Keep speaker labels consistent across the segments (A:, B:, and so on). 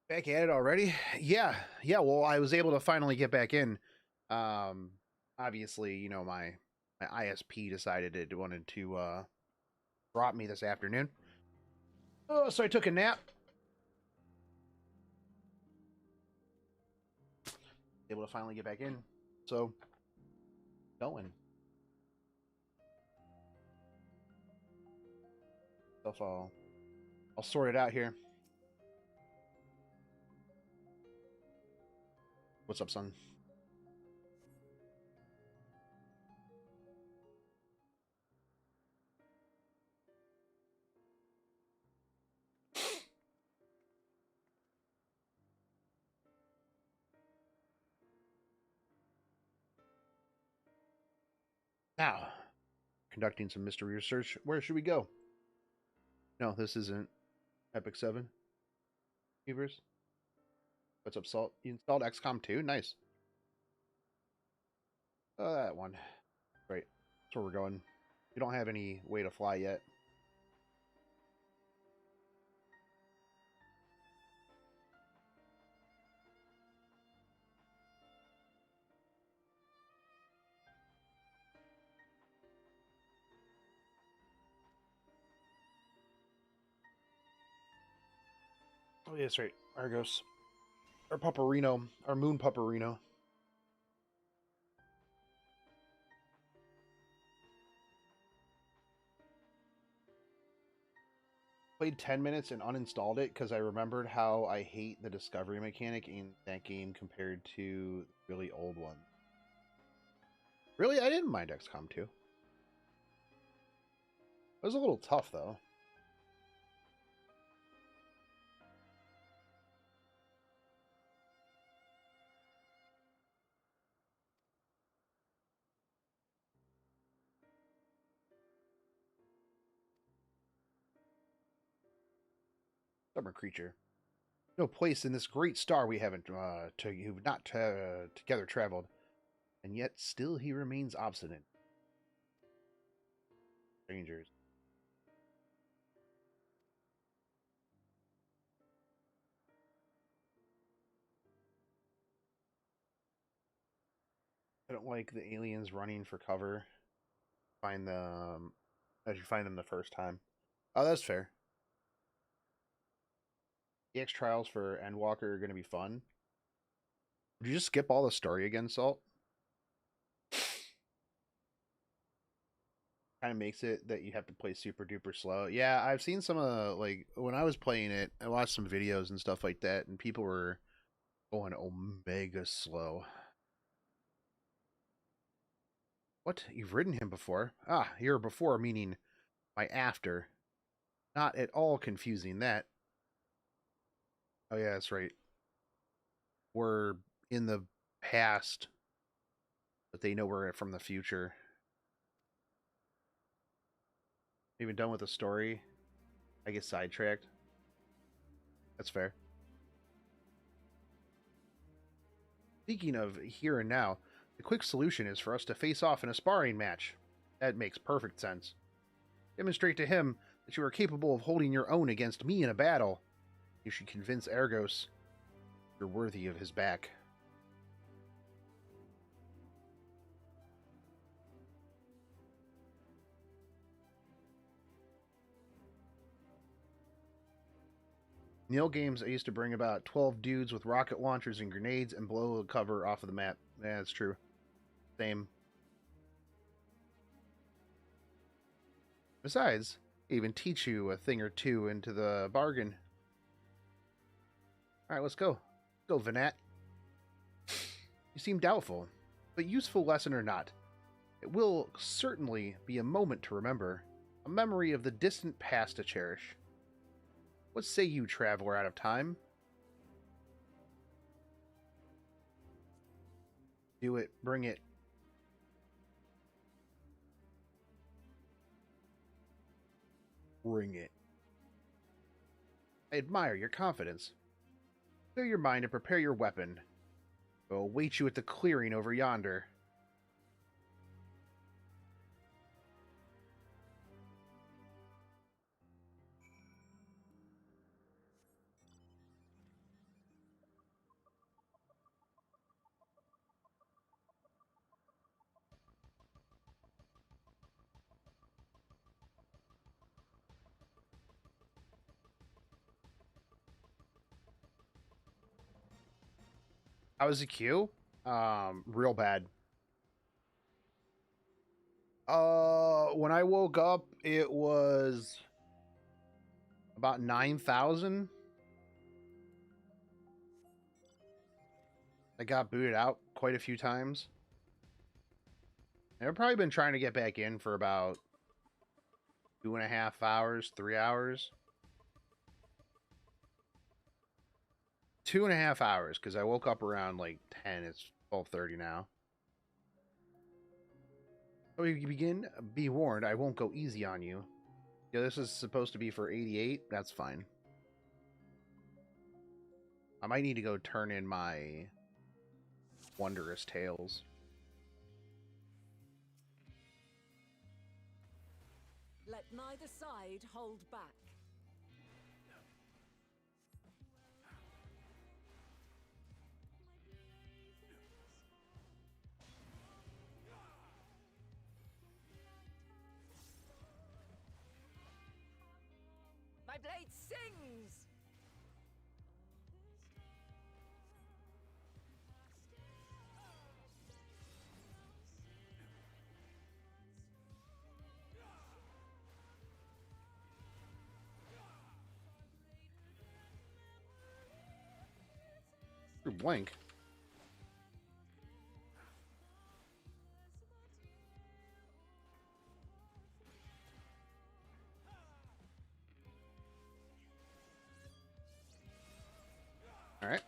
A: Back at it already? Yeah, yeah. Well, I was able to finally get back in. Um, Obviously, my ISP decided it wanted to drop me this afternoon. Oh, so I took a nap. Able to finally get back in. So going. Stuff I'll sort it out here. What's up, son? Now, conducting some mystery research. Where should we go? No, this isn't Epic 7. Beavers. What's up, Salt? You installed XCOM 2? Nice. Oh, that one. Right. That's where we're going. We don't have any way to fly yet. Oh, yeah, that's right. Argos. Our Pupperino. Our Moon Pupperino. Played 10 minutes and uninstalled it because I remembered how I hate the discovery mechanic in that game compared to the really old one. Really, I didn't mind XCOM 2. It was a little tough, though. Summer creature. No place in this great star we haven't you've not together traveled, and yet still he remains obstinate. Strangers. I don't like the aliens running for cover. Find them as you find them the first time. Oh, that's fair. EX trials for Endwalker are going to be fun. Would you just skip all the story again, Salt? Kind of makes it that you have to play super duper slow. Yeah, I've seen some of like when I was playing it, I watched some videos and stuff like that, and people were going omega slow. What? You've ridden him before? Ah, you're before meaning my after. Not at all confusing that. Oh yeah, that's right. We're in the past, but they know we're from the future. Even done with the story. I get sidetracked. That's fair. Speaking of here and now, the quick solution is for us to face off in a sparring match. That makes perfect sense. Demonstrate to him that you are capable of holding your own against me in a battle. You should convince Argos you're worthy of his back. In the old games, I used to bring about 12 dudes with rocket launchers and grenades and blow the cover off of the map. Yeah, that's true. Same. Besides, I even teach you a thing or two into the bargain. Alright, let's go. Go, Vanat. You seem doubtful, but useful lesson or not, it will certainly be a moment to remember, a memory of the distant past to cherish. What say you, traveler out of time? Do it. Bring it. Bring it. I admire your confidence. Clear your mind and prepare your weapon. I will await you at the clearing over yonder. How was the queue? Real bad. When I woke up, it was about 9,000. I got booted out quite a few times. I've probably been trying to get back in for about 2.5 hours, 3 hours. 2.5 hours, because I woke up around like 10. It's 12:30 now. So you begin, be warned, I won't go easy on you. Yeah, this is supposed to be for 88. That's fine. I might need to go turn in my Wondrous Tales.
B: Let neither side hold back. My blade sings!
A: Ooh, blank. All right.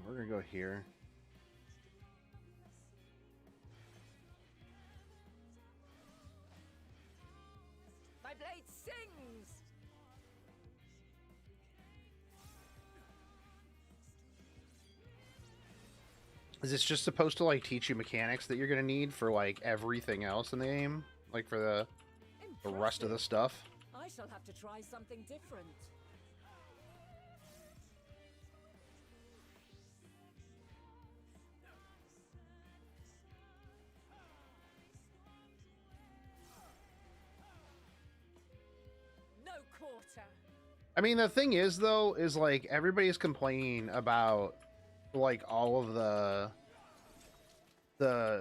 A: We're gonna go here.
B: My blade sings!
A: Is this just supposed to like teach you mechanics that you're gonna need for like everything else in the game, like for the rest of the stuff?
B: I shall have to try something different. No quarter.
A: I mean, the thing is, though, is like everybody's complaining about like all of the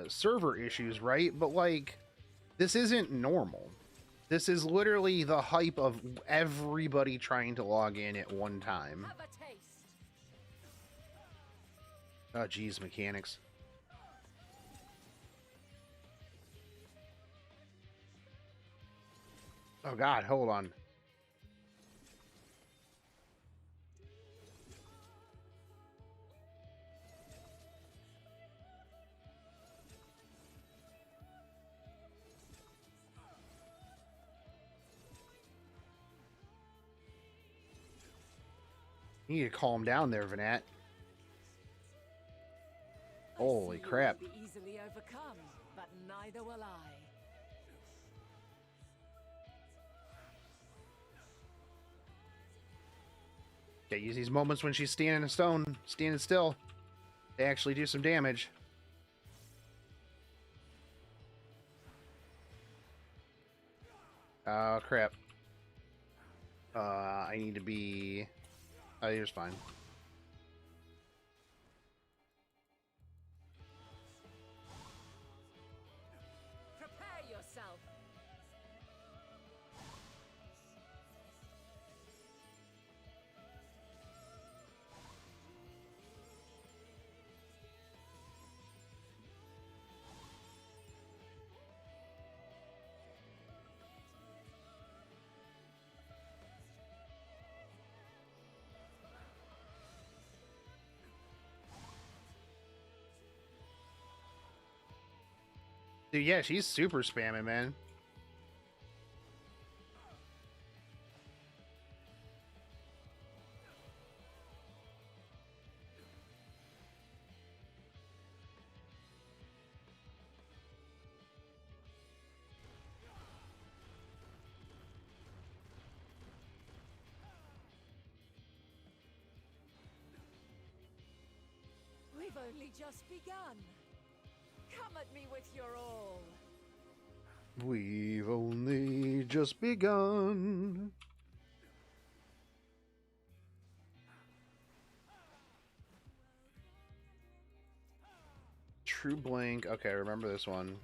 A: server issues, right? But like, this isn't normal. This is literally the hype of everybody trying to log in at one time.
B: Have a taste.
A: Oh, geez, mechanics. Oh, God, hold on. You need to calm down there, Vanat. Holy crap.
B: Be easily overcome, but neither will I.
A: Yeah, use these moments when she's standing in stone, standing still. They actually do some damage. Oh, crap. I need to be... Oh, you're fine.
B: Prepare yourself.
A: Dude, yeah, she's super spamming, man.
B: We've only just begun. Come at me with your all.
A: We've only just begun. True Blink. Okay, remember this one.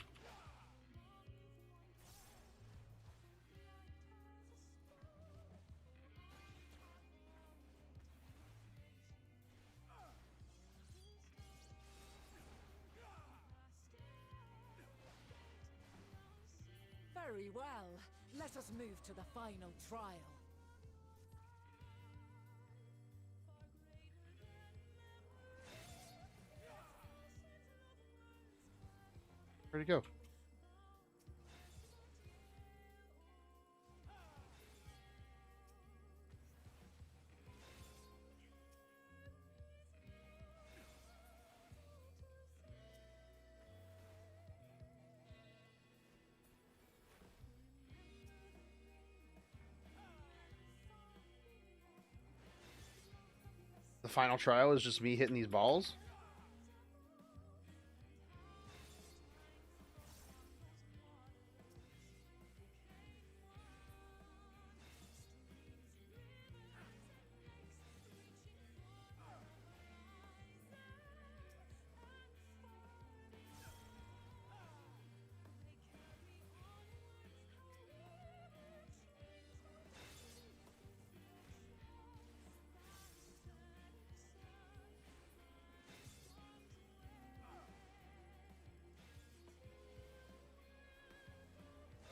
B: Very well. Let us move to the final trial.
A: Where'd it go? The final trial is just me hitting these balls?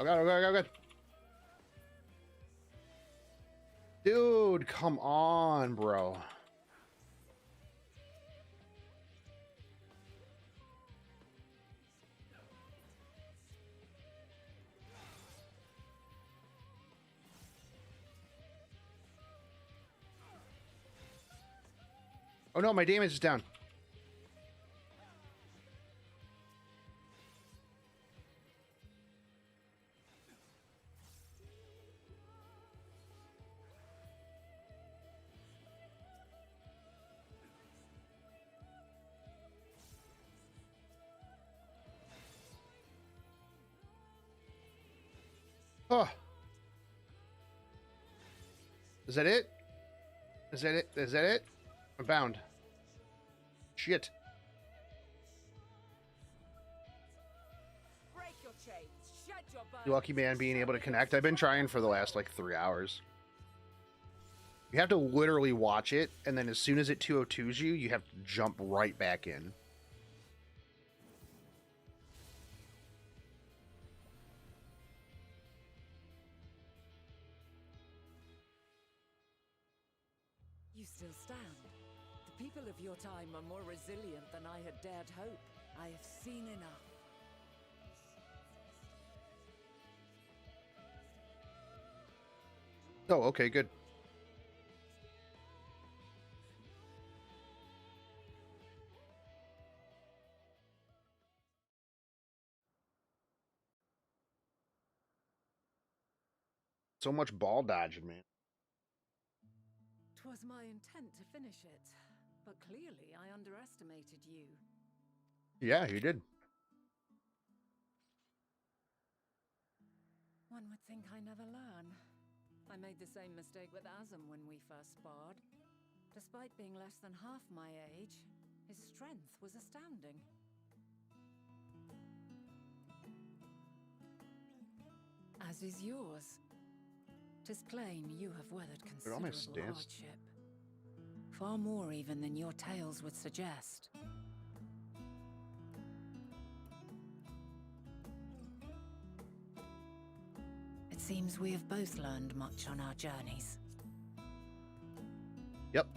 A: Oh god, oh god, oh god. Dude, come on, bro. Oh no, my damage is down. Oh. Is that it? Is that it? Is that it? I'm bound. Shit.
B: Break your chains, shed your bones.
A: Lucky man being able to connect. I've been trying for the last like 3 hours. You have to literally watch it, and then as soon as it 202s you, you have to jump right back in.
B: You still stand. The people of your time are more resilient than I had dared hope. I have seen enough.
A: Oh, okay, good. So much ball dodging, man.
B: 'Twas my intent to finish it, but clearly I underestimated you.
A: Yeah, you did.
B: One would think I never learn. I made the same mistake with Azam when we first sparred. Despite being less than half my age, his strength was astounding. As is yours. 'Tis plain you have weathered
A: All my
B: considerable
A: stance.
B: hardship. Far more even than your tales would suggest. It seems we have both learned much on our journeys.
A: Yep.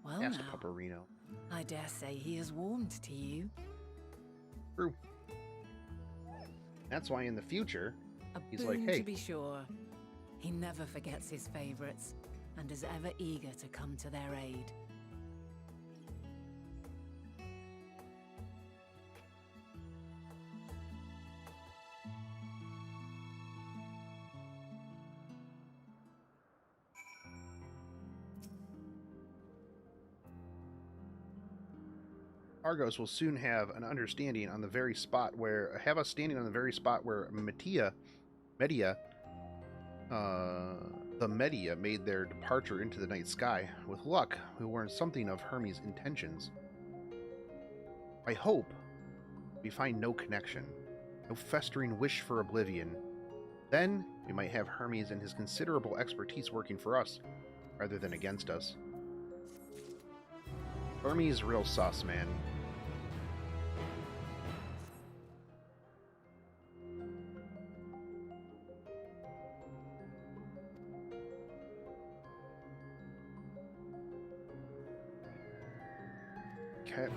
B: Well
A: Ask
B: now,
A: Pupperino.
B: I dare say he has warmed to you.
A: True. That's why in the future,
B: A
A: he's
B: boon
A: like, hey.
B: to be sure. He never forgets his favorites, and is ever eager to come to their aid.
A: Argos will soon have an understanding on the very spot where Media, the Media made their departure into the night sky. With luck, we'll learn something of Hermes' intentions. I hope we find no connection, no festering wish for oblivion. Then we might have Hermes and his considerable expertise working for us, rather than against us. Hermes real sus, man. Okay.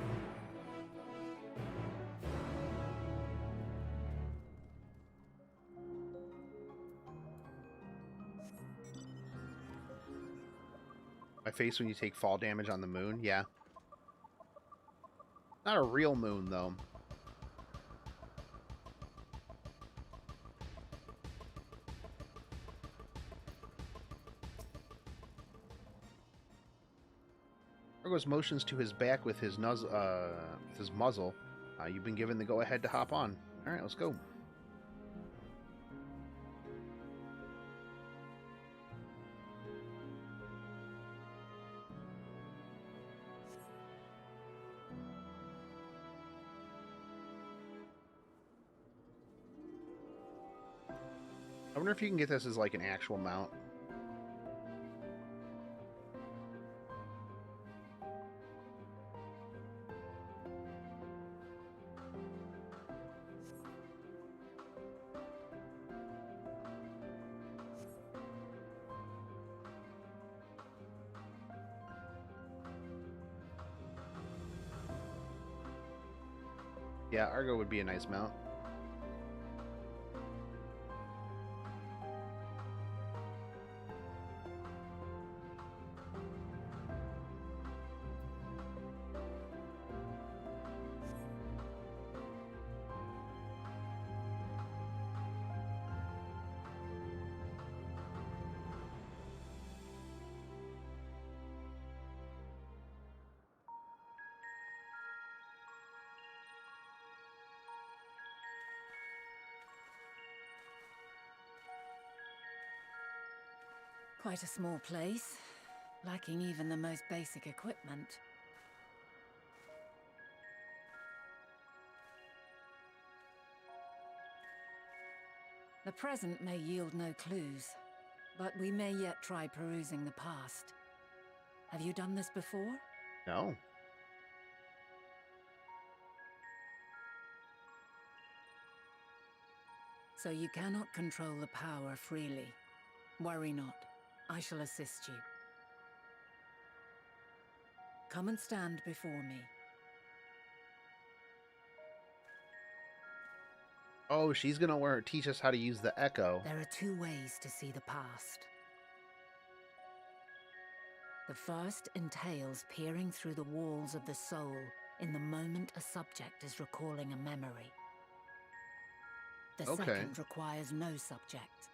A: My face when you take fall damage on the moon? Yeah. Not a real moon, though. Argos motions to his back with his muzzle. You've been given the go-ahead to hop on. Alright, let's go. I wonder if you can get this as like an actual mount. Yeah, Argo would be a nice mount.
B: Quite a small place, lacking even the most basic equipment. The present may yield no clues, but we may yet try perusing the past. Have you done this before?
A: No.
B: So you cannot control the power freely. Worry not. I shall assist you. Come and stand before me.
A: Oh, she's gonna teach us how to use the echo.
B: There are two ways to see the past. The first entails peering through the walls of the soul in the moment a subject is recalling a memory. The second requires no subject,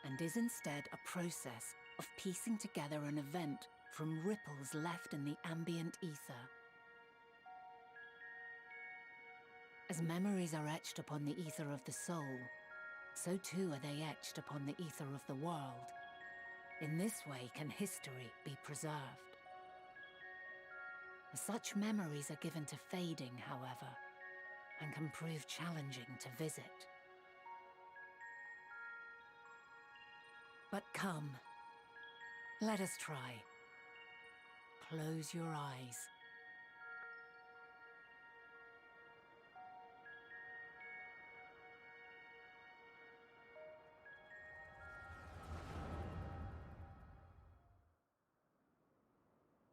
B: and is instead a process of piecing together an event from ripples left in the ambient ether. As memories are etched upon the ether of the soul, so too are they etched upon the ether of the world. In this way can history be preserved. Such memories are given to fading, however, and can prove challenging to visit. But come, let us try. Close your eyes.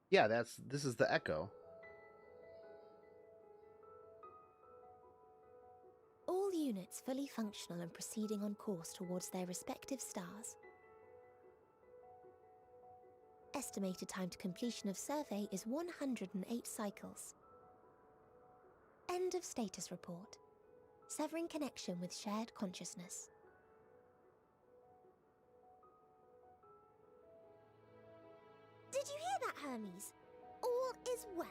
A: Yeah, this is the echo.
C: All units fully functional and proceeding on course towards their respective stars. Estimated time to completion of survey is 108 cycles. End of status report. Severing connection with shared consciousness. Did you hear that, Hermes? All is well.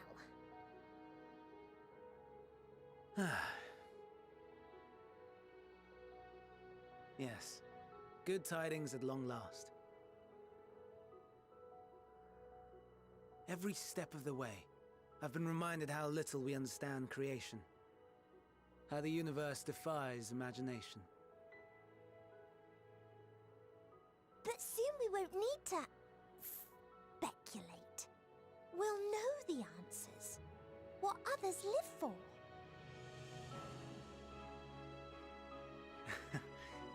D: Yes, good tidings at long last. Every step of the way, I've been reminded how little we understand creation. How the universe defies imagination.
C: But soon we won't need to speculate. We'll know the answers. What others live for.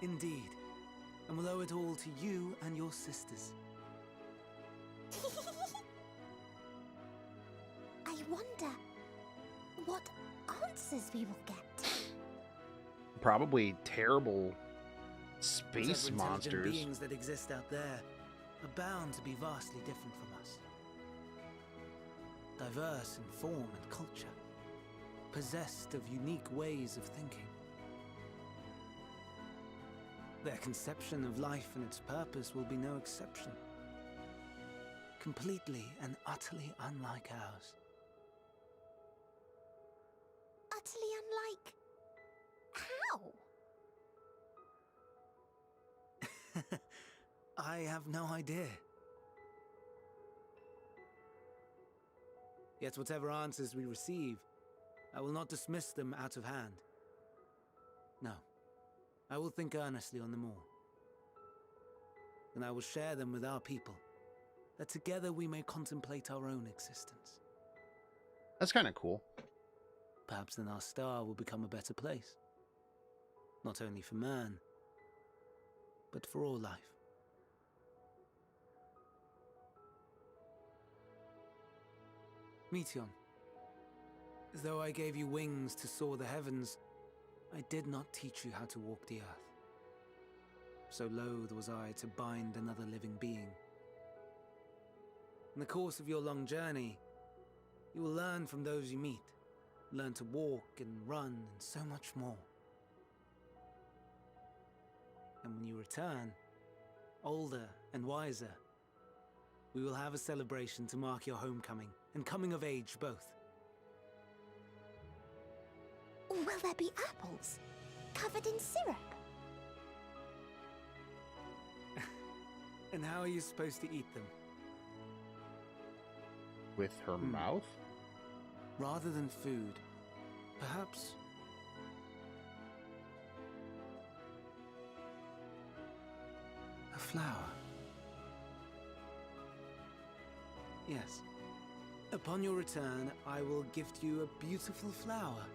D: Indeed. And we'll owe it all to you and your sisters.
C: I wonder what answers we will get.
A: Probably terrible space
D: Whatever intelligent
A: monsters.
D: beings that exist out there are bound to be vastly different from us. Diverse in form and culture, possessed of unique ways of thinking. Their conception of life and its purpose will be no exception. Completely and utterly unlike ours.
C: Utterly unlike... how?
D: I have no idea. Yet whatever answers we receive, I will not dismiss them out of hand. No, I will think earnestly on them all. And I will share them with our people, that together we may contemplate our own existence.
A: That's kind of cool.
D: Perhaps then our star will become a better place. Not only for man, but for all life. Meteon, though I gave you wings to soar the heavens, I did not teach you how to walk the earth. So loath was I to bind another living being. In the course of your long journey, you will learn from those you meet, learn to walk and run and so much more. And when you return, older and wiser, we will have a celebration to mark your homecoming and coming of age both.
C: Will there be apples covered in syrup?
D: And how are you supposed to eat them?
A: With her mouth?
D: Rather than food, perhaps... a flower. Yes. Upon your return, I will gift you a beautiful flower.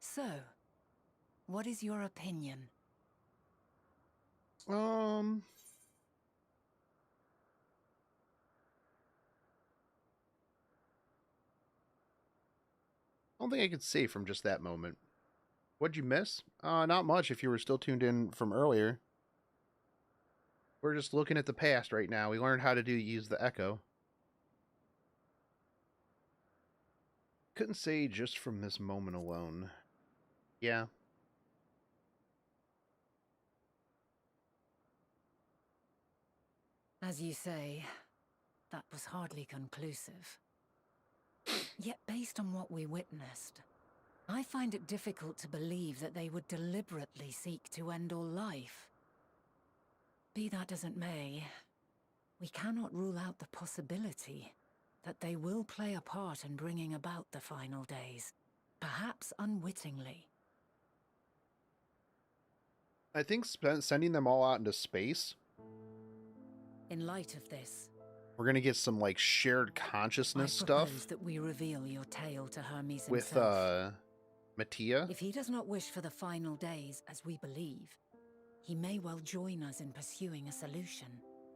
B: So, what is your opinion?
A: I don't think I could say from just that moment. What'd you miss? Not much if you were still tuned in from earlier. We're just looking at the past right now. We learned how to use the echo. Couldn't say just from this moment alone. Yeah.
B: As you say, that was hardly conclusive. Yet based on what we witnessed, I find it difficult to believe that they would deliberately seek to end all life. Be that as it may, we cannot rule out the possibility that they will play a part in bringing about the final days, perhaps unwittingly.
A: I think sending them all out into space,
B: In light of this,
A: we're going to get some, like, shared consciousness
B: I
A: stuff
B: propose that we reveal your tale to Hermes
A: with,
B: himself.
A: Mattia.
B: If he does not wish for the final days, as we believe, he may well join us in pursuing a solution.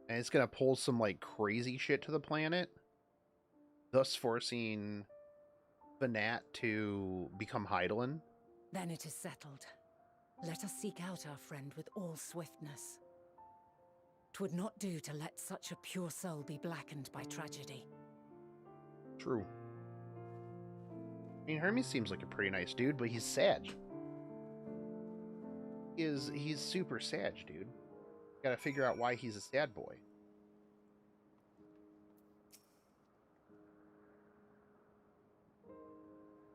A: And it's going to pull some, like, crazy shit to the planet, thus forcing Banat to become Heidelin.
B: Then it is settled. Let us seek out our friend with all swiftness. 'Twould not do to let such a pure soul be blackened by tragedy.
A: True. I mean, Hermes seems like a pretty nice dude, but he's sad. He's super sad, dude. Gotta figure out why he's a sad boy.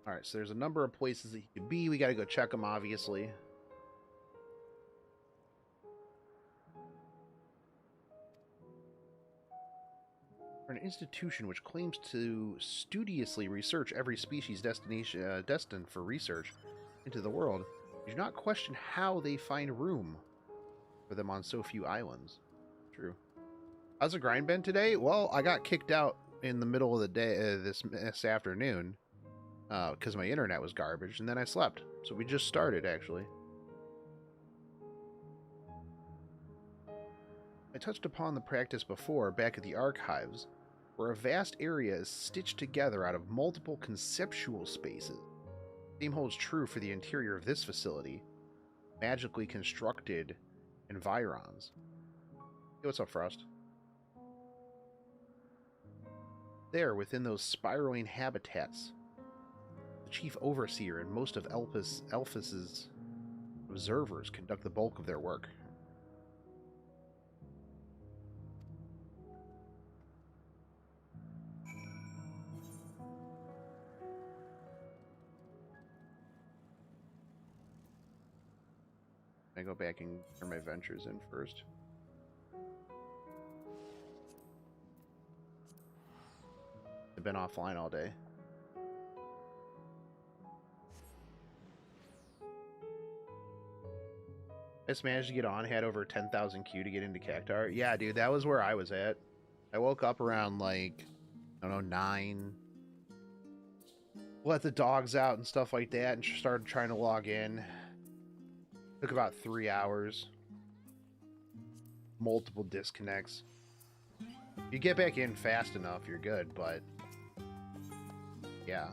A: Alright, so there's a number of places that he could be. We gotta go check them, obviously. An institution which claims to studiously research every species destined for research into the world. You do not question how they find room for them on so few islands. True. How's the grind been today? Well, I got kicked out in the middle of the day this afternoon because my internet was garbage, and then I slept. So we just started, actually. I touched upon the practice before back at the archives, where a vast area is stitched together out of multiple conceptual spaces. The same holds true for the interior of this facility. Magically constructed environs. Hey, what's up, Frost? There, within those spiraling habitats, the chief overseer and most of Elphas's observers conduct the bulk of their work. I go back and turn my ventures in first. I've been offline all day. I just managed to get on, had over 10,000 Q to get into Cactar. Yeah, dude, that was where I was at. I woke up around, like, I don't know, 9. Let the dogs out and stuff like that and started trying to log in. Took about 3 hours. Multiple disconnects. If you get back in fast enough, you're good, but yeah.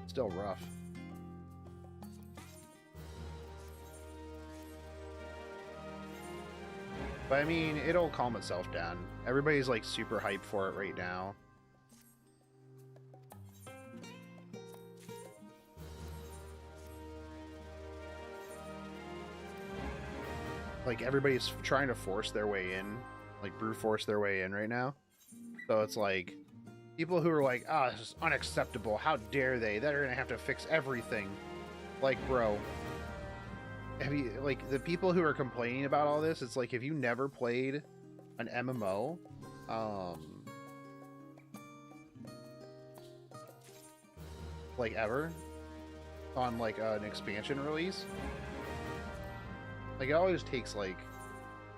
A: Still rough. But I mean, it'll calm itself down. Everybody's like super hyped for it right now. Like, everybody's trying to force their way in, like brute force their way in right now. So it's like, people who are like, ah, this is unacceptable, how dare they, they're gonna have to fix everything. Like, bro, have you, like, the people who are complaining about all this, it's like, if you never played an MMO, like, ever, on, like, an expansion release, like, it always takes, like,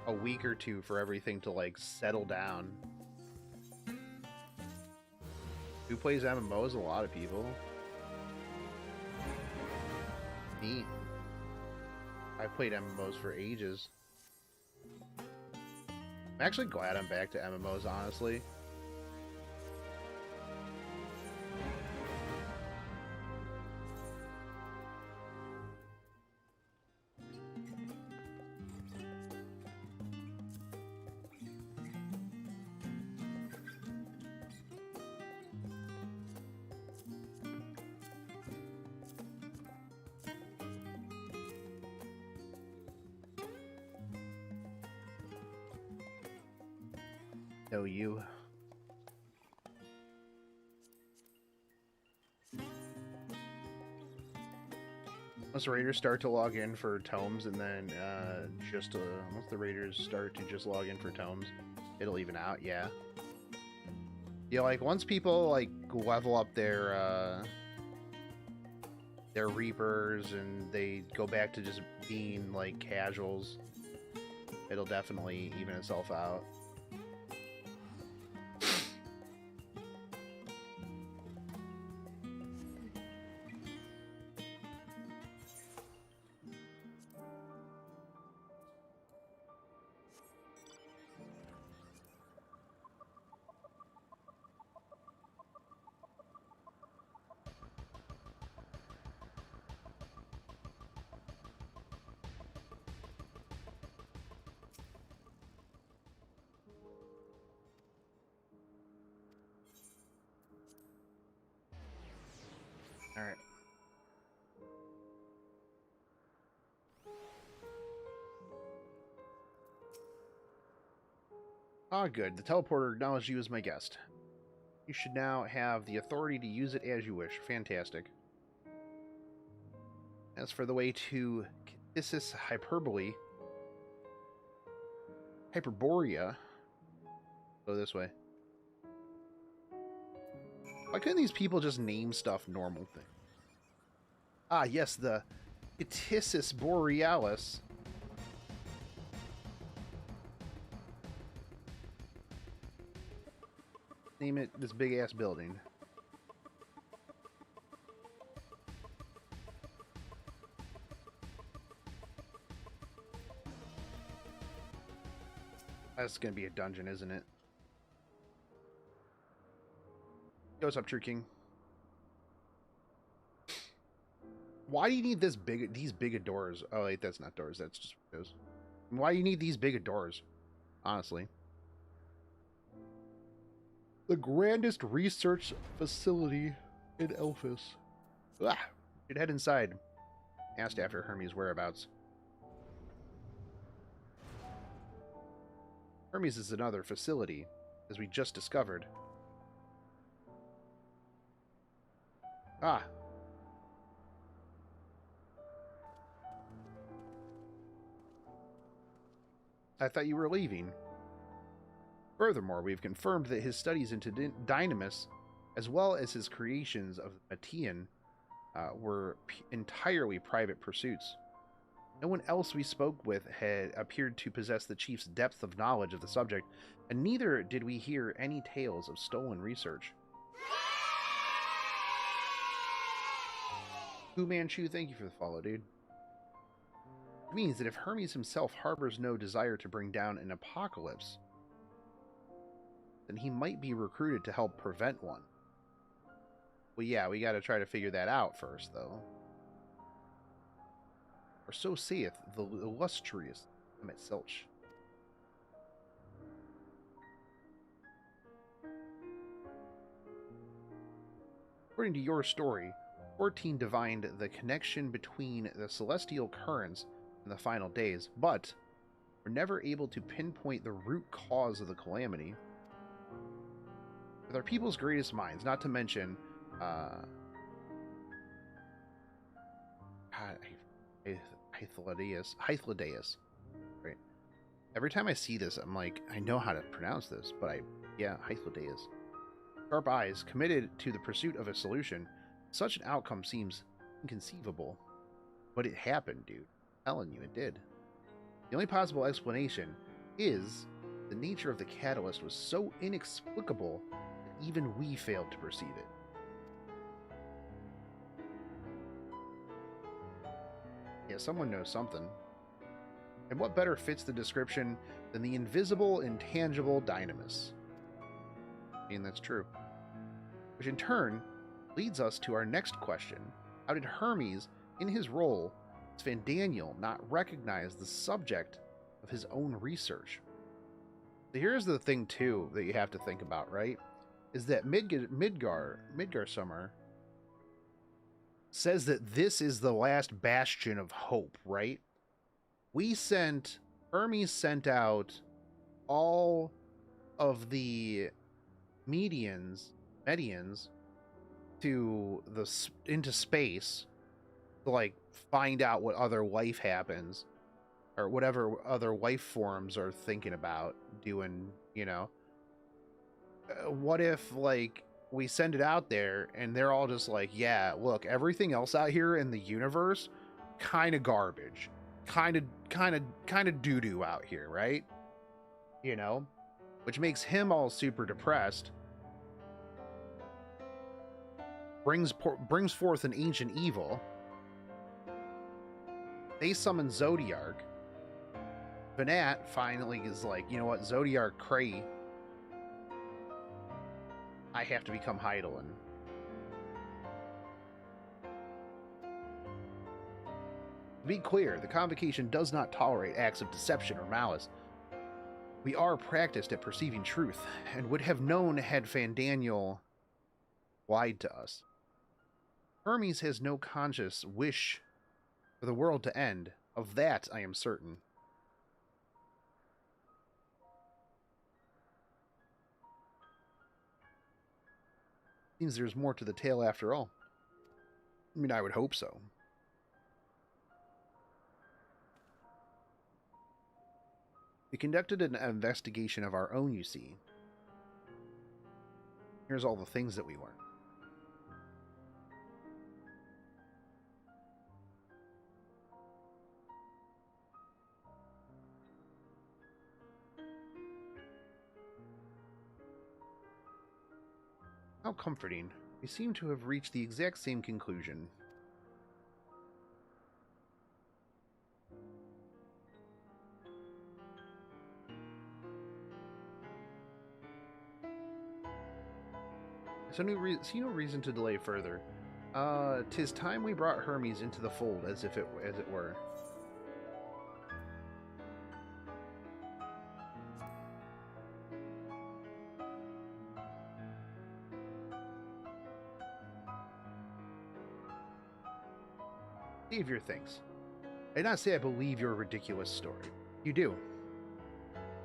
A: a week or two for everything to, like, settle down. Who plays MMOs? A lot of people. Me. I played MMOs for ages. I'm actually glad I'm back to MMOs, honestly. No, you. Once the raiders start to log in for tomes, and then once the raiders start to just log in for tomes, it'll even out. Yeah. Yeah, like once people like level up their reapers and they go back to just being like casuals, it'll definitely even itself out. Ah, good. The teleporter acknowledged you as my guest. You should now have the authority to use it as you wish. Fantastic. As for the way to Kissis Hyperborea, go this way. Why couldn't these people just name stuff normal thing? Ah, yes, the Kissis Borealis. Name it this big ass building. That's gonna be a dungeon, isn't it? Yo, what's up, True King? Why do you need these big doors? Oh wait, that's not doors, that's just windows. Why do you need these big doors? Honestly. The grandest research facility in Elphis. Ah, should head inside. Asked after Hermes' whereabouts. Hermes is another facility, as we just discovered. Ah. I thought you were leaving. Furthermore, we've confirmed that his studies into Dynamis, as well as his creations of Matian, were entirely private pursuits. No one else we spoke with had appeared to possess the chief's depth of knowledge of the subject, and neither did we hear any tales of stolen research. Fu Manchu, thank you for the follow, dude. It means that if Hermes himself harbors no desire to bring down an apocalypse, then he might be recruited to help prevent one. Well, yeah, we gotta try to figure that out first, though. Or so saith the illustrious Emmett Selch. According to your story, 14 divined the connection between the celestial currents and the final days, but were never able to pinpoint the root cause of the calamity. With our people's greatest minds, not to mention, Hythlodaeus. Right. Every time I see this, I'm like, I know how to pronounce this, but yeah, Hythlodaeus. Sharp eyes, committed to the pursuit of a solution. Such an outcome seems inconceivable. But it happened, dude. I'm telling you, it did. The only possible explanation is the nature of the catalyst was so inexplicable that even we failed to perceive it. Yeah, someone knows something. And what better fits the description than the invisible, intangible Dynamis? I mean, that's true. Which in turn leads us to our next question. How did Hermes, in his role as Fandaniel, not recognize the subject of his own research? So here's the thing, too, that you have to think about, right? Is that Midgar Summer says that this is the last bastion of hope, right? Hermes sent out all of the Medians into space to, like, find out what other life happens, or whatever other life forms are thinking about doing, you know. What if, like, we send it out there and they're all just like, yeah, look, everything else out here in the universe, kind of garbage, kind of doo-doo out here, right? You know, which makes him all super depressed, brings forth an ancient evil. They summon Zodiark. Venat finally is like, you know what, Zodiark cray, I have to become Hydaelyn. To be clear, the Convocation does not tolerate acts of deception or malice. We are practiced at perceiving truth, and would have known had Fandaniel lied to us. Hermes has no conscious wish for the world to end. Of that, I am certain. Seems there's more to the tale after all. I mean, I would hope so. We conducted an investigation of our own, you see. Here's all the things that we learned. How comforting. We seem to have reached the exact same conclusion. So see no reason to delay further. 'Tis time we brought Hermes into the fold, as it were. Savior thinks. I did not say I believe your ridiculous story. You do.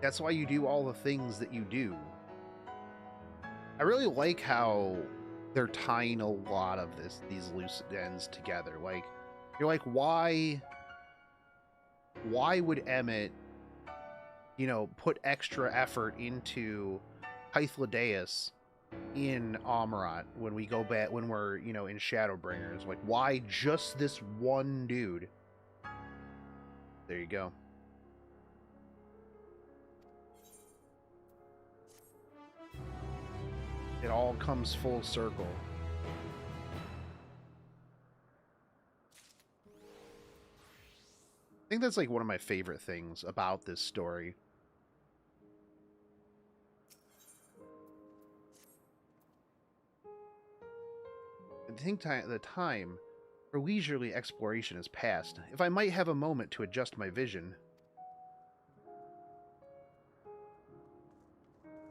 A: That's why you do all the things that you do. I really like how they're tying a lot of these loose ends together. Like, you're like, why would Emmett, put extra effort into Hythlodaeus in Amarat when we go back, when we're, in Shadowbringers? Like, why just this one dude? There you go. It all comes full circle. I think that's like one of my favorite things about this story. I think the time for leisurely exploration is past. If I might have a moment to adjust my vision.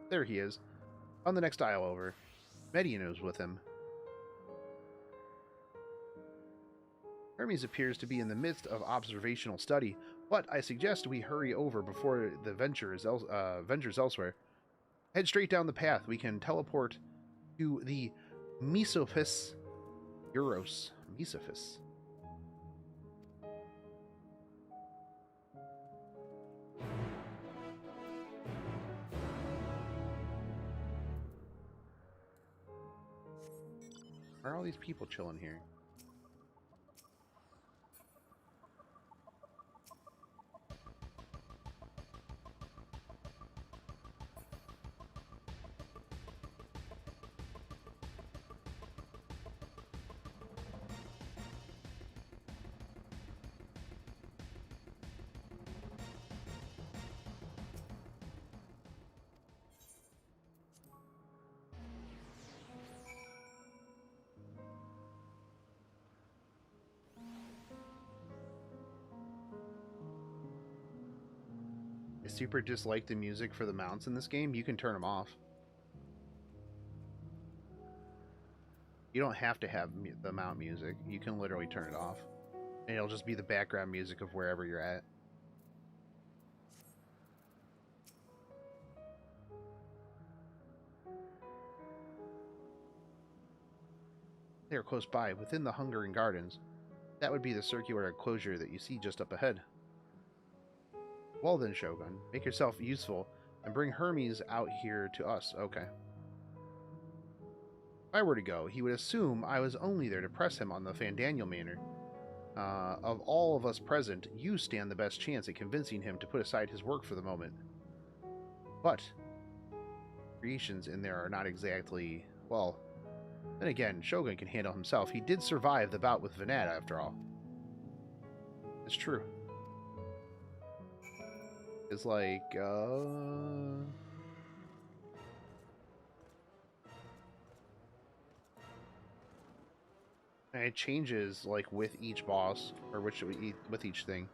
A: There he is, on the next aisle over. Median is with him. Hermes appears to be in the midst of observational study, but I suggest we hurry over before the ventures elsewhere. Head straight down the path. We can teleport to the Mesophis Euros. Mesophis. Why are all these people chilling here? I super dislike the music for the mounts in this game. You can turn them off. You don't have to have the mount music. You can literally turn it off. And it'll just be the background music of wherever you're at. They are close by, within the Hungering Gardens. That would be the circular enclosure that you see just up ahead. Well then, Shogun, make yourself useful and bring Hermes out here to us. Okay. If I were to go, he would assume I was only there to press him on the Fandaniel manor. Of all of us present, you stand the best chance at convincing him to put aside his work for the moment. But creations in there are not exactly, well, then again, Shogun can handle himself. He did survive the bout with Venat, after all. It's true. It's like, and it changes, like, with each boss, or with each thing.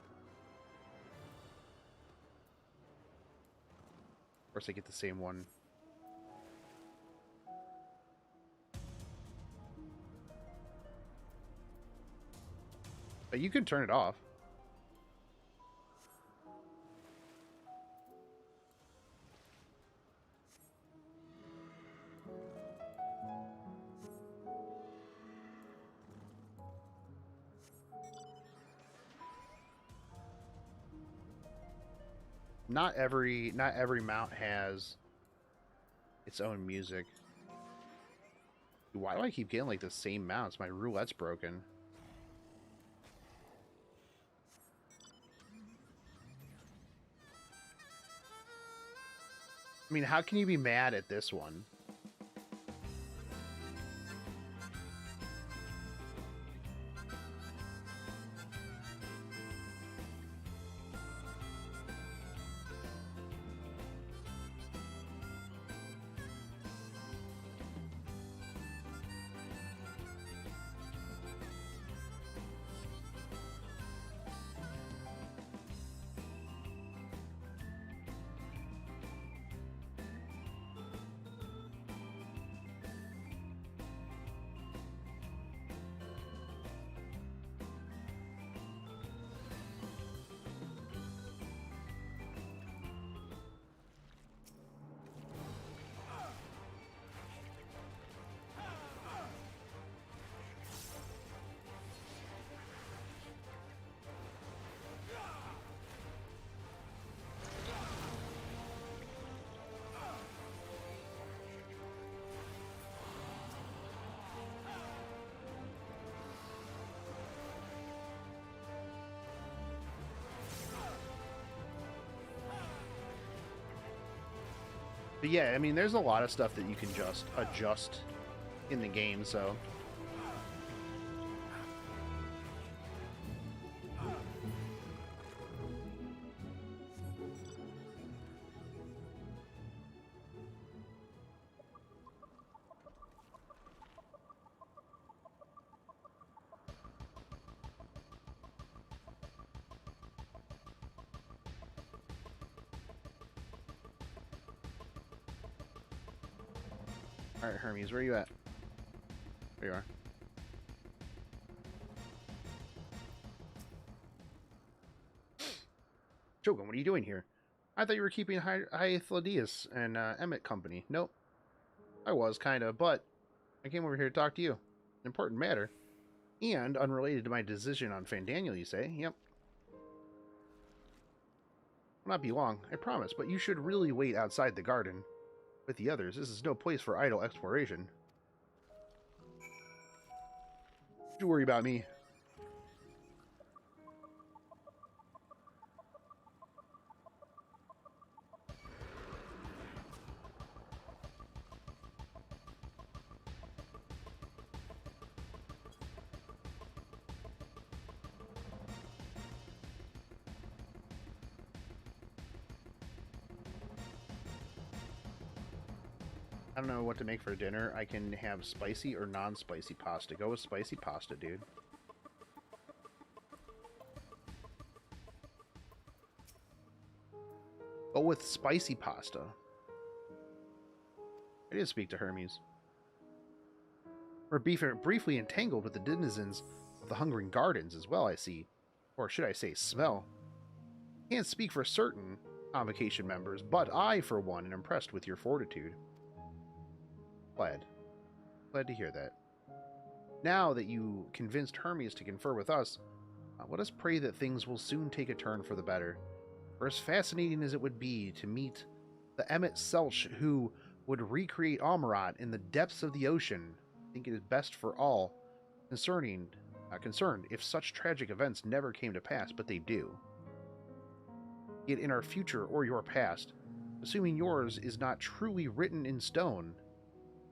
A: Of course, I get the same one. But you can turn it off. not every mount has its own music. Why do I keep getting like the same mounts? My roulette's broken. I mean, how can you be mad at this one? But yeah, I mean, there's a lot of stuff that you can just adjust in the game, so... Alright, Hermes, where are you at? There you are. Shogun, what are you doing here? I thought you were keeping Hythlodius and Emmett company. Nope. I was, kinda, but I came over here to talk to you. An important matter. And unrelated to my decision on Fandaniel, you say? Yep. Will not be long, I promise, but you should really wait outside the garden. With the others, this is no place for idle exploration. Don't worry about me. I don't know what to make for dinner. I can have spicy or non-spicy pasta. Go with spicy pasta, dude. Go with spicy pasta. I did speak to Hermes. We're briefly entangled with the denizens of the Hungering Gardens as well, I see. Or should I say, smell. Can't speak for certain convocation members, but I, for one, am impressed with your fortitude. Glad to hear that. Now that you convinced Hermes to confer with us, let us pray that things will soon take a turn for the better. For as fascinating as it would be to meet the Emmett Selch who would recreate Amarat in the depths of the ocean, I think it is best for all concerned if such tragic events never came to pass, but they do. Yet in our future or your past, assuming yours is not truly written in stone,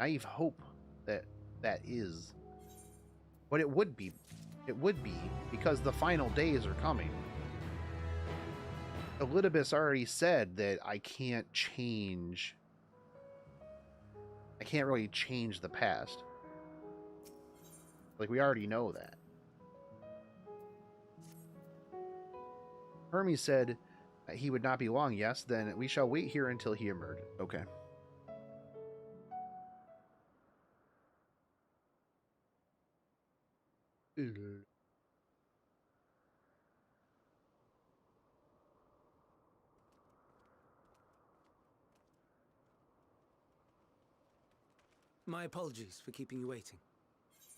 A: naive hope that is. But it would be because the final days are coming. Elidibus already said that I can't really change the past. Like, we already know that. Hermes said he would not be long. Yes, then we shall wait here until he emerged. Okay.
D: My apologies for keeping you waiting.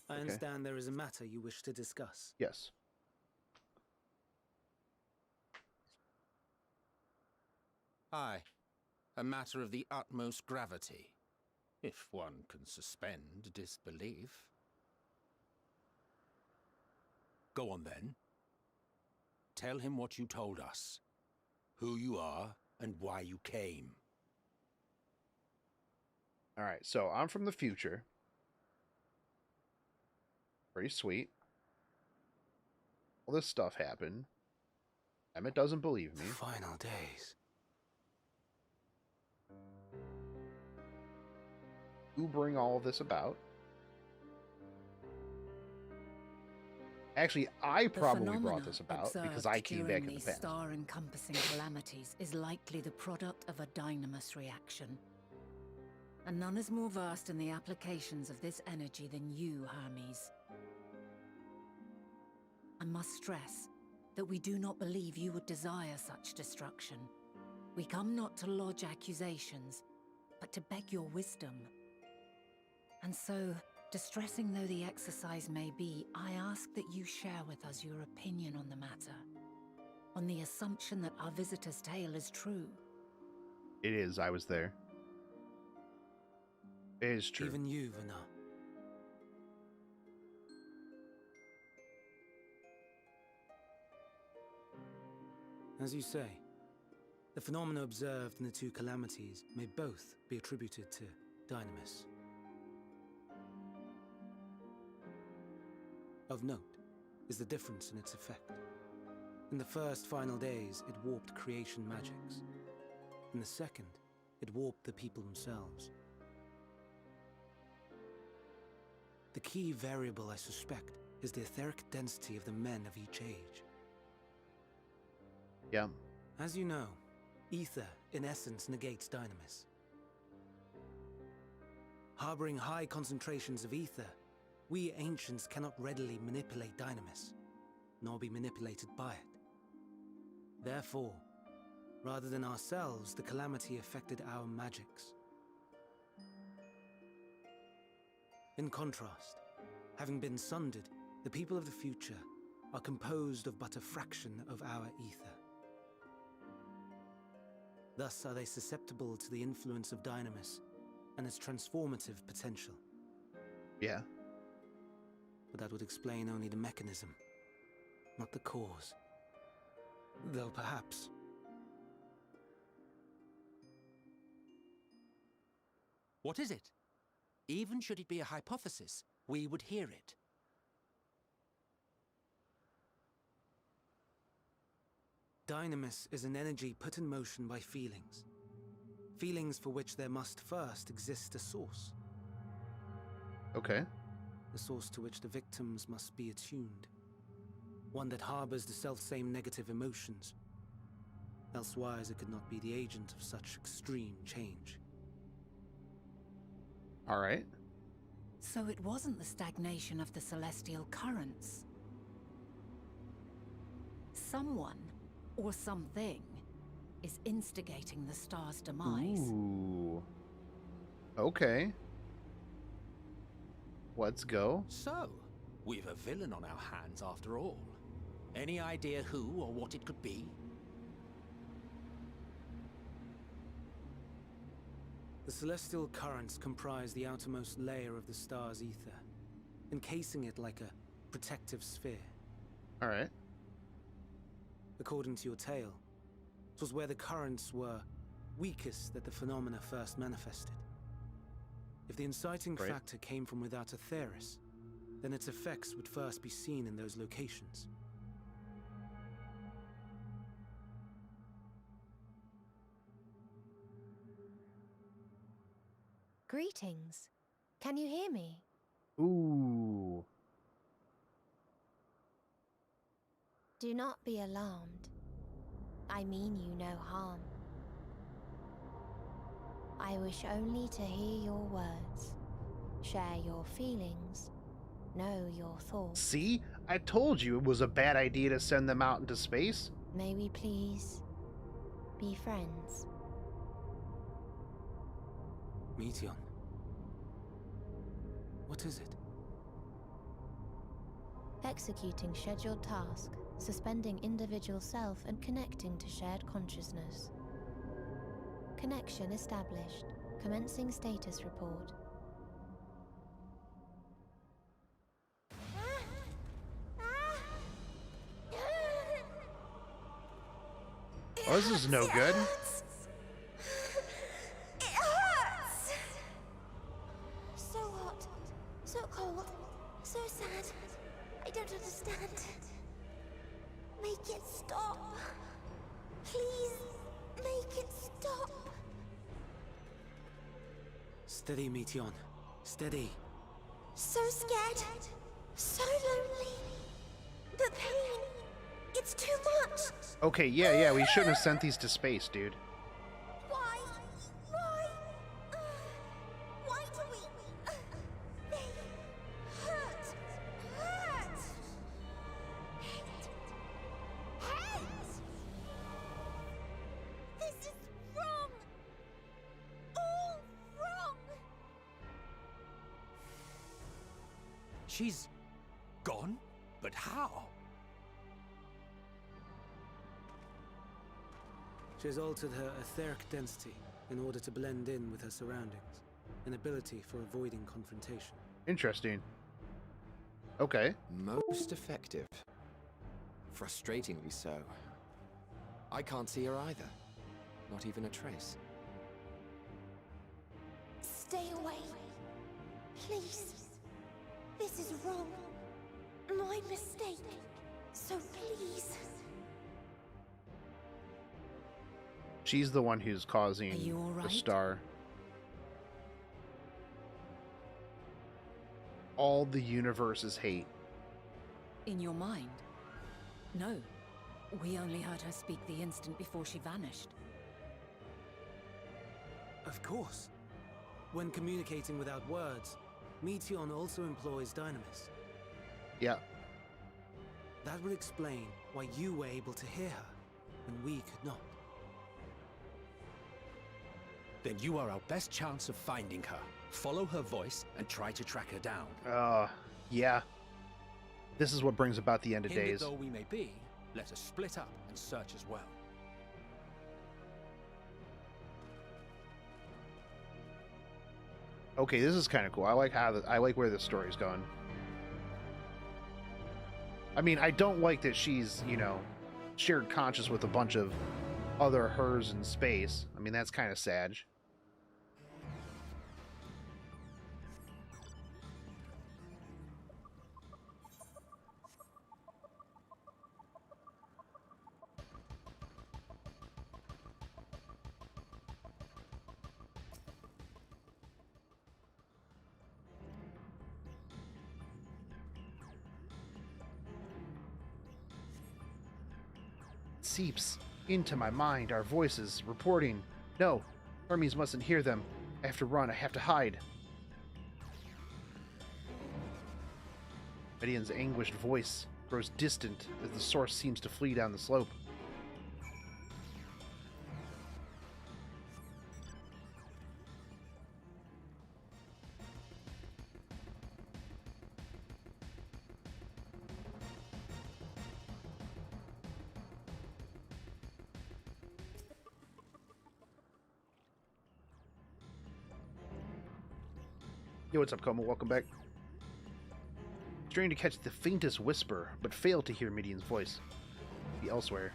D: I understand there is a matter you wish to discuss.
A: Yes.
E: Aye, a matter of the utmost gravity, if one can suspend disbelief. Go on then. Tell him what you told us, who you are, and why you came.
A: All right, so I'm from the future. Pretty sweet. All this stuff happened. Emmett doesn't believe me.
D: Final days.
A: Who bring all of this about? Actually, I probably brought this about because I came back in the past.
B: Star-encompassing calamities is likely the product of a dynamis reaction. And none is more versed in the applications of this energy than you, Hermes. I must stress that we do not believe you would desire such destruction. We come not to lodge accusations, but to beg your wisdom. And so, distressing though the exercise may be, I ask that you share with us your opinion on the matter, on the assumption that our visitor's tale is true.
A: It is. I was there. It is true.
D: Even you, Vana. As you say, the phenomena observed in the two calamities may both be attributed to dynamis. Of note is the difference in its effect. In the first final days, it warped creation magics. In the second, it warped the people themselves. The key variable, I suspect, is the etheric density of the men of each age.
A: Yeah.
D: As you know, ether, in essence, negates dynamis. Harboring high concentrations of ether, we ancients cannot readily manipulate dynamis, nor be manipulated by it. Therefore, rather than ourselves, the calamity affected our magics. In contrast, having been sundered, the people of the future are composed of but a fraction of our ether. Thus are they susceptible to the influence of dynamis and its transformative potential.
A: Yeah.
D: But that would explain only the mechanism, not the cause. Though perhaps...
E: What is it? Even should it be a hypothesis, we would hear it.
D: Dynamis is an energy put in motion by feelings. Feelings for which there must first exist a source.
A: Okay.
D: The source to which the victims must be attuned. One that harbors the selfsame negative emotions. Elsewise it could not be the agent of such extreme change.
A: All right.
B: So it wasn't the stagnation of the celestial currents. Someone, or something, is instigating the star's demise.
A: Ooh. Okay. Let's go.
E: So, we've a villain on our hands after all. Any idea who or what it could be?
D: The celestial currents comprise the outermost layer of the star's ether, encasing it like a protective sphere.
A: All right.
D: According to your tale, it was where the currents were weakest that the phenomena first manifested. If the inciting factor came from without a Theris, then its effects would first be seen in those locations.
C: Greetings. Can you hear me?
A: Ooh.
C: Do not be alarmed. I mean you no harm. I wish only to hear your words, share your feelings, know your thoughts.
A: See? I told you it was a bad idea to send them out into space.
C: May we please be friends?
D: Meteon. What is it?
C: Executing scheduled task, suspending individual self and connecting to shared consciousness. Connection established. Commencing status report.
A: Oh, this is no good.
C: It hurts! So hot, so cold, so sad. I don't understand. Make it stop. Please, make it stop.
D: Steady, Meteon. Steady.
C: So scared, so lonely. The pain, it's too much.
A: Okay, yeah, we shouldn't have sent these to space, dude.
C: Why? Why do we? They hurt. Hate. This is wrong. All wrong.
E: She's gone? But how?
D: She has altered her etheric density in order to blend in with her surroundings, an ability for avoiding confrontation.
A: Interesting. Okay.
F: Most effective. Frustratingly so. I can't see her either. Not even a trace.
C: Stay away. Please. This is wrong. My mistake. So please.
A: She's the one who's causing
B: Are you all
A: the
B: right?
A: star. All the universe's hate.
B: In your mind? No. We only heard her speak the instant before she vanished.
D: Of course. When communicating without words, Meteon also employs Dynamis.
A: Yeah.
D: That would explain why you were able to hear her, when we could not.
E: Then you are our best chance of finding her. Follow her voice and try to track her down.
A: Yeah. This is what brings about the end of
E: Hindered
A: days.
E: though we may be, let us split up and search as well.
A: Okay, this is kind of cool. I like I like where the story's going. I mean, I don't like that she's, shared conscious with a bunch of other hers in space. I mean, that's kind of sad. Seeps into my mind our voices reporting, no, Hermes mustn't hear them. I have to run, I have to hide. Midian's anguished voice grows distant as the source seems to flee down the slope. Yo, what's up, Coma? Welcome back. Straining to catch the faintest whisper, but fail to hear Midian's voice. Be elsewhere.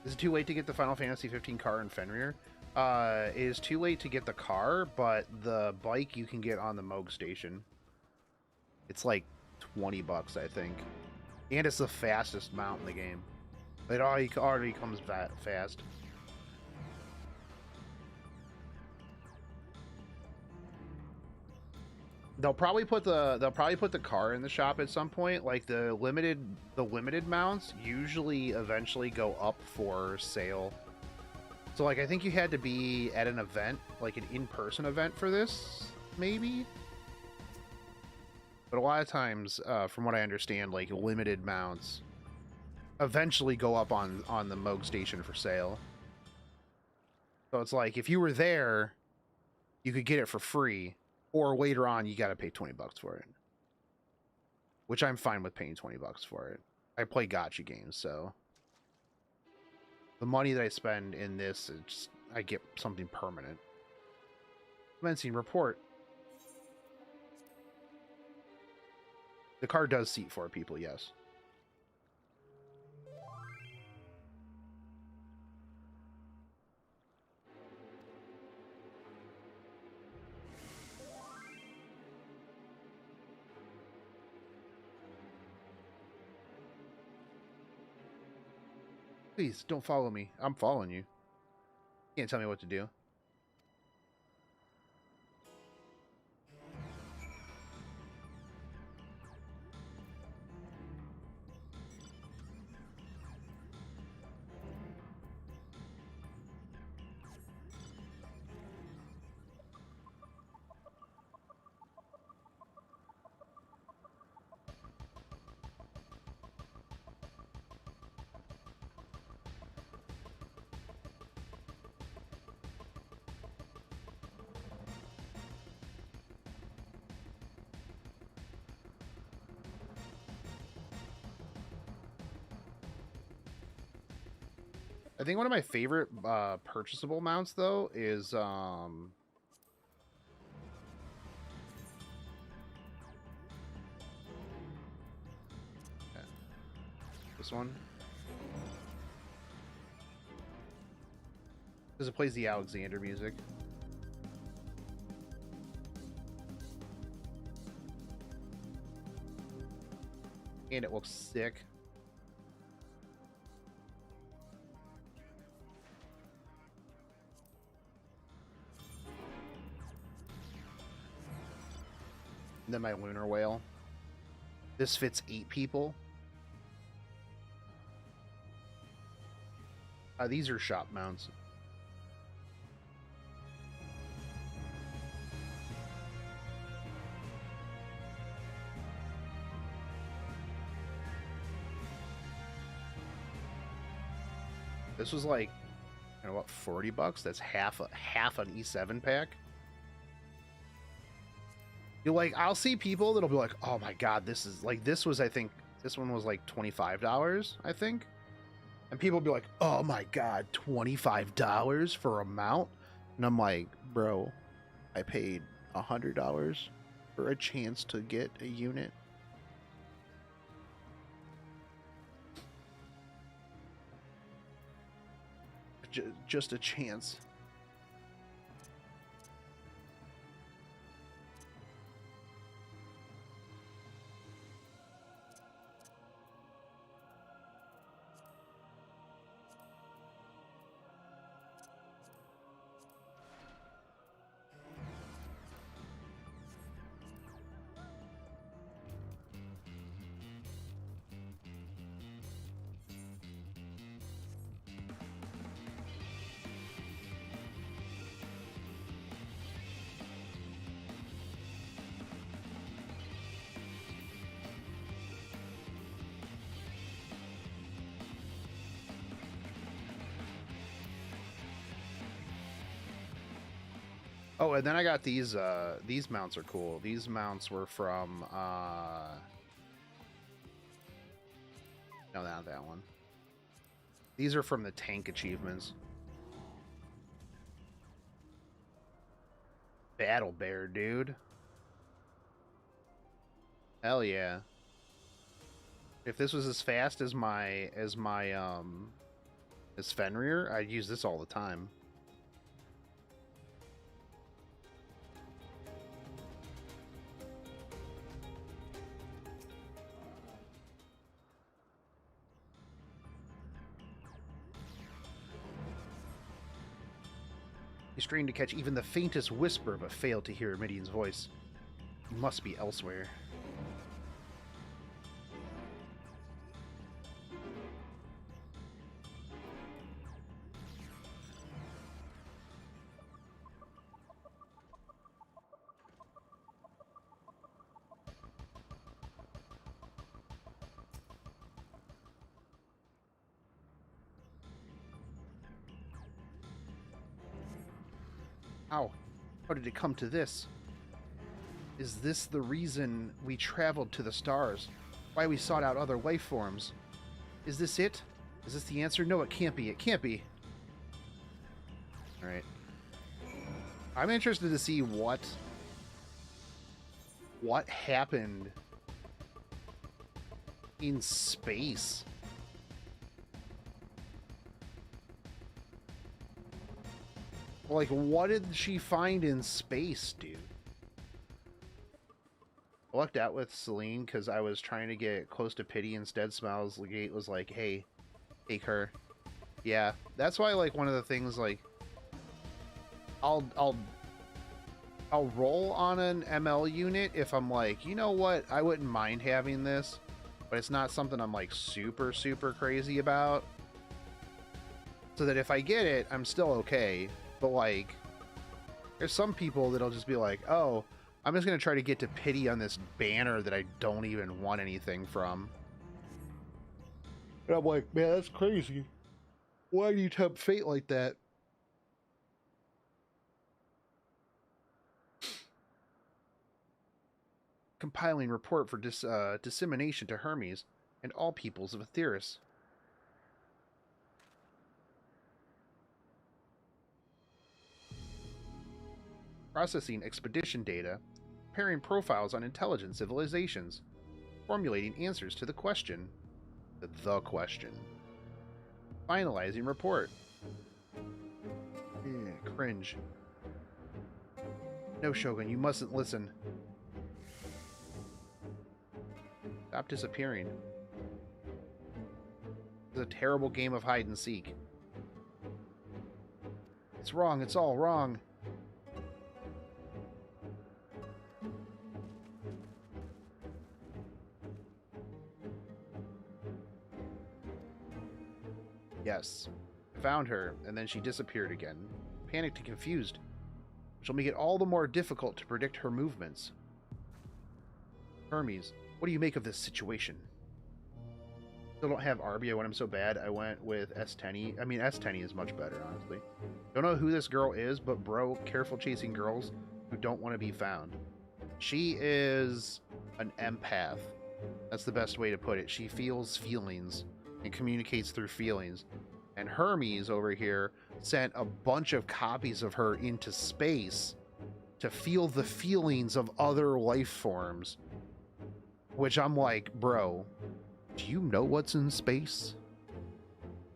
A: Is it too late to get the Final Fantasy 15 car in Fenrir? It is too late to get the car, but the bike you can get on the Moog station. It's like $20, I think. And it's the fastest mount in the game. It already comes fast. They'll probably put the car in the shop at some point. Like the limited mounts usually eventually go up for sale. So like I think you had to be at an event, like an in-person event for this, maybe. But a lot of times, from what I understand, like limited mounts eventually go up on the Moog station for sale. So it's like if you were there you could get it for free, or later on you got to pay $20 for it. Which I'm fine with paying $20 for it. I play gacha games, so the money that I spend in this, I get something permanent. Commencing report. The car does seat 4 people, yes. Please, don't follow me. I'm following you. Can't tell me what to do. I think one of my favorite purchasable mounts, though, is this one. Because it plays the Alexander music. And it looks sick. And then my lunar whale. This fits 8 people. These are shop mounts. This was like, you know what, $40? That's half an E7 pack. You're like, I'll see people that'll be like, oh my god, this is like, this was, I think, this one was like $25, I think. And people will be like, oh my god, $25 for a mount? And I'm like, bro, I paid $100 for a chance to get a unit. Just a chance. Oh, and then I got these mounts are cool. These mounts were from no, not that one. These are from the tank achievements. Battle Bear, dude. Hell yeah. If this was as fast as my as Fenrir, I'd use this all the time. He strained to catch even the faintest whisper, but failed to hear Midian's voice. He must be elsewhere. Ow. How did it come to this? Is this the reason we traveled to the stars? Why we sought out other life forms? Is this it? Is this the answer? No, it can't be. It can't be. Alright. I'm interested to see what happened in space. Like, what did she find in space, dude? I lucked out with Celine because I was trying to get close to Pity. Instead, Smiles Gate was like, hey, take her. Yeah, that's why, like, one of the things, like, I'll roll on an ML unit if I'm like, you know what, I wouldn't mind having this, but it's not something I'm, like, super, super crazy about. So that if I get it, I'm still okay. But, like, there's some people that'll just be like, oh, I'm just going to try to get to Pity on this banner that I don't even want anything from. And I'm like, man, that's crazy. Why do you tempt fate like that? Compiling report for dissemination to Hermes and all peoples of Aetheris. Processing expedition data, preparing profiles on intelligent civilizations, formulating answers to the question. The question. Finalizing report. Cringe. No, Shogun, you mustn't listen. Stop disappearing. It's a terrible game of hide and seek. It's wrong, it's all wrong. Yes. I found her, and then she disappeared again. Panicked and confused, which will make it all the more difficult to predict her movements. Hermes, what do you make of this situation? Still don't have Arby. I want him so bad. I went with S10. I mean, S10 is much better, honestly. Don't know who this girl is, but bro, careful chasing girls who don't want to be found. She is an empath. That's the best way to put it. She feels feelings and communicates through feelings. And Hermes over here sent a bunch of copies of her into space to feel the feelings of other life forms. Which I'm like, bro, do you know what's in space?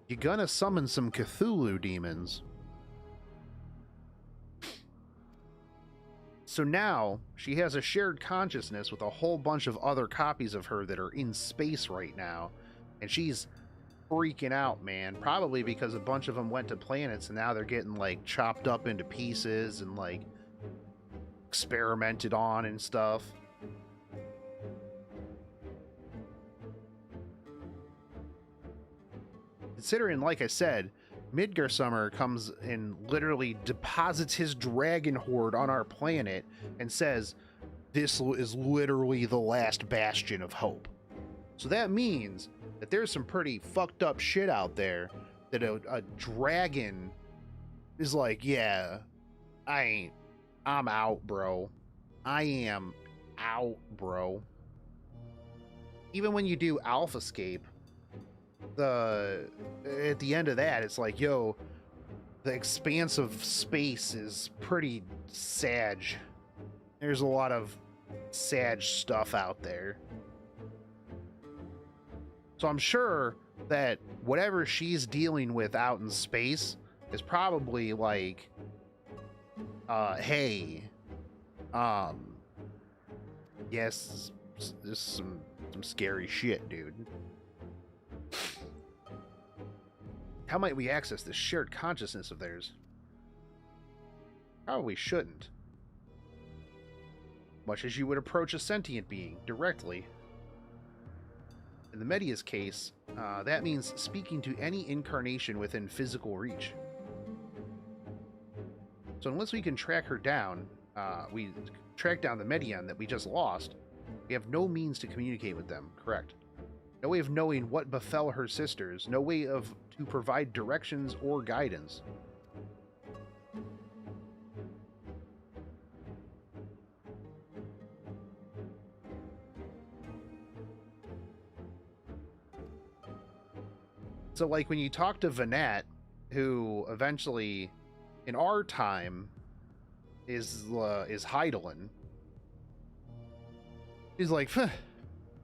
A: You're gonna summon some Cthulhu demons. So now she has a shared consciousness with a whole bunch of other copies of her that are in space right now. And she's freaking out, man. Probably because a bunch of them went to planets and now they're getting, like, chopped up into pieces and, like, experimented on and stuff. Considering, like I said, Midgar Summer comes and literally deposits his dragon horde on our planet and says, this is literally the last bastion of hope. So that means that there's some pretty fucked up shit out there that a dragon is like, yeah, I'm out, bro. I am out, bro. Even when you do Alphascape, at the end of that, it's like, yo, the expanse of space is pretty sad. There's a lot of sad stuff out there. So I'm sure that whatever she's dealing with out in space is probably like, hey, yes, this is some scary shit, dude. How might we access this shared consciousness of theirs? Probably shouldn't. Much as you would approach a sentient being directly. In the Media's case, that means speaking to any incarnation within physical reach. So unless we can track her down, we track down the Median that we just lost, we have no means to communicate with them, correct? No way of knowing what befell her sisters, no way to provide directions or guidance. So, like, when you talk to Vanat, who eventually, in our time, is Heidelin, he's like, huh,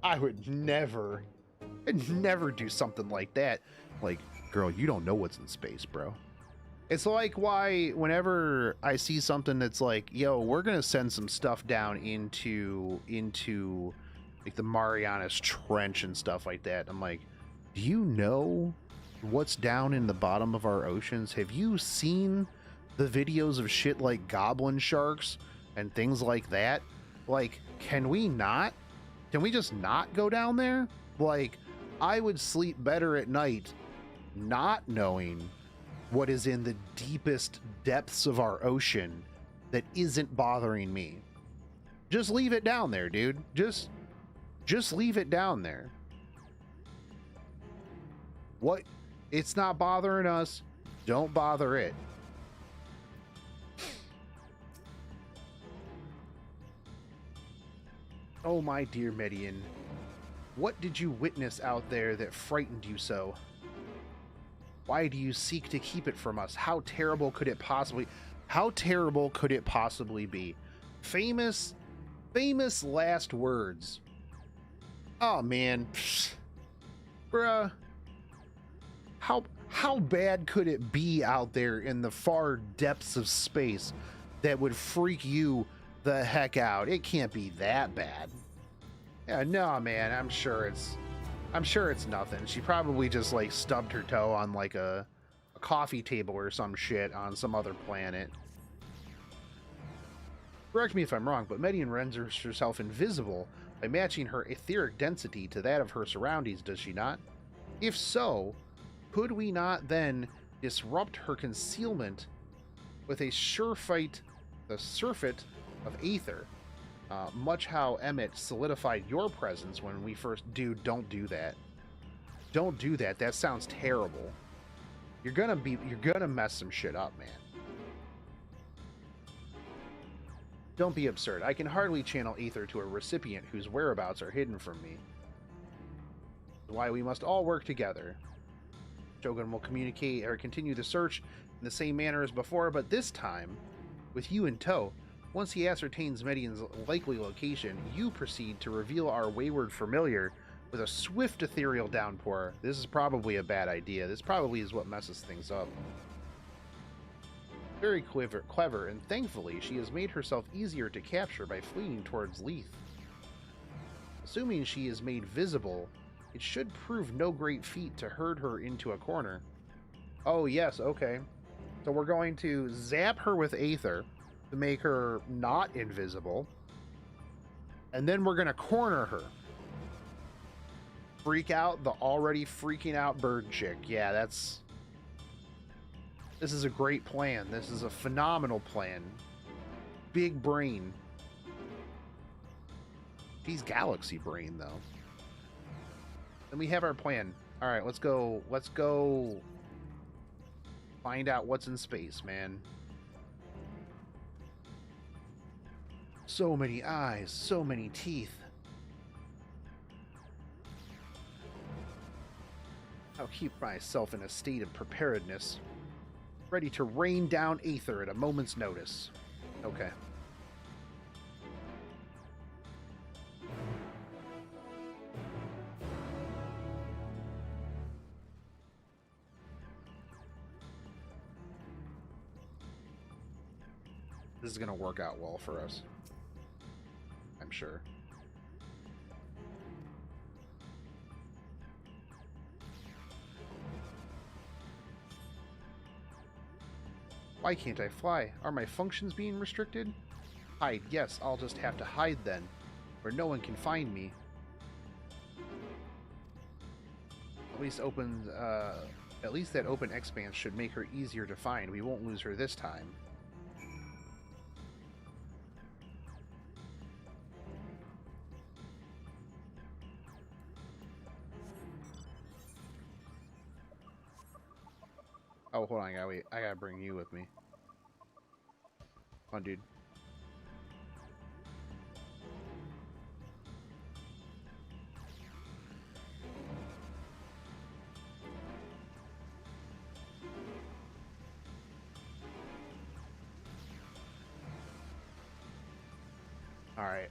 A: I'd never do something like that. Like, girl, you don't know what's in space, bro. It's like why whenever I see something that's like, yo, we're gonna send some stuff down into like the Marianas Trench and stuff like that. I'm like, do you know what's down in the bottom of our oceans? Have you seen the videos of shit like goblin sharks and things like that? Like, can we just not go down there? Like, I would sleep better at night not knowing what is in the deepest depths of our ocean that isn't bothering me. Just leave it down there, dude. Just leave it down there. What? It's not bothering us. Don't bother it. Oh, my dear Median, what did you witness out there that frightened you so? Why do you seek to keep it from us? How terrible could it possibly be? Famous last words. Oh man. Bruh. How bad could it be out there in the far depths of space that would freak you the heck out? It can't be that bad. Yeah, no, man, I'm sure it's nothing. She probably just like stubbed her toe on like a coffee table or some shit on some other planet. Correct me if I'm wrong, but Median renders herself invisible by matching her etheric density to that of her surroundings, does she not? If so, could we not then disrupt her concealment with a surfeit of aether? Much how Emmett solidified your presence when we first... Dude, don't do that. Don't do that. That sounds terrible. You're gonna mess some shit up, man. Don't be absurd. I can hardly channel ether to a recipient whose whereabouts are hidden from me. That's why we must all work together. Shogun will communicate or continue the search in the same manner as before, but this time, with you in tow. Once he ascertains Median's likely location, you proceed to reveal our wayward familiar with a swift ethereal downpour. This is probably a bad idea. This probably is what messes things up. Very clever, and thankfully she has made herself easier to capture by fleeing towards Leith. Assuming she is made visible, it should prove no great feat to herd her into a corner. Oh yes, okay. So we're going to zap her with Aether to make her not invisible. And then we're going to corner her. Freak out the already freaking out bird chick. Yeah, this is a great plan. This is a phenomenal plan. Big brain. She's galaxy brain, though. Then we have our plan. All right, let's go find out what's in space, man. So many eyes, so many teeth. I'll keep myself in a state of preparedness, ready to rain down Aether at a moment's notice. Okay. This is going to work out well for us. I'm sure. Why can't I fly? Are my functions being restricted? Hide. Yes, I'll just have to hide then, where no one can find me. At least that open expanse should make her easier to find. We won't lose her this time. Oh, hold on, I gotta bring you with me. Come on, dude. All right.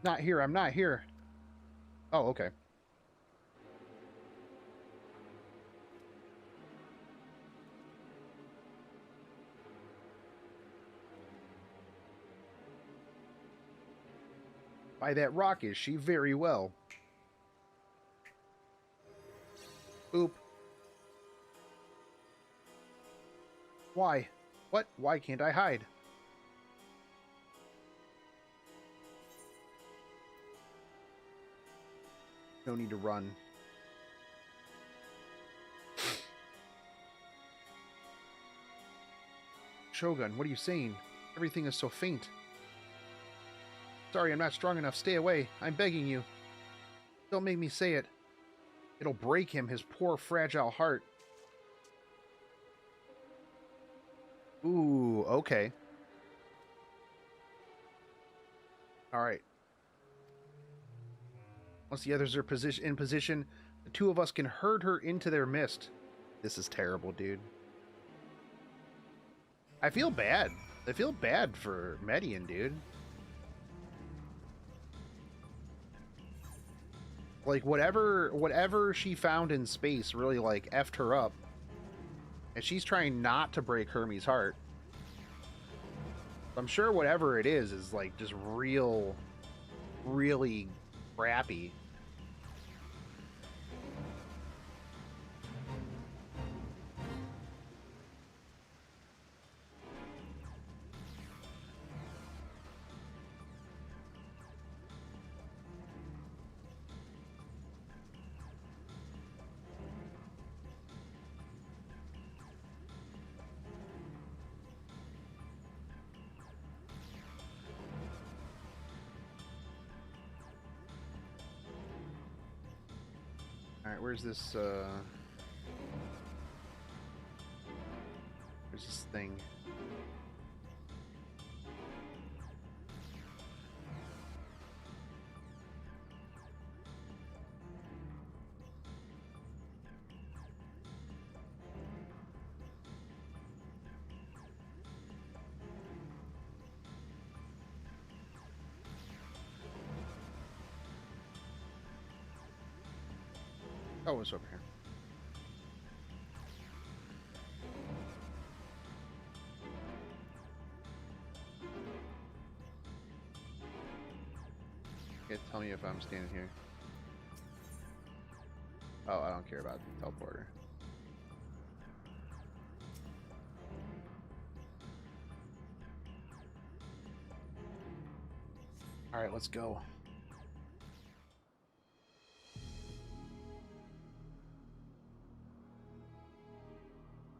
A: Not here. I'm not here. Oh, okay. By that rock is she very well. Oop. Why? What? Why can't I hide? No need to run. Shogun, what are you saying? Everything is so faint. Sorry, I'm not strong enough. Stay away. I'm begging you. Don't make me say it. It'll break him, his poor, fragile heart. Ooh, okay. Alright. Once the others are in position, the two of us can herd her into their mist. This is terrible, dude. I feel bad. I feel bad for Median, dude. Like, whatever she found in space really, like, effed her up. And she's trying not to break Hermes' heart. I'm sure whatever it is, like, just really crappy. Alright, where's this thing? Oh, it's over here. Okay, tell me if I'm standing here. Oh, I don't care about the teleporter. Alright, let's go.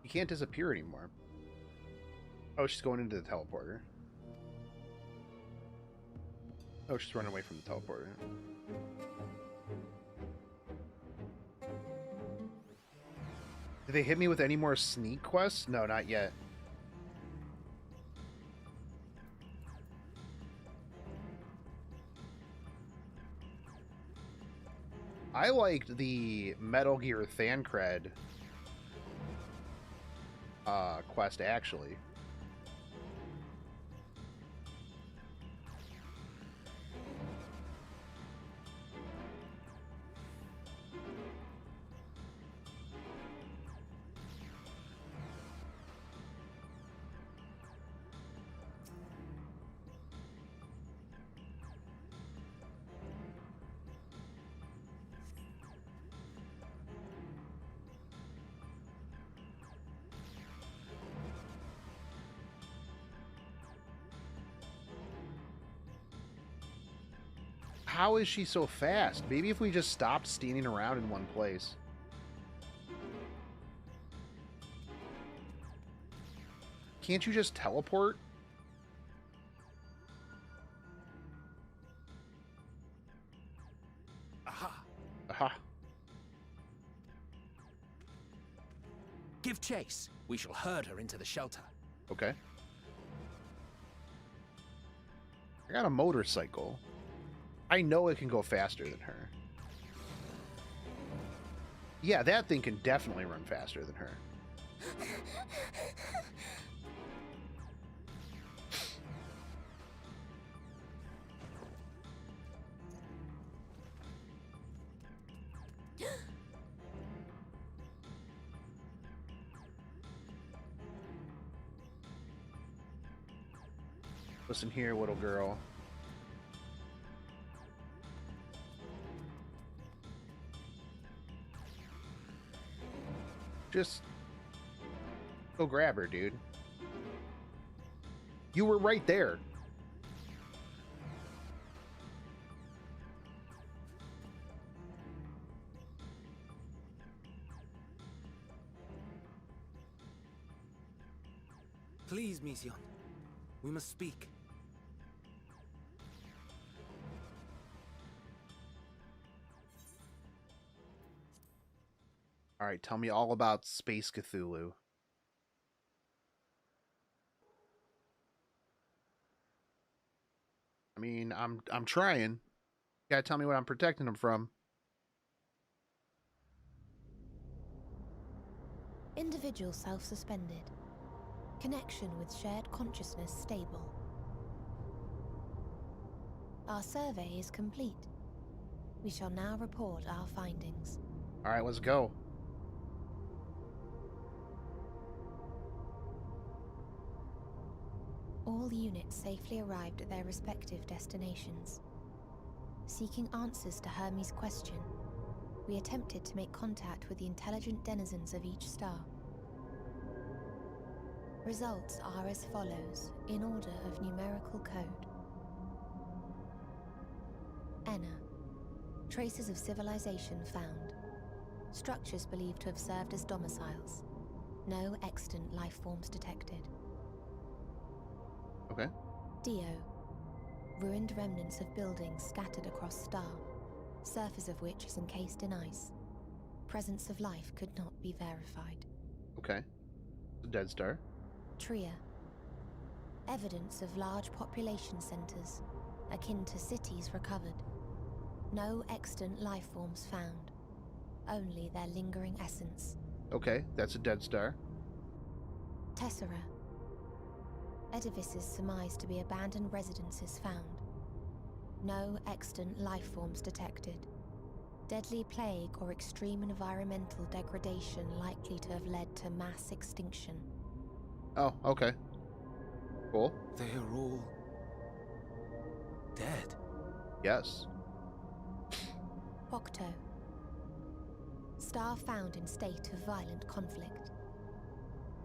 A: You can't disappear anymore. Oh, she's going into the teleporter. Oh, she's running away from the teleporter. Did they hit me with any more sneak quests? No, not yet. I liked the Metal Gear Thancred quest, actually. How is she so fast? Maybe if we just stopped standing around in one place. Can't you just teleport?
E: Aha!
A: Aha.
E: Give chase. We shall herd her into the shelter.
A: Okay. I got a motorcycle. I know it can go faster than her. Yeah, that thing can definitely run faster than her. Listen here, little girl. Just go grab her, dude. You were right there.
D: Please, Mission. We must speak.
A: All right, tell me all about Space Cthulhu. I mean, I'm trying. You gotta tell me what I'm protecting him from.
C: Individual self-suspended. Connection with shared consciousness stable. Our survey is complete. We shall now report our findings.
A: All right, let's go.
C: All units safely arrived at their respective destinations. Seeking answers to Hermes' question, we attempted to make contact with the intelligent denizens of each star. Results are as follows, in order of numerical code. Enna. Traces of civilization found. Structures believed to have served as domiciles. No extant life forms detected.
A: Okay.
C: Dio. Ruined remnants of buildings scattered across star, surface of which is encased in ice. Presence of life could not be verified.
A: Okay. The Dead Star.
C: Tria. Evidence of large population centers, akin to cities recovered. No extant life forms found, only their lingering essence.
A: Okay, that's a Dead Star.
C: Tessera. Edifices surmised to be abandoned residences found. No extant life forms detected. Deadly plague or extreme environmental degradation likely to have led to mass extinction.
A: Oh, okay. Cool.
D: They are all dead.
A: Yes.
C: Octo. Star found in state of violent conflict.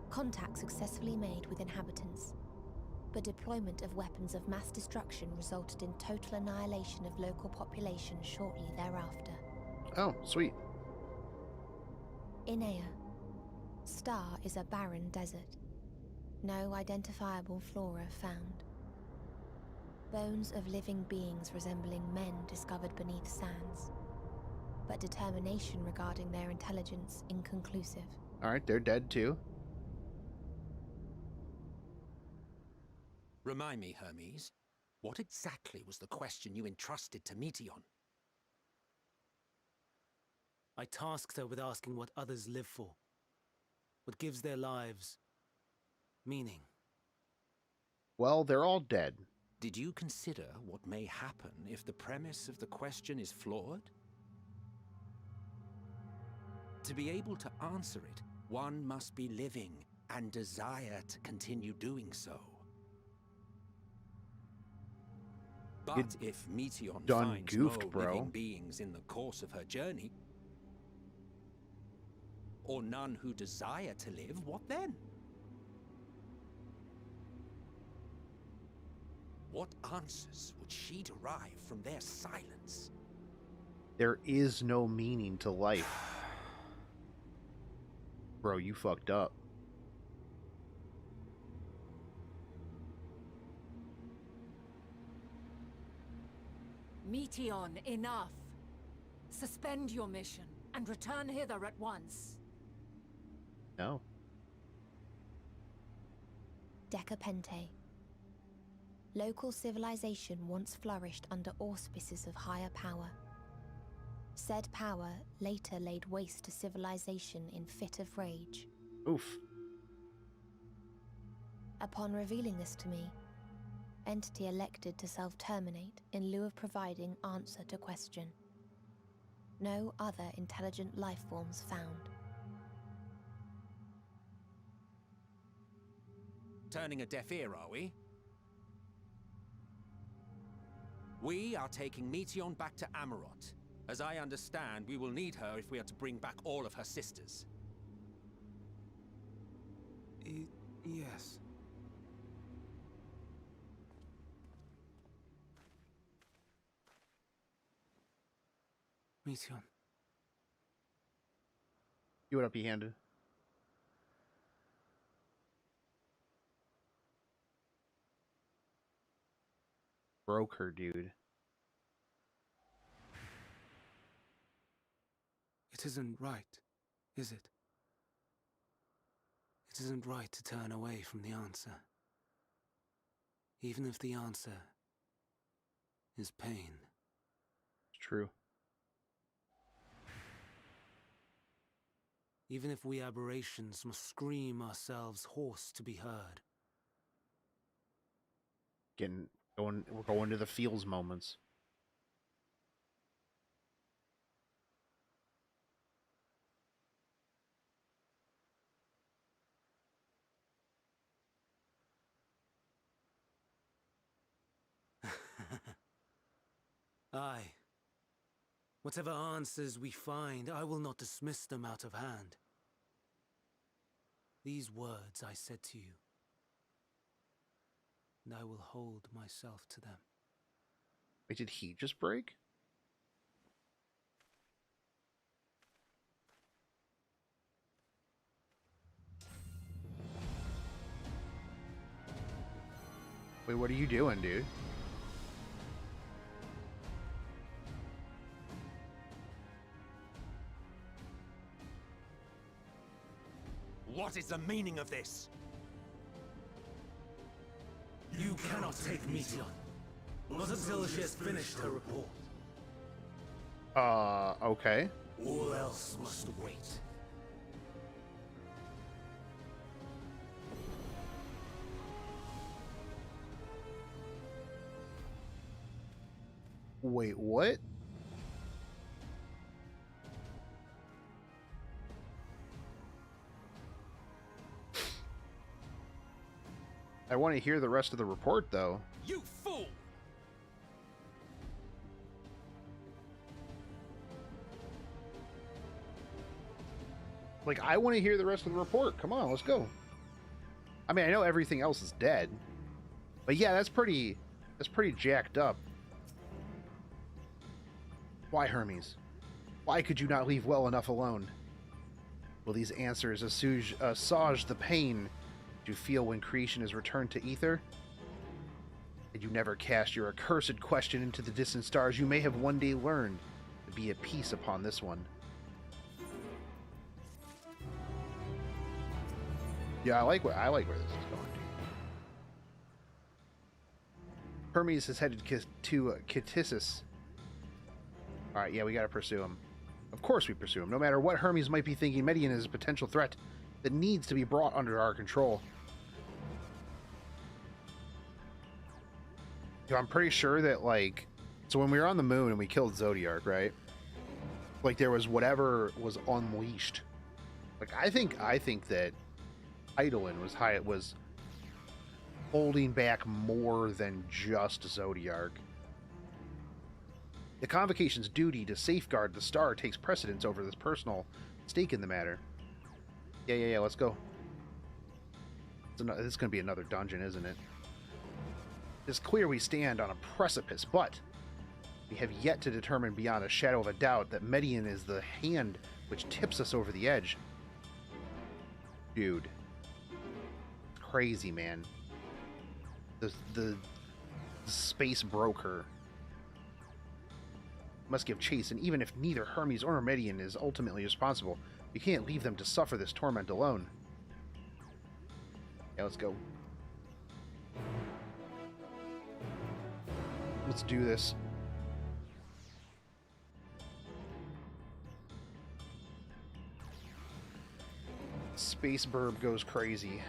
C: Contact successfully made with inhabitants, but deployment of weapons of mass destruction resulted in total annihilation of local population shortly thereafter.
A: Oh, sweet.
C: Inea. Star is a barren desert. No identifiable flora found. Bones of living beings resembling men discovered beneath sands, but determination regarding their intelligence inconclusive.
A: All right, they're dead too.
E: Remind me, Hermes, what exactly was the question you entrusted to Meteion?
D: I tasked her with asking what others live for, what gives their lives meaning.
A: Well, they're all dead.
E: Did you consider what may happen if the premise of the question is flawed? To be able to answer it, one must be living and desire to continue doing so. But if Meteion
A: done
E: finds
A: goofed,
E: no
A: bro.
E: living beings in the course of her journey, or none who desire to live, what then? What answers would she derive from their silence?
A: There is no meaning to life. Bro, you fucked up.
B: Meteon, enough! Suspend your mission and return hither at once.
A: No.
C: Decapente. Local civilization once flourished under auspices of higher power. Said power later laid waste to civilization in fit of rage.
A: Oof.
C: Upon revealing this to me, entity elected to self-terminate in lieu of providing answer to question. No other intelligent life forms found.
E: Turning a deaf ear, are we? We are taking Meteon back to Amarot. As I understand, we will need her if we are to bring back all of her sisters.
D: Yes. Meteon.
A: You would up be handed. Broke her, dude.
D: It isn't right, is it? It isn't right to turn away from the answer. Even if the answer is pain.
A: It's true.
D: Even if we aberrations must scream ourselves hoarse to be heard.
A: We're going to the feels moments.
D: Aye. Whatever answers we find, I will not dismiss them out of hand. These words I said to you, and I will hold myself to them.
A: Wait, did he just break? Wait, what are you doing, dude?
E: What is the meaning of this?
D: You cannot take Meteon. Not until she has finished her report.
A: Okay.
D: All else must wait.
A: Wait, what? I want to hear the rest of the report, though.
E: You fool!
A: Like, I want to hear the rest of the report. Come on, let's go. I mean, I know everything else is dead. But yeah, that's pretty jacked up. Why, Hermes? Why could you not leave well enough alone? Will these answers assuage the pain you feel when creation is returned to ether? Did you never cast your accursed question into the distant stars? You may have one day learned to be at peace upon this one. Yeah, I like where this is going. Hermes is headed to Kittisis. Alright, yeah, we gotta pursue him. Of course we pursue him. No matter what Hermes might be thinking, Median is a potential threat that needs to be brought under our control. You know, I'm pretty sure that, like... So when we were on the moon and we killed Zodiark, right? Like, there was whatever was unleashed. Like, I think that Eidolon was holding back more than just Zodiark. The Convocation's duty to safeguard the star takes precedence over this personal stake in the matter. Yeah, let's go. This is going to be another dungeon, isn't it? It's clear we stand on a precipice, but we have yet to determine beyond a shadow of a doubt that Median is the hand which tips us over the edge. Dude. Crazy, man. The space broker. Must give chase, and even if neither Hermes or Meridian is ultimately responsible, you can't leave them to suffer this torment alone. Yeah, let's go. Let's do this. Space Burb goes crazy.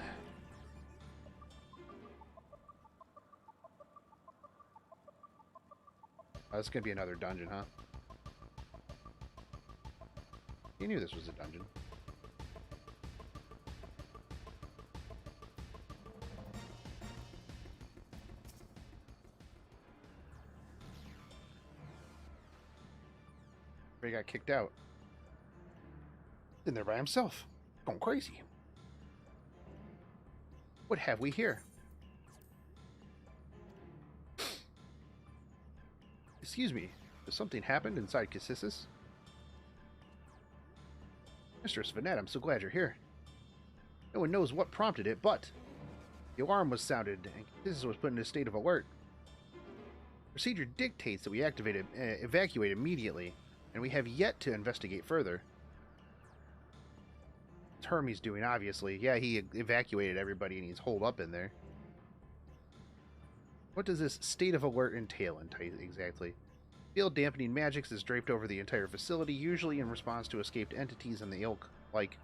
A: Oh, it's gonna be another dungeon, huh? You knew this was a dungeon. He got kicked out. In there by himself. Going crazy. What have we here? Excuse me. Has something happened inside Cassis? Mistress Vanette, I'm so glad you're here. No one knows what prompted it, but the alarm was sounded, and Cassis was put in a state of alert. Procedure dictates that we evacuate immediately, and we have yet to investigate further. What's Hermes doing, obviously? Yeah, he evacuated everybody, and he's holed up in there. What does this state of alert entail exactly? Field dampening magics is draped over the entire facility, usually in response to escaped entities and the ilk. Like,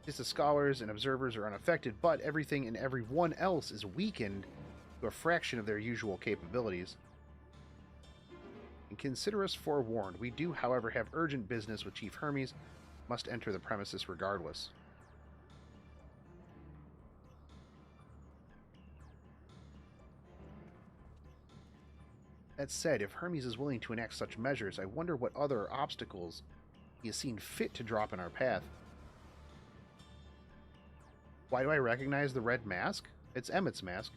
A: the scholars and observers are unaffected, but everything and everyone else is weakened to a fraction of their usual capabilities. And consider us forewarned. We do, however, have urgent business with Chief Hermes. Must enter the premises regardless. That said, if Hermes is willing to enact such measures, I wonder what other obstacles he has seen fit to drop in our path. Why do I recognize the red mask? It's Emmett's mask.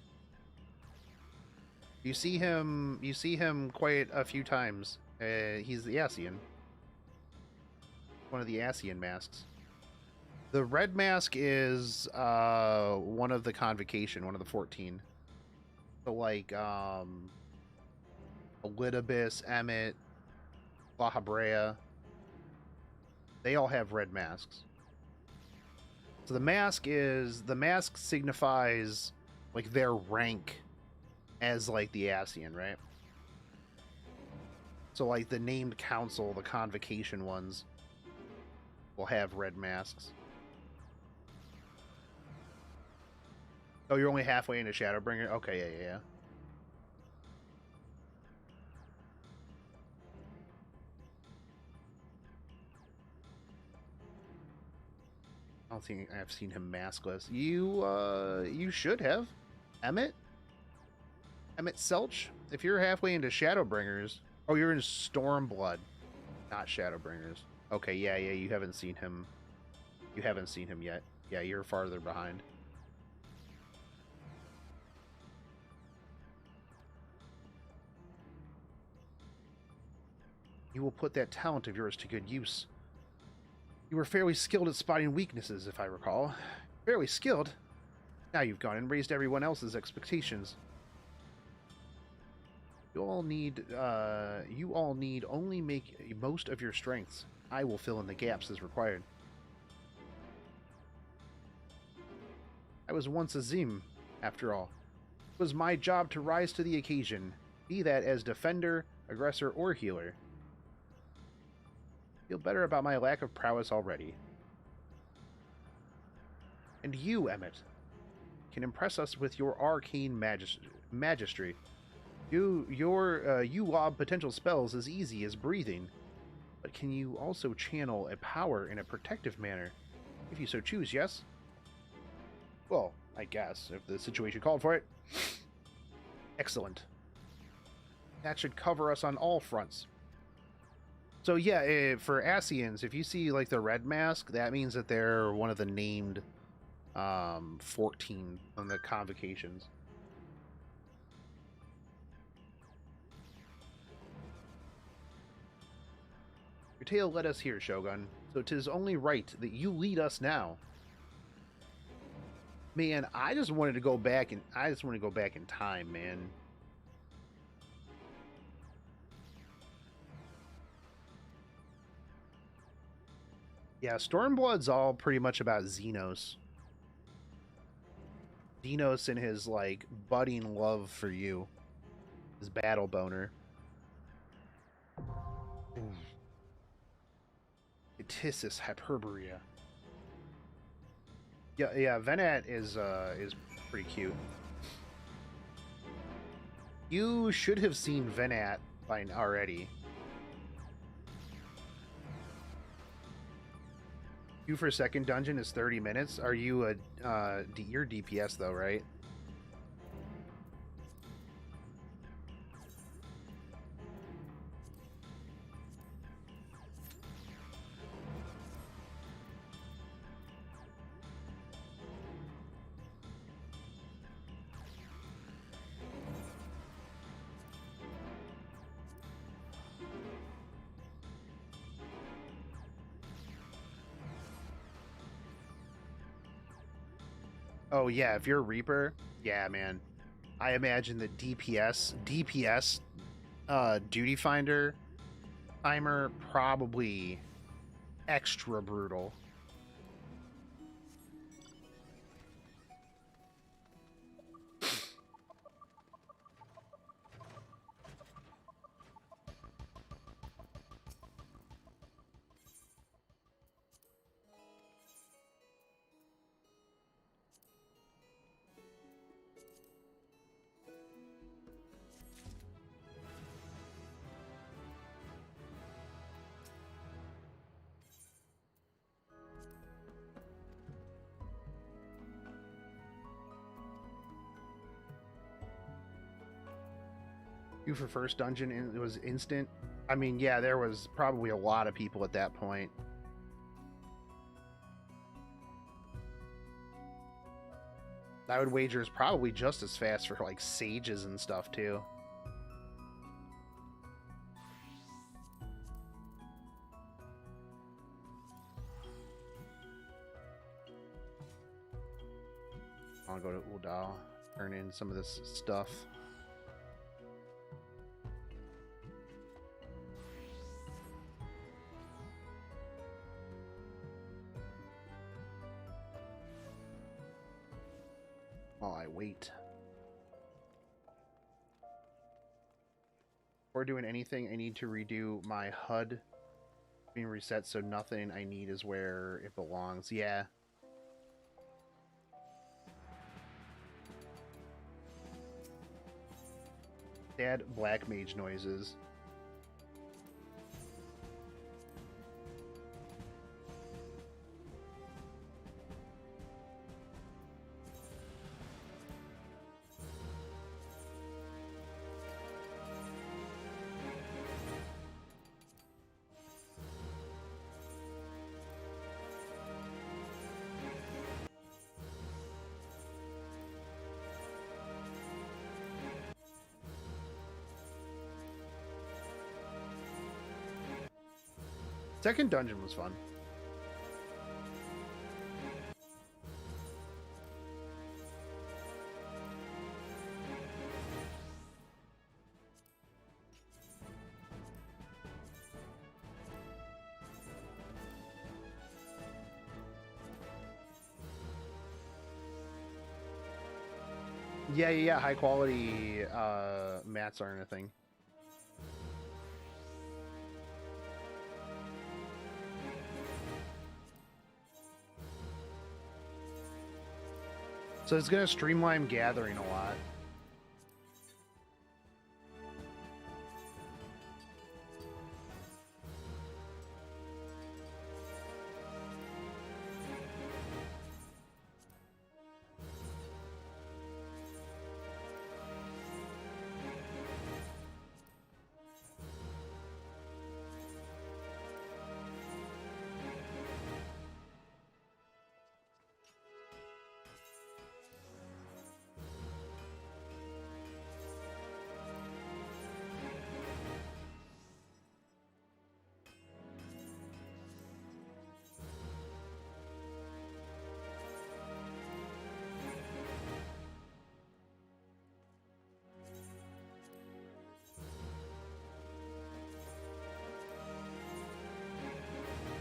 A: You see him quite a few times. He's the Asian. One of the Asian masks. The red mask is one of the Convocation, one of the 14. So like Elidibus, Emmett, La Habrea, they all have red masks. So the mask signifies like their rank as like the Asian, right? So like the named council, the Convocation ones, will have red masks. Oh, you're only halfway into Shadowbringer? Okay, yeah. I don't think I've seen him maskless. You should have. Emmett Selch? If you're halfway into Shadowbringers... Oh, you're in Stormblood, not Shadowbringers. Okay, yeah, you haven't seen him. You haven't seen him yet. Yeah, you're farther behind. You will put that talent of yours to good use. You were fairly skilled at spotting weaknesses, if I recall. Fairly skilled? Now you've gone and raised everyone else's expectations. You all need only make most of your strengths. I will fill in the gaps as required. I was once a Zim, after all. It was my job to rise to the occasion, be that as defender, aggressor, or healer. Feel better about my lack of prowess already. And you, Emmett, can impress us with your arcane magistry. You lob potential spells as easy as breathing, but can you also channel a power in a protective manner, if you so choose, yes? Well, I guess, if the situation called for it. Excellent. That should cover us on all fronts. So yeah, for Asians, if you see like the red mask, that means that they're one of the named 14 on the Convocations. Your tale led us here, Shogun, so 'tis only right that you lead us now. Man, I just wanted to go back and in time, man. Yeah, Stormblood's all pretty much about Xenos. Xenos and his, like, budding love for you. His battle boner. Etisis Hyperborea. Yeah, Venat is pretty cute. You should have seen Venat by already. Queue for second dungeon is 30 minutes. Are you you're DPS though, right? Oh yeah, if you're a Reaper, yeah, man. I imagine the DPS duty finder timer probably extra brutal. You for first dungeon and it was instant. I mean, yeah, there was probably a lot of people at that point. I would wager it's probably just as fast for like sages and stuff too. I'll go to Udal, turn in some of this stuff. While I wait. Before doing anything, I need to redo my HUD being reset, so nothing I need is where it belongs. Yeah. Add black mage noises. Second dungeon was fun. Yeah, high quality mats aren't a thing. So it's going to streamline gathering a lot.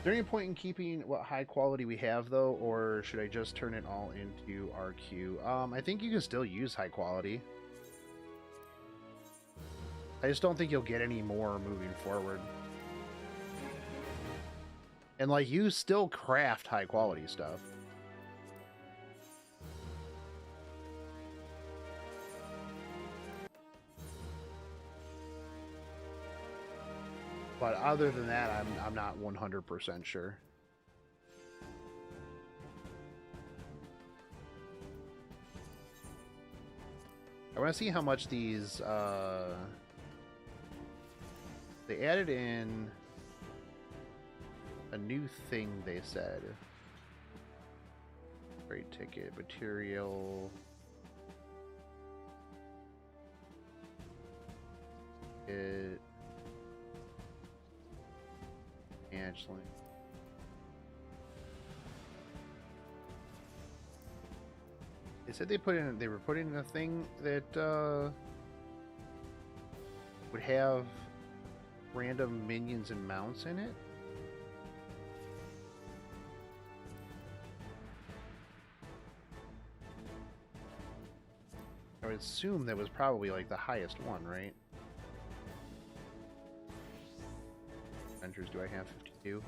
A: there any point in keeping what high quality we have though, or should I just turn it all into RQ? I think you can still use high quality. I just don't think you'll get any more moving forward. And like, you still craft high quality stuff. But other than that, I'm not 100% sure. I want to see how much these they added in a new thing, they said. Freight ticket, material. It actually. They said they were putting in a thing that would have random minions and mounts in it. I would assume that was probably like the highest one, right? Adventures, do I have 52?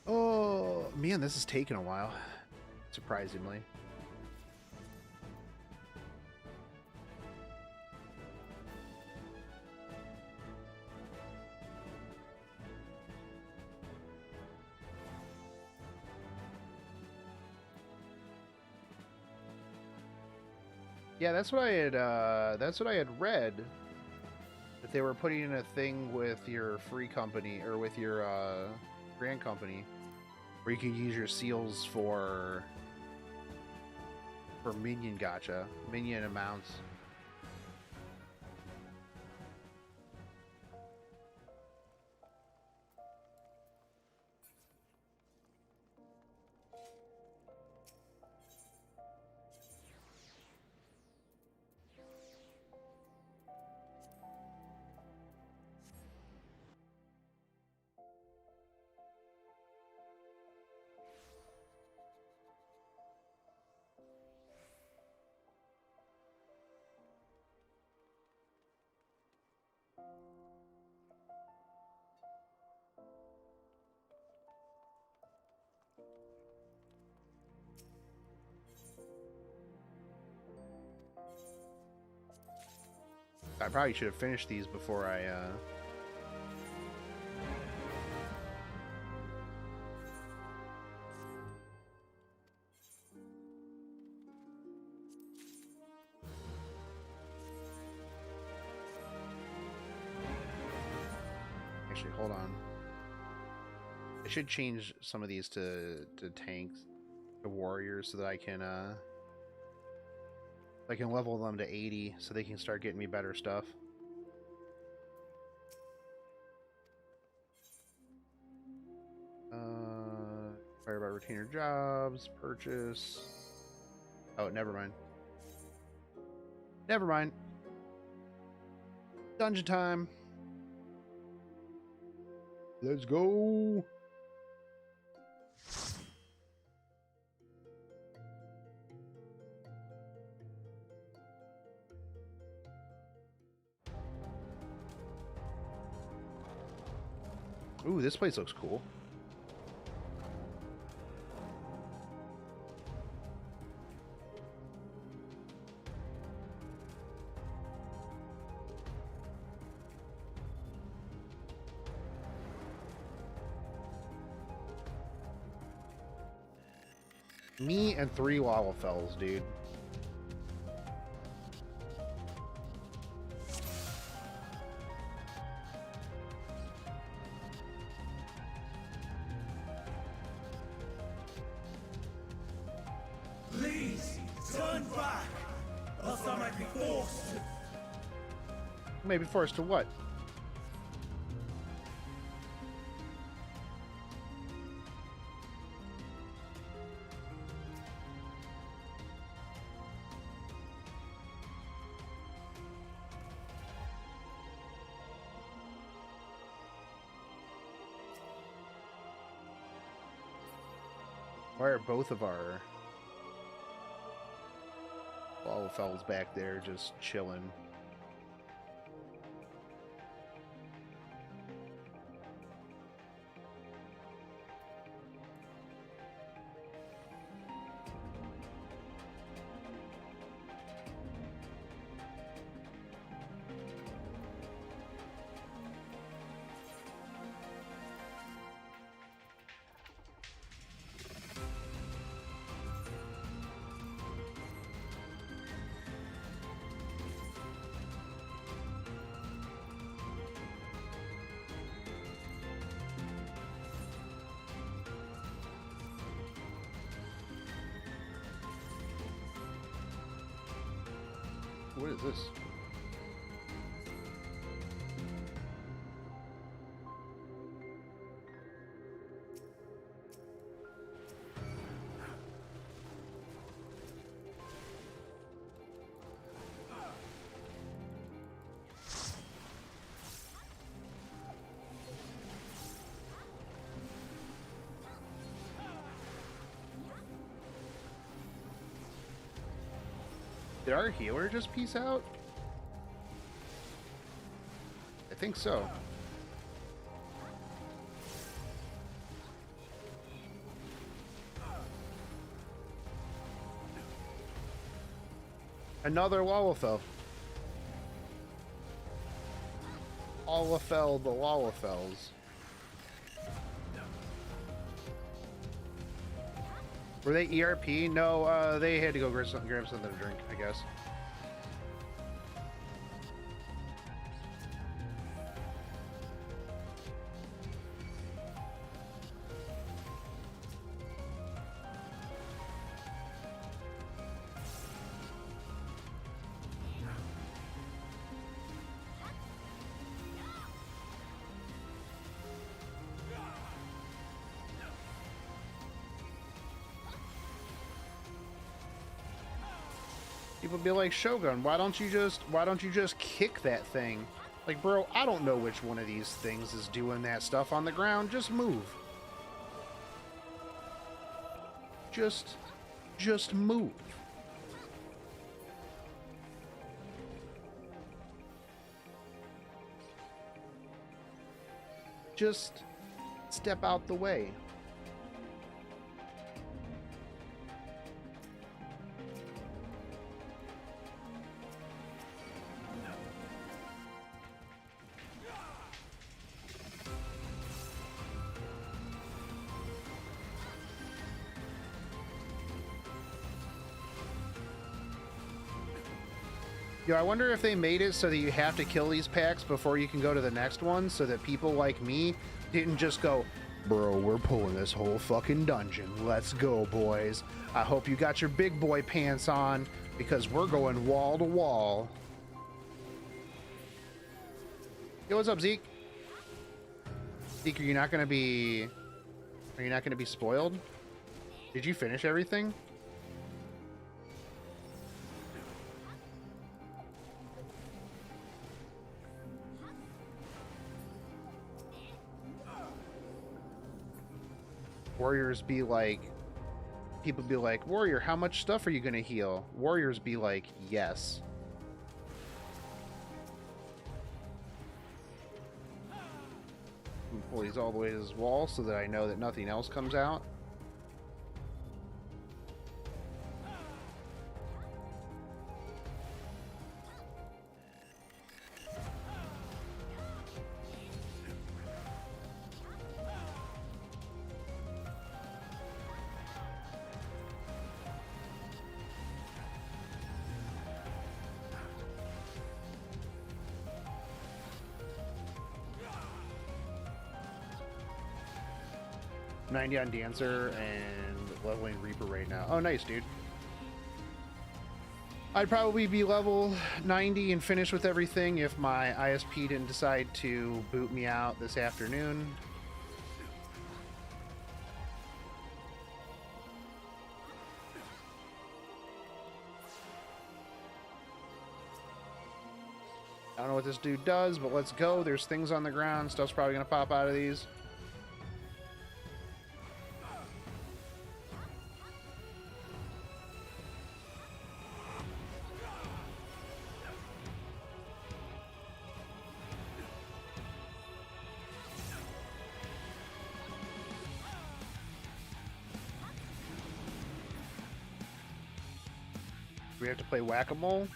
A: Oh man, this is taking a while, surprisingly. Yeah, that's what I had read, that they were putting in a thing with your free company, or with your grant company, where you can use your seals for minion gacha, minion amounts. I probably should have finished these before I actually, hold on. I should change some of these to tanks, to warriors, so that I can level them to 80 so they can start getting me better stuff. Inquire about retainer jobs, purchase. Oh, never mind. Never mind. Dungeon time. Let's go. Ooh, this place looks cool. Me and 3 lava fells, dude.
G: Please, turn back, else I might be forced.
A: Maybe forced to what? Why are both of our Wallowfells back there just chilling? What is this? Did our healer just peace out? I think so. Another Lalafell. Lalafell the Lalafells. Were they ERP? No, they had to go grab something to drink, I guess. People be like, Shogun, why don't you just kick that thing? Like, bro, I don't know which one of these things is doing that stuff on the ground. Just move. Just move. Just step out the way. Yo, I wonder if they made it so that you have to kill these packs before you can go to the next one, so that people like me didn't just go, bro, we're pulling this whole fucking dungeon. Let's go, boys. I hope you got your big boy pants on, because we're going wall to wall. Yo, what's up, Zeke? Zeke, are you not gonna be spoiled? Did you finish everything? Warriors be like, people be like, Warrior, how much stuff are you gonna heal? Warriors be like, yes. Pull these all the way to this wall so that I know that nothing else comes out. I'm 90 on Dancer and leveling Reaper right now. Oh, nice, dude. I'd probably be level 90 and finish with everything if my ISP didn't decide to boot me out this afternoon. I don't know what this dude does, but let's go. There's things on the ground. Stuff's probably going to pop out of these. We have to play whack-a-mole?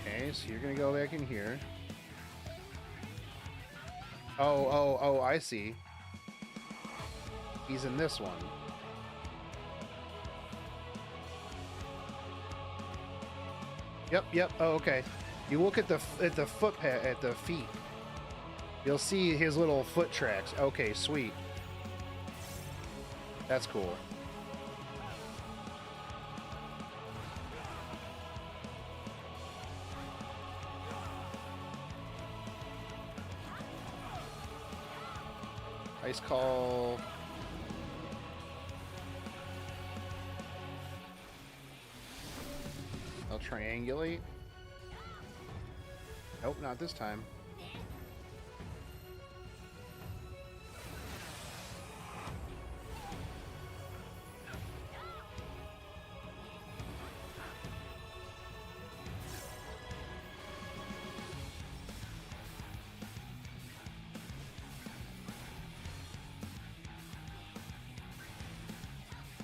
A: Okay, so you're gonna go back in here. Oh, I see. He's in this one. Yep. Oh, okay. You look at the footpad at the feet. You'll see his little foot tracks. Okay, sweet. That's cool. Ice call. I'll triangulate. Nope, not this time.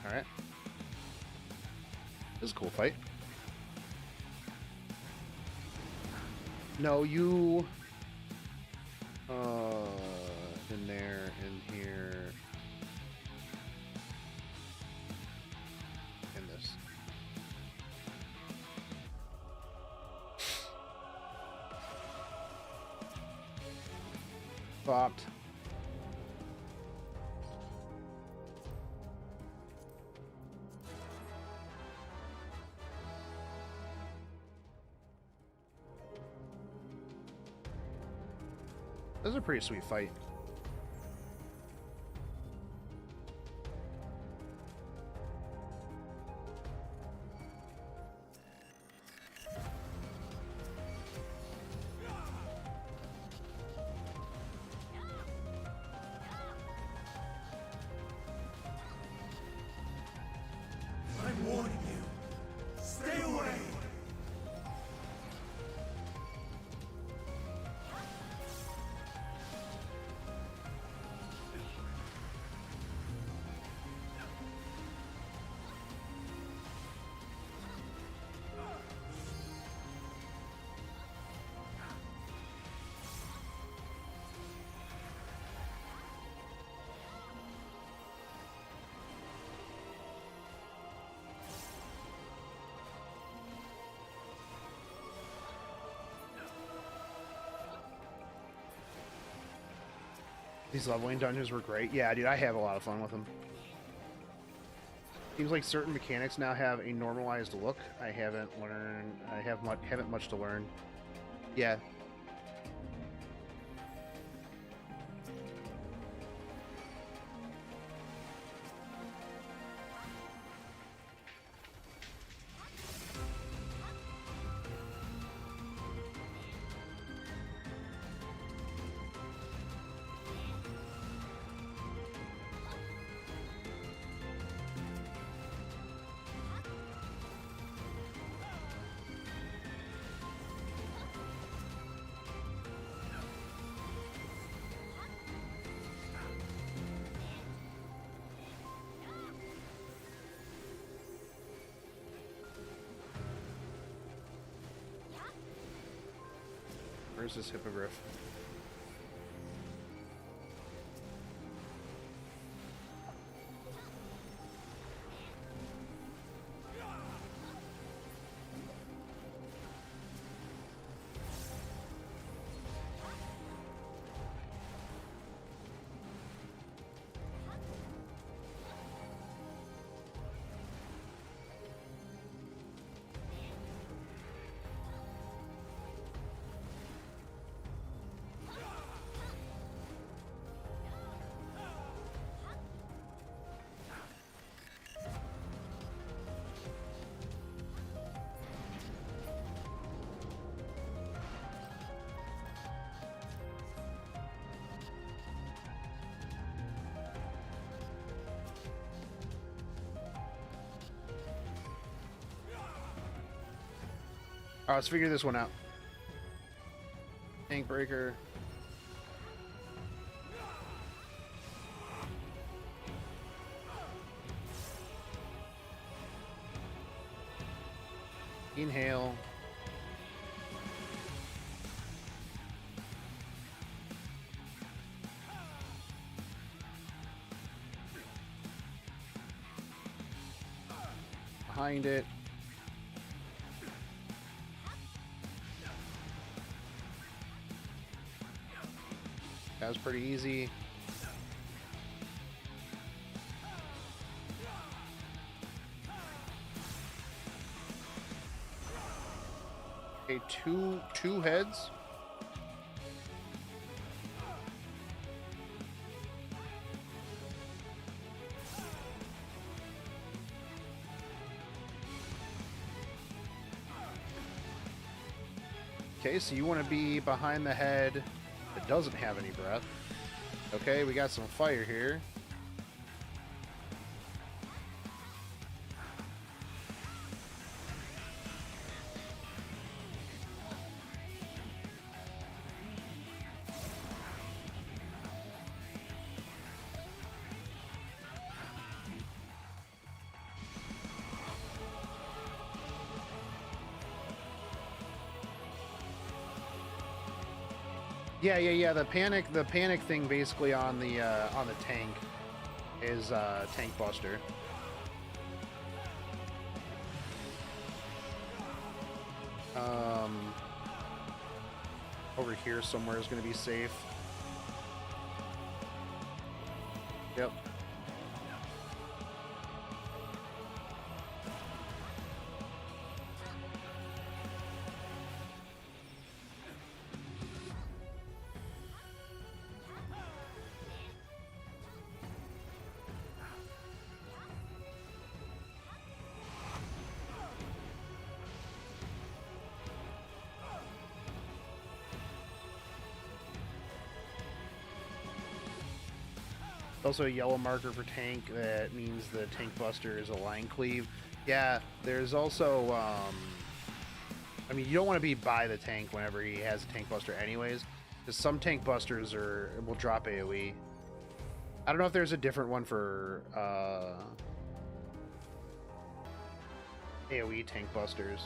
A: Alright. This is a cool fight. No, you... in there, in here... in this. Fucked. This is a pretty sweet fight.
G: I'm warning you. Stay away.
A: These leveling dungeons were great. Yeah, dude, I have a lot of fun with them. Seems like certain mechanics now have a normalized look. I haven't learned. I haven't much to learn. Yeah. Where's this hippogriff? Alright, let's figure this one out. Tank breaker. Inhale. Behind it. That was pretty easy. Okay, two heads. Okay, so you want to be behind the head that doesn't have any breath. Okay, we got some fire here. Yeah. The panic thing basically on the tank is tank buster. Over here somewhere is going to be safe. Yep. Also a yellow marker for tank. That means the tank buster is a line cleave. Yeah, there's also, I mean, you don't want to be by the tank whenever he has a tank buster anyways, because some tank busters will drop AoE. I don't know if there's a different one for AoE tank busters.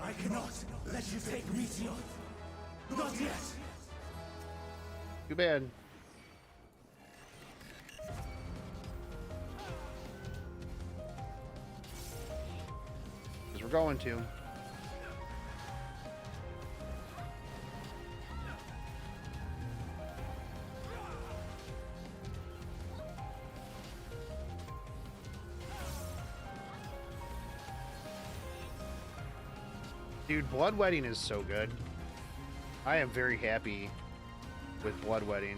G: I cannot let you take Meteor. Not yet.
A: Too bad. Because we're going to. Dude, Bloodwetting is so good. I am very happy with Bloodwetting.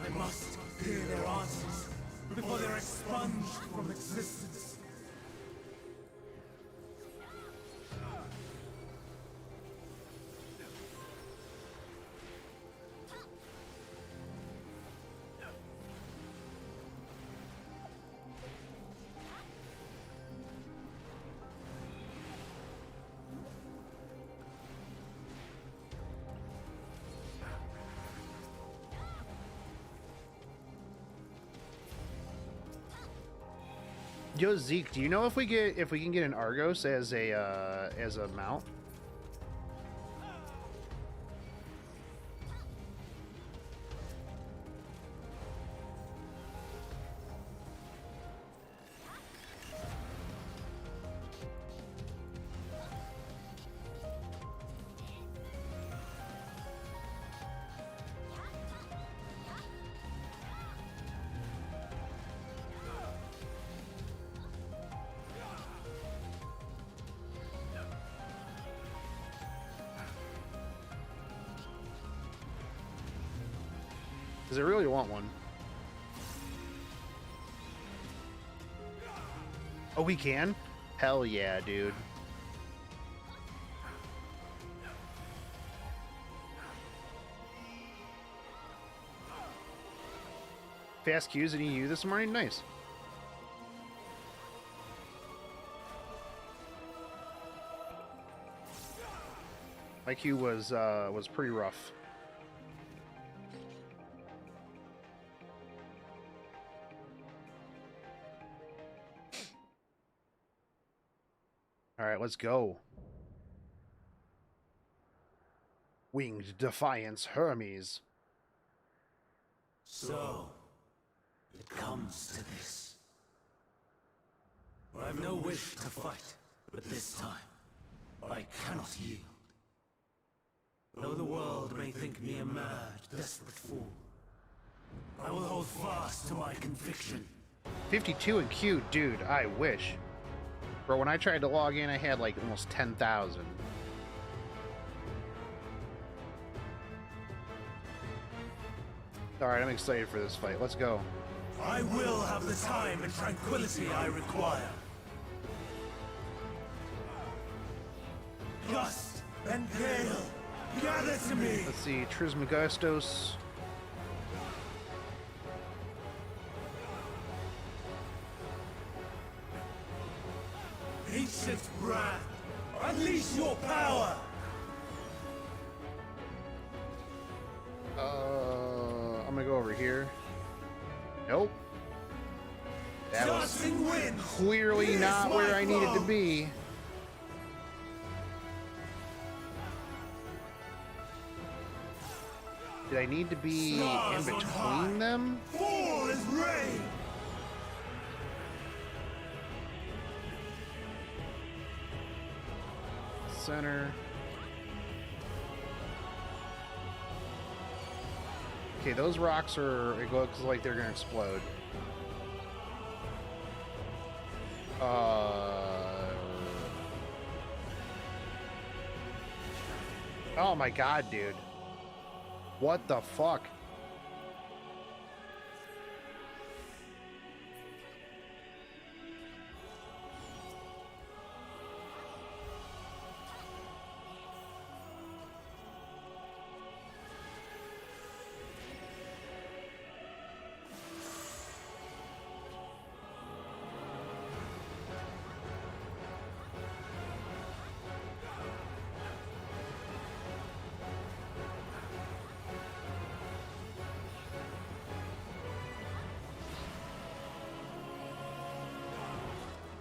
G: I must hear their answers before they're expunged from existence.
A: Yo, Zeke, do you know if we can get an Argos as a mount? Because I really want one. Oh, we can? Hell yeah, dude. Fast Qs in EU this morning? Nice. My Q was pretty rough. All right, let's go. Winged Defiance Hermes.
G: So, it comes to this. I have no wish to fight, but this time, I cannot yield. Though the world may think me a mad, desperate fool, I will hold fast to my conviction.
A: 52 in Q, dude, I wish. Bro, when I tried to log in, I had like almost 10,000. Alright, I'm excited for this fight. Let's go.
G: I will have the time and tranquility I require. Gust and gale, gather to me!
A: Let's see, Trismegistos.
G: Ancient brand, unleash your power!
A: I'm gonna go over here. Nope. That was clearly not where I needed to be. Did I need to be in between them?
G: Fall is rain!
A: Center. Okay, those rocks are, it looks like they're gonna explode. Oh my god, dude. What the fuck?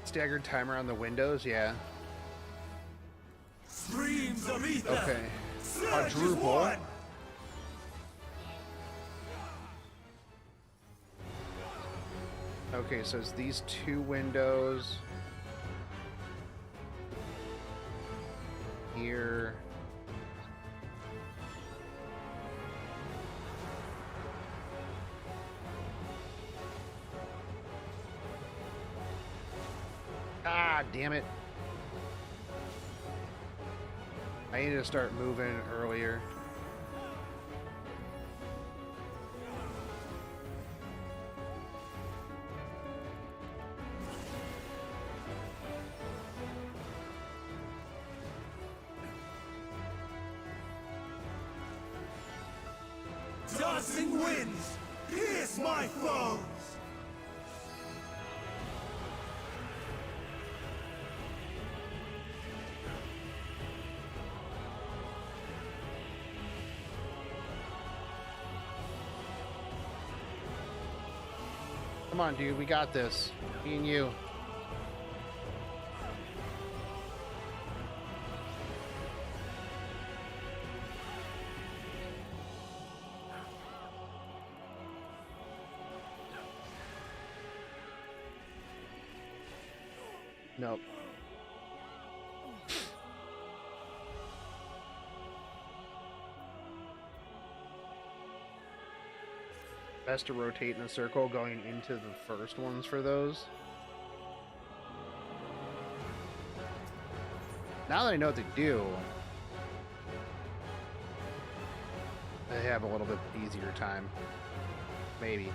A: Staggered timer on the windows, yeah.
G: Streams of ether.
A: Okay.
G: Surge is
A: Quadruple.
G: one.
A: Okay, so it's these two windows. Here. Ah, damn it. I need to start moving earlier.
G: Dancing winds, pierce my foes!
A: Come on, dude, we got this. Me and you. Nope. Best to rotate in a circle going into the first ones for those. Now that I know what to do, I have a little bit easier time. Maybe.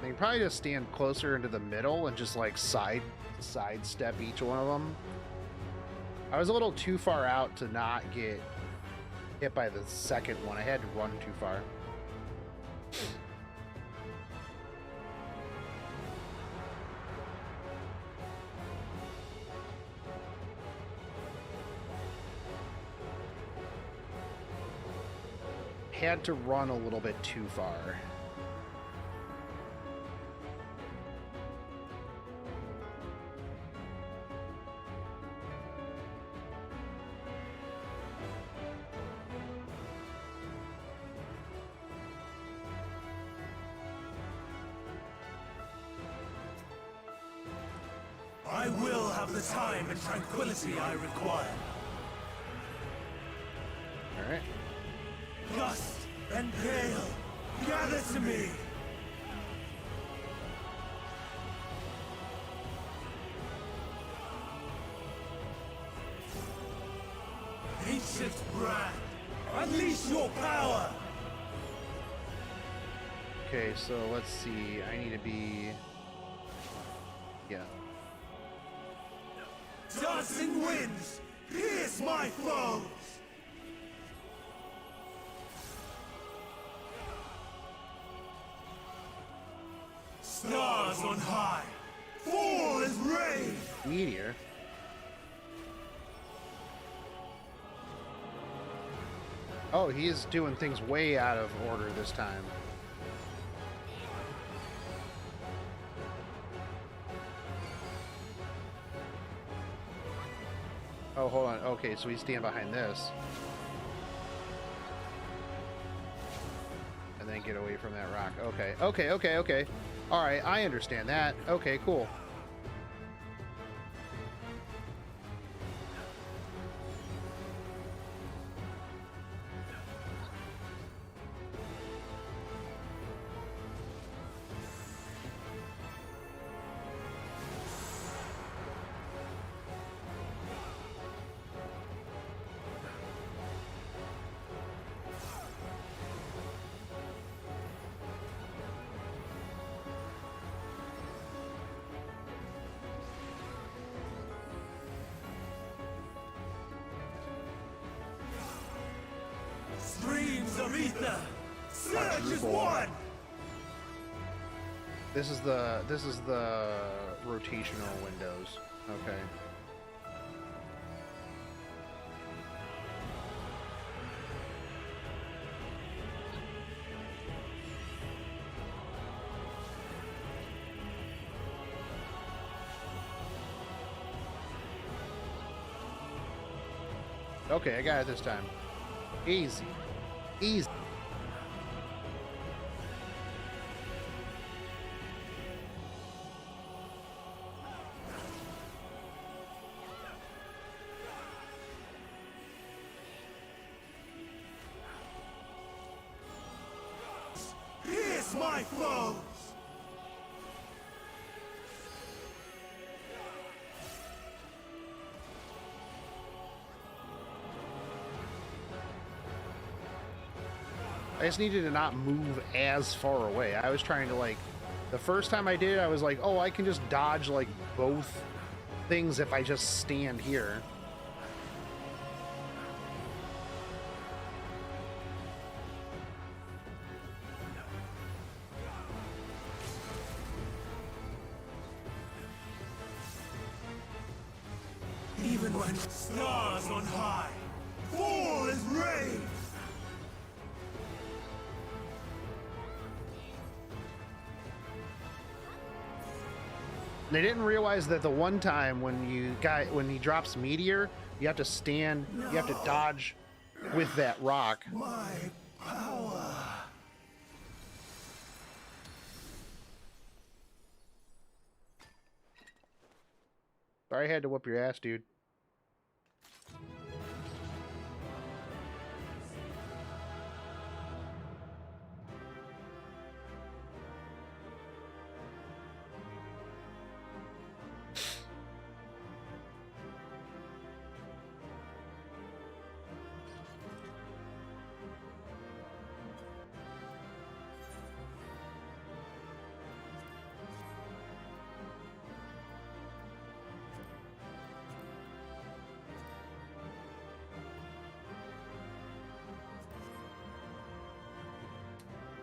A: I can probably just stand closer into the middle and just like sidestep each one of them. I was a little too far out to not get hit by the second one. I had to run too far. Had to run a little bit too far.
G: I will have the time and tranquility I require.
A: All right.
G: Gust and gale, gather to me! Ancient brand, unleash your power!
A: Okay, so let's see. I need to be... Yeah.
G: Dancing winds, pierce my foes! Stars on high, fall as rain!
A: Meteor. Oh, he is doing things way out of order this time. Oh, hold on. Okay, so we stand behind this. And then get away from that rock. Okay, okay. Alright, I understand that. Okay, cool.
G: Streams of ether, surge as one!
A: This is the rotational windows. Okay. Okay, I got it this time. Easy. Easy.
G: Pierce my foes!
A: I just needed to not move as far away. I was trying to, like, the first time I did it, I was like, oh, I can just dodge, like, both things if I just stand here.
G: Even when stars on high, fall as rain!
A: They didn't realize that the one time when he drops meteor, You have to stand, you have to dodge with that rock.
G: My power.
A: Sorry I had to whoop your ass, dude.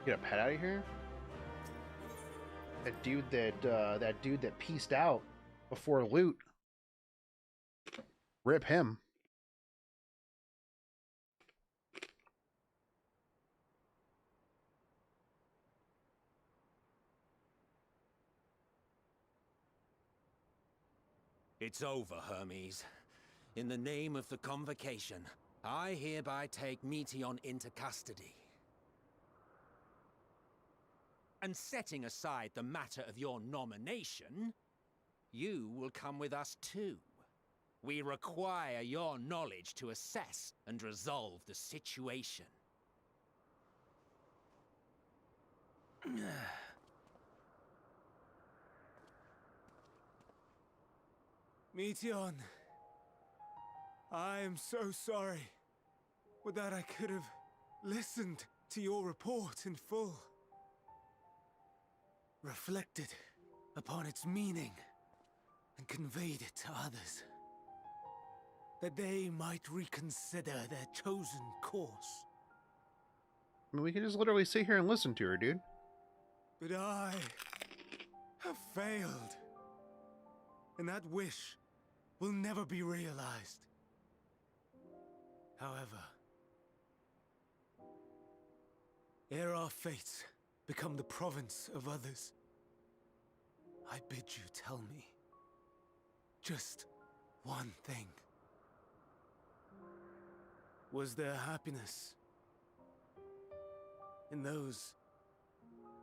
A: Get a pet out of here. That dude that pieced out before loot. Rip him.
E: It's over, Hermes. In the name of the Convocation, I hereby take Meteion into custody. And setting aside the matter of your nomination, you will come with us too. We require your knowledge to assess and resolve the situation.
D: Meteion, I am so sorry. Would that I could have listened to your report in full. Reflected upon its meaning and conveyed it to others, that they might reconsider their chosen course.
A: I mean, we can just literally sit here and listen to her, dude.
D: But I have failed, and that wish will never be realized. However, ere our fates become the province of others, I bid you tell me just one thing. Was there happiness in those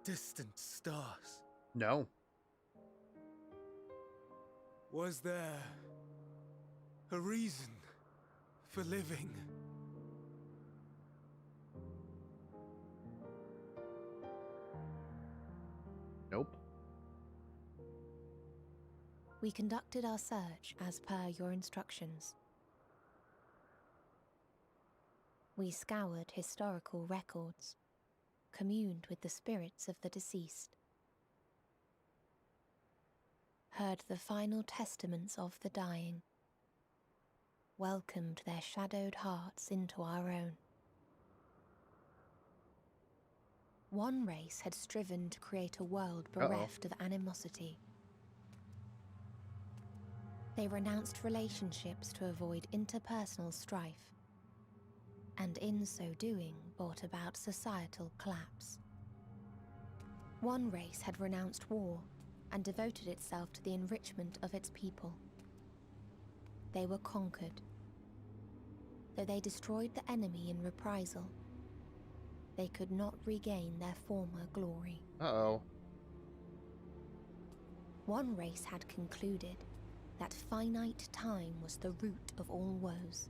D: distant stars?
A: No.
D: Was there a reason for living?
A: Nope.
C: We conducted our search as per your instructions. We scoured historical records, communed with the spirits of the deceased, heard the final testaments of the dying, welcomed their shadowed hearts into our own. One race had striven to create a world bereft of animosity. They renounced relationships to avoid interpersonal strife, and in so doing brought about societal collapse. One race had renounced war and devoted itself to the enrichment of its people. They were conquered. Though they destroyed the enemy in reprisal, they could not regain their former glory.
A: Uh-oh.
C: One race had concluded that finite time was the root of all woes.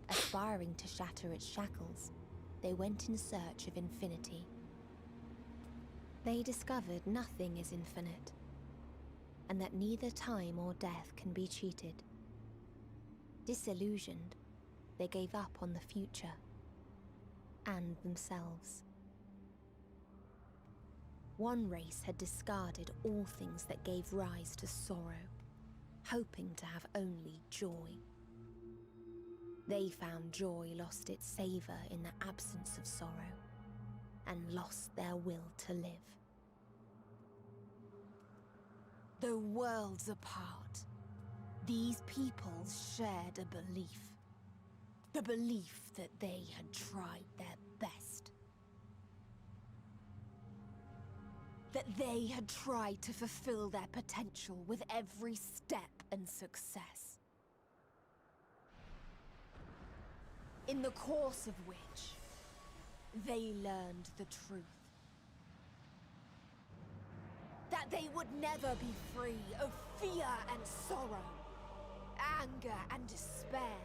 C: Aspiring to shatter its shackles, they went in search of infinity. They discovered nothing is infinite, and that neither time or death can be cheated. Disillusioned, they gave up on the future and themselves. One race had discarded all things that gave rise to sorrow, hoping to have only joy. They found joy lost its savor in the absence of sorrow, and lost their will to live. Though worlds apart, these peoples shared a belief. The belief that they had tried their best. That they had tried to fulfill their potential with every step and success. in the course of which they learned the truth. That they would never be free of fear and sorrow, anger and despair,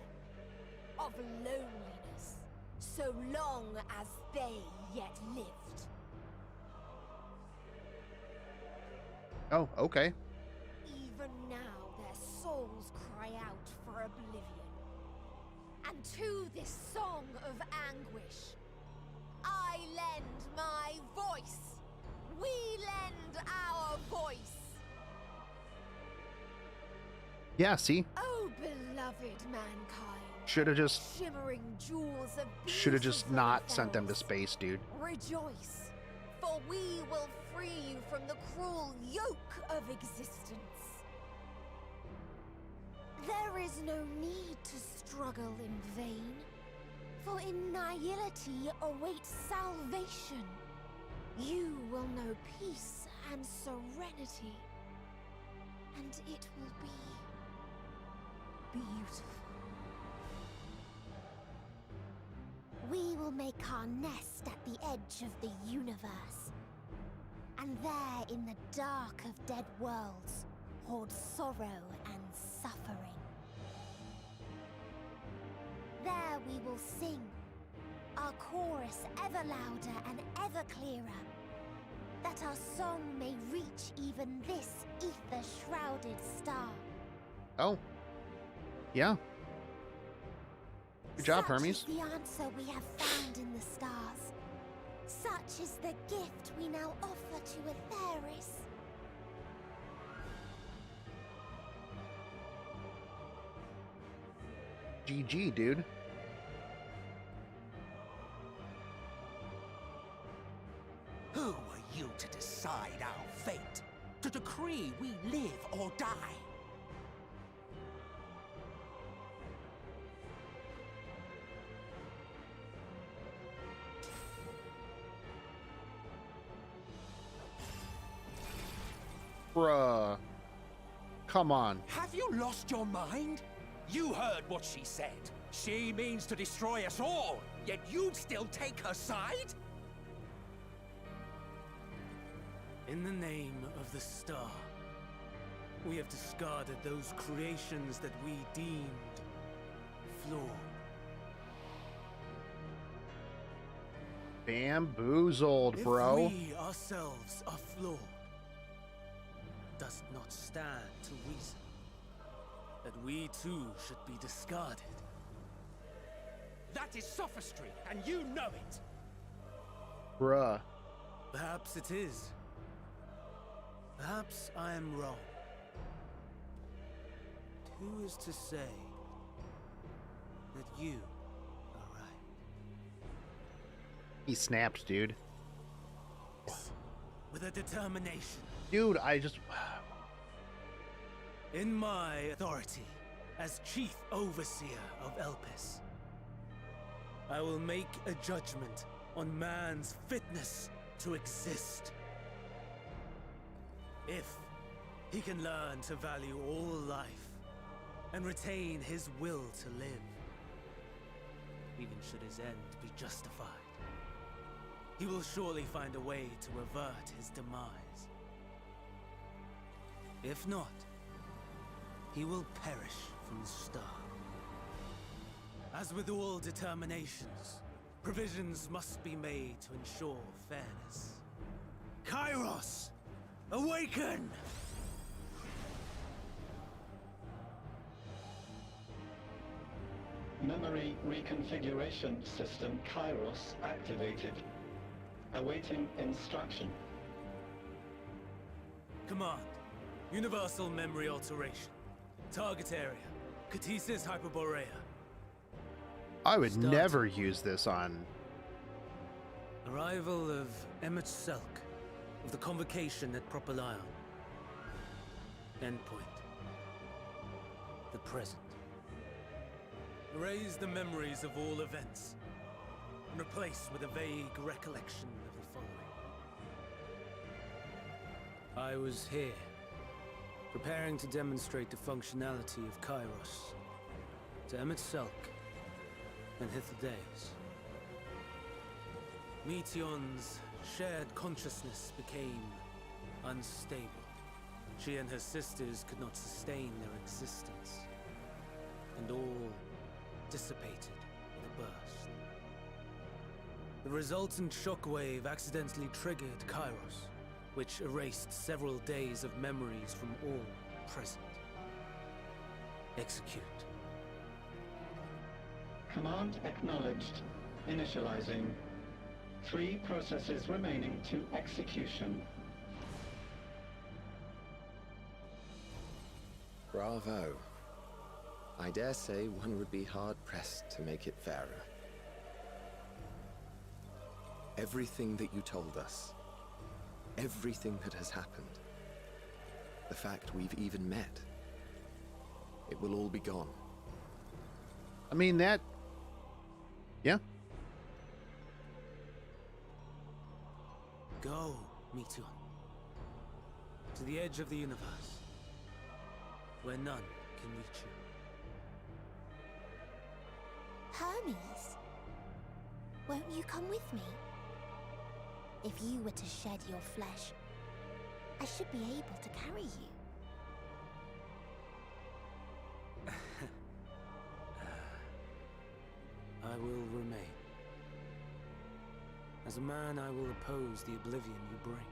C: of loneliness, so long as they yet lived.
A: Oh, okay.
C: Even now their souls cry out for oblivion. And to this song of anguish, I lend my voice. We lend our voice.
A: Yeah, see?
C: Oh, beloved mankind.
A: Should have just
C: Shimmering jewels of
A: just not sent them to space, dude.
C: Rejoice, for we will free you from the cruel yoke of existence. There is no need to struggle in vain, for in nihility awaits salvation. You will know peace and serenity, and it will be beautiful. We will make our nest at the edge of the universe, and there in the dark of dead worlds hoard sorrow and suffering. There we will sing, our chorus ever louder and ever clearer, that our song may reach even this ether-shrouded star.
A: Oh. Yeah. Good job,
C: Such
A: Hermes.
C: is the answer we have found in the stars. Such is the gift we now offer to Atheris.
A: GG, dude.
E: Who are you to decide our fate? To decree we live or die?
A: Bruh. Come on.
E: Have you lost your mind? You heard what she said. She means to destroy us all, yet you'd still take her side?
D: In the name of the star, we have discarded those creations that we deemed flawed.
A: Bamboozled, bro.
D: If we ourselves are flawed, does not stand to reason that we too should be discarded.
E: That is sophistry, and you know it.
A: Bruh.
D: Perhaps it is. Perhaps I am wrong. But who is to say that you are right?
A: He snapped, dude.
D: With a determination.
A: Dude, I just...
D: In my authority as Chief Overseer of Elpis, I will make a judgment on man's fitness to exist. If he can learn to value all life and retain his will to live, even should his end be justified, he will surely find a way to avert his demise. If not, he will perish from the start. As with all determinations, provisions must be made to ensure fairness. Kairos, awaken!
H: Memory reconfiguration system Kairos activated. Awaiting instruction.
D: Command, universal memory alteration. Target area, Catesis Hyperborea.
A: I would
D: Start.
A: never use this on...
D: Arrival of MSQ of the convocation at Propylion. Endpoint. The present. Erase the memories of all events, and replace with a vague recollection of the following. I was here, preparing to demonstrate the functionality of Kairos to MSQ and Hythlodaeus. Meteion's shared consciousness became unstable. She and her sisters could not sustain their existence, and all dissipated with a burst. The resultant shockwave accidentally triggered Kairos, which erased several days of memories from all present. Execute.
H: Command acknowledged. Initializing. 3 processes remaining to execution.
F: Bravo. I dare say one would be hard-pressed to make it fairer. Everything that you told us, everything that has happened, the fact we've even met, it will all be gone.
A: I mean, that... Yeah.
D: Go, Meteion, to the edge of the universe, where none can reach you.
C: Hermes, won't you come with me? If you were to shed your flesh, I should be able to carry you.
D: I will remain. As a man, I will oppose the oblivion you bring.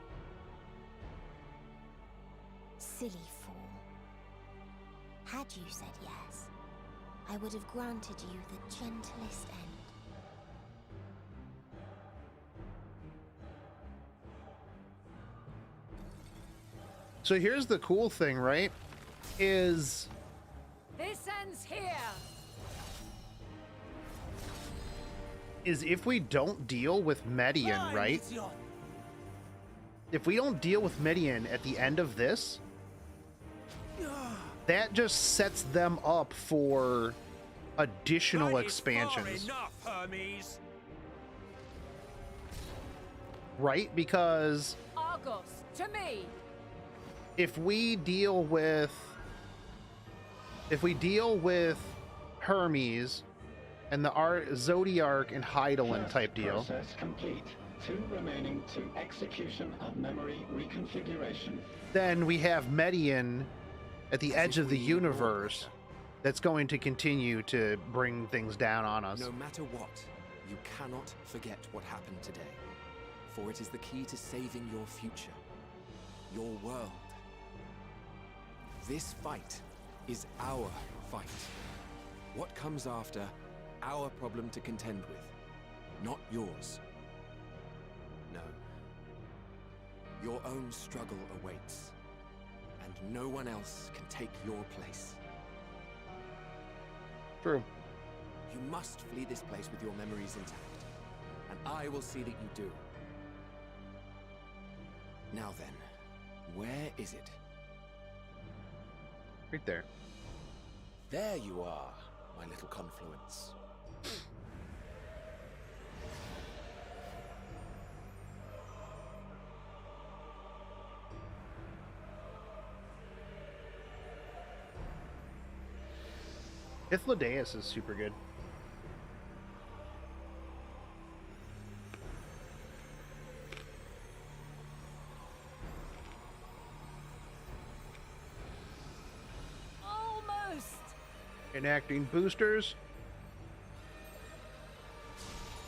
C: Silly fool. Had you said yes, I would have granted you the gentlest end.
A: So here's the cool thing, right? Is
B: This ends here.
A: if we don't deal with Median, right?
D: Meteion!
A: If we don't deal with Median at the end of this, that just sets them up for additional
E: That is
A: expansions.
E: far enough, Hermes.
A: Right? Because
B: Argos, to me.
A: if we deal with Hermes and the Zodiac and Heidelin type deal,
H: Process complete. 2 remaining to execution of memory reconfiguration.
A: then we have Median at the edge of the universe that's going to continue to bring things down on us.
F: No matter what, you cannot forget what happened today. For it is the key to saving your future, your world. This fight is our fight. What comes after, our problem to contend with, not yours. No. Your own struggle awaits, and no one else can take your place.
A: True.
F: You must flee this place with your memories intact, and I will see that you do. Now then, where is it?
A: Right there.
F: There you are, my little confluence.
A: Hythlodaeus is super good.
B: Almost.
A: Enacting boosters.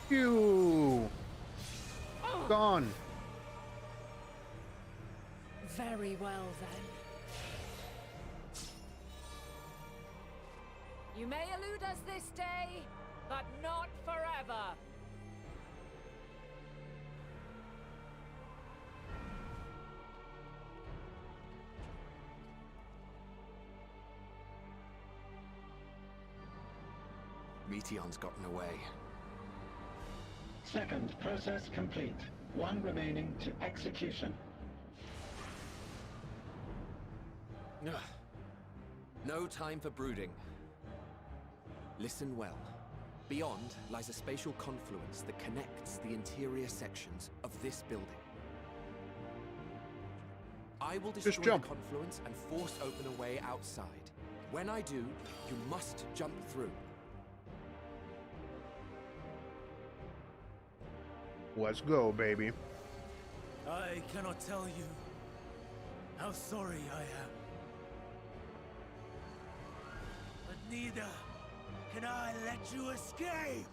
A: Phew. Gone.
B: Very well then. You may elude us this day, but not forever.
F: Meteion's gotten away.
H: Second process complete. 1 remaining to execution.
F: Ugh. No time for brooding. Listen well. Beyond lies a spatial confluence that connects the interior sections of this building. I will destroy the
A: jump.
F: confluence and force open a way outside. When I do, you must jump through.
A: Let's go, baby.
G: I cannot tell you how sorry I am. But neither can I let you escape!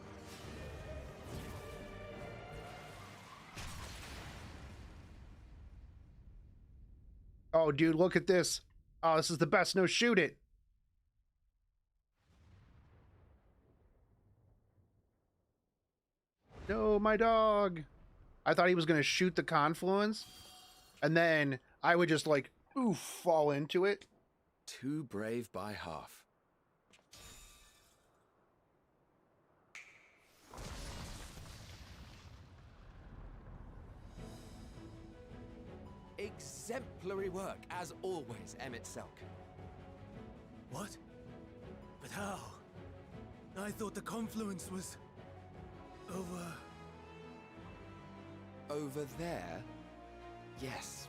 A: Oh, dude, look at this. Oh, this is the best. No, shoot it. No, my dog. I thought he was going to shoot the confluence, and then I would just, like, oof, fall into it.
F: Too brave by half. Exemplary work, as always, Selk.
G: What? But how? I thought the confluence was... over...
F: Over there? Yes.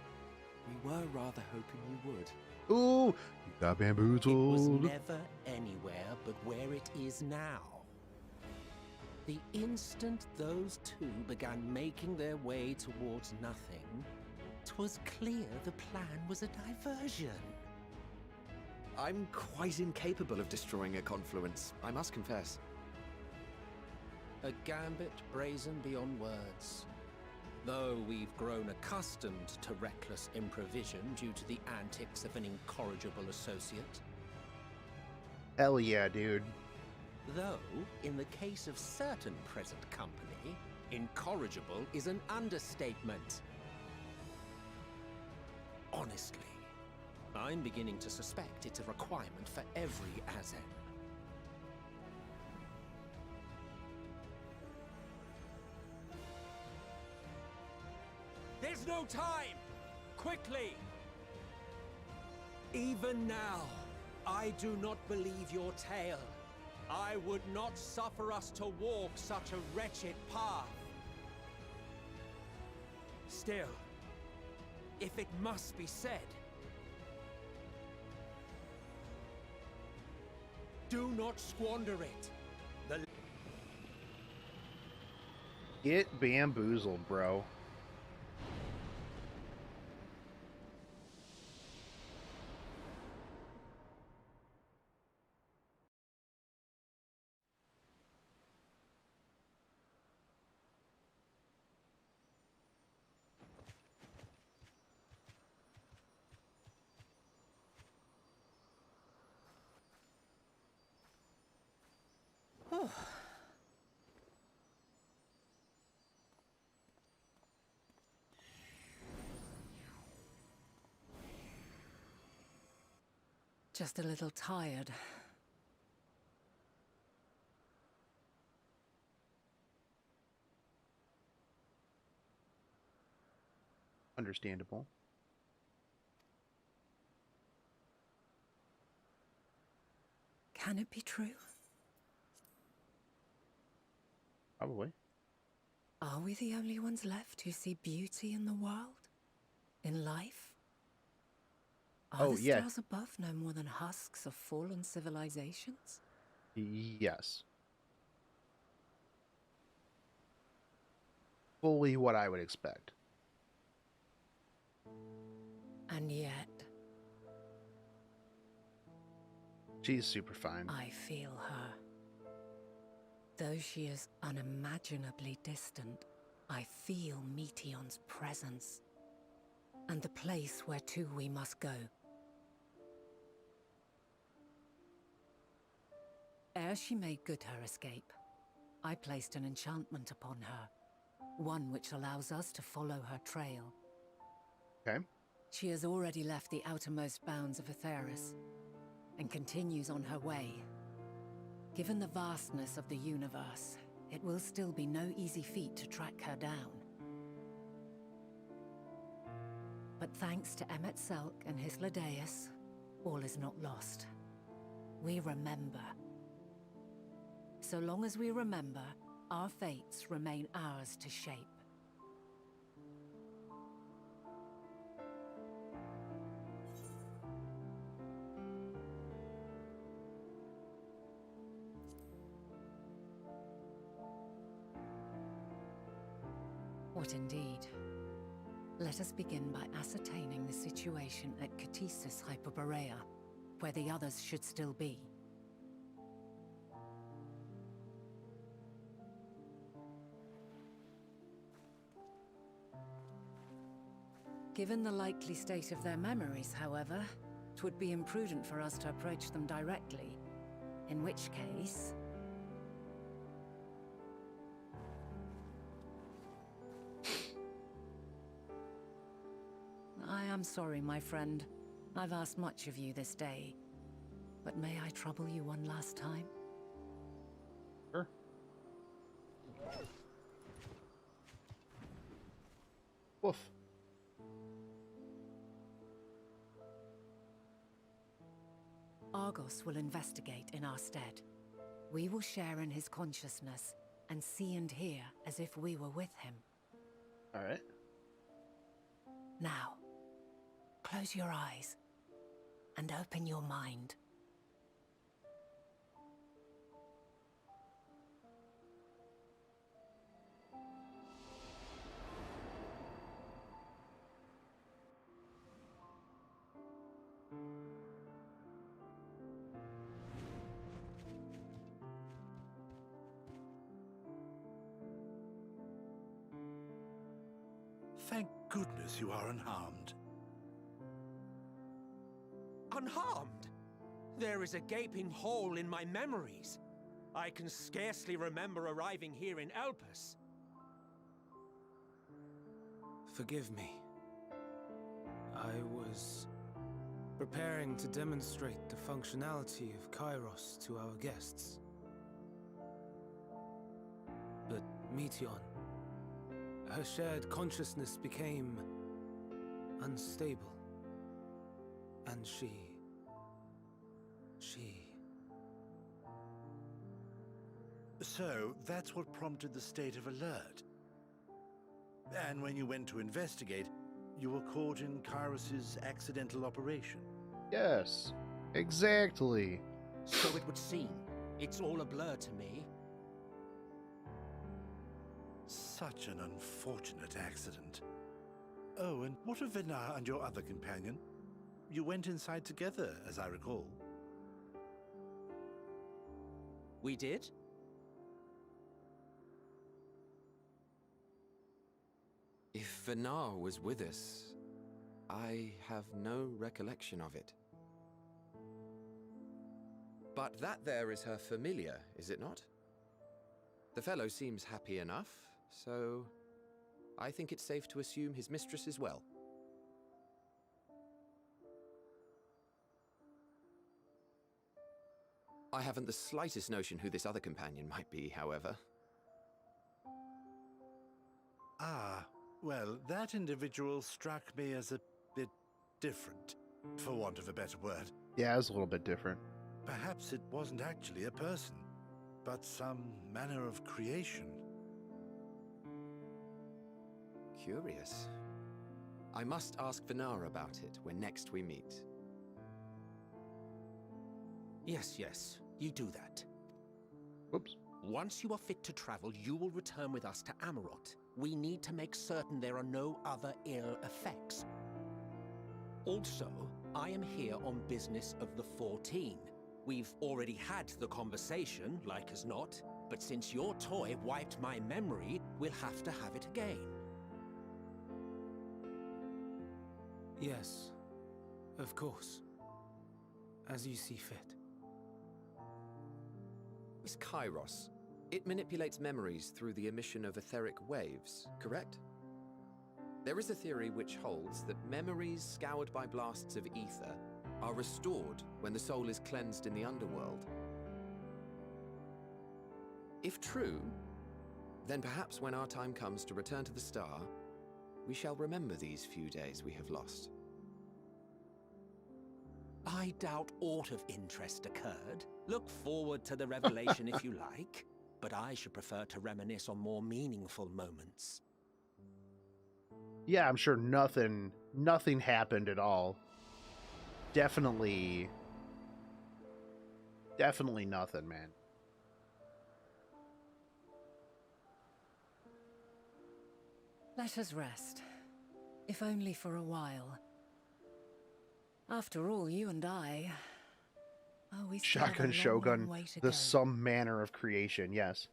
F: We were rather hoping you would.
A: Ooh, you got bamboozled.
E: It was never anywhere but where it is now. The instant those two began making their way towards nothing, 'twas clear the plan was a diversion.
F: I'm quite incapable of destroying a confluence, I must confess.
E: A gambit brazen beyond words. Though we've grown accustomed to reckless improvision due to the antics of an incorrigible associate.
A: Hell yeah, dude.
E: Though, in the case of certain present company, incorrigible is an understatement. Honestly, I'm beginning to suspect it's a requirement for every Azen. There's no time! Quickly! Even now, I do not believe your tale. I would not suffer us to walk such a wretched path. Still, if it must be said, do not squander it.
A: Get bamboozled, bro.
B: Just a little tired.
A: Understandable.
B: Can it be true?
A: Probably.
B: Are we the only ones left who see beauty in the world? In life? Are the
A: yeah.
B: stars above no more than husks of fallen civilizations?
A: Yes. Fully what I would expect.
B: And yet,
A: She's super fine.
B: I feel her. Though she is unimaginably distant, I feel Meteon's presence. And the place where to we must go. Ere she made good her escape, I placed an enchantment upon her. One which allows us to follow her trail.
A: Okay.
B: She has already left the outermost bounds of Aetheris, and continues on her way. Given the vastness of the universe, it will still be no easy feat to track her down. But thanks to Selk and his Ladeus, all is not lost. We remember. So long as we remember, our fates remain ours to shape. thought indeed. Let us begin by ascertaining the situation at Catesis Hyperborea, where the others should still be. Given the likely state of their memories, however, it would be imprudent for us to approach them directly. In which case... I am sorry, my friend. I've asked much of you this day. But may I trouble you one last time?
A: Sure. Woof.
B: Argos will investigate in our stead. We will share in his consciousness and see and hear as if we were with him.
A: All right.
B: Now, close your eyes and open your mind.
G: Thank goodness you are unharmed.
E: Unharmed? There is a gaping hole in my memories. I can scarcely remember arriving here in Elpis.
D: Forgive me. I was preparing to demonstrate the functionality of Kairos to our guests. But Meteon, her shared consciousness became unstable. And she...
G: So, that's what prompted the state of alert. And when you went to investigate, you were caught in Kairos's accidental operation.
A: Yes, exactly.
E: So it would seem. It's all a blur to me.
G: Such an unfortunate accident. Oh, and what of Venar and your other companion? You went inside together, as I recall.
E: We did?
F: If Venar was with us, I have no recollection of it. But that there is her familiar, is it not? The fellow seems happy enough, so I think it's safe to assume his mistress is well. I haven't the slightest notion who this other companion might be, however.
G: Ah, well, that individual struck me as a bit different, for want of a better word.
A: Yeah, it was a little bit different.
G: Perhaps it wasn't actually a person, but some manner of creation.
F: Curious. I must ask Venar about it when next we meet.
E: Yes, you do that.
A: Whoops.
E: Once you are fit to travel, you will return with us to Amarot. We need to make certain there are no other ill effects. Also, I am here on business of the 14. We've already had the conversation, like as not, but since your toy wiped my memory, we'll have to have it again.
D: Yes, of course. As you see fit.
F: This Kairos, it manipulates memories through the emission of etheric waves, correct? There is a theory which holds that memories scoured by blasts of ether are restored when the soul is cleansed in the underworld. If true, then perhaps when our time comes to return to the star, we shall remember these few days we have lost.
E: I doubt aught of interest occurred. Look forward to the revelation if you like, but I should prefer to reminisce on more meaningful moments.
A: Yeah, I'm sure nothing happened at all. Definitely nothing, man.
B: Let us rest, if only for a while. After all, you and I... Oh, we still have a
A: Shotgun
B: long,
A: Shogun,
B: long way to
A: the
B: go.
A: some manner of creation, yes.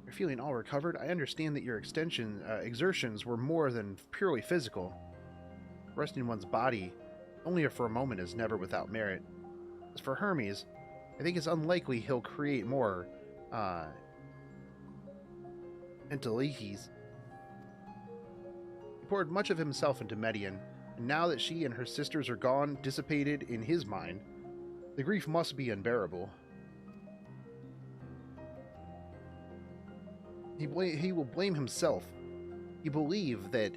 A: You're feeling all recovered? I understand that your exertions were more than purely physical. Resting one's body, only for a moment, is never without merit. As for Hermes, I think it's unlikely he'll create more, entelechies. He poured much of himself into Median, and now that she and her sisters are gone, dissipated in his mind, the grief must be unbearable. He will blame himself. He believed that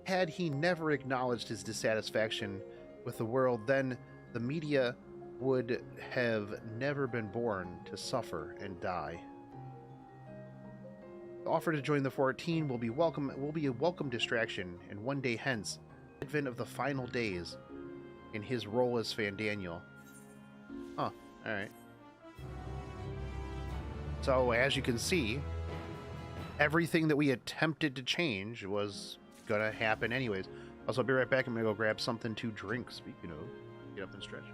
A: had he never acknowledged his dissatisfaction with the world, then the media would have never been born to suffer and die. The offer to join the 14 will be a welcome distraction, and one day hence, the advent of the final days in his role as Fandaniel. Huh, alright. So, as you can see, everything that we attempted to change was gonna happen anyways. Also, I'll be right back. I'm gonna go grab something to drink. Speaking of, get up and stretch.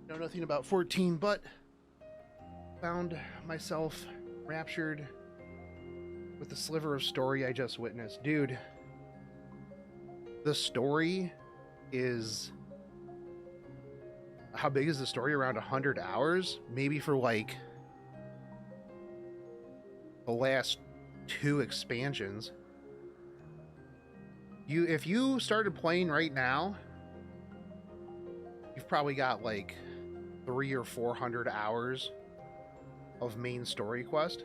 A: Know nothing about 14, but found myself raptured with the sliver of story I just witnessed. Dude, the story is... How big is the story? Around 100 hours? Maybe for, like, the last 2 expansions. If you started playing right now, you've probably got, like, 300 or 400 hours of main story quest.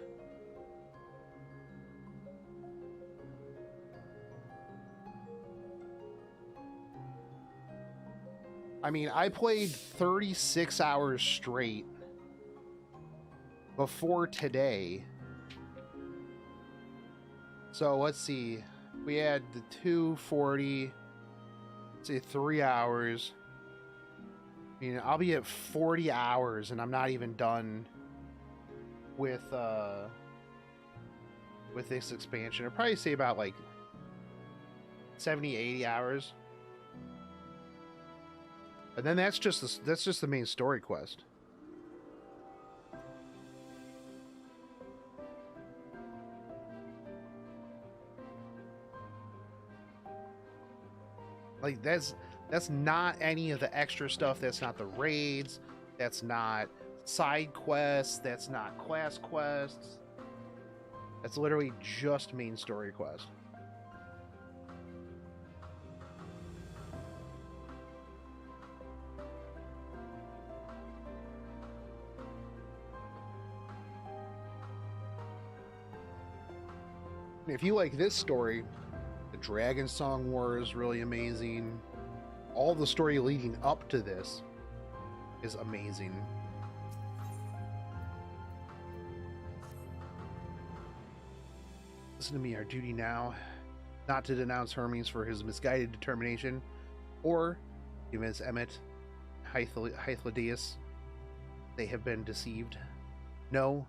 A: I mean, I played 36 hours straight before today. So let's see. We had the 240, let's say 3 hours. I mean, I'll be at 40 hours and I'm not even done with this expansion. I'd probably say about like 70, 80 hours. And then that's just the main story quest. Like, that's not any of the extra stuff. That's not the raids. That's not side quests. That's not class quests. That's literally just main story quest. If you like this story, the Dragon Song War is really amazing. All the story leading up to this is amazing. Listen to me, our duty now, not to denounce Hermes for his misguided determination, or convince Emmet, Hythlodaeus, they have been deceived. No,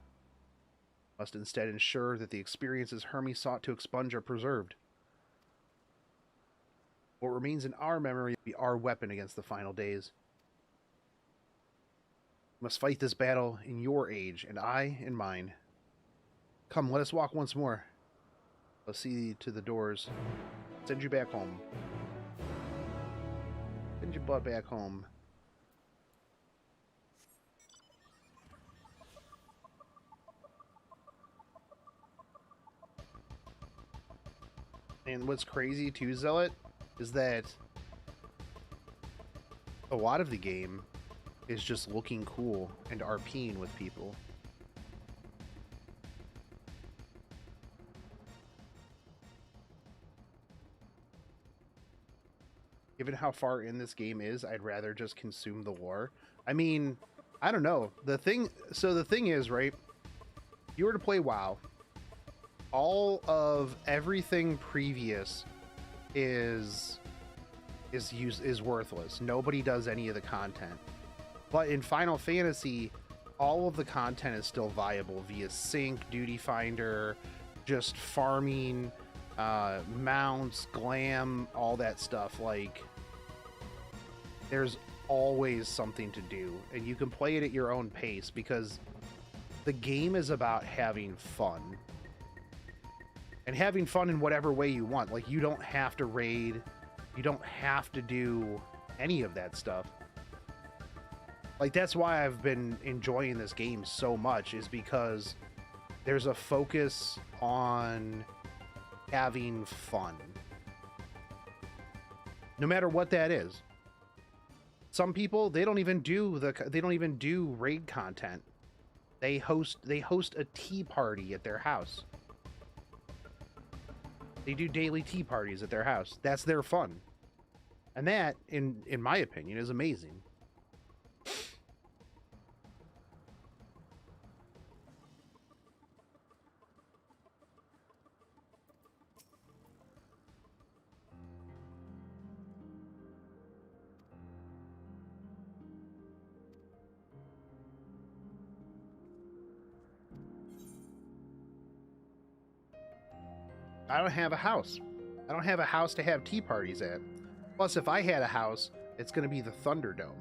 A: must instead ensure that the experiences Hermes sought to expunge are preserved. What remains in our memory will be our weapon against the final days. We must fight this battle in your age, and I in mine. Come, let us walk once more. I'll see you to the doors. Send you back home. Send your butt back home. And what's crazy too, Zealot, is that a lot of the game is just looking cool and RPing with people. Given how far in this game is, I'd rather just consume the lore. I mean, I don't know. The thing is, right? If you were to play WoW, all of everything previous is worthless. Nobody does any of the content. But in Final Fantasy, all of the content is still viable via sync, duty finder, just farming, mounts, glam, all that stuff. Like, there's always something to do, and you can play it at your own pace because the game is about having fun. And having fun in whatever way you want. Like, you don't have to raid. You don't have to do any of that stuff. Like, that's why I've been enjoying this game so much, is because there's a focus on having fun. No matter what that is. Some people, they don't even do raid content. They host a tea party at their house. They do daily tea parties at their house. That's their fun. And that, in my opinion, is amazing. I don't have a house. I don't have a house to have tea parties at. Plus, if I had a house, it's going to be the Thunderdome.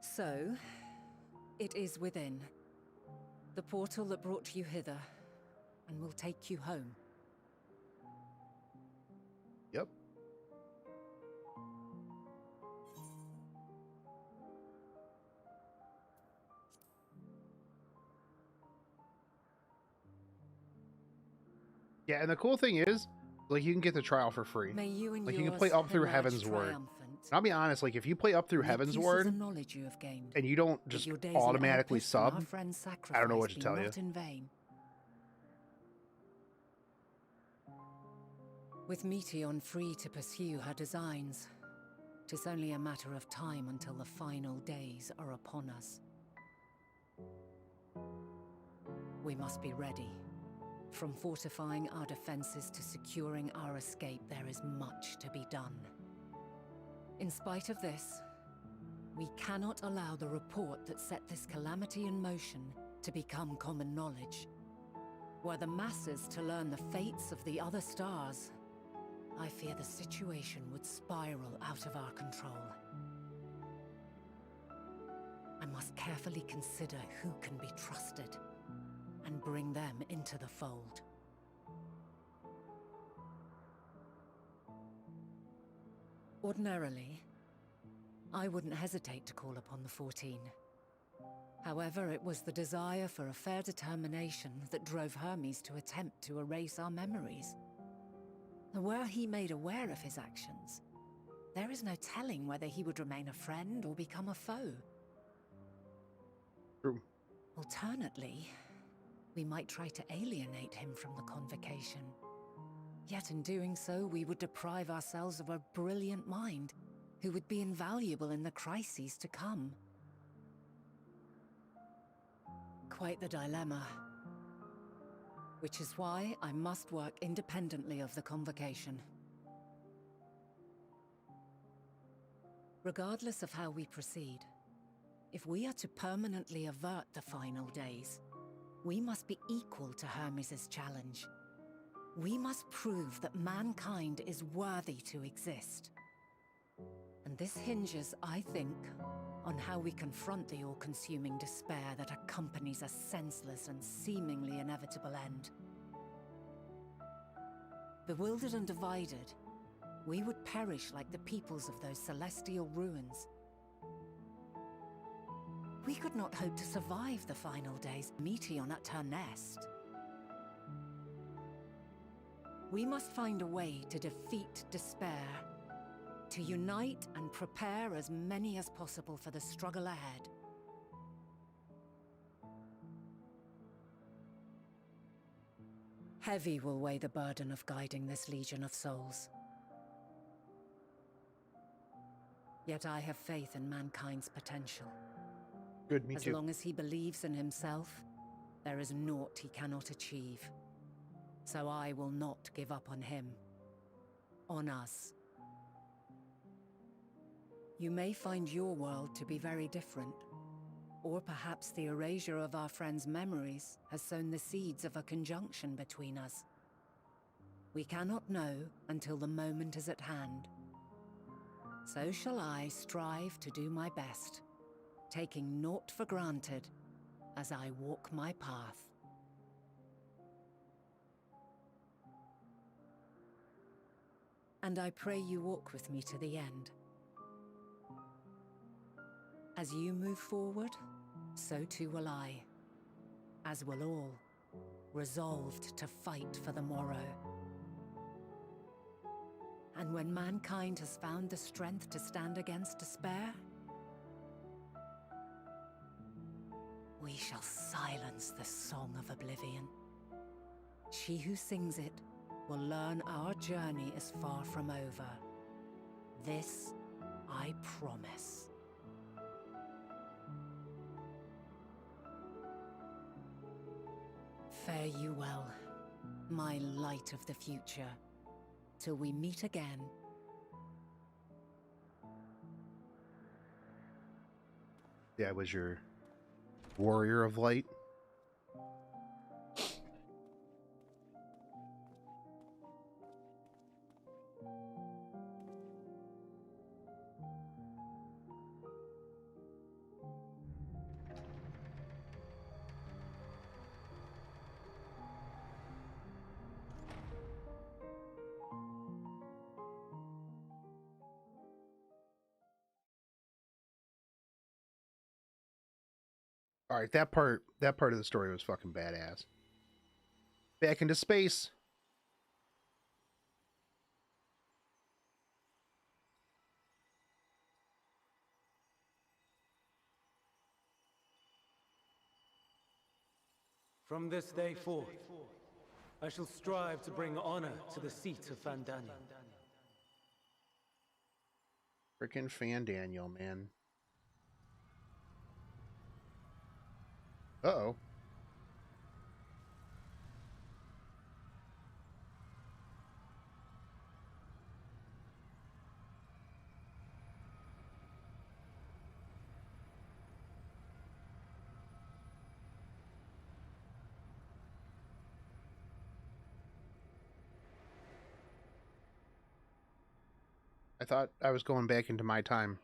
B: So, it is within. The portal that brought you hither, and will take you home.
A: Yep. Yeah, and the cool thing is, like, you can get the trial for free.
B: May you and
A: like, you can
B: yours
A: play up through
B: emerge
A: Heaven's Ward.
B: triumphant.
A: And I'll be honest, like, if you play up through Heaven's Ward,
B: knowledge you have gained,
A: and you don't just
B: your days in
A: automatically
B: Elpis and our
A: sub,
B: friend's
A: I don't know what to
B: sacrifice
A: tell
B: be
A: you.
B: not in vain. With Meteion free to pursue her designs, 'tis only a matter of time until the final days are upon us. We must be ready. From fortifying our defenses to securing our escape, there is much to be done. In spite of this, we cannot allow the report that set this calamity in motion to become common knowledge. Were the masses to learn the fates of the other stars, I fear the situation would spiral out of our control. I must carefully consider who can be trusted and bring them into the fold. Ordinarily, I wouldn't hesitate to call upon the 14. However, it was the desire for a fair determination that drove Hermes to attempt to erase our memories. Were he made aware of his actions, there is no telling whether he would remain a friend or become a foe.
A: True.
B: Alternately, we might try to alienate him from the convocation. Yet in doing so, we would deprive ourselves of a brilliant mind who would be invaluable in the crises to come. Quite the dilemma. Which is why I must work independently of the convocation. Regardless of how we proceed, if we are to permanently avert the final days, we must be equal to Hermes' challenge. We must prove that mankind is worthy to exist. And this hinges, I think, on how we confront the all-consuming despair that accompanies a senseless and seemingly inevitable end. Bewildered and divided, we would perish like the peoples of those celestial ruins. We could not hope to survive the final days, Meteon at her nest. We must find a way to defeat despair, to unite and prepare as many as possible for the struggle ahead. Heavy will weigh the burden of guiding this legion of souls. Yet I have faith in mankind's potential.
A: Good, me
B: As
A: too.
B: long as he believes in himself, there is naught he cannot achieve. So I will not give up on him. On us. You may find your world to be very different. Or perhaps the erasure of our friends' memories has sown the seeds of a conjunction between us. We cannot know until the moment is at hand. So shall I strive to do my best, taking naught for granted as I walk my path. And I pray you walk with me to the end. As you move forward, so too will I, as will all, resolved to fight for the morrow. And when mankind has found the strength to stand against despair, we shall silence the song of oblivion. She who sings it will learn our journey is far from over. This I promise. Fare you well, my light of the future, till we meet again.
A: That was your warrior of light. All right, that part of the story was fucking badass. Back into space.
G: From this day forth, I shall strive to bring honor to the seat of Fandaniel.
A: Frickin' Fan Daniel, man. Uh-oh. I thought I was going back into my time.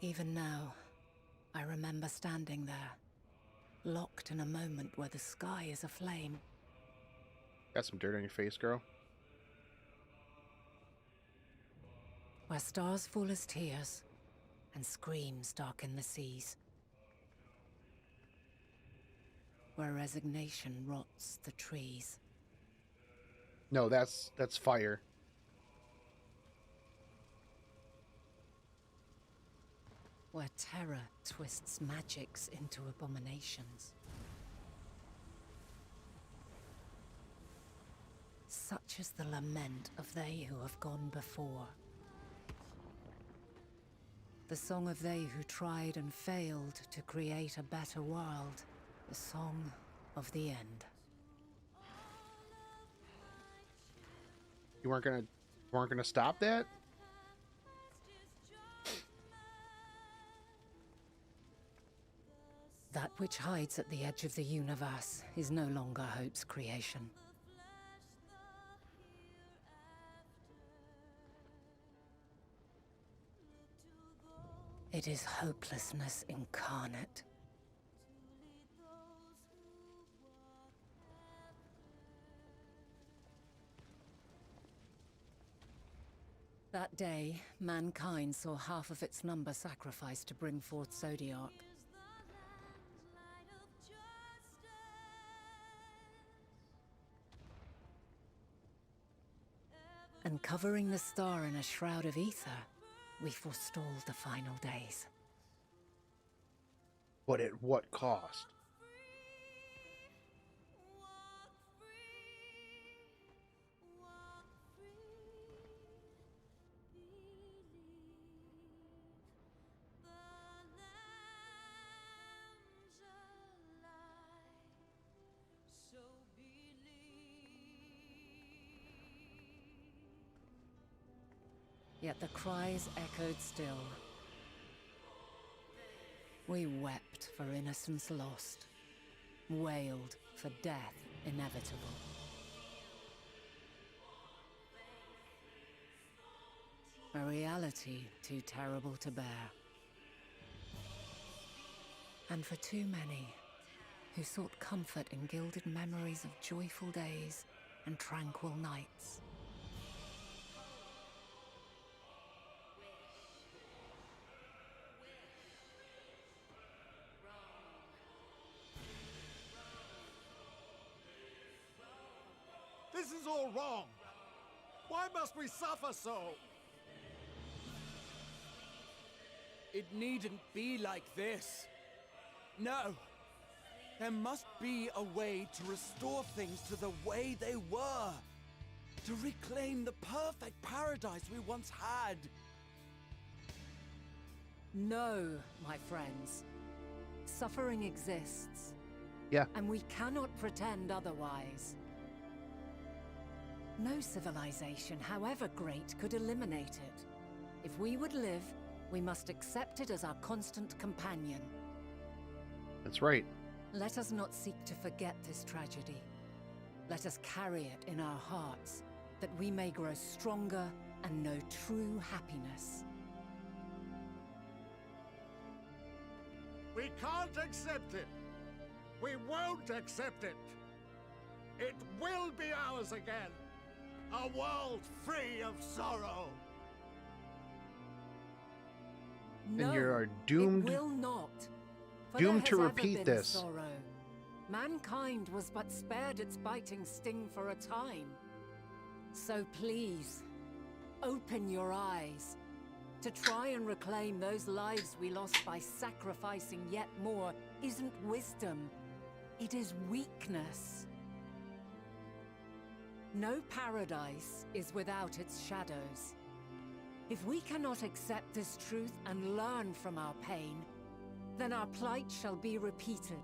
B: Even now, I remember standing there, locked in a moment where the sky is aflame.
A: Got some dirt on your face, girl.
B: Where stars fall as tears, and screams darken the seas. Where resignation rots the trees.
A: No, that's fire.
B: Where terror twists magics into abominations. Such is the lament of they who have gone before. The song of they who tried and failed to create a better world. The song of the end.
A: You weren't gonna stop that?
B: That which hides at the edge of the universe is no longer hope's creation. It is hopelessness incarnate. That day, mankind saw half of its number sacrificed to bring forth Zodiac. And covering the star in a shroud of ether, we forestalled the final days.
A: But at what cost?
B: Yet the cries echoed still. We wept for innocence lost, wailed for death inevitable. A reality too terrible to bear. And for too many who sought comfort in gilded memories of joyful days and tranquil nights.
I: This is all wrong. Why must we suffer so?
J: It needn't be like this. No. There must be a way to restore things to the way they were. To reclaim the perfect paradise we once had.
B: No, my friends. Suffering exists.
A: Yeah.
B: And we cannot pretend otherwise. No civilization, however great, could eliminate it. If we would live, we must accept it as our constant companion.
A: That's right.
B: Let us not seek to forget this tragedy. Let us carry it in our hearts, that we may grow stronger and know true happiness.
I: We can't accept it. We won't accept it. It will be ours again. A world free of sorrow.
B: No,
A: you are doomed.
B: It will not. For
A: Doomed
B: there
A: to
B: has
A: repeat
B: ever been
A: this.
B: Sorrow. Mankind was but spared its biting sting for a time. So please, open your eyes. To try and reclaim those lives we lost by sacrificing yet more isn't wisdom. It is weakness. No paradise is without its shadows. If we cannot accept this truth and learn from our pain, then our plight shall be repeated.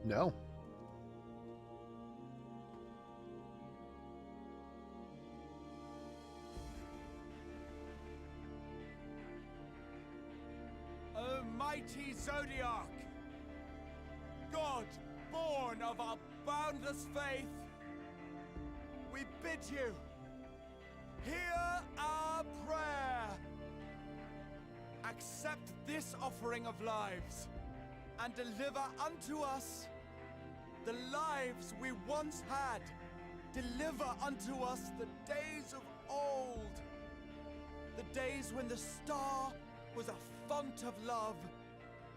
A: No.
J: O mighty Zodiac, God born of our boundless faith, we bid you, hear our prayer. Accept this offering of lives, and deliver unto us the lives we once had. Deliver unto us the days of old, the days when the star was a font of love,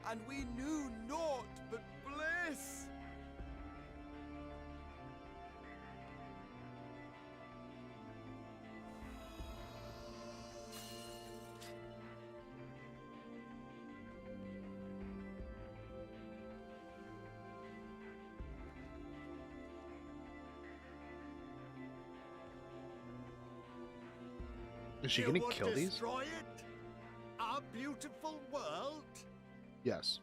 J: and we knew naught but bliss.
A: Is she
I: You
A: gonna
I: would
A: kill these?
I: destroy it? Our beautiful world?
A: Yes.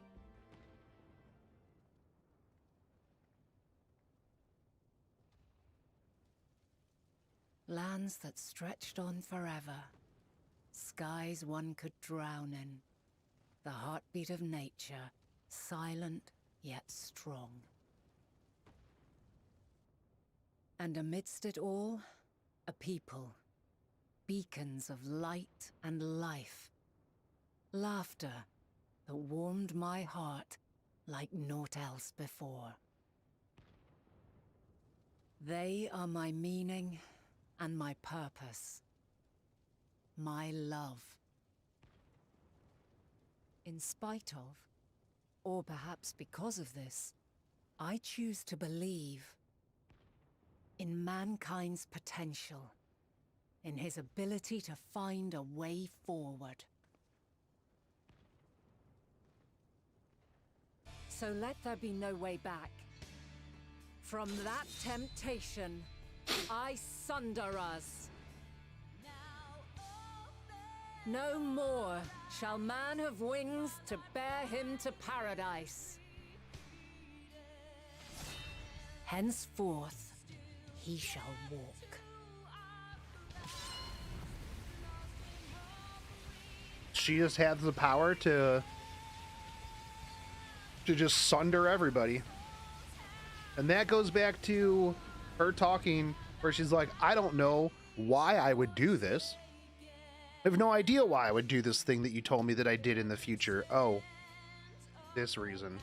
B: Lands that stretched on forever. Skies one could drown in. The heartbeat of nature, silent yet strong. And amidst it all, a people. Beacons of light and life. Laughter that warmed my heart like naught else before. They are my meaning and my purpose. My love. In spite of, or perhaps because of this, I choose to believe in mankind's potential, in his ability to find a way forward. So let there be no way back. From that temptation, I sunder us. No more shall man have wings to bear him to paradise. Henceforth, he shall walk.
A: She just has the power to just sunder everybody. And that goes back to her talking where she's like, I don't know why I would do this. I have no idea why I would do this thing that you told me that I did in the future. Oh, this reason.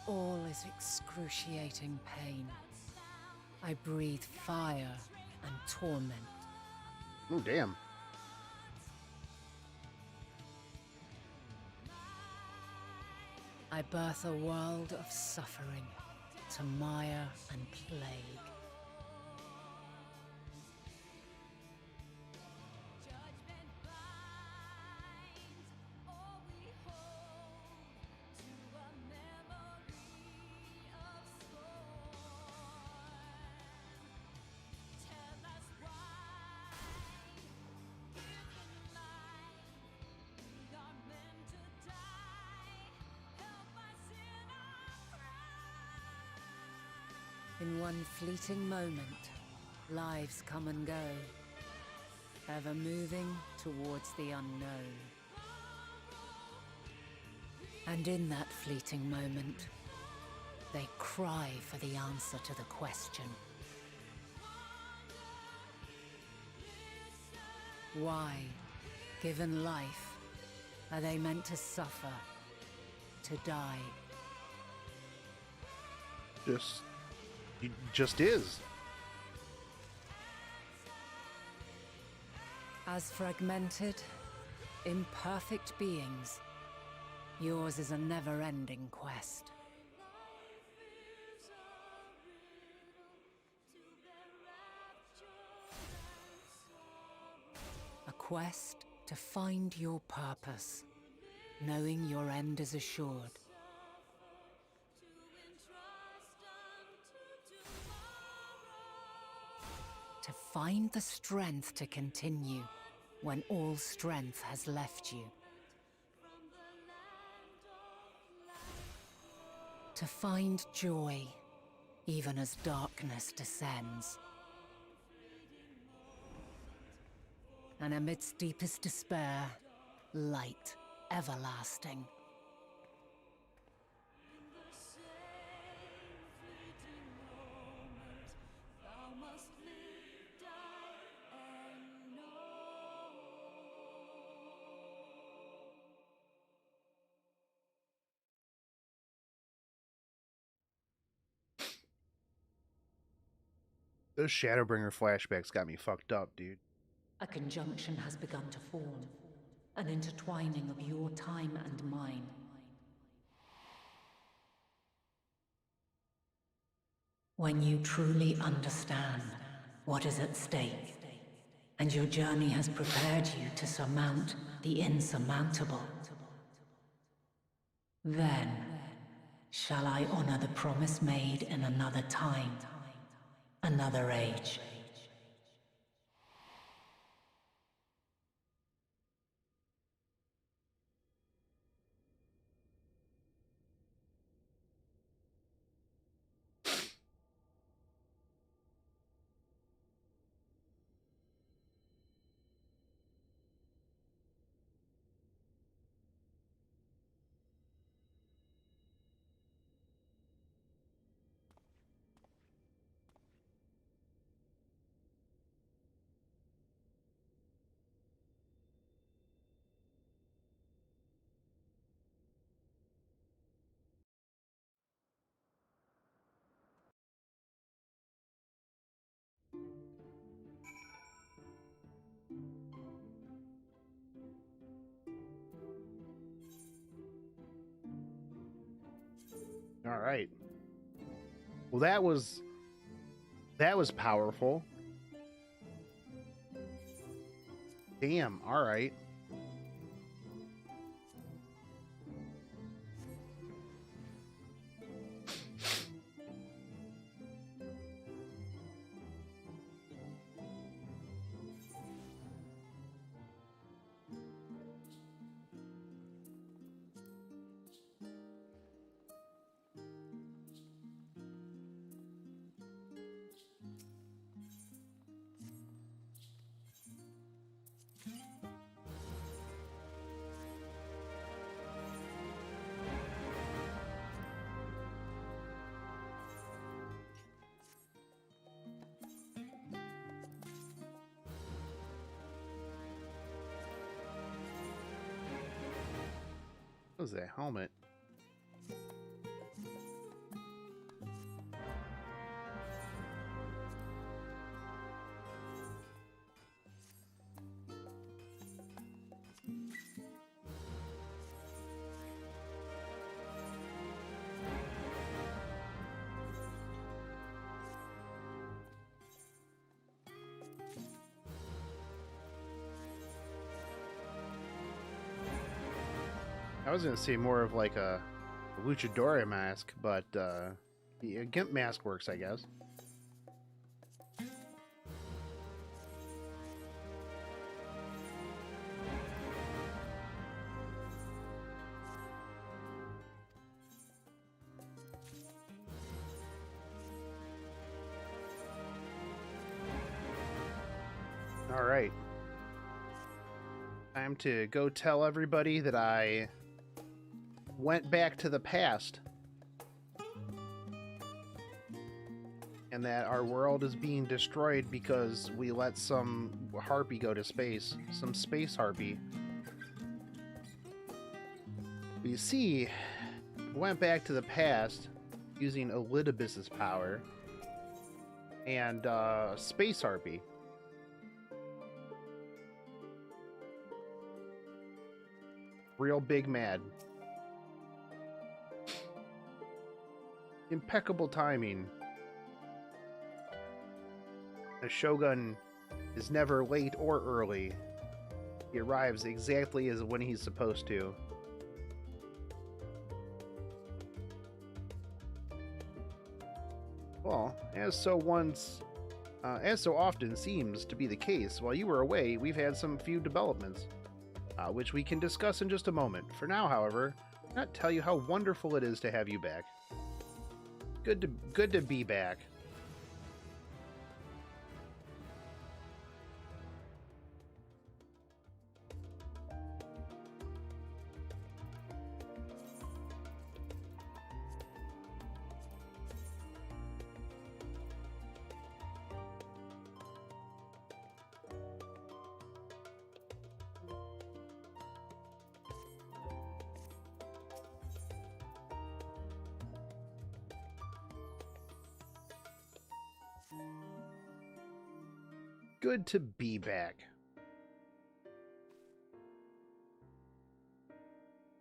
B: All is excruciating pain. I breathe fire and torment.
A: Oh, damn.
B: I birth a world of suffering to mire and plague. In one fleeting moment, lives come and go, ever moving towards the unknown. And in that fleeting moment, they cry for the answer to the question. Why, given life, are they meant to suffer, to die?
A: It just is.
B: As fragmented, imperfect beings, yours is a never-ending quest. A quest To find your purpose, knowing your end is assured. To find the strength to continue when all strength has left you. To find joy even as darkness descends. And amidst deepest despair, light everlasting.
A: Those Shadowbringer flashbacks got me fucked up, dude.
B: A conjunction has begun to form, an intertwining of your time and mine. When you truly understand what is at stake, and your journey has prepared you to surmount the insurmountable, then shall I honor the promise made in another time, another age.
A: All right. Well, that was powerful. Damn. All right. What was that helmet? I was gonna say more of like a luchador mask, but the Gimp mask works, I guess. All right. Time to go tell everybody that I went back to the past and that our world is being destroyed because we let some harpy go to space, some space harpy. You see, went back to the past using Elidibus's power and space harpy. Real big mad. Impeccable timing. The Shogun is never late or early. He arrives exactly as when he's supposed to. Well, as so often seems to be the case, while you were away, we've had some few developments, which we can discuss in just a moment. For now, however, I'll not tell you how wonderful it is to have you back. Good to be back. Good to be back.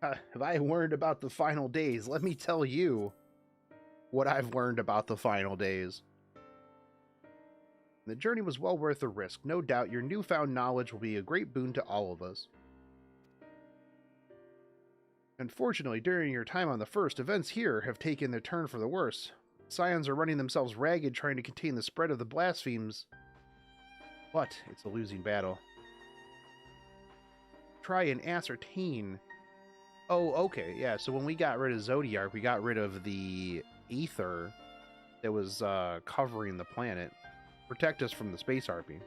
A: Have I learned about the final days? Let me tell you what I've learned about the final days. The journey was well worth the risk. No doubt your newfound knowledge will be a great boon to all of us. Unfortunately, during your time on the First, events here have taken their turn for the worse. Scions are running themselves ragged trying to contain the spread of the blasphemes. But it's a losing battle. Try and ascertain. Oh, okay, yeah, so when we got rid of Zodiark, we got rid of the ether that was covering the planet. Protect us from the space harpy.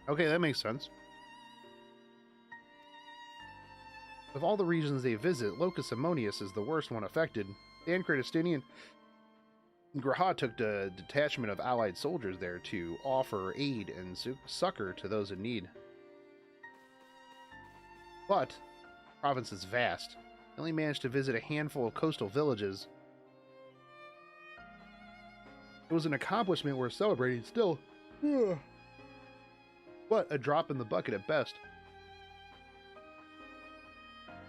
A: Okay, that makes sense. Of all the regions they visit, Locus Ammonius is the worst one affected. Dan Cretistinian Graha took a detachment of allied soldiers there to offer aid and succor to those in need. But the province is vast. I only managed to visit a handful of coastal villages. It was an accomplishment worth celebrating still. But a drop in the bucket at best.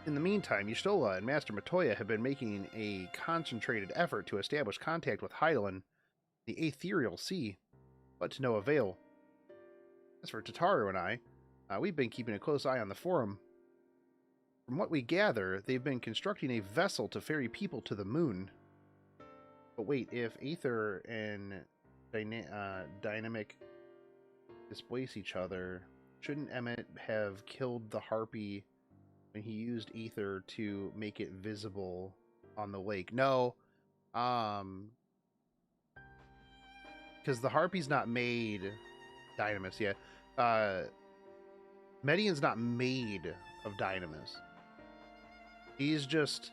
A: In the meantime, Y'shtola and Master Matoya have been making a concentrated effort to establish contact with Hydaelyn, the Ethereal Sea, but to no avail. As for Tataru and I, we've been keeping a close eye on the Forum. From what we gather, they've been constructing a vessel to ferry people to the moon. But wait, if Aether and Dynamic displace each other, shouldn't Emmett have killed the Harpy when he used ether to make it visible on the lake? No. Because the Harpy's not made... Dynamis, yeah. Median's not made of Dynamis. He's just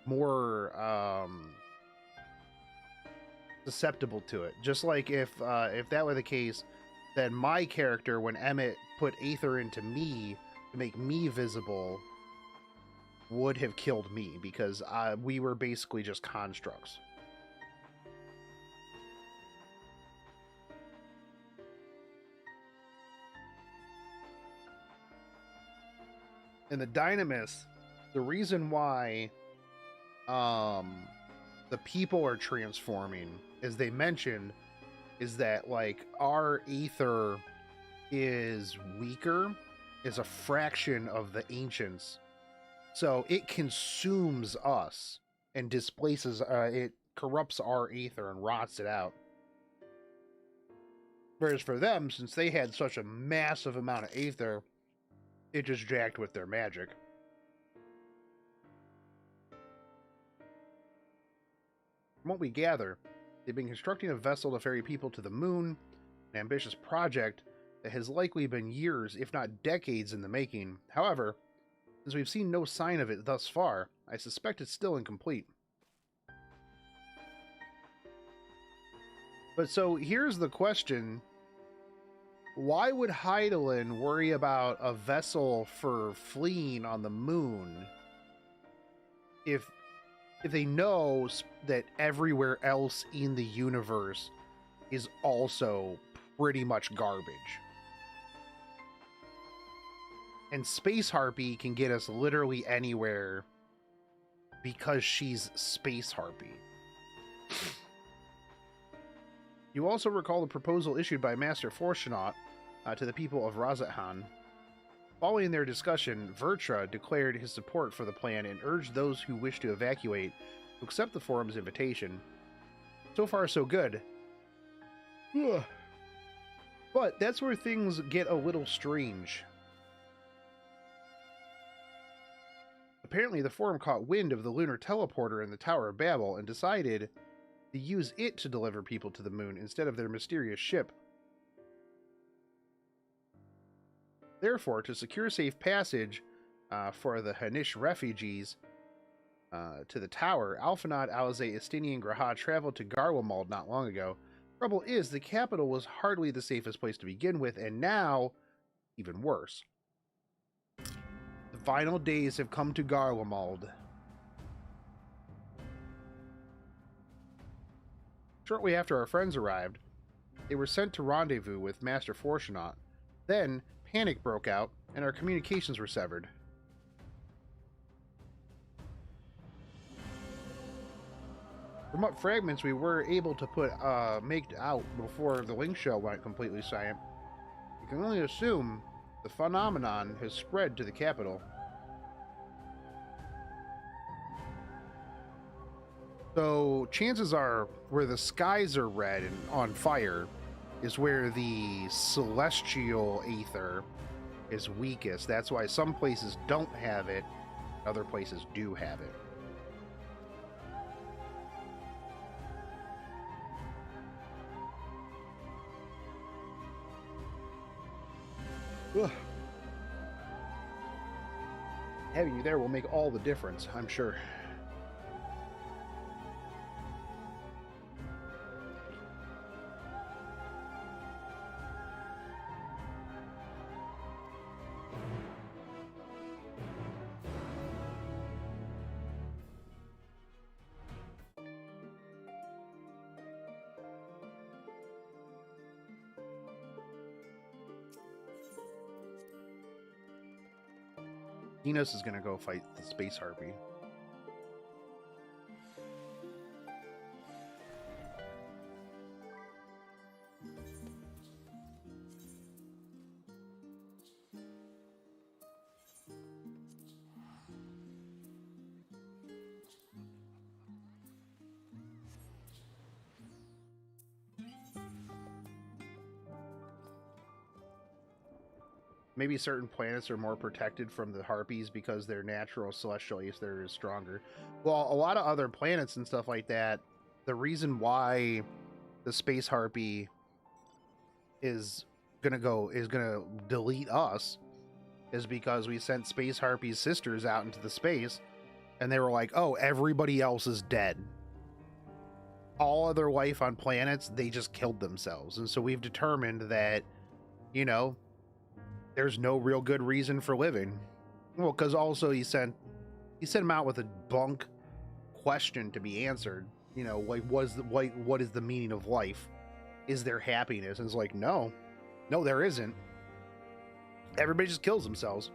A: more susceptible to it. Just like if that were the case, then my character, when Emmett put Aether into me to make me visible, would have killed me, because we were basically just constructs. And the Dynamis, the reason why the people are transforming, as they mentioned, is that like our ether is weaker, is a fraction of the ancients, so it consumes us and displaces it corrupts our ether and rots it out. Whereas for them, since they had such a massive amount of ether, it just jacked with their magic. From what we gather, they've been constructing a vessel to ferry people to the moon, an ambitious project that has likely been years, if not decades, in the making. However, since we've seen no sign of it thus far, I suspect it's still incomplete. But so here's the question. Why would Hydaelyn worry about a vessel for fleeing on the moon if they know that everywhere else in the universe is also pretty much garbage? And Space Harpy can get us literally anywhere because she's Space Harpy. You also recall the proposal issued by Master Fortunaut to the people of Razathan. Following their discussion, Vertra declared his support for the plan and urged those who wish to evacuate to accept the forum's invitation. So far, so good. Ugh. But that's where things get a little strange. Apparently, the forum caught wind of the lunar teleporter in the Tower of Babel and decided to use it to deliver people to the moon instead of their mysterious ship. Therefore, to secure safe passage for the Hanish refugees to the tower, Alphanod, Alize, Istini, and Graha traveled to Garwamald not long ago. Trouble is, the capital was hardly the safest place to begin with, and now, even worse. The final days have come to Garwamald. Shortly after our friends arrived, they were sent to rendezvous with Master Fortunaut. Then, panic broke out, and our communications were severed. From what fragments we were able to make out before the link shell went completely silent, we can only assume the phenomenon has spread to the capital. So, chances are, where the skies are red and on fire is where the celestial aether is weakest. That's why some places don't have it, other places do have it. Ugh. Having you there will make all the difference, I'm sure. Enos is going to go fight the Space Harpy. Maybe certain planets are more protected from the Harpies because their natural celestial aether is stronger. Well, a lot of other planets and stuff like that, the reason why the Space Harpy is gonna delete us is because we sent Space Harpy's sisters out into the space, and they were like, oh, everybody else is dead. All other life on planets, they just killed themselves. And so we've determined that, you know, there's no real good reason for living. Well, because also he sent him out with a bunk question to be answered. You know, like, what is the meaning of life? Is there happiness? And it's like, no, there isn't. Everybody just kills themselves.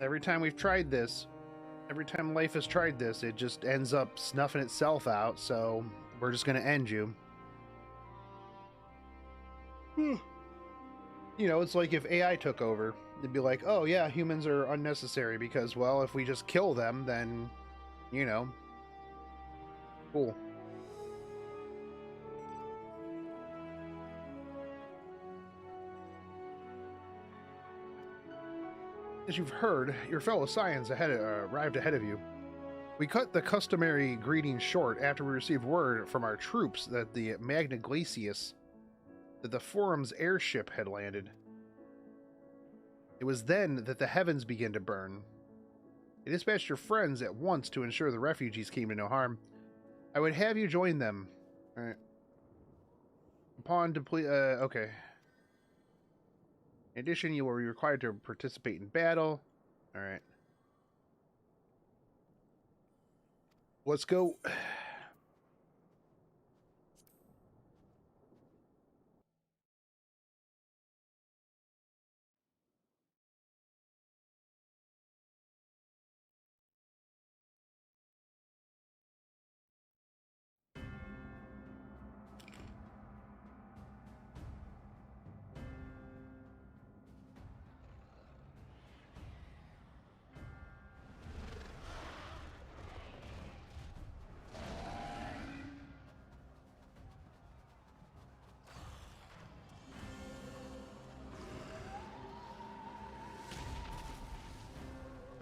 A: Every time we've tried this, every time life has tried this, it just ends up snuffing itself out. So we're just gonna end you. You know, it's like if AI took over, it'd be like, oh yeah, humans are unnecessary because, well, if we just kill them, then, you know, cool. As you've heard, your fellow Scions arrived ahead of you. We cut the customary greeting short after we received word from our troops that the Magna Glacius, that the Forum's airship had landed. It was then that the heavens began to burn. I dispatched your friends at once to ensure the refugees came to no harm. I would have you join them. Alright. Upon complete... okay. In addition, you will be required to participate in battle. Alright. Let's go.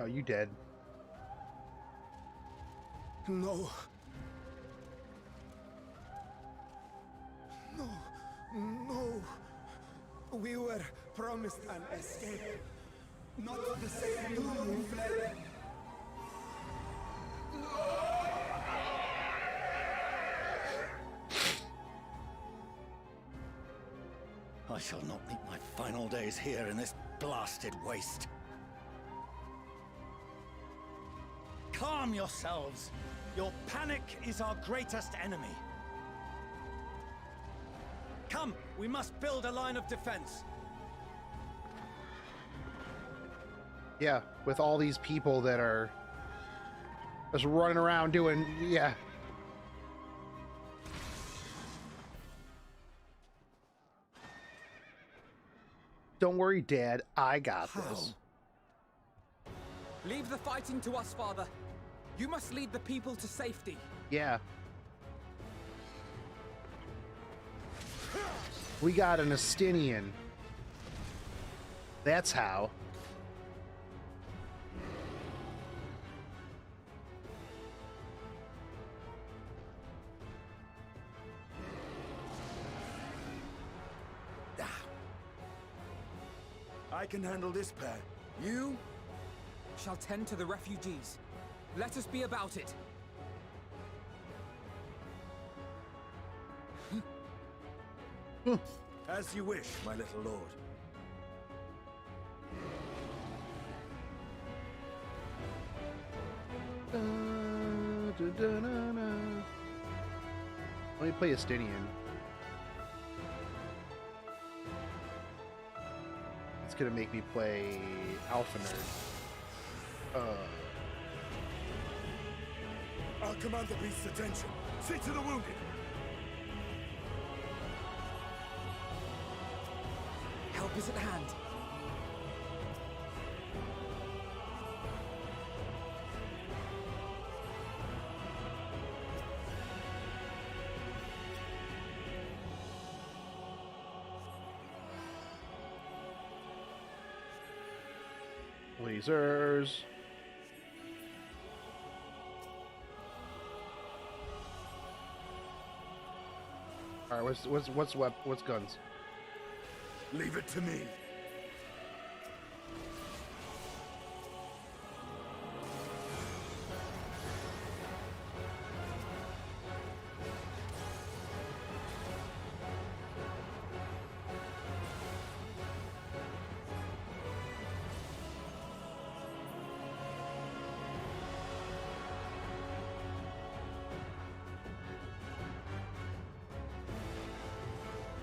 A: Oh, you dead.
J: No. No. No. We were promised an escape. Not the same doom we fled.
G: I shall not meet my final days here in this blasted waste. Calm yourselves. Your panic is our greatest enemy. Come, we must build a line of defense.
A: Yeah, with all these people that are just running around doing, yeah. Don't worry, Dad. I got this.
J: Leave the fighting to us, Father. You must lead the people to safety.
A: Yeah. We got an Estinian. That's how.
J: I can handle this pair. You shall tend to the refugees. Let us be about it.
G: As you wish, my little lord.
A: Let me play Estinian. It's gonna make me play Alpha Nerd.
J: I'll command the beast's attention. See to the wounded. Help is at hand.
A: Lasers. All right, what's guns?
J: Leave it to me.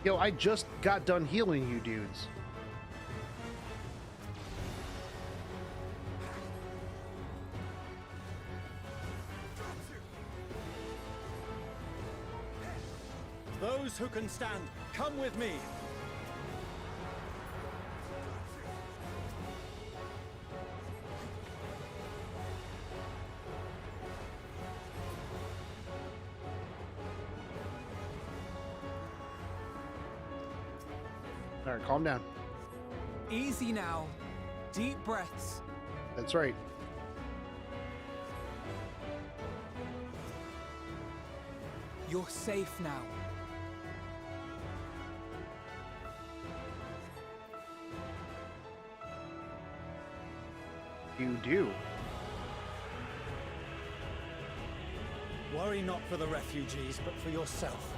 A: Yo, I just got done healing you dudes.
G: Those who can stand, come with me.
A: All right, calm down.
J: Easy now. Deep breaths.
A: That's right.
J: You're safe now.
A: You do.
G: Worry not for the refugees, but for yourself.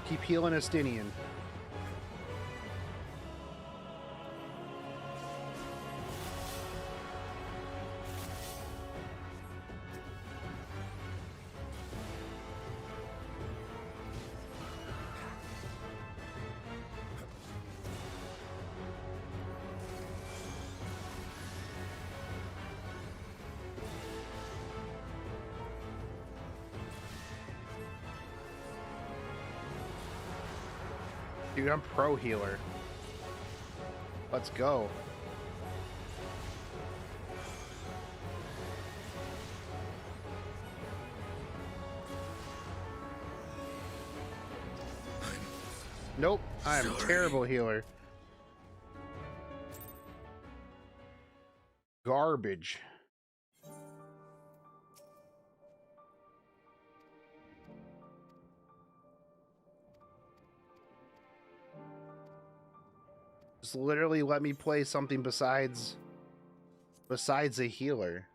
A: Keep healing Estinian. Dude, I'm pro healer. Let's go. Nope, I am a terrible healer. Garbage. Just literally let me play something besides a healer.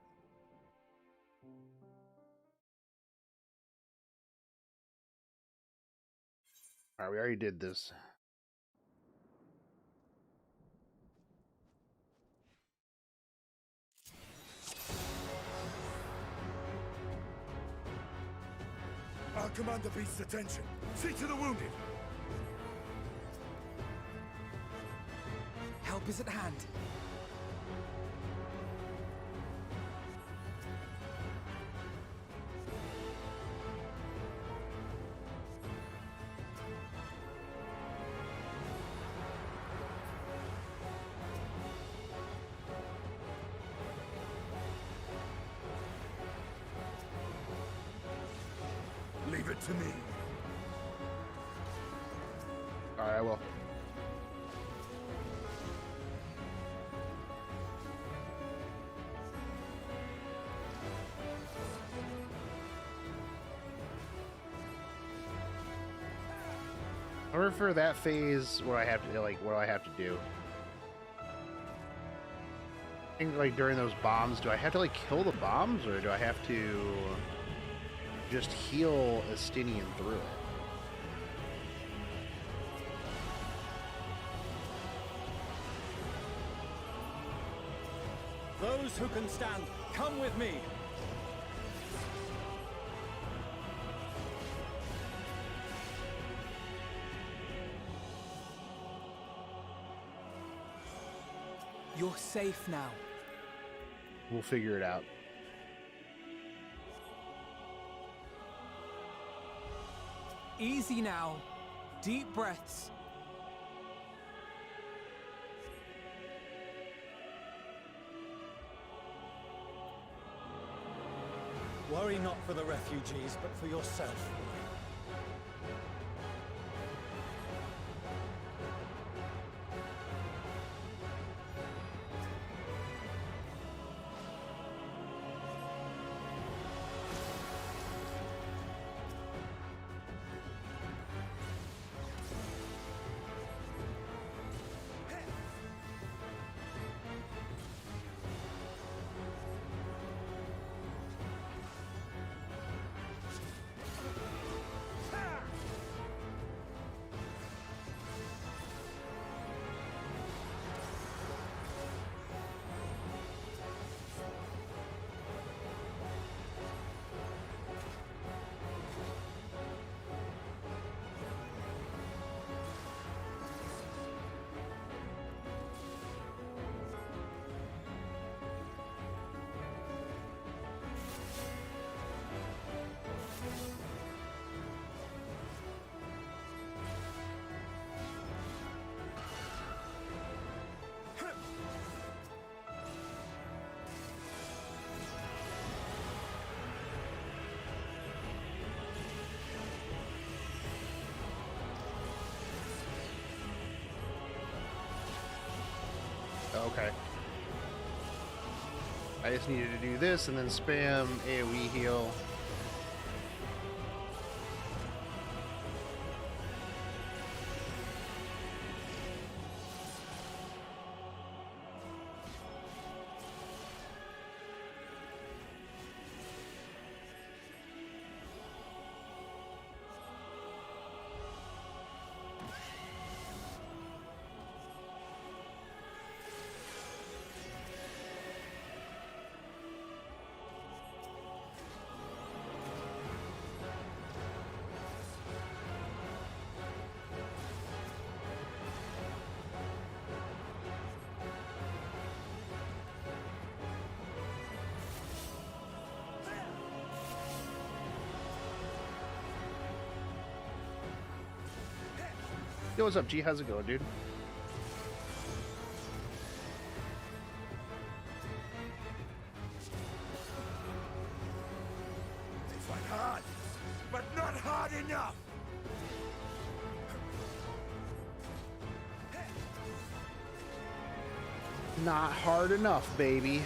A: Alright, we already did this.
I: Our commander beats attention. See to the wounded.
J: Help is at hand.
I: Leave it to me.
A: Alright, I will. I wonder for that phase what I have to do. I think like during those bombs, do I have to like kill the bombs or do I have to just heal Estinian through it?
J: Those who can stand, come with me. You're safe now.
A: We'll figure it out.
J: Easy now. Deep breaths. Worry not for the refugees, but for yourself.
A: Okay. I just needed to do this and then spam AoE heal. Yo, what's up, G? How's it going, dude?
I: They fight hard, but not hard enough.
A: Not hard enough, baby.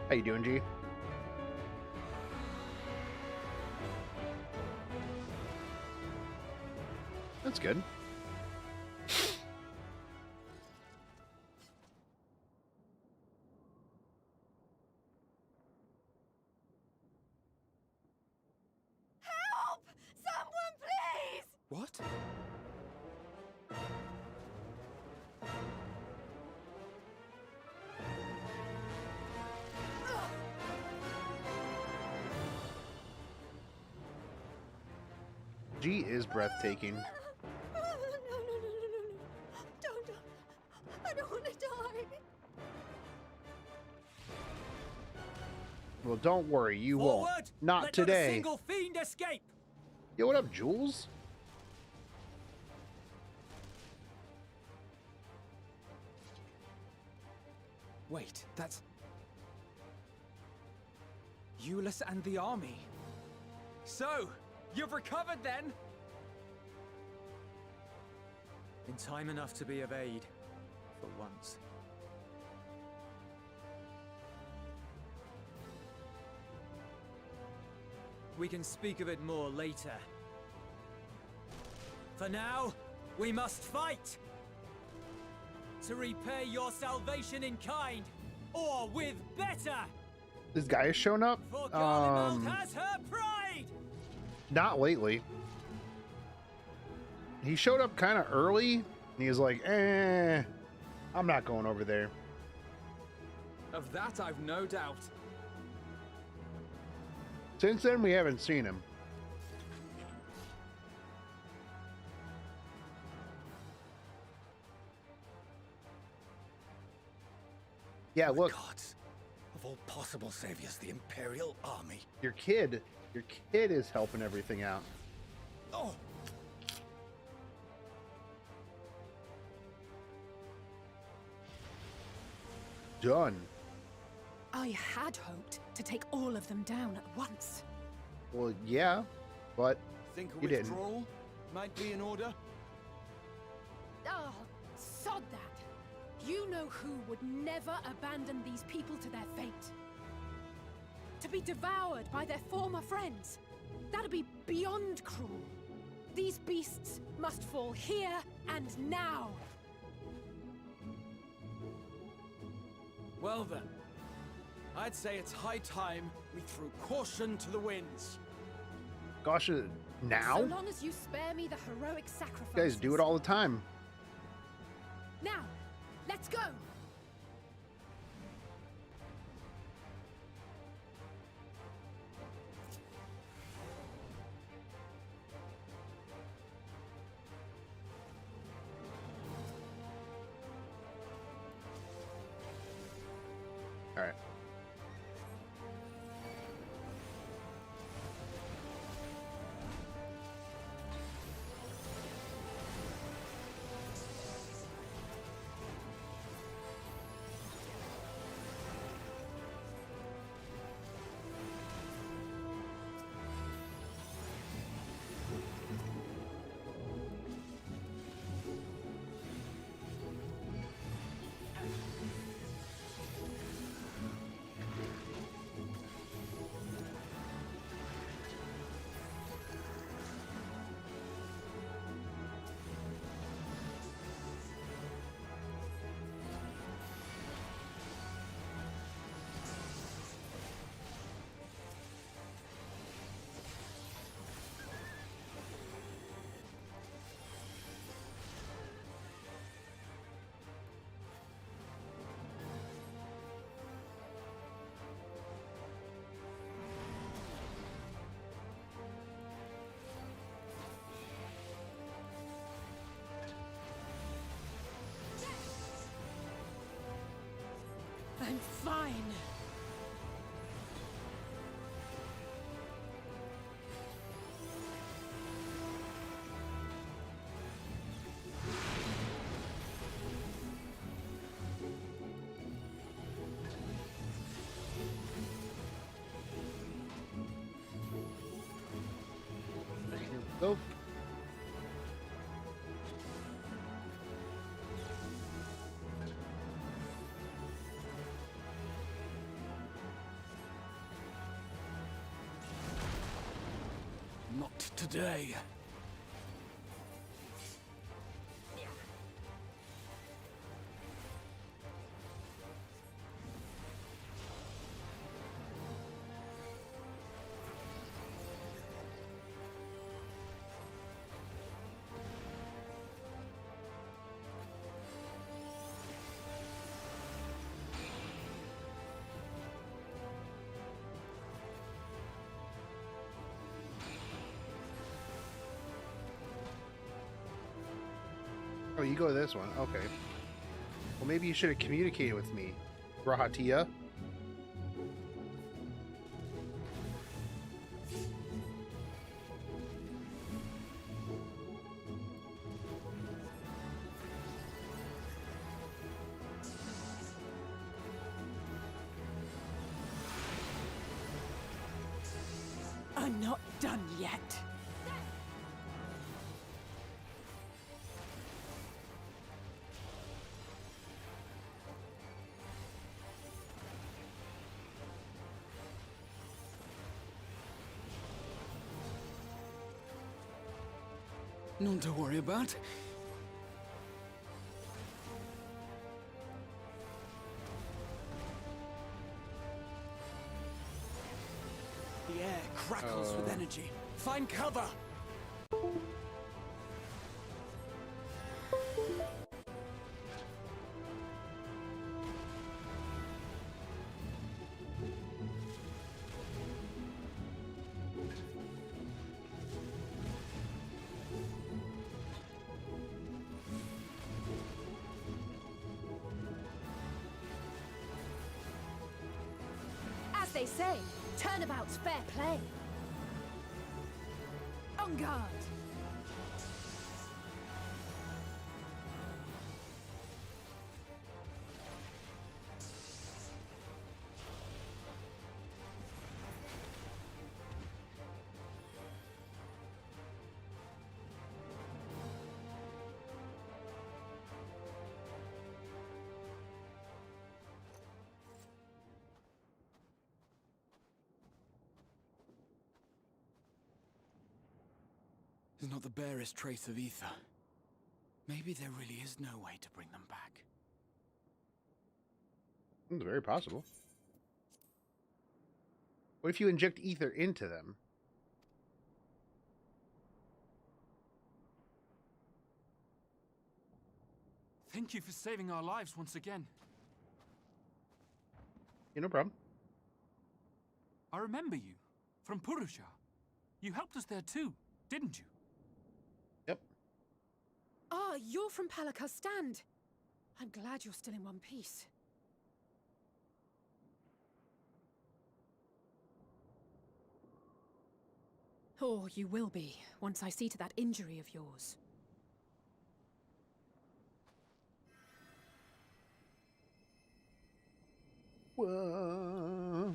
A: How you doing, G? That's good.
C: Help! Someone, please!
F: What?
A: G is breathtaking.
C: No. Don't. I don't want to die.
A: Well, don't worry, you
E: Forward!
A: won't. Not
E: Let
A: today.
E: Not a single fiend escape!
A: Yo, what up, Jules?
J: Wait, that's... Euless and the army. So, you've recovered then? In time enough to be of aid, for once. We can speak of it more later. For now, we must fight! To repay your salvation in kind, or with better!
A: This guy has shown up.
J: For Garlemald has her pride!
A: Not lately. He showed up kind of early. And he was like, I'm not going over there.
J: Of that I've no doubt.
A: Since then, we haven't seen him. Yeah, look,
I: Gods, of all possible saviors, the Imperial Army.
A: your kid is helping everything out.
I: Oh,
A: Done.
K: I had hoped to take all of them down at once.
A: Well, yeah, but
J: Think a
A: You didn't.
J: withdrawal might be in order?
K: Oh, sod that. You know who would never abandon these people to their fate. To be devoured by their former friends. That'd be beyond cruel. These beasts must fall here and now.
J: Well then, I'd say it's high time we threw caution to the winds.
A: gosh, now?
K: So long as you spare me the heroic sacrifice.
A: You guys do it all the time.
K: Now, let's go.
A: All right.
K: Fine.
A: Go.
J: Not today.
A: Oh, you go this one. Okay. Well, maybe you should have communicated with me, Rahatia.
K: I'm not done yet.
J: None to worry about. The air crackles with energy. Find cover!
K: As they say, turnabout's fair play. On guard.
J: There's not the barest trace of ether. Maybe there really is no way to bring them back.
A: It's very possible. What if you inject ether into them?
L: Thank you for saving our lives once again.
A: Yeah, no problem.
L: I remember you from Purusha. You helped us there too, didn't you?
A: Yep.
K: Ah, you're from Palaka's stand. I'm glad you're still in one piece. Or you will be, once I see to that injury of yours.
A: Whoa.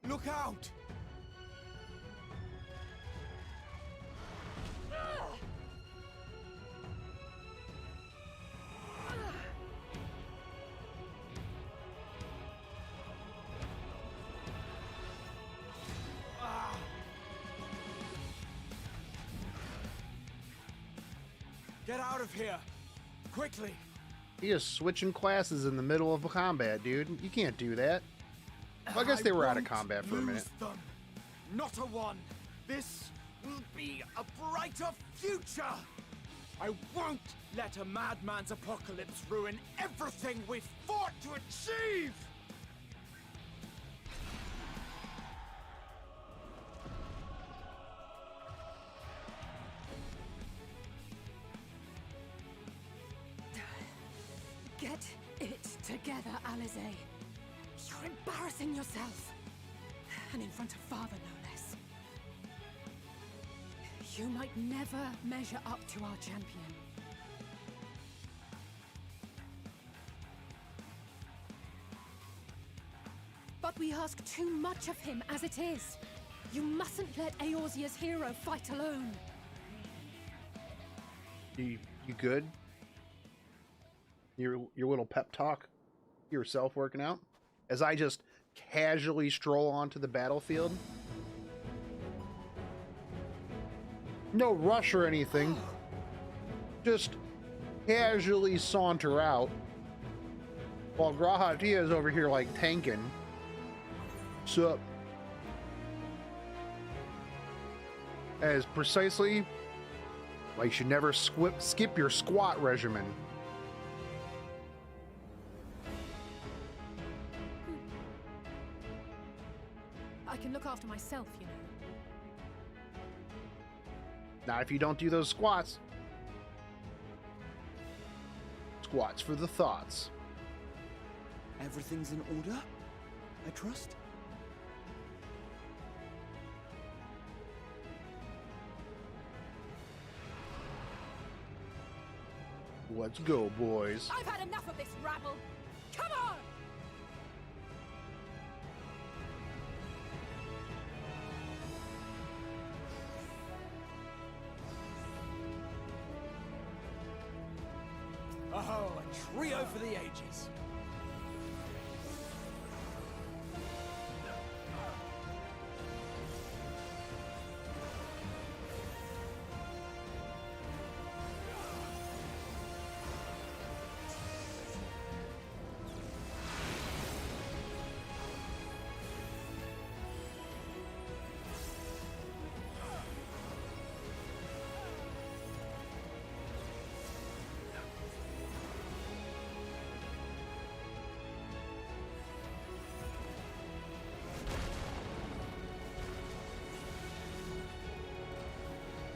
J: Look out! Get out of here! Quickly!
A: He is switching classes in the middle of a combat, dude. You can't do that. Well, I guess they were out of combat for a minute.
J: Them. Not a one. This will be a brighter future. I won't let a madman's apocalypse ruin everything we've fought to achieve.
K: Get it together, Alizé. You're embarrassing yourself. And in front of Father, no less. You might never measure up to our champion. But we ask too much of him as it is. You mustn't let Eorzea's hero fight alone.
A: You good? Your little pep talk? Yourself working out? As I just casually stroll onto the battlefield? No rush or anything. Just casually saunter out. While Grahatia is over here like tanking. Sup? As precisely why you should never skip your squat regimen.
K: I can look after myself, you know.
A: Not if you don't do those squats. Squats for the thoughts.
J: Everything's in order, I trust?
A: Let's go, boys.
K: I've had enough of this rabble. Come on!
J: Oh, a trio for the ages.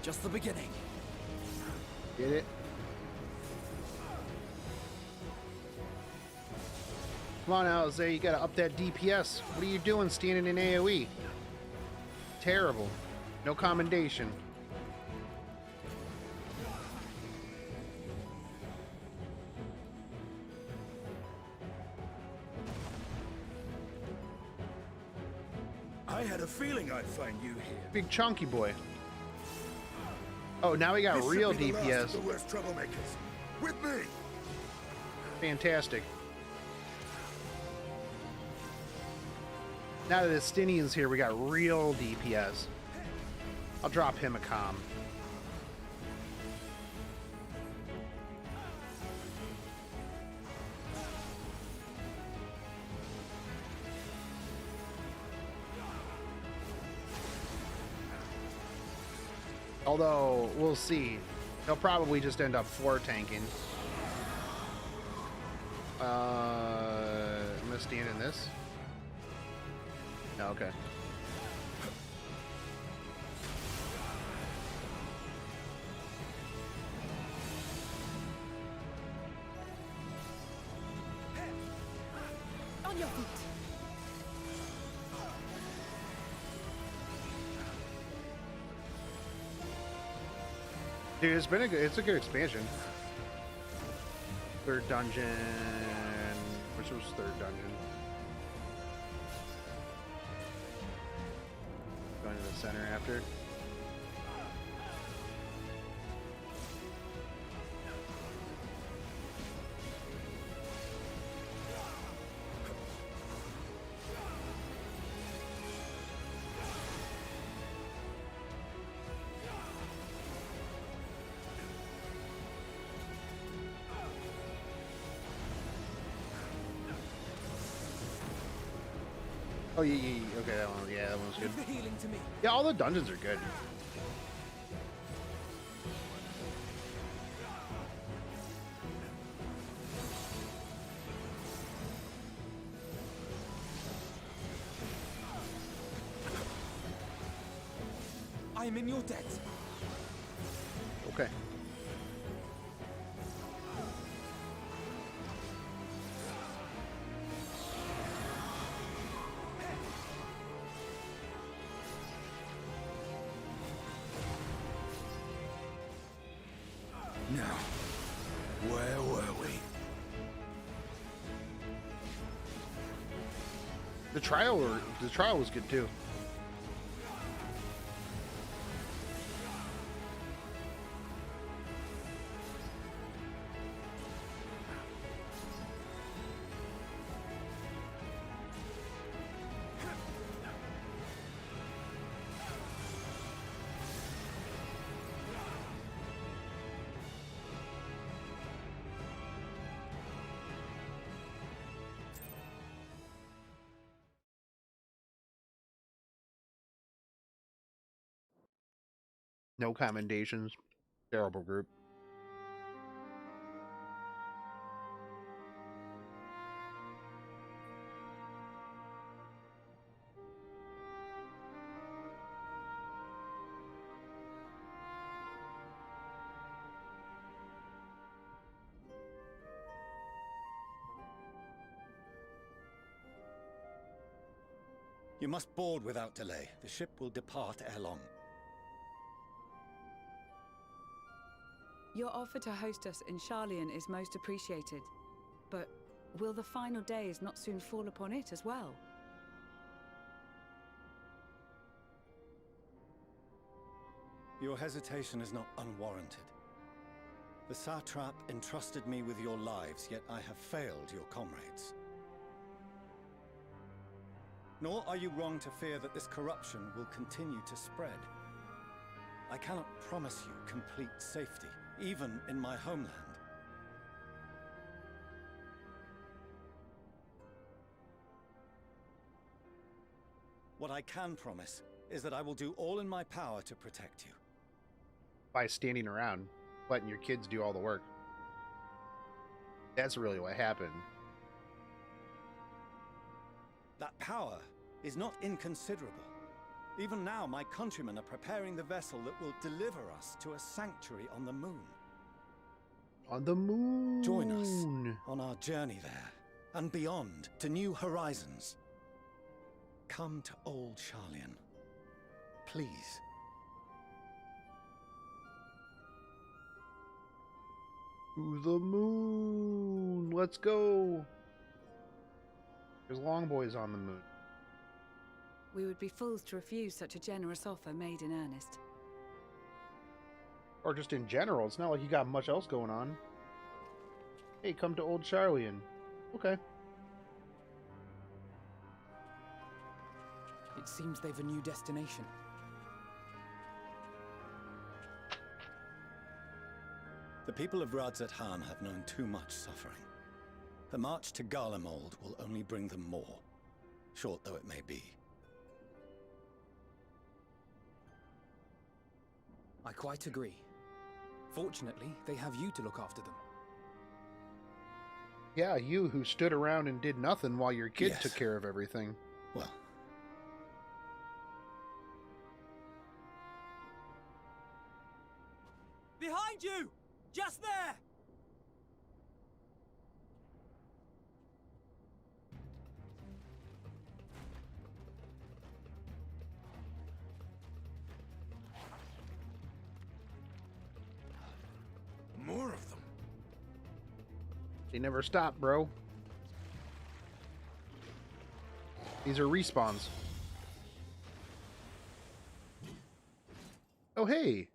J: Just the beginning.
A: Get it? Come on, Alizé, you gotta up that DPS. What are you doing standing in AoE? Terrible. No commendation.
I: I had a feeling I'd find you here.
A: Big chunky boy. Oh, now we got
I: This should
A: real
I: be the last of
A: DPS.
I: the worst troublemakers. With me.
A: Fantastic. Now that Estinian's here, we got real DPS. I'll drop him a comm. Although, we'll see. They'll probably just end up floor tanking. I'm gonna stand in this. No, okay.
K: On your feet.
A: Dude, it's a good expansion. Third dungeon. Which was third dungeon? Going to the center after. Oh, yeah, okay, that one, yeah, that one's good.
J: Leave the healing to me.
A: Yeah, all the dungeons are good.
J: I am in your debt.
A: Okay. The trial was good too. No commendations. Terrible group.
M: You must board without delay. The ship will depart ere long.
N: Your offer to host us in Sharlayan is most appreciated. But will the final days not soon fall upon it as well?
M: Your hesitation is not unwarranted. The satrap entrusted me with your lives, yet I have failed your comrades. Nor are you wrong to fear that this corruption will continue to spread. I cannot promise you complete safety, even in my homeland. What I can promise is that I will do all in my power to protect you.
A: By standing around, letting your kids do all the work. That's really what happened.
M: That power is not inconsiderable. Even now, my countrymen are preparing the vessel that will deliver us to a sanctuary on the moon.
A: On the moon!
M: Join us on our journey there, and beyond, to new horizons. Come to old Sharlayan. Please.
A: To the moon! Let's go! There's long boys on the moon.
N: We would be fools to refuse such a generous offer made in earnest.
A: Or just in general. It's not like you got much else going on. Hey, come to old Sharlayan. Okay.
J: It seems they've a new destination.
M: The people of Radzat-Han have known too much suffering. The march to Garlemald will only bring them more, short though it may be.
J: I quite agree. Fortunately, they have you to look after them.
A: Yeah, you who stood around and did nothing while your kid
M: Yes.
A: took care of everything.
M: Well,
J: Behind you! Just there!
F: More of them.
A: They never stop, bro. These are respawns. Oh, hey.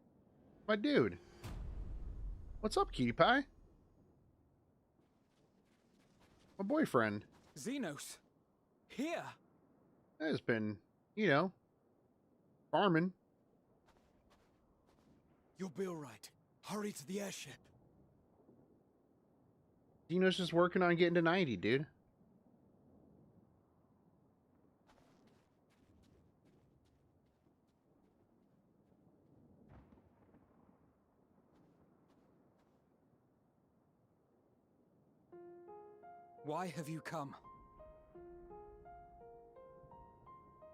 A: My dude. What's up, Cutie Pie? My boyfriend.
J: Xenos. Here.
A: Has been, you know, farming.
J: You'll be alright. Hurry to the airship.
A: Dino's just working on getting to 90, dude.
J: Why have you come?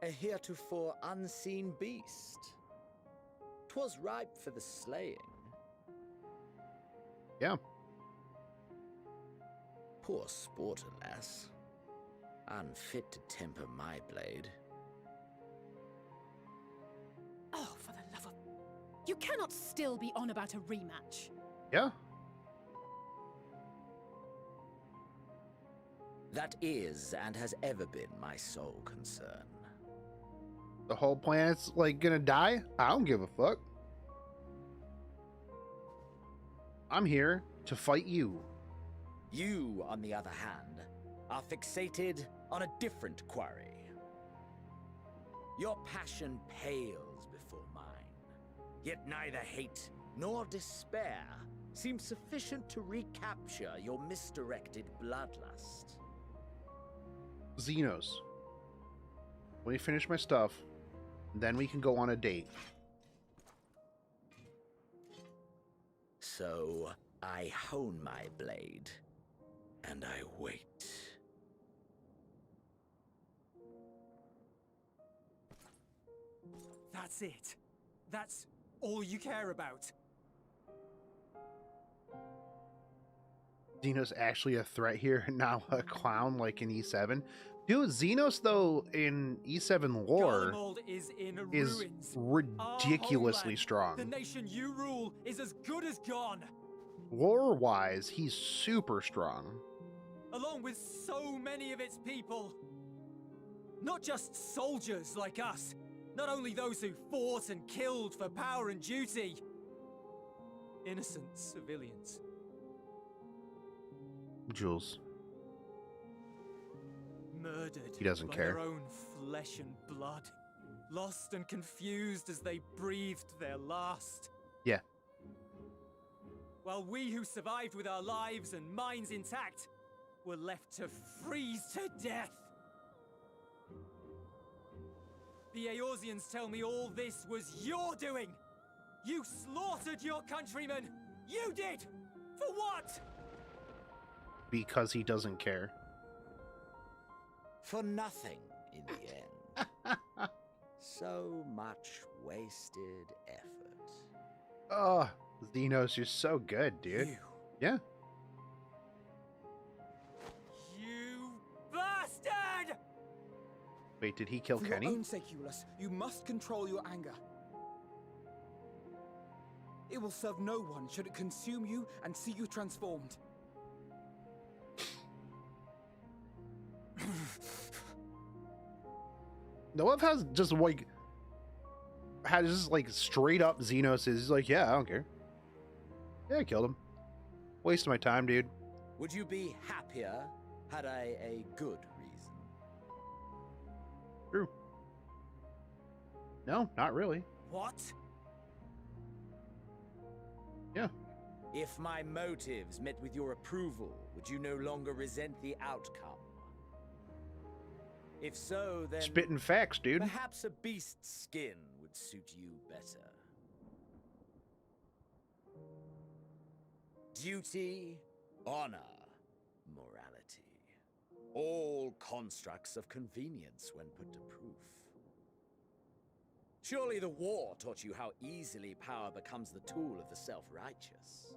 O: A heretofore unseen beast. 'Twas ripe for the slaying.
A: Yeah.
O: Poor sport, alas. Unfit to temper my blade.
K: Oh, for the love of... You cannot still be on about a rematch.
A: Yeah.
O: That is and has ever been my sole concern.
A: The whole planet's like gonna die? I don't give a fuck. I'm here to fight you.
O: You, on the other hand, are fixated on a different quarry. Your passion pales before mine, yet neither hate nor despair seems sufficient to recapture your misdirected bloodlust.
A: Xenos. Let me finish my stuff, then we can go on a date.
O: So, I hone my blade, and I wait.
J: That's it. That's all you care about.
A: Xenos actually a threat here, now a clown like in E7. Dude, Xenos, though, in E7 lore,
J: Garlemald is in
A: is
J: ruins.
A: ridiculously
J: Our homeland,
A: strong.
J: The nation you rule is as good as gone.
A: Lore-wise, he's super strong.
J: Along with so many of its people. Not just soldiers like us. Not only those who fought and killed for power and duty. Innocent civilians.
A: Jules.
J: Murdered
A: He doesn't
J: by
A: care.
J: their own flesh and blood. Lost and confused as they breathed their last.
A: Yeah.
J: While we who survived with our lives and minds intact were left to freeze to death. The Eorzeans tell me all this was your doing! You slaughtered your countrymen! You did! For what?
A: Because he doesn't care.
O: For nothing, in the end. So much wasted effort.
A: Oh, Xenos, you're so good, dude.
J: You.
A: Yeah.
J: You bastard!
A: Wait, did he kill
P: For
A: Kenny?
P: your own sake, Euless, you must control your anger. It will serve no one should it consume you and see you transformed.
A: No love has just like had just like straight up Xenos is like, yeah, I don't care. Yeah, I killed him. Wasting my time, dude.
O: Would you be happier had I a good reason?
A: True. No, not really.
J: What?
A: Yeah.
O: If my motives met with your approval, would you no longer resent the outcome? If so, then
A: Spitting facts, dude.
O: perhaps a beast's skin would suit you better. Duty, honor, morality. All constructs of convenience when put to proof. Surely the war taught you how easily power becomes the tool of the self-righteous.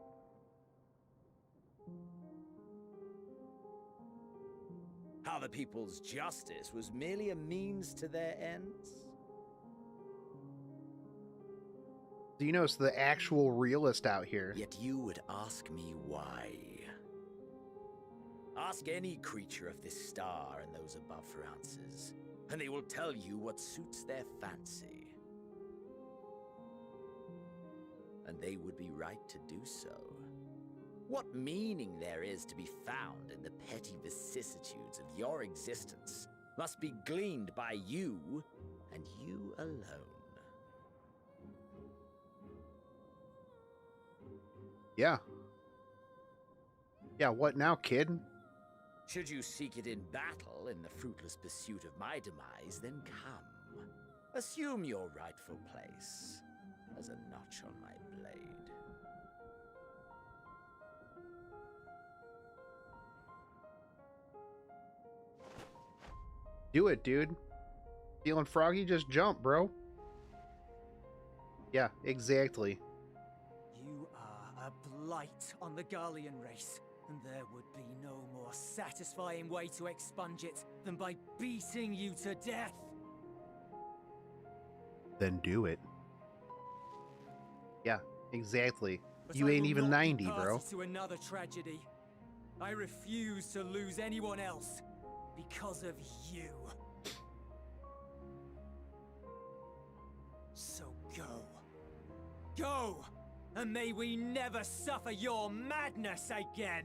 O: How the people's justice was merely a means to their ends?
A: Xenos, the actual realist out here.
O: Yet you would ask me why. Ask any creature of this star and those above for answers, and they will tell you what suits their fancy. And they would be right to do so. What meaning there is to be found in the petty vicissitudes of your existence must be gleaned by you, and you alone.
A: Yeah. Yeah, what now, kid?
O: Should you seek it in battle in the fruitless pursuit of my demise, then come. Assume your rightful place as a notch on my blade.
A: Do it, dude. Feeling froggy? Just jump, bro. Yeah, exactly.
J: You are a blight on the Garlean race, and there would be no more satisfying way to expunge it than by beating you to death.
A: Then do it. Yeah, exactly.
J: But
A: You
J: I
A: ain't
J: will
A: even
J: not be
A: 90, bro.
J: party to another tragedy.
P: I refuse to lose anyone else because of you. So go. Go! And may we never suffer your madness again!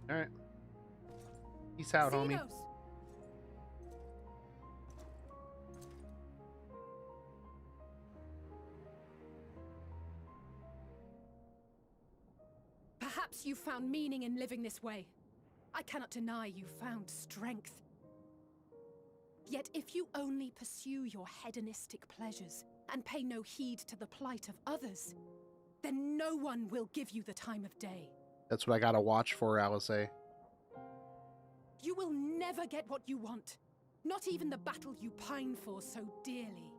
A: Alright. Peace out, homie.
K: Xenos! Perhaps you found meaning in living this way. I cannot deny you found strength. Yet if you only pursue your hedonistic pleasures and pay no heed to the plight of others, then no one will give you the time of day.
A: That's what I gotta watch for, Alice.
K: You will never get what you want. Not even the battle you pine for so dearly.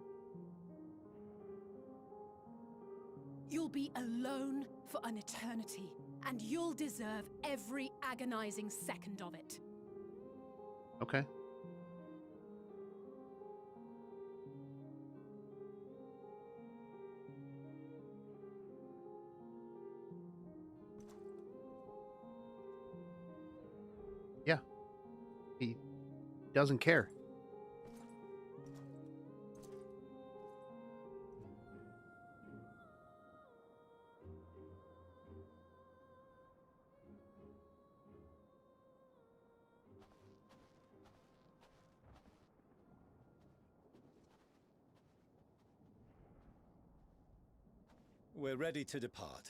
K: You'll be alone for an eternity, and you'll deserve every agonizing second of it.
A: Okay. Yeah. He doesn't care.
M: We're ready to depart.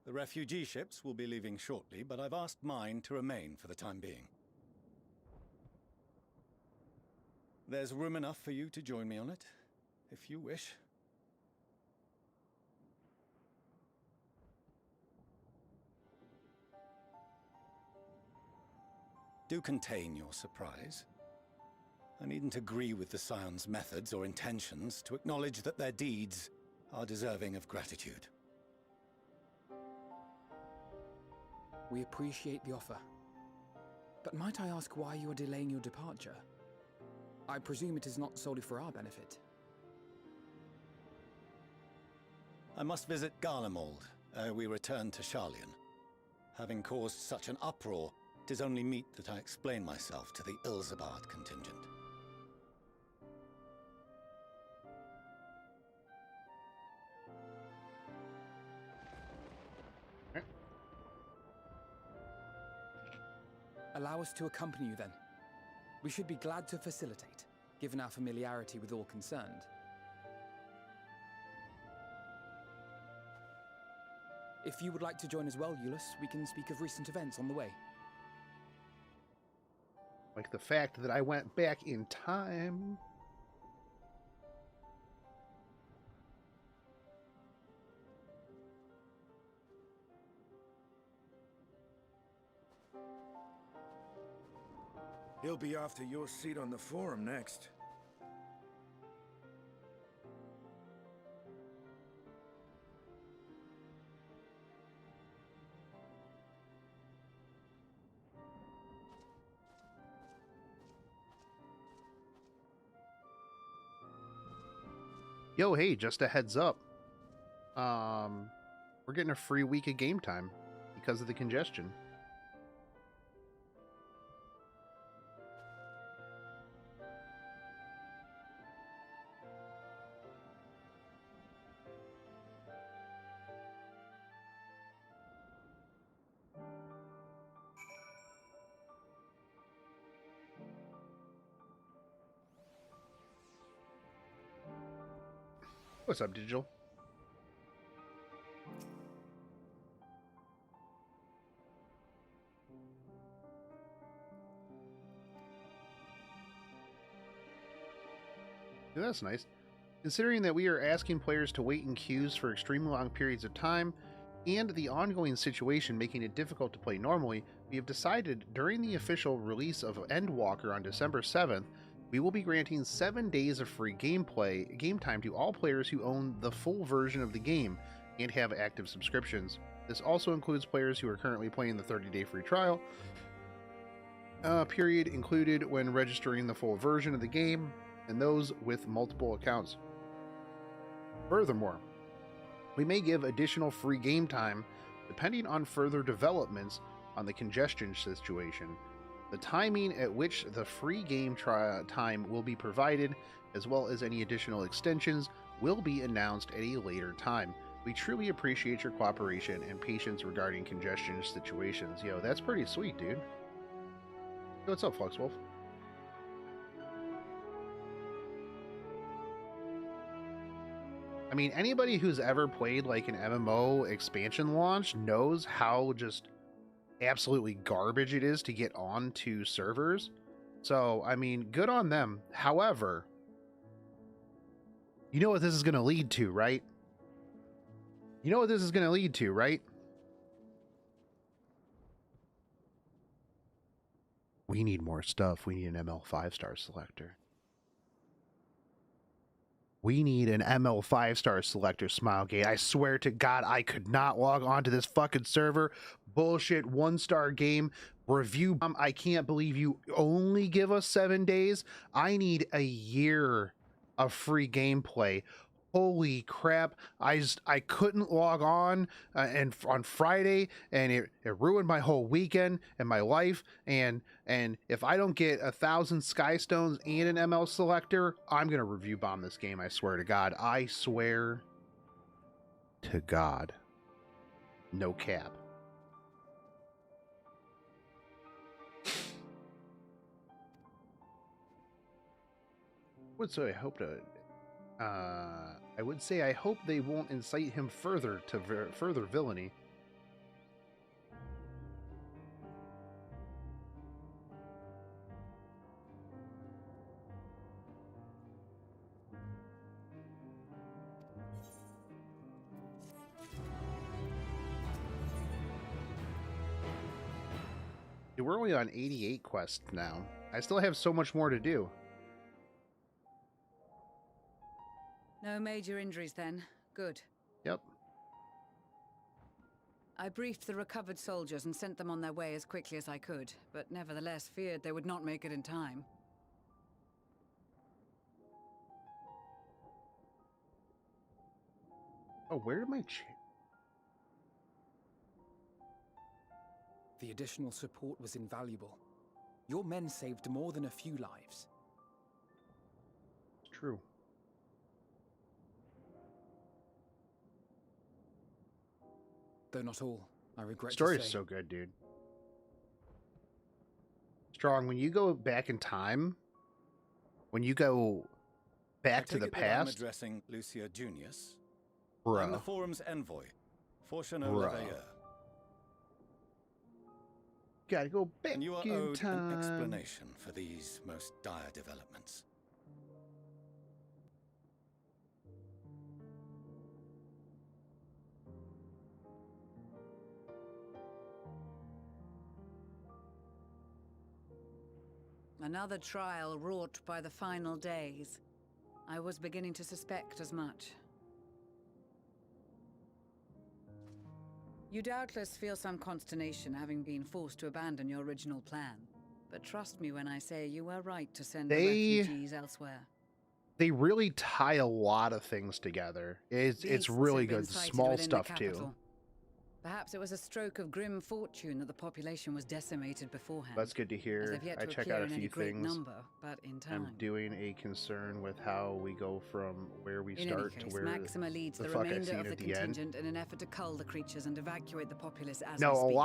M: The refugee ships will be leaving shortly, but I've asked mine to remain for the time being. There's room enough for you to join me on it, if you wish. Do contain your surprise. I needn't agree with the Scion's methods or intentions to acknowledge that their deeds are deserving of gratitude.
P: We appreciate the offer. But might I ask why you are delaying your departure? I presume it is not solely for our benefit.
M: I must visit Garlemald ere we return to Sharlayan. Having caused such an uproar, it is only meet that I explain myself to the Ilzabard contingent.
P: Allow us to accompany you then. We should be glad to facilitate, given our familiarity with all concerned. If you would like to join as well, Eulus, we can speak of recent events on the way.
A: Like the fact that I went back in time.
Q: He'll be after your seat on the forum next.
A: Yo, hey, just a heads up. We're getting a free week of game time because of the congestion. What's up, Digital? Yeah, that's nice. Considering that we are asking players to wait in queues for extremely long periods of time, and the ongoing situation making it difficult to play normally, we have decided during the official release of Endwalker on December 7th, we will be granting 7 days of free game time to all players who own the full version of the game and have active subscriptions. This also includes players who are currently playing the 30-day free trial period included when registering the full version of the game, and those with multiple accounts. Furthermore, we may give additional free game time depending on further developments on the congestion situation. The timing at which the free game time will be provided, as well as any additional extensions, will be announced at a later time. We truly appreciate your cooperation and patience regarding congestion situations. Yo, that's pretty sweet, dude. What's up, Fluxwolf? I mean, anybody who's ever played like an MMO expansion launch knows how just absolutely garbage it is to get onto servers. So, I mean, good on them. However, you know what this is going to lead to, right? You know what this is going to lead to, right? We need more stuff. We need an ML 5-star selector. We need an ML 5-star selector, Smilegate. I swear to God, I could not log on to this fucking server. Bullshit 1-star game review. I can't believe you only give us 7 days. I need a year of free gameplay. Holy crap. I couldn't log on and on Friday, and it ruined my whole weekend and my life. And if I don't get 1,000 Sky Stones and an ML selector, I'm gonna review bomb this game. I swear to God. I swear to God. No cap. So I hope to. I would say I hope they won't incite him further to further villainy. We're only on 88 quests now. I still have so much more to do.
N: No major injuries then. Good.
A: Yep.
N: I briefed the recovered soldiers and sent them on their way as quickly as I could, but nevertheless feared they would not make it in time.
A: Oh, where did my
P: The additional support was invaluable. Your men saved more than a few lives.
A: It's true.
P: Though not all, I regret to
A: Story
P: say.
A: is so good, dude. Strong, when you go back in time, when you go back to the
M: I'm
A: past,
M: addressing Lucia Junius.
A: Bro.
M: I'm the forum's envoy, Fortuno
A: Bro.
M: Leveilleur.
A: Gotta go back
M: And you are
A: in
M: owed
A: time.
M: an explanation for these most dire developments.
N: Another trial wrought by the final days. I was beginning to suspect as much. You doubtless feel some consternation having been forced to abandon your original plan. But trust me when I say you were right to send the refugees elsewhere.
A: They really tie a lot of things together. It's really good. Small stuff too.
N: Perhaps it was a stroke of grim fortune that the population was decimated beforehand.
A: That's good to hear. I check out a few things.
N: Number, but in time.
A: I'm doing a concern with how we go from where we start
N: to
A: where
N: Maxima leads the
A: fuck I
N: remainder
A: seen
N: of the
A: at the end.
N: contingent in an effort to cull the creatures and evacuate the populace as
A: No,
N: we
A: a
N: speak.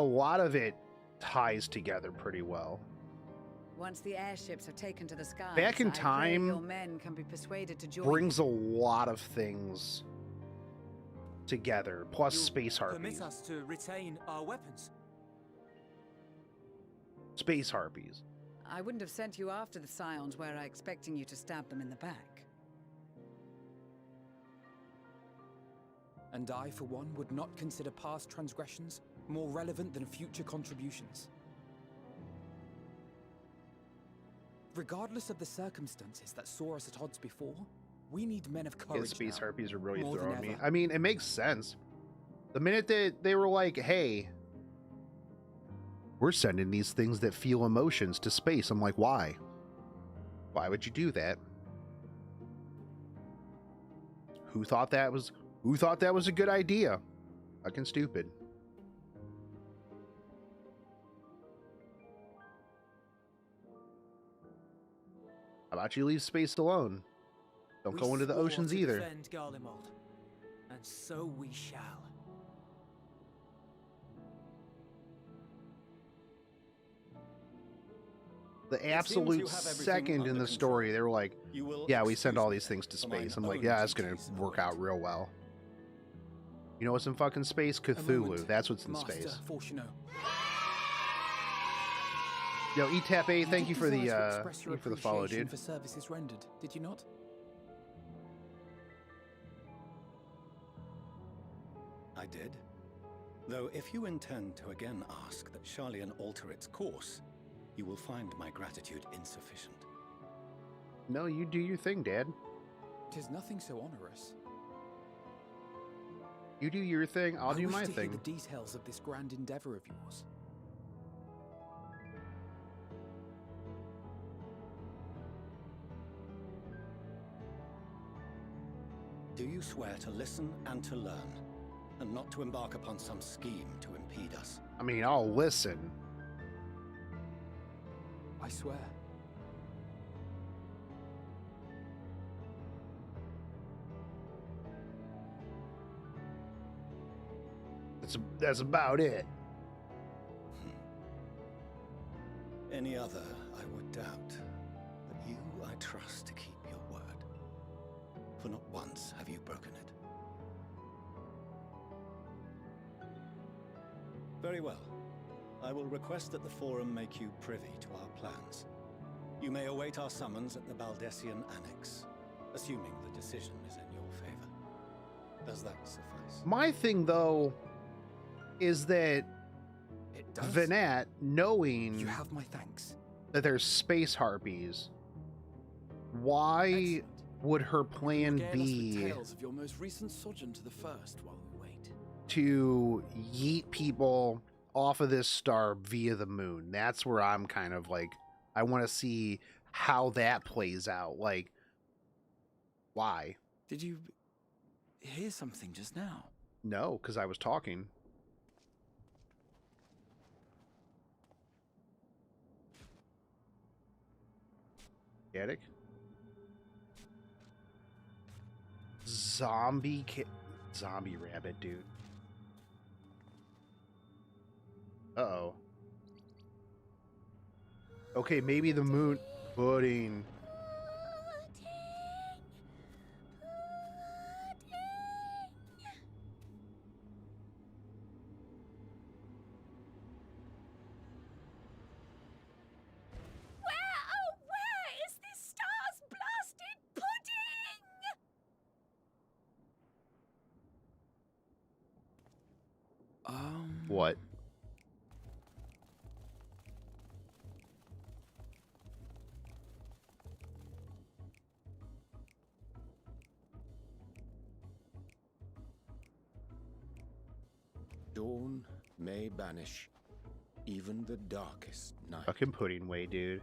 A: lot of it ties together pretty well.
N: Once the airships have taken to the skies,
A: Back in
N: I pray
A: time
N: your men can be persuaded to join
A: brings a lot of things together, plus space harpies.
J: Permit us to retain our weapons.
A: Space harpies.
N: I wouldn't have sent you after the Scions were I expecting you to stab them in the back.
P: And I, for one, would not consider past transgressions more relevant than future contributions. Regardless of the circumstances that saw us at odds before, we need men of courage.
A: Yeah, space
P: now,
A: harpies are really
P: more than
A: throwing me.
P: ever.
A: I mean, it makes sense. The minute that they were like, hey, we're sending these things that feel emotions to space, I'm like, why? Why would you do that? Who thought that was a good idea? Fucking stupid. How about you leave space alone? Don't go into the oceans either.
J: Defend Garlemald, and so we shall.
A: The absolute second in the story, they were like, yeah, we send all these things to space. I'm like, yeah, it's going to work out real well. You know what's in fucking space? Cthulhu. That's what's in space. Yo, ETAP, thank you for the follow, dude.
P: For services rendered, did you not?
M: I did. Though if you intend to again ask that Charlian alter its course, you will find my gratitude insufficient.
A: No, you do your thing, Dad.
P: 'Tis nothing so onerous.
A: You do your thing, I'll do my
P: I wish to
A: thing.
P: hear the details of this grand endeavor of yours.
M: Do you swear to listen and to learn, and not to embark upon some scheme to impede us?
A: I mean, I'll listen.
P: I swear.
A: That's about it.
M: Any other, I would doubt. But you, I trust to keep your word. For not once have you broken it. Very well. I will request that the Forum make you privy to our plans. You may await our summons at the Baldessian Annex, assuming the decision is in your favor. Does that suffice?
A: My thing, though, is that Venat, knowing
P: You have my thanks.
A: that there's space harpies, why would her plan
P: Regale us with
A: be
P: tales of your most recent sojourn to the first while we wait?
A: to yeet people off of this star via the moon? That's where I'm kind of like, I want to see how that plays out. Like, why?
P: Did you hear something just now?
A: No, because I was talking. Attic? Zombie rabbit, dude. Uh-oh. Okay, maybe the moon... Pudding. What?
F: Dawn may banish even the darkest night.
A: Fucking pudding way, dude.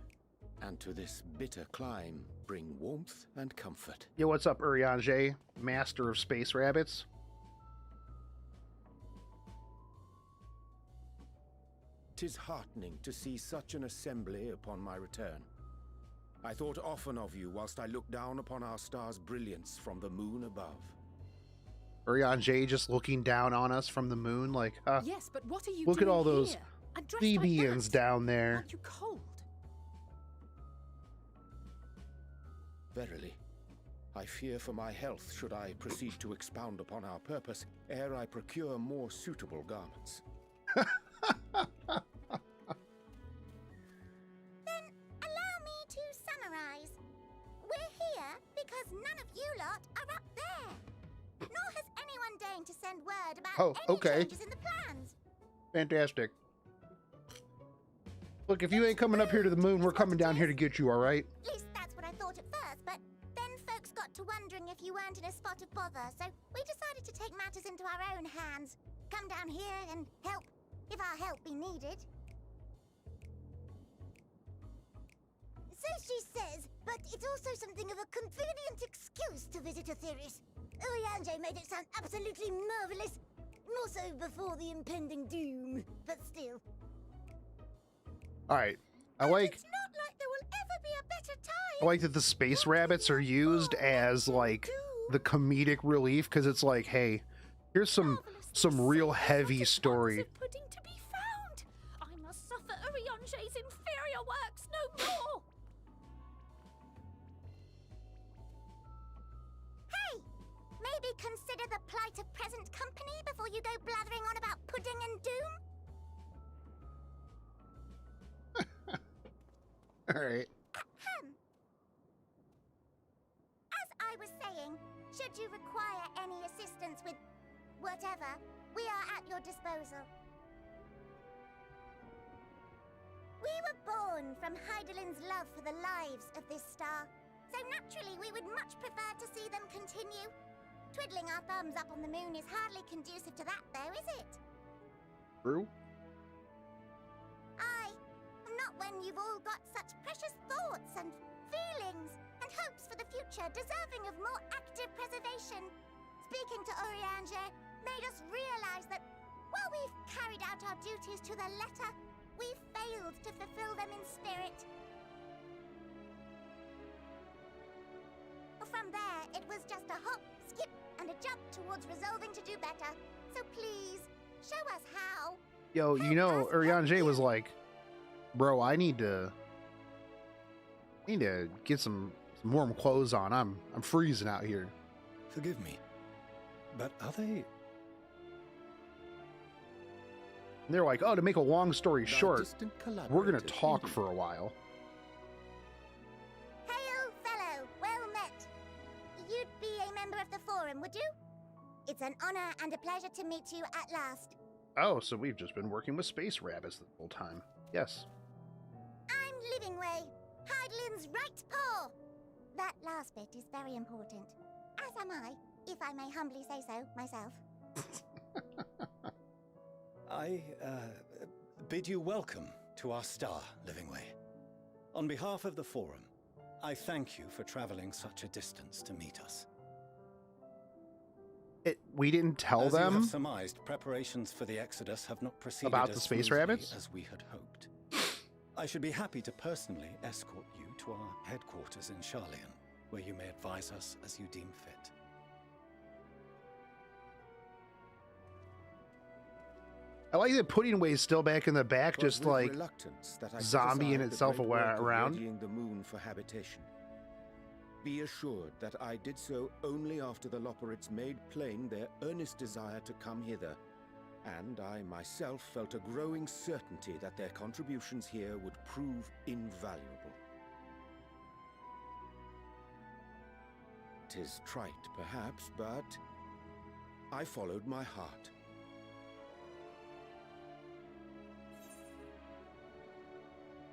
F: And to this bitter clime bring warmth and comfort.
A: Yo, what's up, Urianger? Master of Space Rabbits?
F: "'Tis heartening to see such an assembly upon my return. I thought often of you whilst I looked down upon our star's brilliance from the moon above."
A: Urianger just looking down on us from the moon like,
K: yes, but what are you
A: look at
K: doing
A: all those
K: here? And dressed like
A: Thebians
K: that?
A: down there.
K: Aren't you cold?
F: Verily, I fear for my health should I proceed to expound upon our purpose ere I procure more suitable garments.
R: Then allow me to summarize. We're here because none of you lot are up there. Nor has anyone deigned to send word about any changes in the plans.
A: Fantastic. Look, if you ain't coming up here to the moon, we're coming down here to get you, all right?
R: At least that's what I thought at first, but then folks got to wondering if you weren't in a spot of bother, so we decided to take matters into our own hands. Come down here and help, if our help be needed. So she says, but it's also something of a convenient excuse to visit Etheris. Urianger made it sound absolutely marvelous. More so before the impending doom, but still.
A: All right. I like.
R: It's not like there will ever be a better time.
A: I like that the space rabbits are used as like the comedic relief, because it's like, hey, here's some real heavy story.
K: Pudding to be found. I must suffer Urianger's inferior works no more.
R: Hey, maybe consider the plight of present company before you go blathering on about pudding and doom.
A: All right.
R: As I was saying, should you require any assistance with whatever, we are at your disposal. We were born from Heidelin's love for the lives of this star, so naturally we would much prefer to see them continue. Twiddling our thumbs up on the moon is hardly conducive to that, though, is it?
A: True.
R: Not when you've all got such precious thoughts and feelings and hopes for the future deserving of more active preservation. Speaking to Urianger made us realize that while we've carried out our duties to the letter, we've failed to fulfill them in spirit. From there, it was just a hop, skip, and a jump towards resolving to do better. So please, show us how.
A: Yo, you know, Urianger was like, bro, I need to get some warm clothes on. I'm freezing out here.
M: Forgive me, but are they?
A: And they're like, oh, to make a long story short, we're gonna talk for a while.
R: Hail, fellow, well met. You'd be a member of the Forum, would you? It's an honor and a pleasure to meet you at last.
A: Oh, so we've just been working with space rabbits the whole time. Yes.
R: I'm Livingway, Heidelin's right paw. That last bit is very important, as am I, if I may humbly say so myself.
M: I bid you welcome to our star, Livingway. On behalf of the Forum, I thank you for traveling such a distance to meet us.
A: We didn't tell
M: As
A: them
M: you have surmised, preparations for the Exodus have not proceeded
A: about
M: as
A: the space
M: smoothly
A: rabbits
M: as we had hoped. I should be happy to personally escort you to our headquarters in Charlian, where you may advise us as you deem fit.
A: I like that Puddingway's still back in the back, just like zombie in itself around.
F: The moon for habitation. Be assured that I did so only after the Loperites made plain their earnest desire to come hither, and I myself felt a growing certainty that their contributions here would prove invaluable. 'Tis trite, perhaps, but I followed my heart.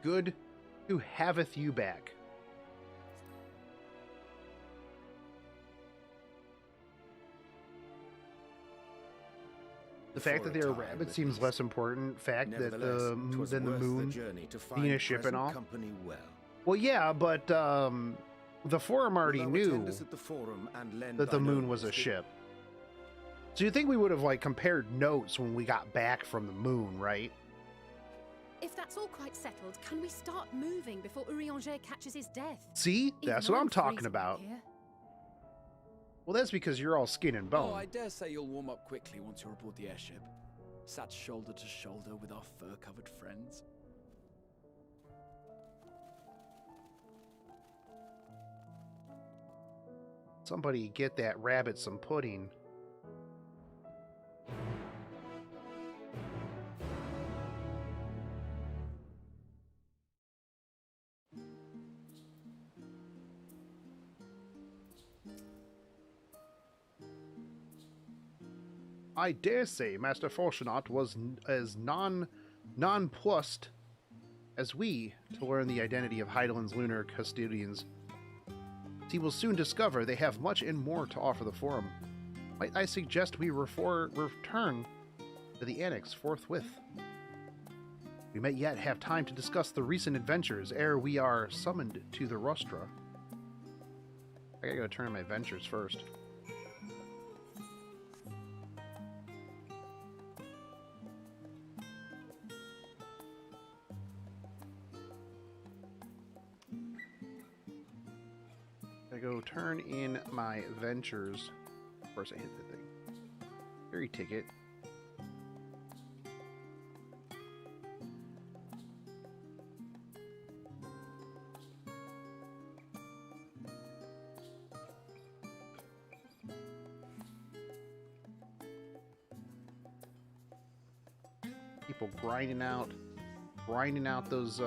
A: Good to haveth you back. The fact that they are rabbits seems less important. Fact that the moon being a ship and all. Well, yeah, but the Forum already knew that the moon was a ship. So you think we would have like compared notes when we got back from the moon, right?
K: If that's all quite settled, can we start moving before Urianger catches his death?
A: See, that's what I'm talking about. Well, that's because you're all skin and bone.
P: Oh, I dare say you'll warm up quickly once you're aboard the airship. Sat shoulder to shoulder with our fur-covered friends.
A: Somebody get that rabbit some pudding. I dare say Master Fortunat was as nonplussed as we to learn the identity of Heidelin's lunar custodians. He will soon discover they have much and more to offer the Forum. Might I suggest we return to the Annex forthwith? We may yet have time to discuss the recent adventures ere we are summoned to the Rostra. I gotta go turn on my ventures first. I go turn in my ventures. Of course I hit the thing. Ferry ticket. People grinding out those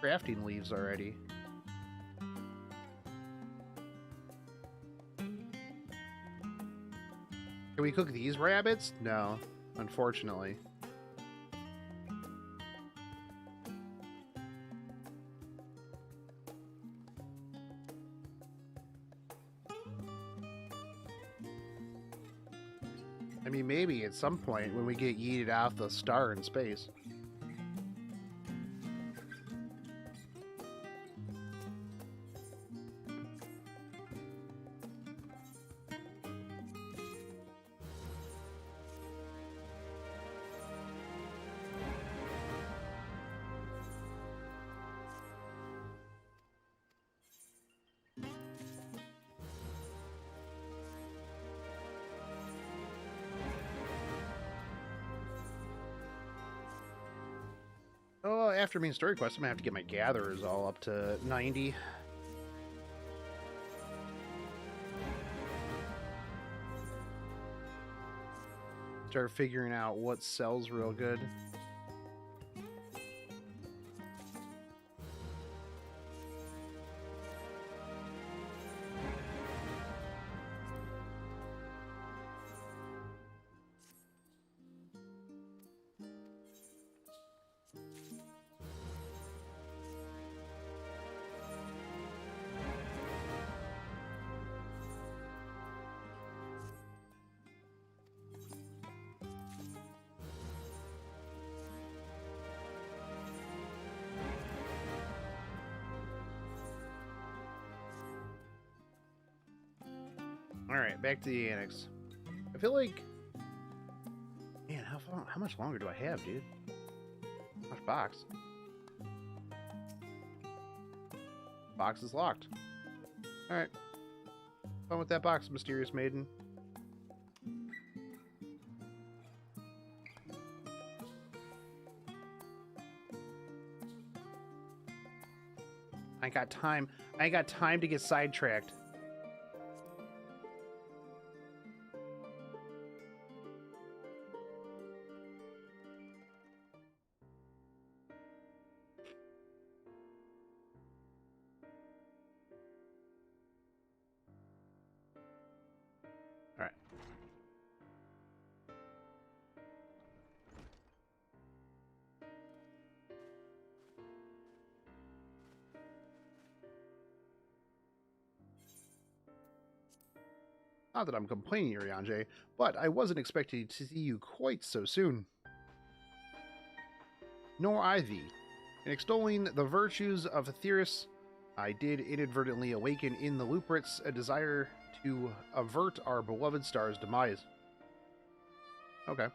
A: crafting leaves already. Can we cook these rabbits? No, unfortunately. I mean, maybe at some point when we get yeeted out the star in space. Oh, after main story quest, I'm gonna have to get my gatherers all up to 90. Start figuring out what sells real good. Alright, back to the annex. I feel like... Man, how much longer do I have, dude? How much box? Box is locked. Alright. Fun with that box, mysterious maiden. I ain't got time. I ain't got time to get sidetracked. Not that I'm complaining, Urianger, but I wasn't expecting to see you quite so soon. Nor I thee. In extolling the virtues of Aetheris, I did inadvertently awaken in the Luprits a desire to avert our beloved star's demise. Okay.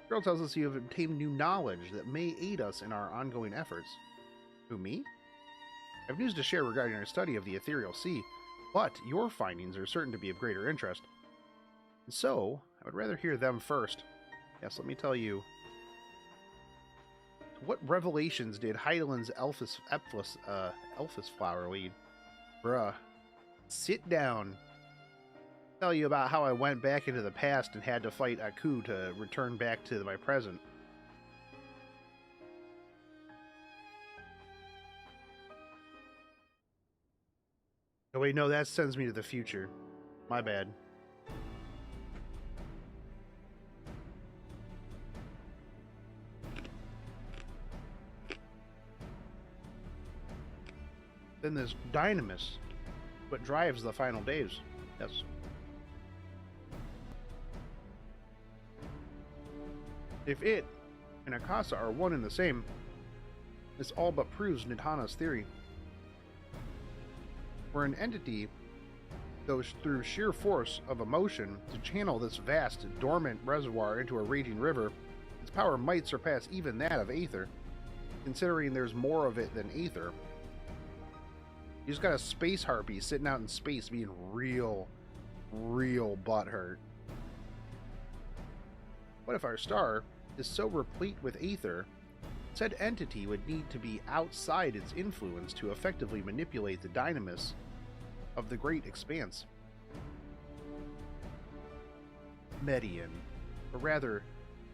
A: Girl tells us you have obtained new knowledge that may aid us in our ongoing efforts. Who, me? I have news to share regarding our study of the ethereal sea, but your findings are certain to be of greater interest. And so, I would rather hear them first. Yes, let me tell you. What revelations did Heidelin's Elphis flower lead? Bruh. Sit down. Tell you about how I went back into the past and had to fight Aku to return back to my present. Oh wait, no, that sends me to the future. My bad. Then there's Dynamis, what drives the final days. Yes. If it and Akasa are one and the same, this all but proves Nidhana's theory. For an entity, goes through sheer force of emotion to channel this vast, dormant reservoir into a raging river, its power might surpass even that of Aether, considering there's more of it than Aether. You just got a space harpy sitting out in space being real butthurt. What if our star is so replete with aether, said entity would need to be outside its influence to effectively manipulate the dynamis of the great expanse? Median, or rather,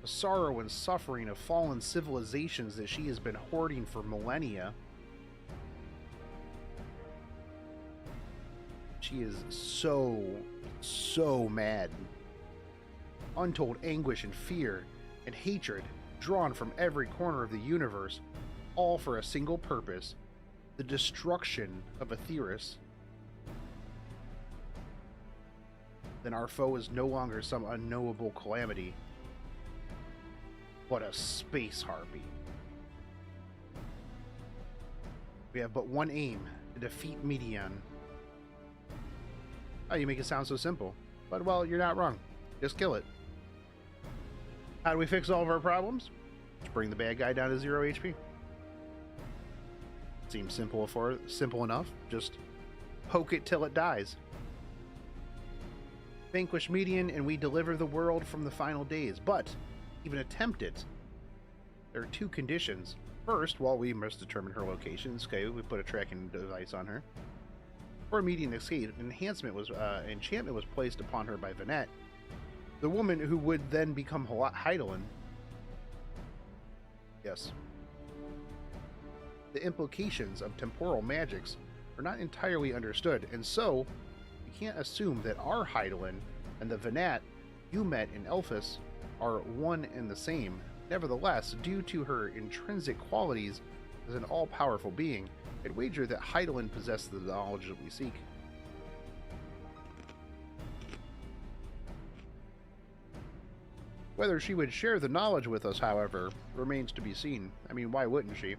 A: the sorrow and suffering of fallen civilizations that she has been hoarding for millennia. She is so mad. Untold anguish and fear and hatred drawn from every corner of the universe, all for a single purpose: the destruction of Aetheris. Then our foe is no longer some unknowable calamity, but a space harpy. We have but one aim: to defeat Median. Oh, you make it sound so simple. But, well, you're not wrong. Just kill it. How do we fix all of our problems? Just bring the bad guy down to 0 HP. Seems simple enough. Just poke it till it dies. Vanquish Median and we deliver the world from the final days. But, even attempt it, there are two conditions. First, well, we must determine her locations. Okay, we put a tracking device on her. For immediate escape, enchantment was placed upon her by Vanette, the woman who would then become Heidelin. Yes. The implications of temporal magics are not entirely understood, and so you can't assume that our Heidelin and the Vanette you met in Elphis are one and the same. Nevertheless, due to her intrinsic qualities as an all-powerful being, I'd wager that Heidelin possessed the knowledge that we seek. Whether she would share the knowledge with us, however, remains to be seen. I mean, why wouldn't she?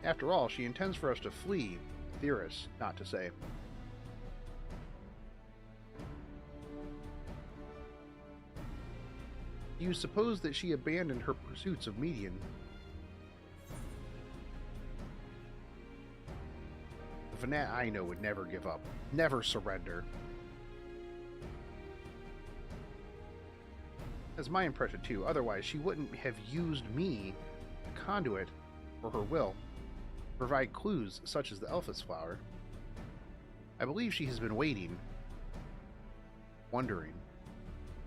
A: After all, she intends for us to flee Aetheris, not to say. Do you suppose that she abandoned her pursuits of Median? The Vanette I know would never give up, never surrender. That's my impression too, otherwise she wouldn't have used me, the conduit, for her will, to provide clues such as the Elphis flower. I believe she has been waiting, wondering,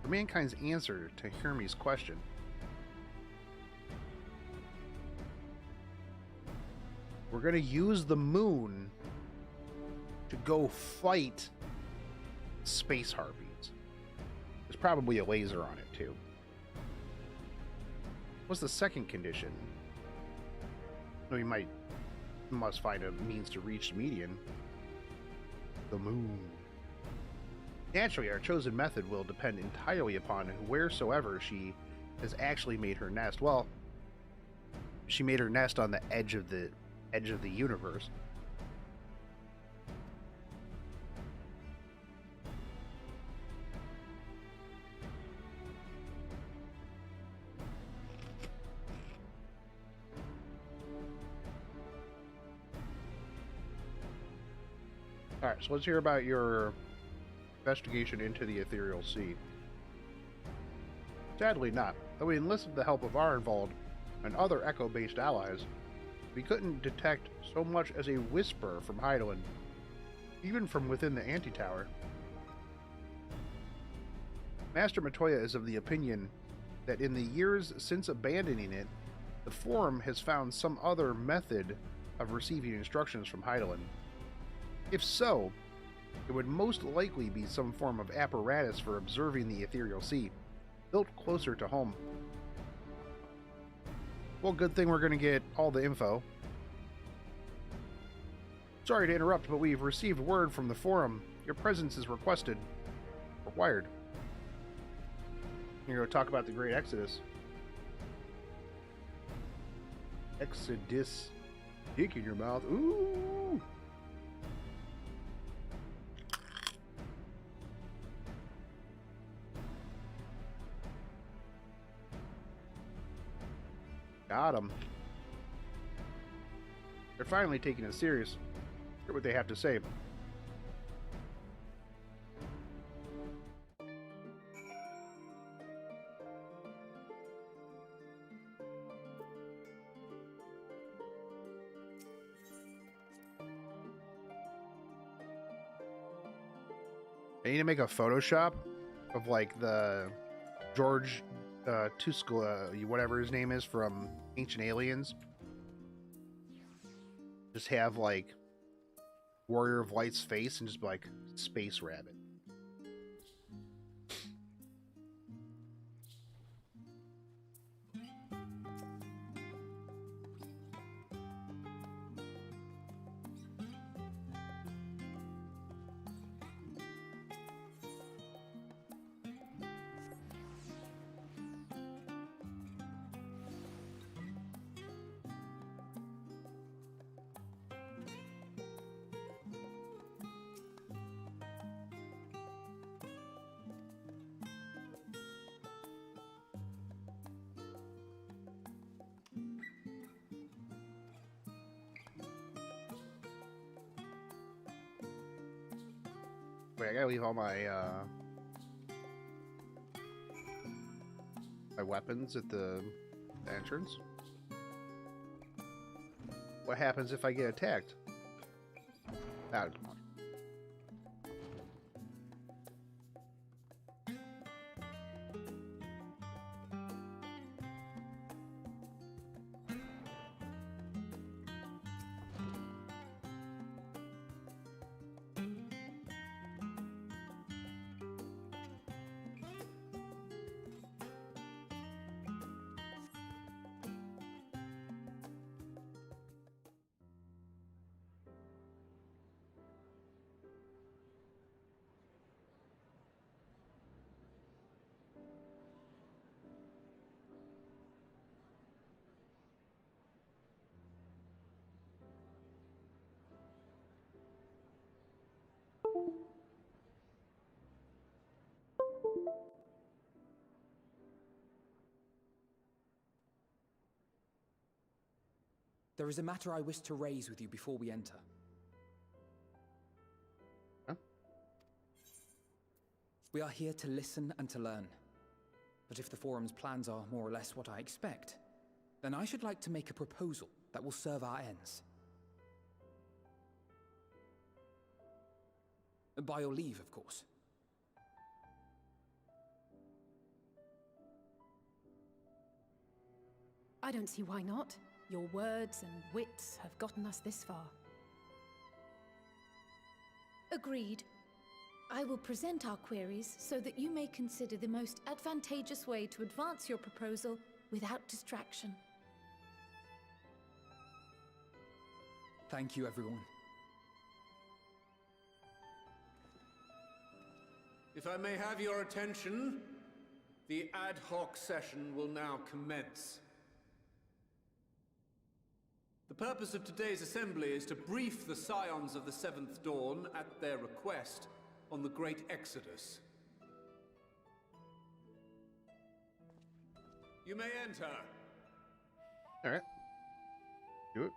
A: for mankind's answer to Hermes' question. We're going to use the moon to go fight space harpies. There's probably a laser on it too. What's the second condition? We must find a means to reach Median. The moon. Naturally, our chosen method will depend entirely upon wheresoever she has actually made her nest. Well, she made her nest on the edge of the universe. Alright, so let's hear about your investigation into the Ethereal Sea. Sadly not. Though we enlisted the help of Arenvald and other Echo-based allies, we couldn't detect so much as a whisper from Heidelin, even from within the Antitower. Master Matoya is of the opinion that in the years since abandoning it, the Forum has found some other method of receiving instructions from Heidelin. If so, it would most likely be some form of apparatus for observing the Ethereal Sea, built closer to home. Well, good thing we're going to get all the info. Sorry to interrupt, but we've received word from the Forum. Your presence is required. You're going to talk about the Great Exodus. Exodus. Dick in your mouth. Ooh! Got him. They're finally taking it serious. Hear what they have to say. I need to make a Photoshop of like the George Tuskula, whatever his name is from Ancient Aliens. Just have like Warrior of Light's face and just be like Space Rabbit. Wait, I gotta leave all my my weapons at the entrance. What happens if I get attacked? Ah,
P: There is a matter I wish to raise with you before we enter.
A: Huh?
P: We are here to listen and to learn. But if the Forum's plans are more or less what I expect, then I should like to make a proposal that will serve our ends. By your leave, of course.
K: I don't see why not. Your words and wits have gotten us this far.
S: Agreed. I will present our queries so that you may consider the most advantageous way to advance your proposal without distraction.
P: Thank you, everyone.
T: If I may have your attention, the ad hoc session will now commence. The purpose of today's assembly is to brief the Scions of the Seventh Dawn at their request on the Great Exodus. You may enter.
A: All right. Do it.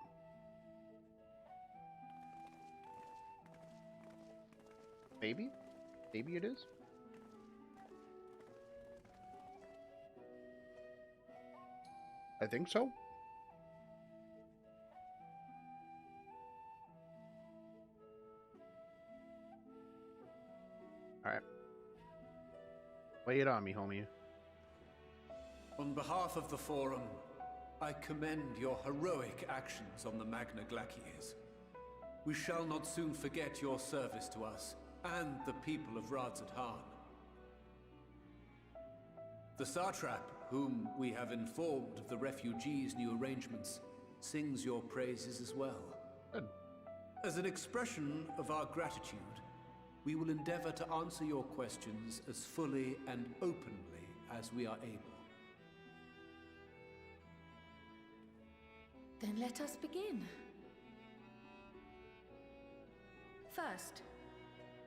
A: Maybe? Maybe it is? I think so. Alright. Lay it on me, homie.
T: On behalf of the Forum, I commend your heroic actions on the Magna Glacies. We shall not soon forget your service to us and the people of Radzat-Han. The Satrap, whom we have informed of the refugees' new arrangements, sings your praises as well.
A: Good.
T: As an expression of our gratitude, we will endeavor to answer your questions as fully and openly as we are able.
S: Then let us begin. First,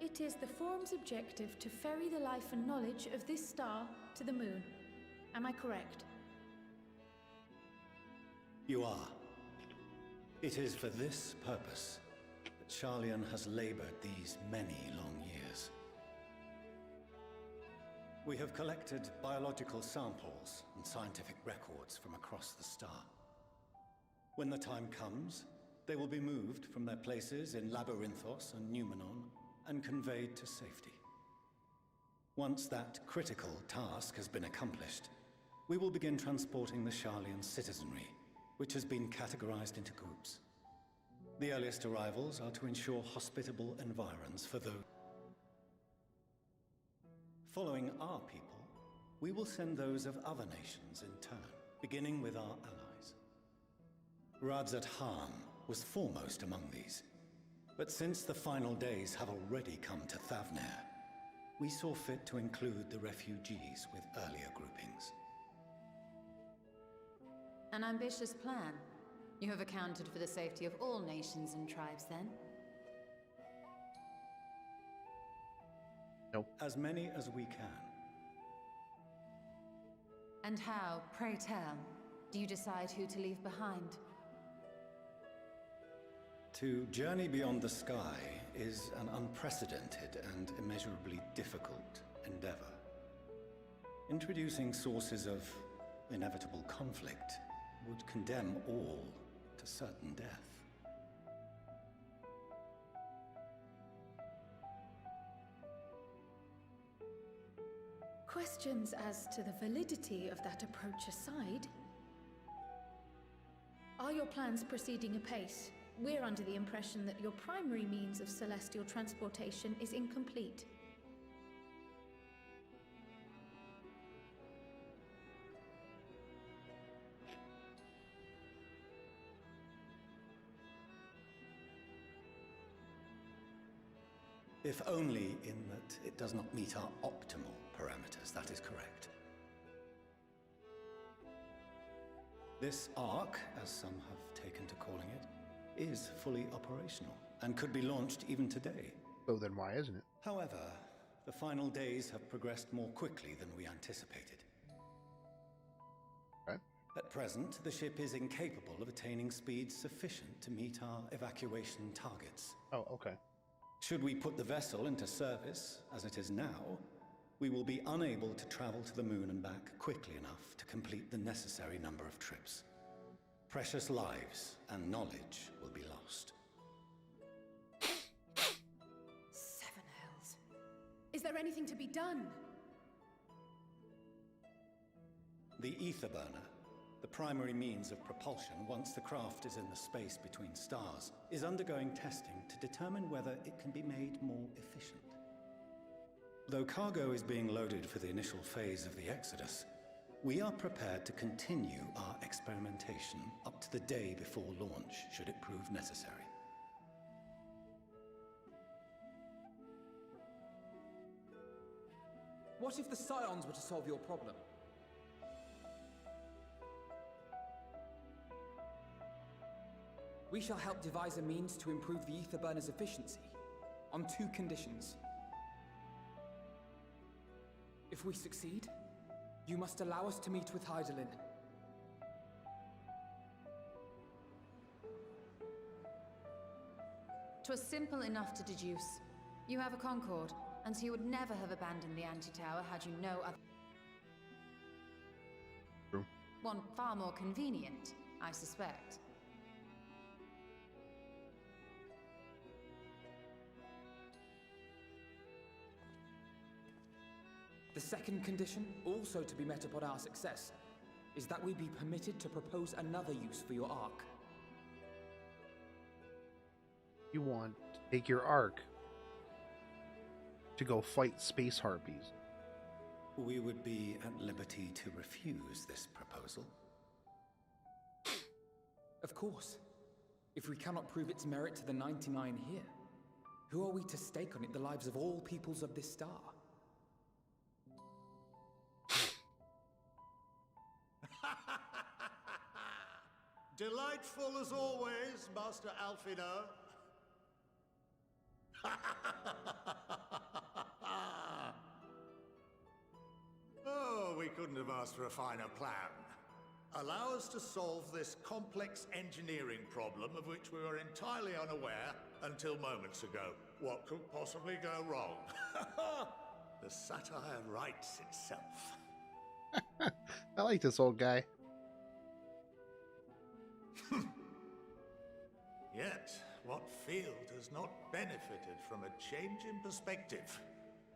S: it is the Forum's objective to ferry the life and knowledge of this star to the moon. Am I correct?
M: You are. It is for this purpose that Sharlayan has labored these many long years. We have collected biological samples and scientific records from across the star. When the time comes, they will be moved from their places in Labyrinthos and Numenon and conveyed to safety. Once that critical task has been accomplished, we will begin transporting the Sharlayan citizenry, which has been categorized into groups. The earliest arrivals are to ensure hospitable environs for those. Following our people, we will send those of other nations in turn, beginning with our allies. Radzat Han was foremost among these, but since the final days have already come to Thavnair, we saw fit to include the refugees with earlier groupings.
N: An ambitious plan. You have accounted for the safety of all nations and tribes, then?
A: Nope.
M: As many as we can.
N: And how, pray tell, do you decide who to leave behind?
M: To journey beyond the sky is an unprecedented and immeasurably difficult endeavor. Introducing sources of inevitable conflict would condemn all to certain death.
S: Questions as to the validity of that approach aside, are your plans proceeding apace? We're under the impression that your primary means of celestial transportation is incomplete.
M: If only in that it does not meet our optimal parameters, that is correct. This Ark, as some have taken to calling it, is fully operational and could be launched even today.
A: So then why isn't it?
M: However, the final days have progressed more quickly than we anticipated.
A: Okay.
M: At present, the ship is incapable of attaining speeds sufficient to meet our evacuation targets.
A: Oh, okay.
M: Should we put the vessel into service, as it is now, we will be unable to travel to the moon and back quickly enough to complete the necessary number of trips. Precious lives and knowledge will be lost.
K: Seven hells. Is there anything to be done?
M: The ether burner, the primary means of propulsion once the craft is in the space between stars, is undergoing testing to determine whether it can be made more efficient. Though cargo is being loaded for the initial phase of the Exodus, we are prepared to continue our experimentation up to the day before launch, should it prove necessary.
P: What if the Scions were to solve your problem? We shall help devise a means to improve the ether burner's efficiency, on 2 conditions. If we succeed, you must allow us to meet with Hydaelyn.
N: 'Twas simple enough to deduce. You have a Concord, and so you would never have abandoned the anti-tower had you no other...
A: True.
N: One far more convenient, I suspect.
P: The second condition, also to be met upon our success, is that we be permitted to propose another use for your Ark.
A: You want to take your Ark to go fight space harpies.
M: We would be at liberty to refuse this proposal.
P: Of course. If we cannot prove its merit to the 99 here, who are we to stake on it the lives of all peoples of this star?
I: Delightful as always, Master Alfino. Oh, we couldn't have asked for a finer plan. Allow us to solve this complex engineering problem of which we were entirely unaware until moments ago. What could possibly go wrong? The satire writes itself.
A: I like this old guy.
I: Yet, what field has not benefited from a change in perspective?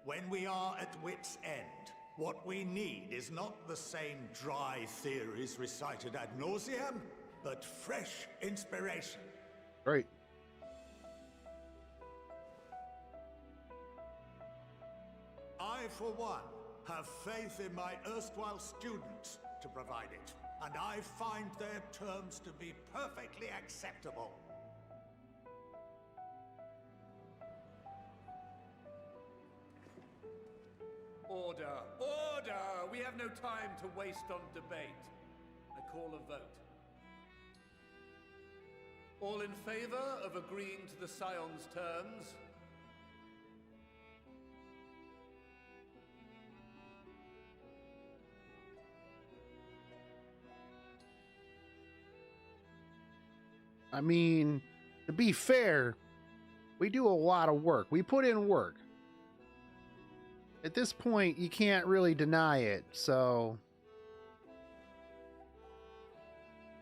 I: When we are at wit's end, what we need is not the same dry theories recited ad nauseam, but fresh inspiration.
A: Right.
I: I, for one, have faith in my erstwhile students to provide it, and I find their terms to be perfectly acceptable.
T: Order! Order! We have no time to waste on debate. I call a vote. All in favor of agreeing to the Scion's terms?
A: I mean, to be fair, we do a lot of work. We put in work. At this point, you can't really deny it, so...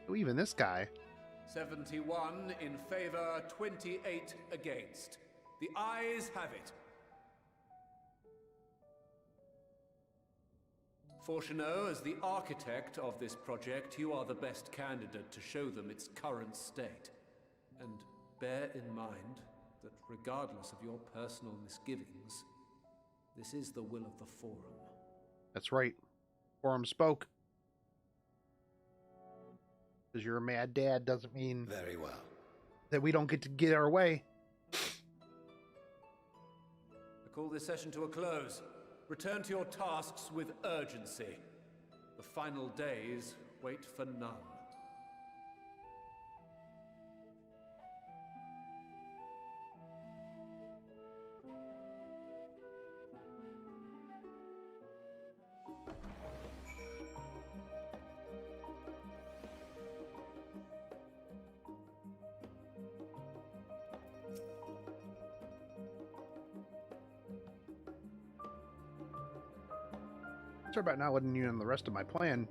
A: Oh, even this guy.
T: 71 in favor, 28 against. The ayes have it. Fortuneau, as the architect of this project, you are the best candidate to show them its current state. And bear in mind that regardless of your personal misgivings, this is the will of the Forum.
A: That's right. Forum spoke. Because you're a mad dad doesn't mean...
M: Very well.
A: ...that we don't get to get our way.
T: I call this session to a close. Return to your tasks with urgency. The final days wait for none.
A: Sorry about not letting you in on the rest of my plan.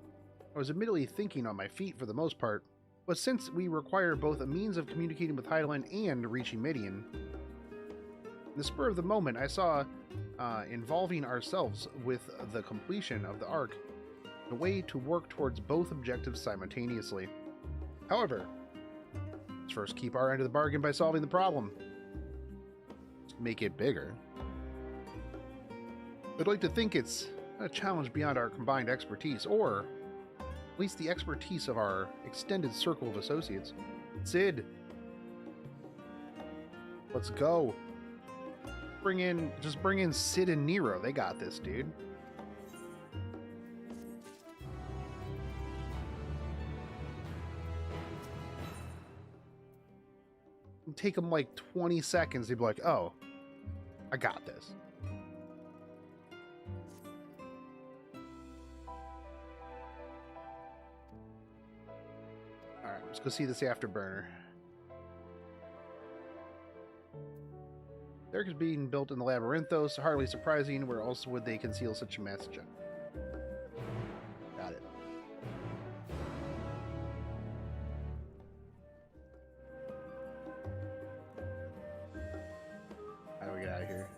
A: I was admittedly thinking on my feet for the most part, but since we require both a means of communicating with Hydaelyn and reaching Midian, in the spur of the moment I saw involving ourselves with the completion of the Ark a way to work towards both objectives simultaneously. However, let's first keep our end of the bargain by solving the problem. Let's make it bigger. I'd like to think it's a challenge beyond our combined expertise, or at least the expertise of our extended circle of associates. Sid, let's go. Just bring in Sid and Nero. They got this, dude. It'll take them like 20 seconds. They'd be like, oh, I got this. Alright, let's go see this afterburner. Derek is being built in the Labyrinthos, hardly surprising. Where else would they conceal such a message? Got it. How do we get out of here?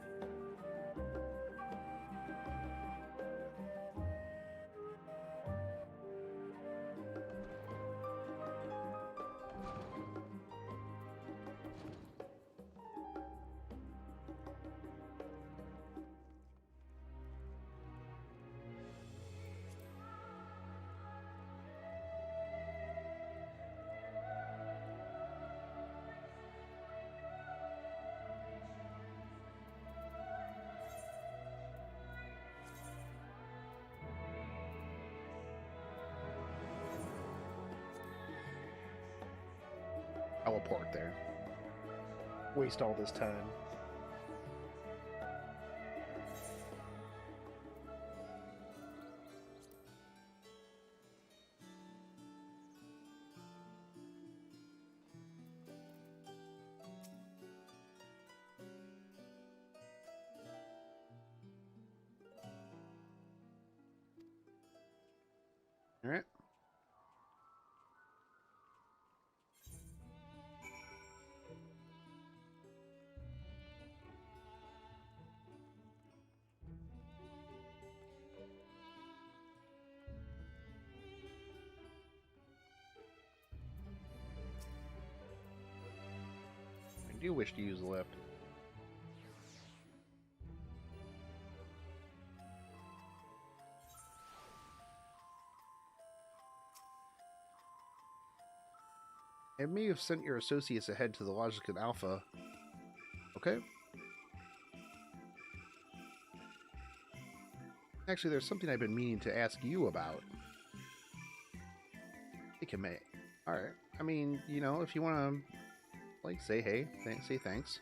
A: Teleport there. Waste all this time. You wish to use the lift. I may have sent your associates ahead to the Logican Alpha. Okay. Actually, there's something I've been meaning to ask you about. It can make. Alright. I mean, you know, if you want to, like, say hey, say thanks.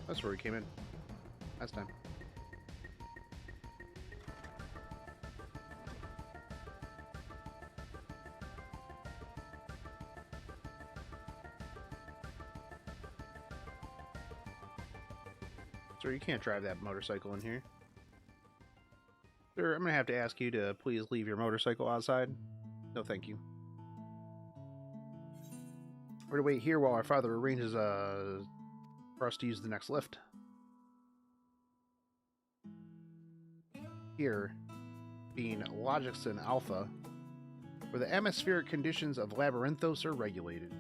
A: That's where we came in last time. Sir, you can't drive that motorcycle in here. Sir, I'm gonna have to ask you to please leave your motorcycle outside. No, thank you. We're to wait here while our father arranges for us to use the next lift. Here, being Logicson Alpha, where the atmospheric conditions of Labyrinthos are regulated.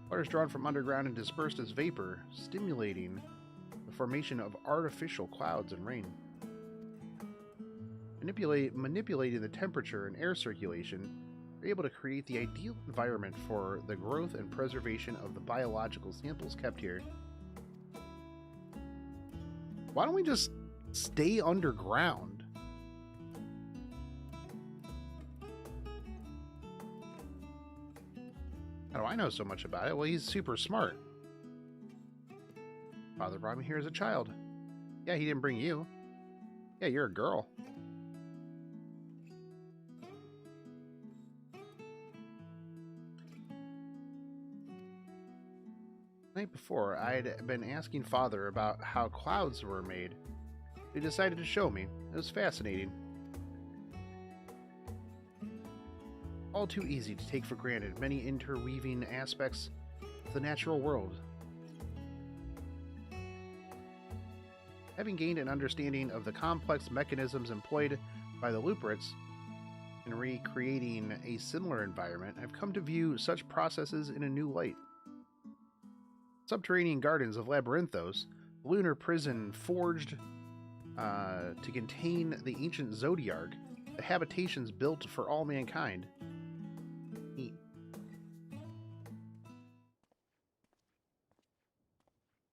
A: Water is drawn from underground and dispersed as vapor, stimulating the formation of artificial clouds and rain. Manipulating the temperature and air circulation, we're able to create the ideal environment for the growth and preservation of the biological samples kept here. Why don't we just stay underground? How do I know so much about it? Well, he's super smart. Father brought me here as a child. Yeah, he didn't bring you. Yeah, you're a girl. The night before, I'd been asking Father about how clouds were made. He decided to show me. It was fascinating. All too easy to take for granted many interweaving aspects of the natural world. Having gained an understanding of the complex mechanisms employed by the Luperits in recreating a similar environment, I've come to view such processes in a new light. Subterranean gardens of Labyrinthos, the lunar prison forged to contain the ancient Zodiarch, the habitations built for all mankind. Neat.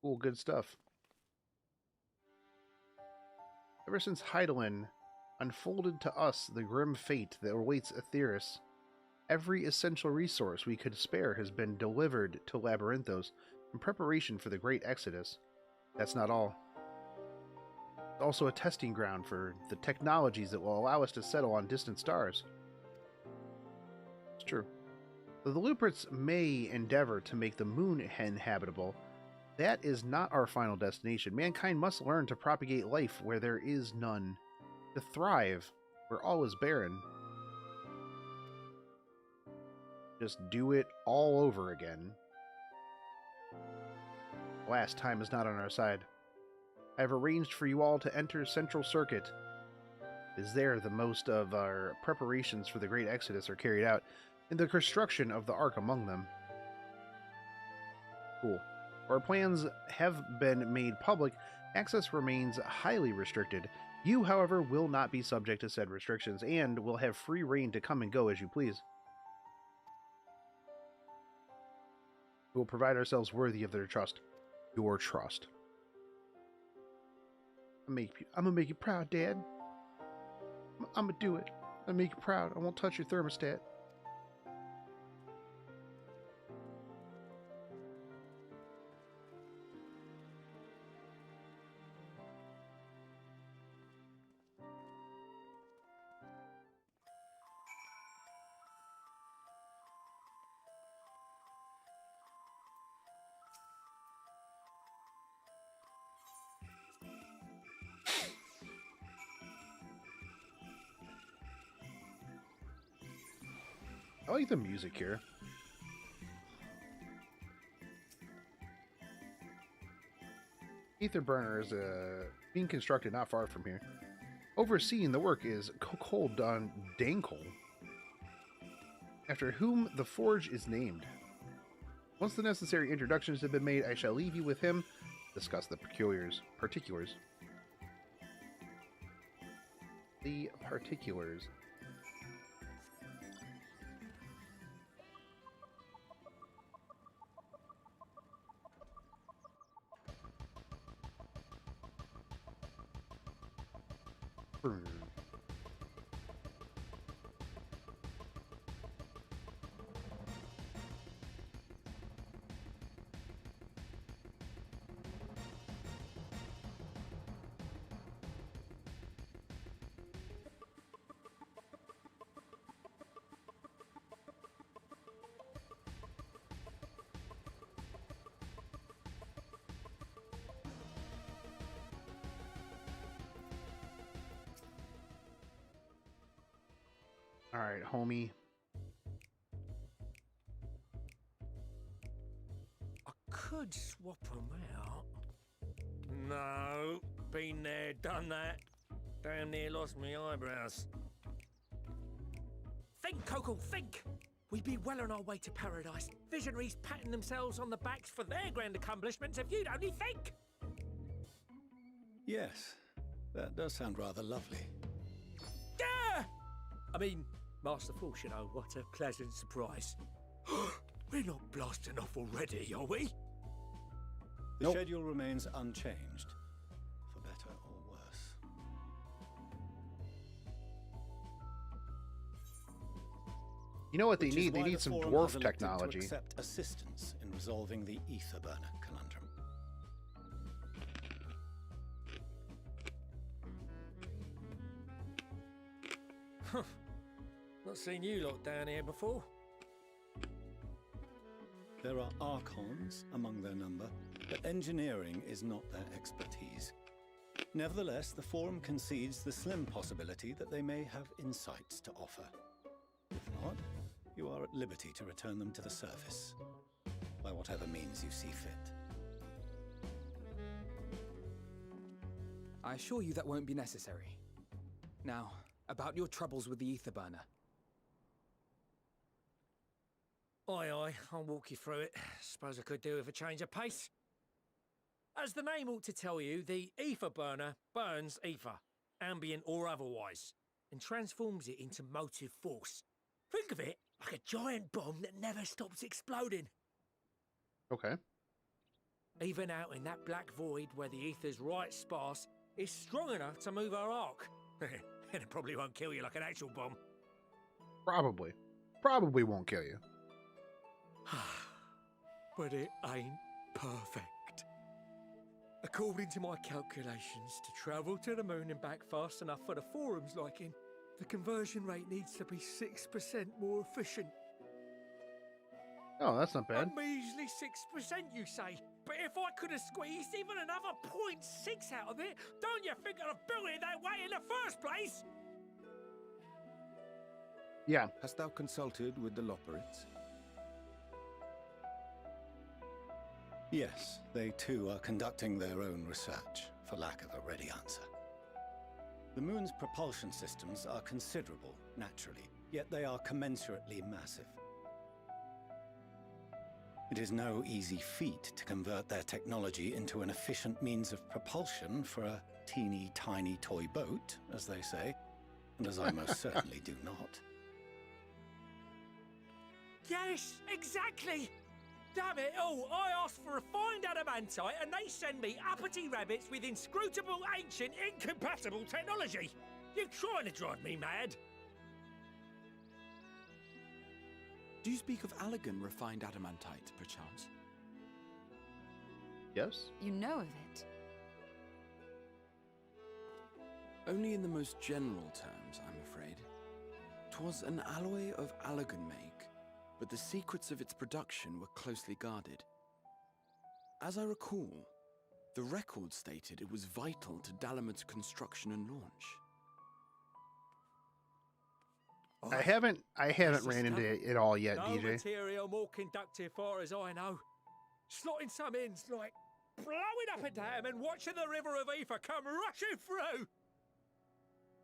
A: Cool, good stuff. Ever since Hydaelyn unfolded to us the grim fate that awaits Aetheris, every essential resource we could spare has been delivered to Labyrinthos in preparation for the Great Exodus. That's not all. It's also a testing ground for the technologies that will allow us to settle on distant stars. It's true. Though the Luperits may endeavor to make the moon inhabitable, that is not our final destination. Mankind must learn to propagate life where there is none, to thrive where all is barren. Just do it all over again. Last time is not on our side. I have arranged for you all to enter Central Circuit. It is there the most of our preparations for the Great Exodus are carried out, and the construction of the Ark among them. Cool. Our plans have been made public. Access remains highly restricted. You, however, will not be subject to said restrictions and will have free reign to come and go as you please. We will provide ourselves worthy of their trust. Your trust. I'm gonna make you proud, Dad. I'm gonna do it. I'll make you proud. I won't touch your thermostat. I like the music here. Ether burner is being constructed not far from here. Overseeing the work is Kokold Dankol, after whom the forge is named. Once the necessary introductions have been made, I shall leave you with him. Discuss the particulars. The particulars. All right, homie.
E: I could swap them out. No, been there, done that. Damn near lost me eyebrows. Think, Coco, think! We'd be well on our way to paradise. Visionaries patting themselves on the backs for their grand accomplishments if you'd only think!
M: Yes, that does sound rather lovely.
E: Yeah! I mean, masterful, you know, what a pleasant surprise. We're not blasting off already, are we?
M: The schedule remains unchanged, for better or worse.
A: You know what they need? They need some dwarf
M: technology.
A: technology.
M: To accept assistance in resolving the ether burner conundrum.
E: Not seen you lot down here before.
M: There are Archons among their number, but engineering is not their expertise. Nevertheless, the Forum concedes the slim possibility that they may have insights to offer. If not, you are at liberty to return them to the surface, by whatever means you see fit.
P: I assure you that won't be necessary. Now, about your troubles with the ether burner.
E: Aye, aye, I'll walk you through it. Suppose I could do with a change of pace. As the name ought to tell you, the ether burner burns ether, ambient or otherwise, and transforms it into motive force. Think of it like a giant bomb that never stops exploding.
A: Okay.
E: Even out in that black void where the ether's right sparse, it's strong enough to move our arc. And it probably won't kill you like an actual bomb.
A: Probably. Probably won't kill you.
E: But it ain't perfect. According to my calculations, to travel to the moon and back fast enough for the Forum's liking, the conversion rate needs to be 6% more efficient.
A: Oh, that's not bad.
E: A measly 6%, you say? But if I could have squeezed even another 0.6 out of it, don't you think I'd have built it that way in the first place?
A: Yeah.
F: Hast thou consulted with the Loperids?
M: Yes, they too are conducting their own research, for lack of a ready answer. The moon's propulsion systems are considerable, naturally, yet they are commensurately massive. It is no easy feat to convert their technology into an efficient means of propulsion for a teeny tiny toy boat, as they say, and as I most certainly do not.
E: Yes, exactly! Damn it all, I asked for refined adamantite and they send me uppity rabbits with inscrutable, ancient, incompatible technology! You're trying to drive me mad!
P: Do you speak of Allegan refined adamantite, perchance?
A: Yes.
N: You know of it?
P: Only in the most general terms, I'm afraid. 'Twas an alloy of Allegan make, but the secrets of its production were closely guarded. As I recall, the record stated it was vital to Dalamud's construction and launch.
A: I haven't ran into it all yet,
E: no
A: DJ.
E: Material more conductive far as I know. Slotting some ends like blowing up a dam and watching the river of ether come rushing through.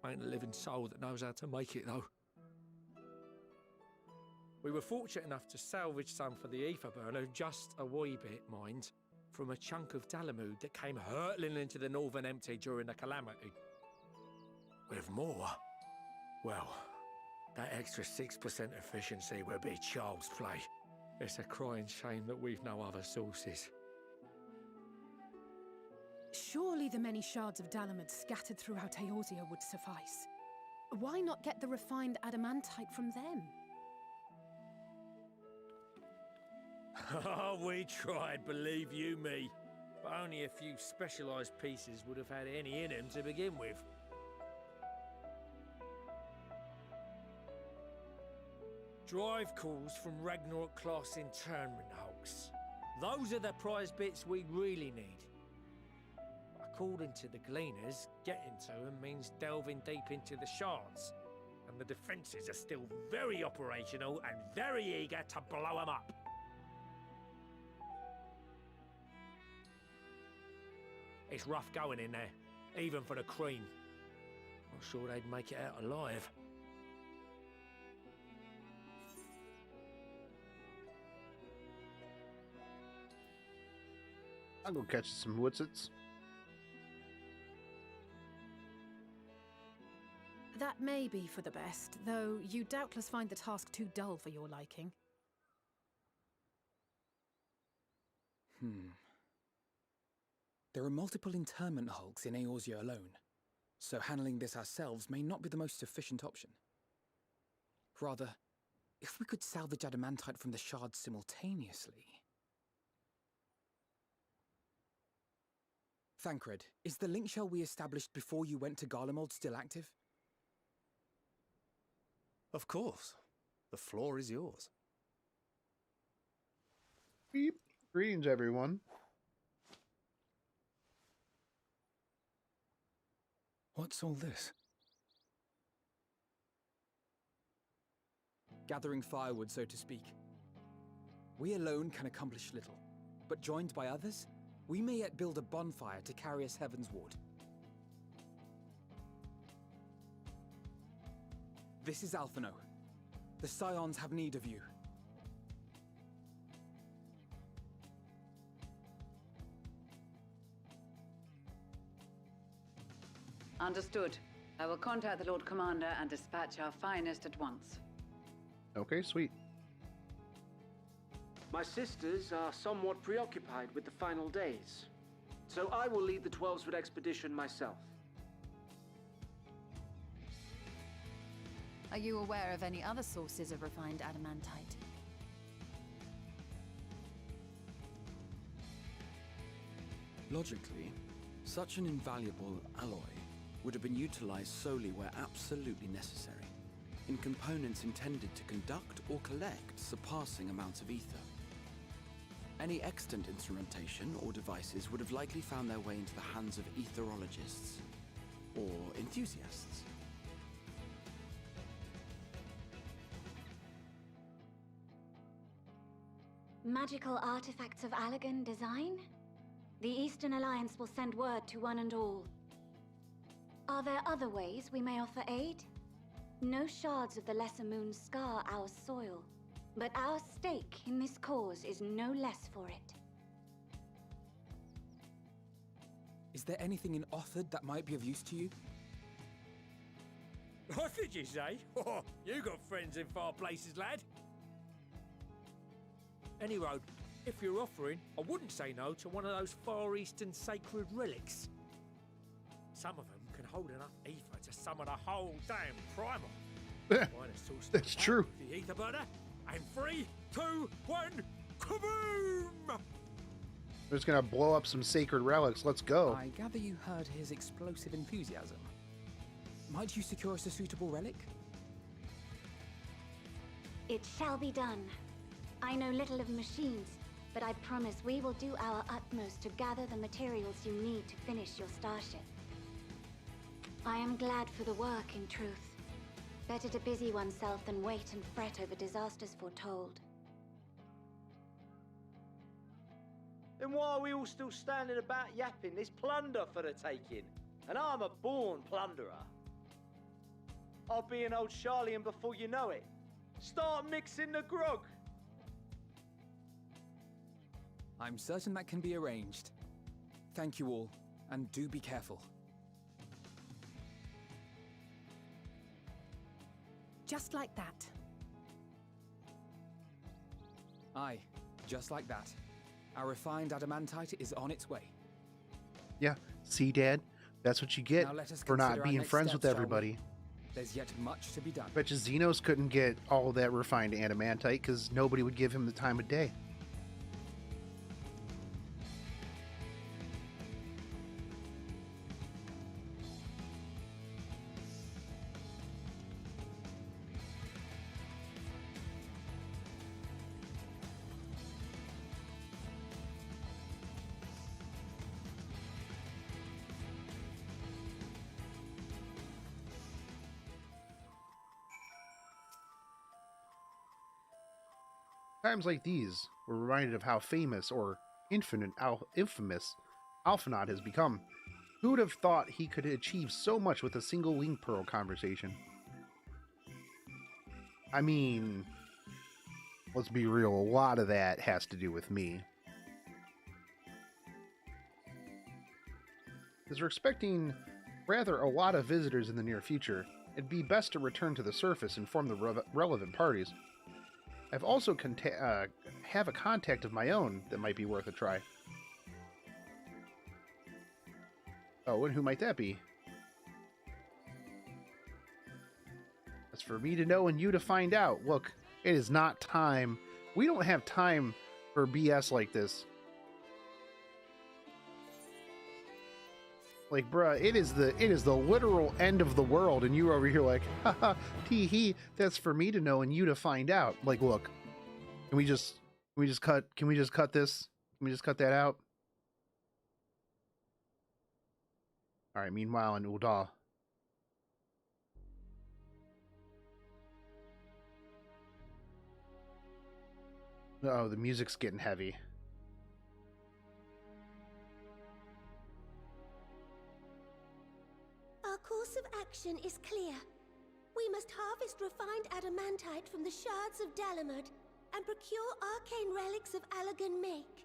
E: Ain't a living soul that knows how to make it though. We were fortunate enough to salvage some for the ether burner, just a wee bit, mind, from a chunk of Dalamud that came hurtling into the Northern Empty during the calamity. With more, well, that extra 6% efficiency would be child's play. It's a crying shame that we've no other sources.
K: Surely the many shards of Dalamud scattered throughout Eorzea would suffice. Why not get the refined adamantite from them?
E: Oh, we tried, believe you me. But only a few specialised pieces would have had any in them to begin with. Drive calls from Ragnarok-class internment hulks. Those are the prize bits we really need. According to the Gleaners, getting to them means delving deep into the shards. And the defences are still very operational and very eager to blow them up. It's rough going in there, even for the cream. Not sure they'd make it out alive.
A: I'll go catch some woodsits.
K: That may be for the best, though you doubtless find the task too dull for your liking.
P: There are multiple internment hulks in Eorzea alone, so handling this ourselves may not be the most efficient option. Rather, if we could salvage adamantite from the shards simultaneously... Thancred, is the link shell we established before you went to Garlemald still active?
U: Of course. The floor is yours.
A: Beep. Greetings, everyone.
M: What's all this?
P: Gathering firewood, so to speak. We alone can accomplish little, but joined by others, we may yet build a bonfire to carry us heavensward. This is Alphino. The Scions have need of you.
N: Understood. I will contact the Lord Commander and dispatch our finest at once.
A: Okay, sweet.
V: My sisters are somewhat preoccupied with the final days, so I will lead the 12-foot expedition myself.
B: Are you aware of any other sources of refined adamantite?
P: Logically, such an invaluable alloy would have been utilized solely where absolutely necessary, in components intended to conduct or collect surpassing amounts of ether. Any extant instrumentation or devices would have likely found their way into the hands of etherologists or enthusiasts.
R: Magical artifacts of Allegan design? The Eastern Alliance will send word to one and all. Are there other ways we may offer aid? No shards of the Lesser Moon scar our soil, but our stake in this cause is no less for it.
J: Is there anything in Othard that might be of use to you?
D: What did you say? Oh, you got friends in far places, lad. Anyway, if you're offering, I wouldn't say no to one of those Far Eastern sacred relics. Some of them can hold enough ether to summon a whole damn primal.
A: That's true.
D: The ether burner, and 3, 2, 1, kaboom!
A: We're just gonna blow up some sacred relics. Let's go.
J: I gather you heard his explosive enthusiasm. Might you secure us a suitable relic?
H: It shall be done. I know little of machines, but I promise we will do our utmost to gather the materials you need to finish your starship. I am glad for the work, in truth. Better to busy oneself than wait and fret over disasters foretold.
W: Then why are we all still standing about yapping? There's plunder for the taking, and I'm a born plunderer. I'll be an old Charlian before you know it. Start mixing the grog.
J: I'm certain that can be arranged. Thank you all, and do be careful.
K: Just like that.
J: Aye, just like that. Our refined adamantite is on its way.
A: Yeah, see, Dad? That's what you get
J: Now let us
A: for not
J: consider our
A: being
J: next
A: friends
J: steps,
A: with
J: shall we?
A: everybody.
J: There's yet much to be done.
A: Bet you Xenos couldn't get all of that refined adamantite because nobody would give him the time of day. Times like these, we're reminded of how famous or infamous Alphinaud has become. Who would have thought he could achieve so much with a single wing pearl conversation? I mean, let's be real, a lot of that has to do with me. Because we're expecting rather a lot of visitors in the near future, it'd be best to return to the surface and inform the relevant parties. I've also have a contact of my own that might be worth a try. Oh, and who might that be? That's for me to know and you to find out. Look, it is not time. We don't have time for BS like this. Like, bruh, it is the literal end of the world, and you over here like, haha, tee hee, that's for me to know and you to find out. Like, look, can we just cut this? Can we just cut that out? Alright, meanwhile in Ul'dah. Oh, the music's getting heavy.
X: Our course of action is clear. We must harvest refined adamantite from the shards of Dalamud and procure arcane relics of Allagan make.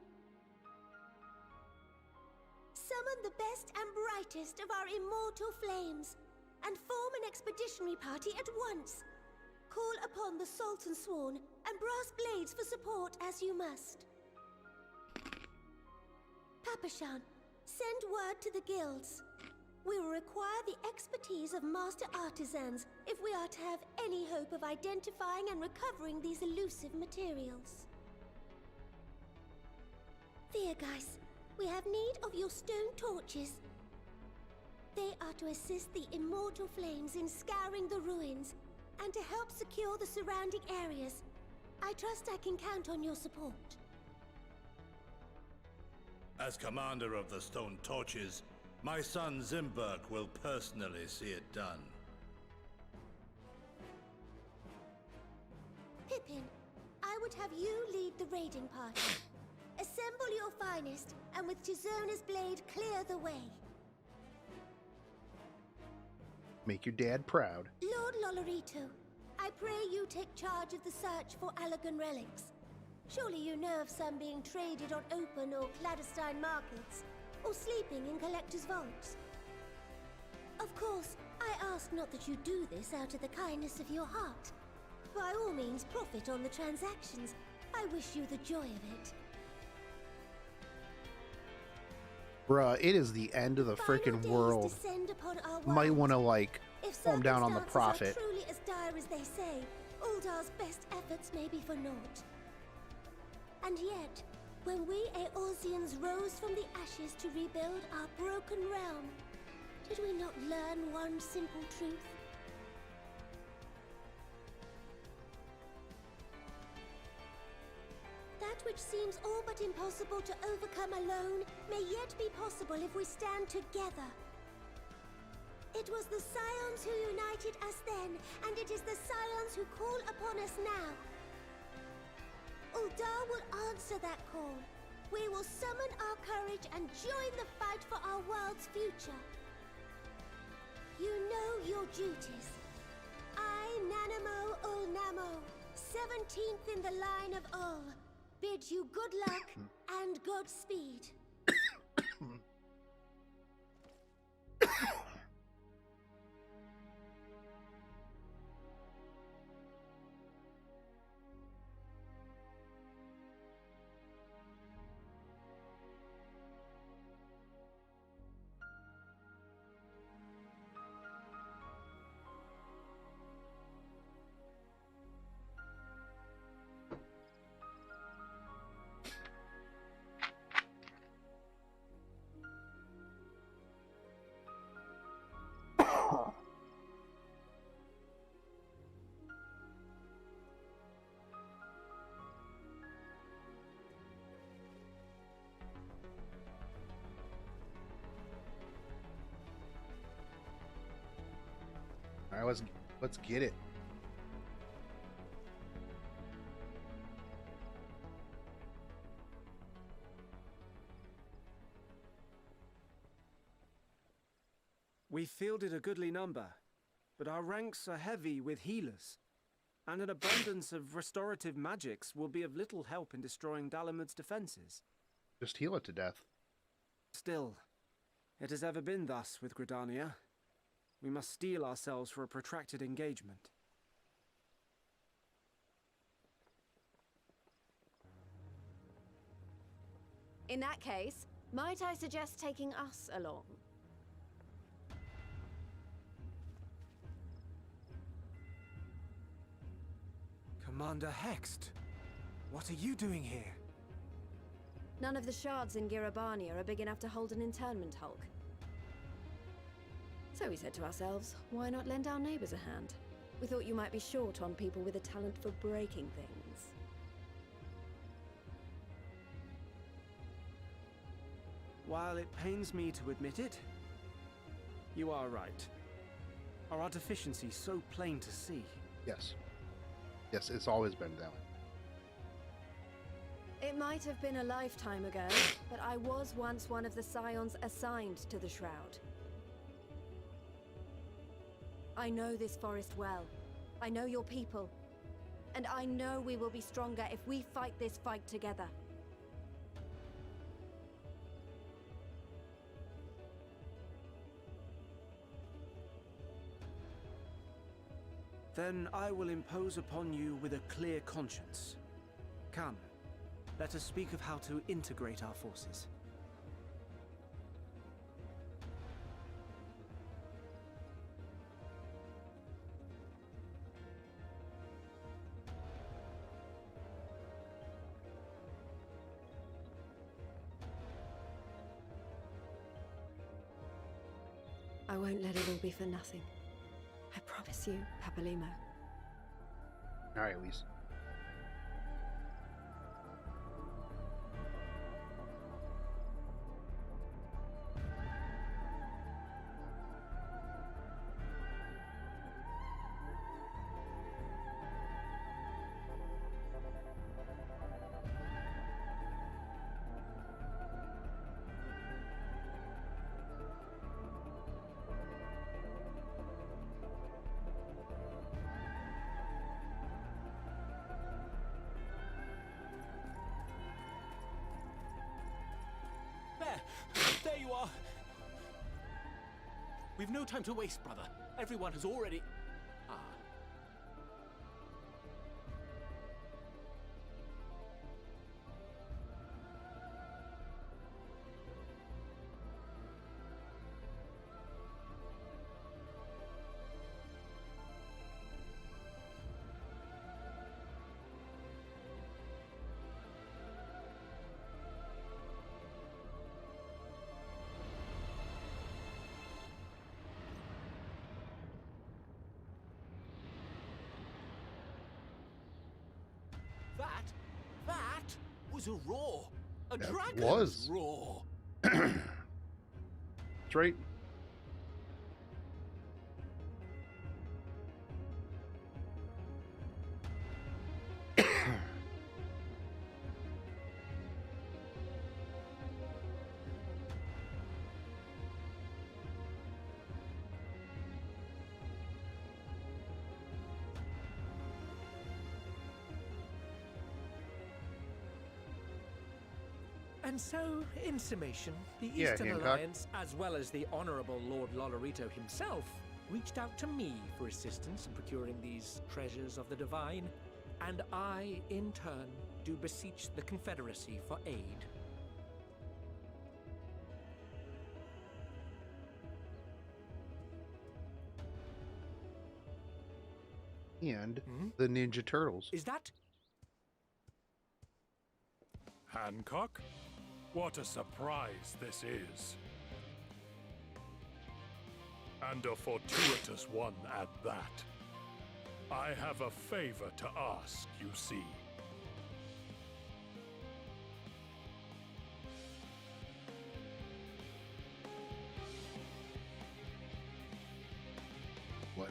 X: Summon the best and brightest of our immortal flames and form an expeditionary party at once. Call upon the Sultan Sworn and brass blades for support as you must. Papashan, send word to the guilds. We will require the expertise of master artisans if we are to have any hope of identifying and recovering these elusive materials. Viergeist, we have need of your stone torches. They are to assist the immortal flames in scouring the ruins and to help secure the surrounding areas. I trust I can count on your support.
I: As commander of the Stone Torches, my son Zimberk will personally see it done.
X: Pippin, I would have you lead the raiding party. Assemble your finest, and with Tizona's blade clear the way.
A: Make your dad proud.
X: Lord Lolorito, I pray you take charge of the search for Allagan relics. Surely you know of some being traded on open or clandestine markets, or sleeping in collector's vaults. Of course, I ask not that you do this out of the kindness of your heart. By all means, profit on the transactions. I wish you the joy of it.
A: Bruh, it is the end of the freaking world. Might want to, like, calm down on the profit.
X: If truly as dire as they say, Uldar's best efforts may be for naught. And yet, when we Eorzeans rose from the ashes to rebuild our broken realm, did we not learn one simple truth? That which seems all but impossible to overcome alone may yet be possible if we stand together. It was the Scions who united us then, and it is the Scions who call upon us now. Uldar will answer that call. We will summon our courage and join the fight for our world's future. You know your duties. I, Nanamo Ulnamo, 17th in the line of Ul, bid you good luck and Godspeed.
A: All right, let's get it.
C: We fielded a goodly number, but our ranks are heavy with healers, and an abundance of restorative magics will be of little help in destroying Dalamud's defenses.
A: Just heal it to death.
C: Still, it has ever been thus with Gridania. We must steel ourselves for a protracted engagement.
G: In that case, might I suggest taking us along?
C: Commander Hext, what are you doing here?
G: None of the shards in Girabania are big enough to hold an internment hulk. So we said to ourselves, why not lend our neighbors a hand? We thought you might be short on people with a talent for breaking things.
C: While it pains me to admit it, you are right. Are our deficiencies so plain to see?
A: Yes. Yes, it's always been that way.
G: It might have been a lifetime ago, but I was once one of the Scions assigned to the Shroud. I know this forest well. I know your people. And I know we will be stronger if we fight this fight together.
C: Then I will impose upon you with a clear conscience. Come, let us speak of how to integrate our forces.
G: I won't let it all be for nothing. I promise you, Papalimo.
A: All right, Elise.
U: We've no time to waste, brother. Everyone has already... Ah. That was a roar. A dragon's
A: was.
U: roar.
A: That's right.
D: And so, in summation, the
A: Yeah,
D: Eastern
A: Hancock.
D: Alliance, as well as the Honourable Lord Lolorito himself, reached out to me for assistance in procuring these treasures of the divine, and I, in turn, do beseech the Confederacy for aid.
A: And the Ninja Turtles.
D: Is that...
L: Hancock? What a surprise this is. And a fortuitous one at that. I have a favor to ask, you see.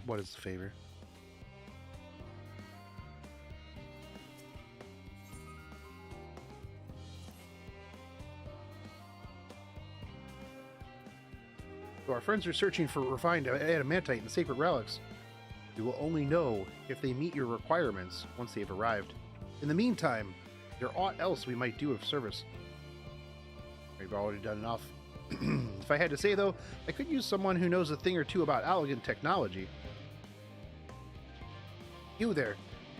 A: What is the favor? So our friends are searching for refined adamantite and sacred relics. We will only know if they meet your requirements once they have arrived. In the meantime, is there aught else we might do of service? We've already done enough. If I had to say, though, I could use someone who knows a thing or two about elegant technology. You there,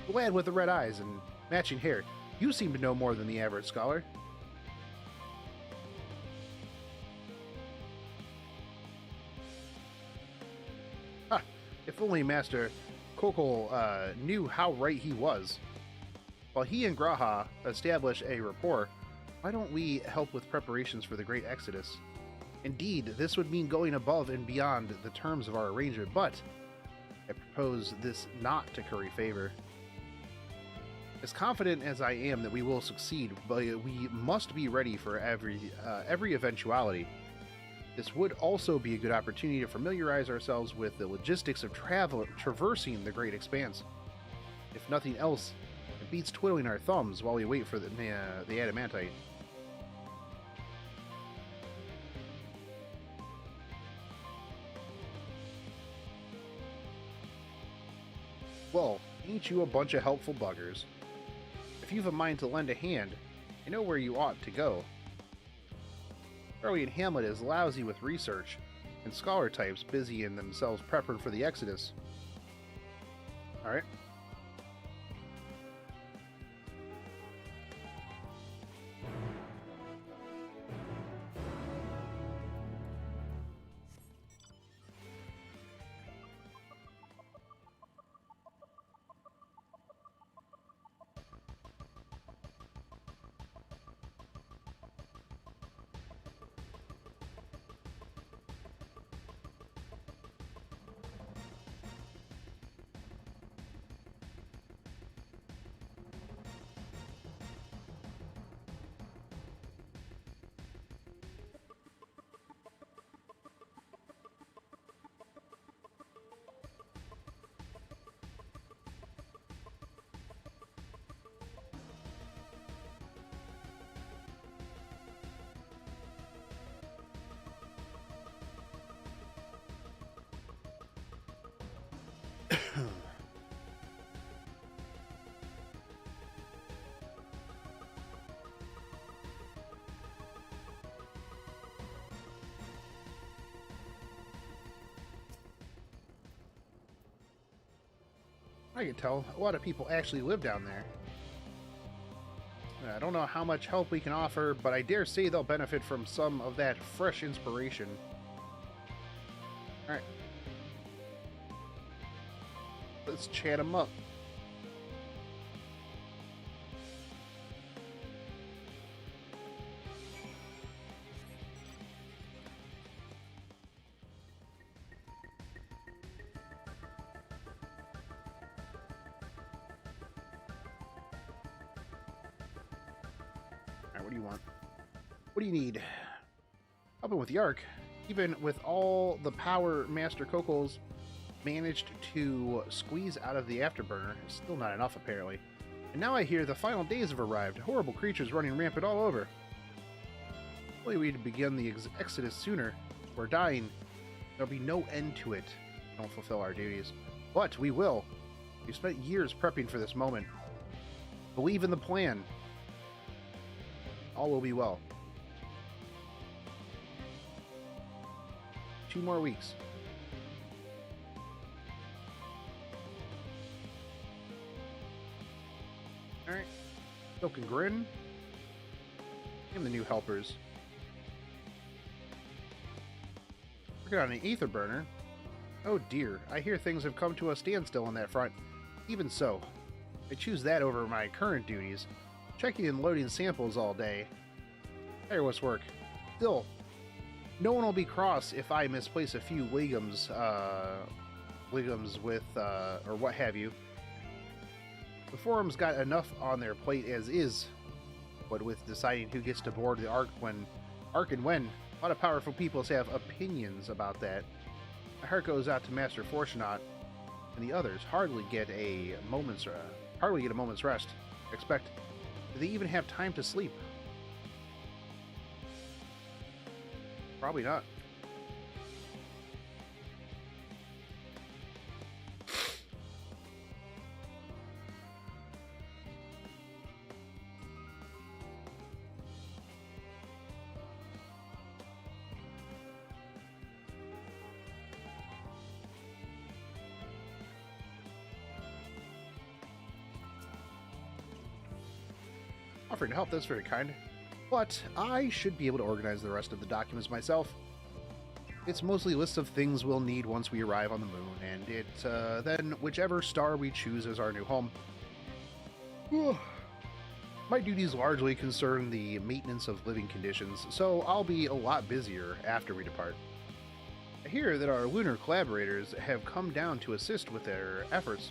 A: the lad with the red eyes and matching hair. You seem to know more than the average scholar. Ha! If only Master Kokol knew how right he was. While he and Graha establish a rapport, why don't we help with preparations for the Great Exodus? Indeed, this would mean going above and beyond the terms of our arrangement, but I propose this not to curry favor. As confident as I am that we will succeed, but we must be ready for every eventuality. This would also be a good opportunity to familiarize ourselves with the logistics of traversing the Great Expanse. If nothing else, it beats twiddling our thumbs while we wait for the adamantite. Well, ain't you a bunch of helpful buggers? If you've a mind to lend a hand, I know where you ought to go. Charlie and Hamlet is lousy with research, and scholar types busy in themselves prepping for the Exodus. Alright. I can tell a lot of people actually live down there. I don't know how much help we can offer, but I dare say they'll benefit from some of that fresh inspiration. Alright. Let's chat them up. What do you want? What do you need? Helping with the Ark. Even with all the power Master Coco's managed to squeeze out of the Afterburner, it's still not enough apparently. And now I hear the final days have arrived. Horrible creatures running rampant all over. Hopefully we'd begin the exodus sooner. We're dying. There'll be no end to it. Don't fulfill our duties. But we will. We've spent years prepping for this moment. Believe in the plan. All will be well. 2 more weeks. Alright. Silk and Grin. And the new helpers. Working on an ether burner. Oh dear, I hear things have come to a standstill on that front. Even so, I choose that over my current duties. Checking and loading samples all day. Tireless work. Still, no one will be cross if I misplace a few legumes with, or what have you. The forum's got enough on their plate as is, but with deciding who gets to board the Ark and when, a lot of powerful people have opinions about that. My heart goes out to Master Fortunaut, and the others hardly get a moment's rest. Expect. Do they even have time to sleep? Probably not. Offering to help, that's very kind. But I should be able to organize the rest of the documents myself. It's mostly lists of things we'll need once we arrive on the moon, and then whichever star we choose as our new home. My duties largely concern the maintenance of living conditions, so I'll be a lot busier after we depart. I hear that our lunar collaborators have come down to assist with their efforts.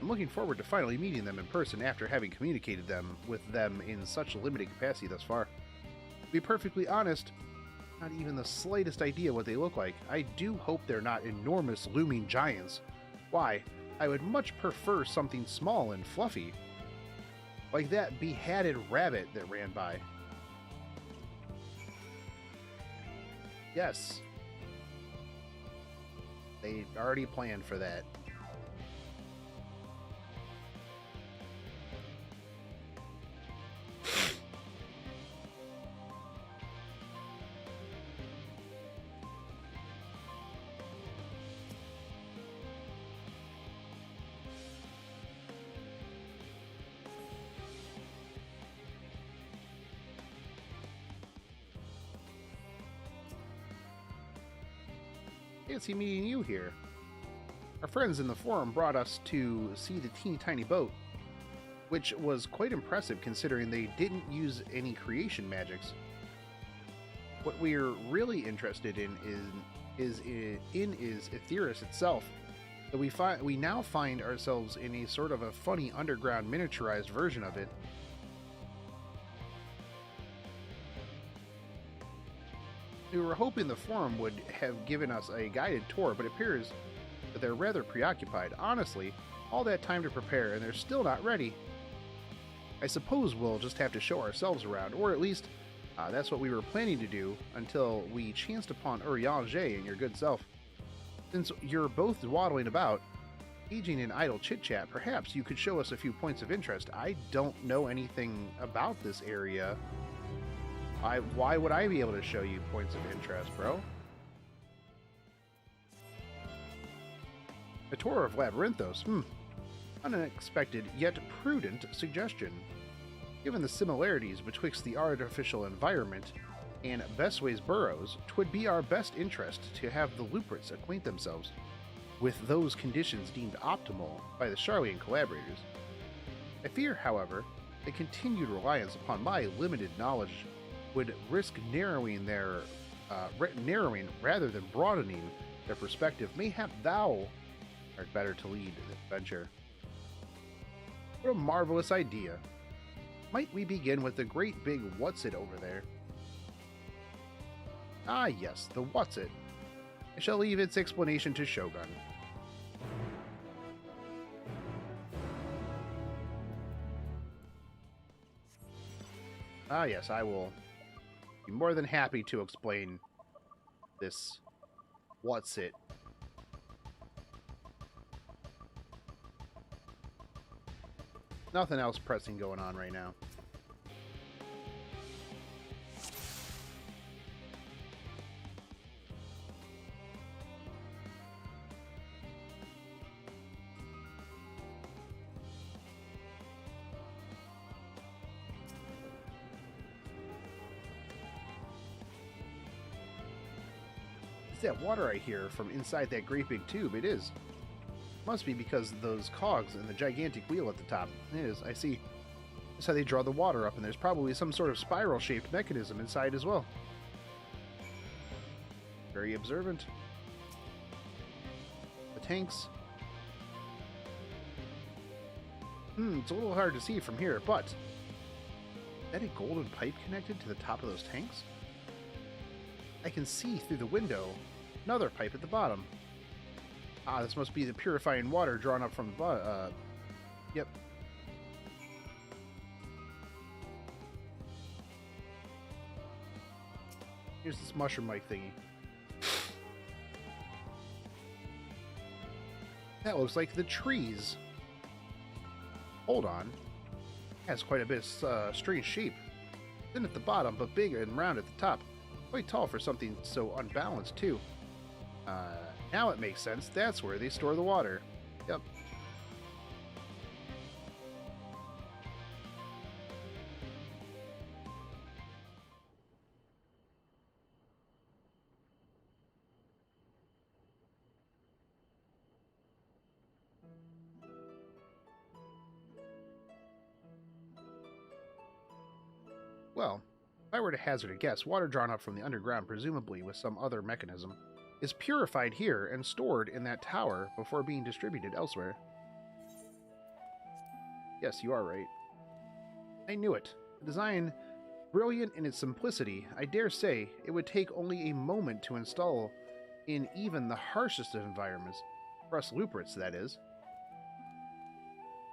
A: I'm looking forward to finally meeting them in person after having communicated with them in such a limited capacity thus far. To be perfectly honest, not even the slightest idea what they look like. I do hope they're not enormous looming giants. Why, I would much prefer something small and fluffy. Like that beheaded rabbit that ran by. Yes. They already planned for that. Fancy meeting you here. Our friends in the forum brought us to see the teeny tiny boat, which was quite impressive considering they didn't use any creation magics. What we're really interested in is Aetheris itself, though we now find ourselves in a sort of a funny underground miniaturized version of it. We were hoping the forum would have given us a guided tour, but it appears that they're rather preoccupied. Honestly, all that time to prepare and they're still not ready. I suppose we'll just have to show ourselves around, or at least that's what we were planning to do until we chanced upon Urianger and your good self. Since you're both dawdling about, engaging in idle chit-chat, perhaps you could show us a few points of interest. I don't know anything about this area. Why would I be able to show you points of interest, bro? A tour of Labyrinthos. unexpected yet prudent suggestion. Given the similarities betwixt the artificial environment and Bestway's burrows, 'twould be our best interest to have the Luprits acquaint themselves with those conditions deemed optimal by the Charlian collaborators. I fear, however, that continued reliance upon my limited knowledge would risk narrowing rather than broadening their perspective. Mayhap thou art better to lead this venture. What a marvelous idea. Might we begin with the great big what's-it over there? Ah yes, the what's-it. I shall leave its explanation to Shogun. Ah yes, I will be more than happy to explain this what's-it. Nothing else pressing going on right now. It's that water I hear from inside that great big tube. It is. Must be because of those cogs and the gigantic wheel at the top. It is, I see. That's how they draw the water up, and there's probably some sort of spiral-shaped mechanism inside as well. Very observant. The tanks. It's a little hard to see from here, but... is that a golden pipe connected to the top of those tanks? I can see through the window another pipe at the bottom. Ah, this must be the purifying water drawn up from the bottom. Yep. Here's this mushroom mic thingy. That looks like the trees. Hold on. It has quite a bit of strange shape. Thin at the bottom, but big and round at the top. Quite tall for something so unbalanced, too. Now it makes sense. That's where they store the water. Yep. Well, if I were to hazard a guess, water drawn up from the underground, presumably with some other mechanism, is purified here and stored in that tower before being distributed elsewhere. Yes, you are right. I knew it. The design, brilliant in its simplicity, I dare say it would take only a moment to install in even the harshest of environments. For us Luprits, that is.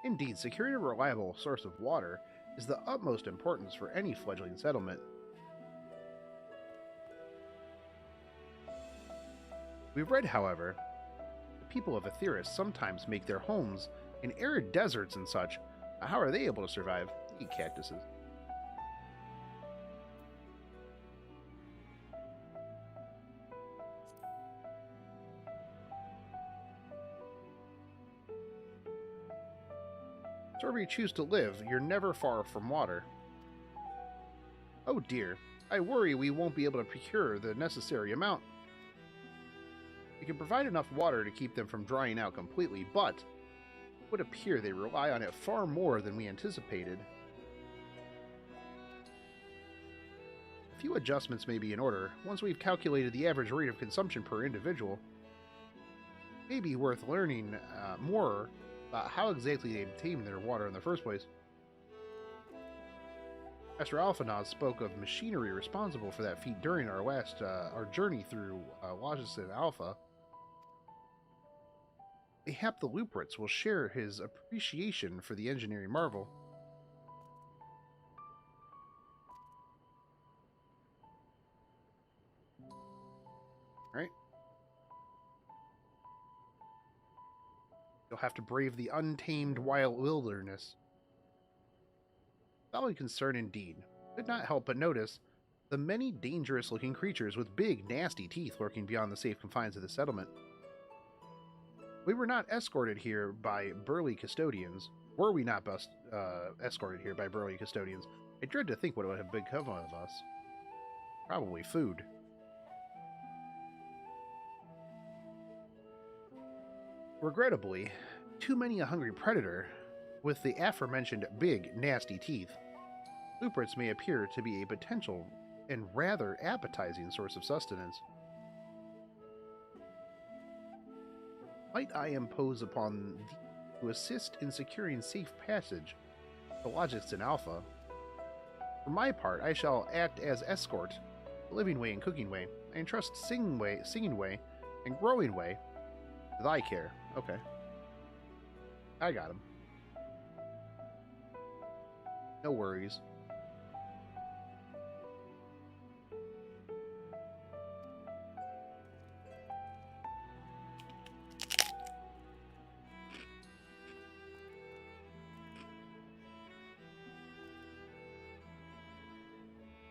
A: Indeed, securing a reliable source of water is the utmost importance for any fledgling settlement. We've read, however, the people of Aetheris sometimes make their homes in arid deserts and such. How are they able to survive? They eat cactuses. So wherever you choose to live, you're never far from water. Oh dear, I worry we won't be able to procure the necessary amount. We can provide enough water to keep them from drying out completely, but it would appear they rely on it far more than we anticipated. A few adjustments may be in order once we've calculated the average rate of consumption per individual. It may be worth learning more about how exactly they obtain their water in the first place. Master Alphanaud spoke of machinery responsible for that feat during our journey through Logicin Alpha. Mayhap the Luprits will share his appreciation for the engineering marvel. Alright. You'll have to brave the untamed wild wilderness. Valid concern indeed. Could not help but notice the many dangerous-looking creatures with big, nasty teeth lurking beyond the safe confines of the settlement. We were not escorted here by burly custodians. Were we not escorted here by burly custodians? I dread to think what would have become of us. Probably food. Regrettably, too many a hungry predator with the aforementioned big, nasty teeth. Blueprints may appear to be a potential and rather appetizing source of sustenance. Might I impose upon thee to assist in securing safe passage to Logics in Alpha? For my part, I shall act as escort, living way and cooking way. I entrust singing way, and growing way to thy care. Okay. I got him. No worries.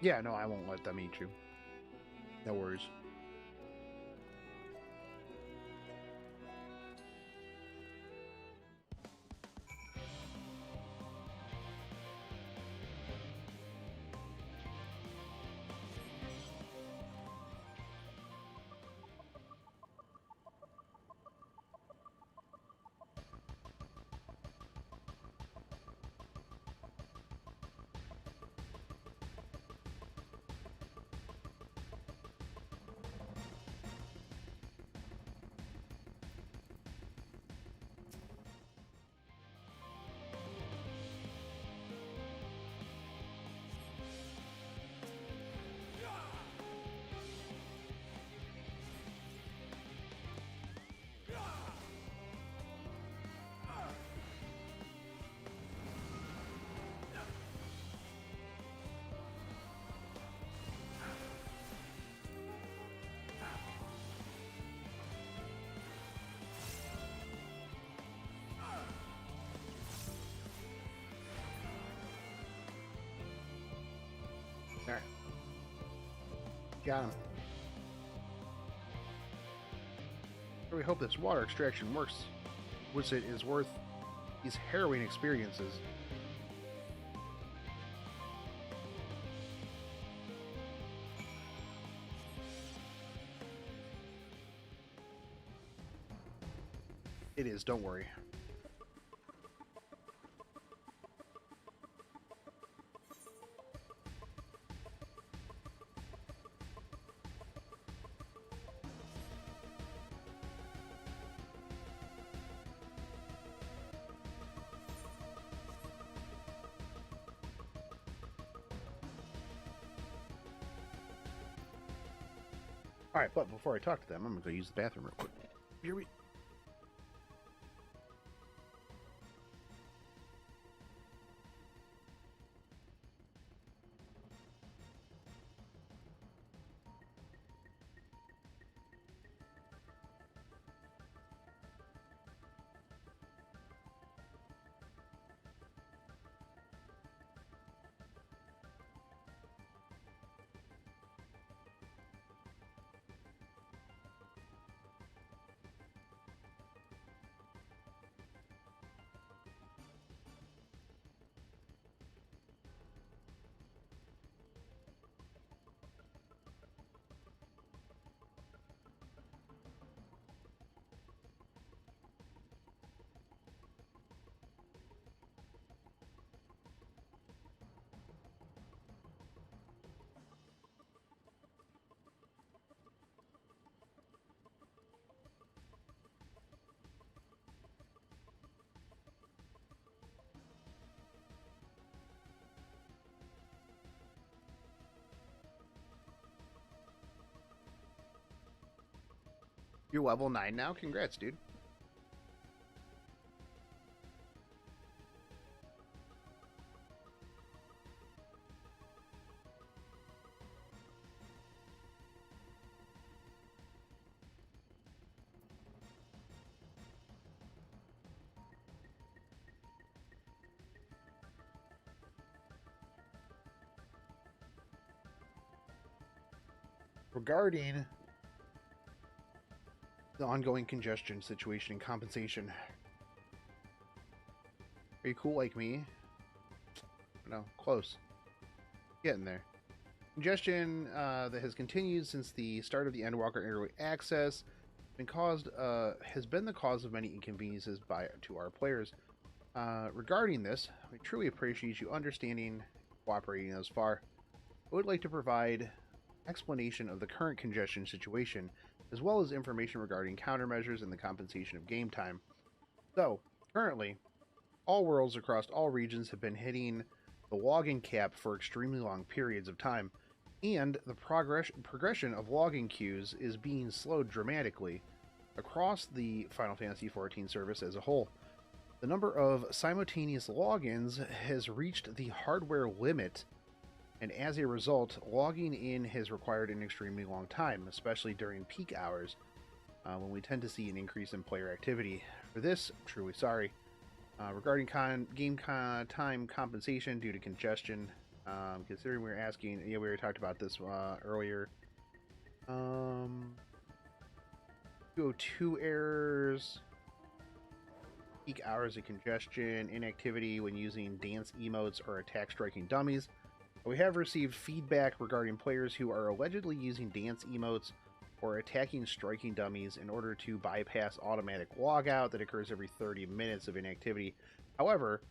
A: Yeah, no, I won't let them eat you. No worries. There. Got him. We hope this water extraction works, which it is worth these harrowing experiences. It is, don't worry. Alright, but before I talk to them, I'm going to go use the bathroom real quick. Here we... You're level 9 now? Congrats, dude. Regarding the ongoing congestion situation and compensation. Are you cool like me? No, close. Getting there. Congestion that has continued since the start of the Endwalker Airway access has been the cause of many inconveniences to our players. Regarding this, we truly appreciate you understanding and cooperating thus far. I would like to provide explanation of the current congestion situation, as well as information regarding countermeasures and the compensation of game time. So, currently, all worlds across all regions have been hitting the logging cap for extremely long periods of time, and the progression of logging queues is being slowed dramatically across the Final Fantasy XIV service as a whole. The number of simultaneous logins has reached the hardware limit, and as a result, logging in has required an extremely long time, especially during peak hours, when we tend to see an increase in player activity. For this, I'm truly sorry. Regarding game time compensation due to congestion, considering we were asking, we already talked about this earlier. 202 errors, peak hours of congestion, inactivity when using dance emotes or attack striking dummies. We have received feedback regarding players who are allegedly using dance emotes or attacking striking dummies in order to bypass automatic logout that occurs every 30 minutes of inactivity. However,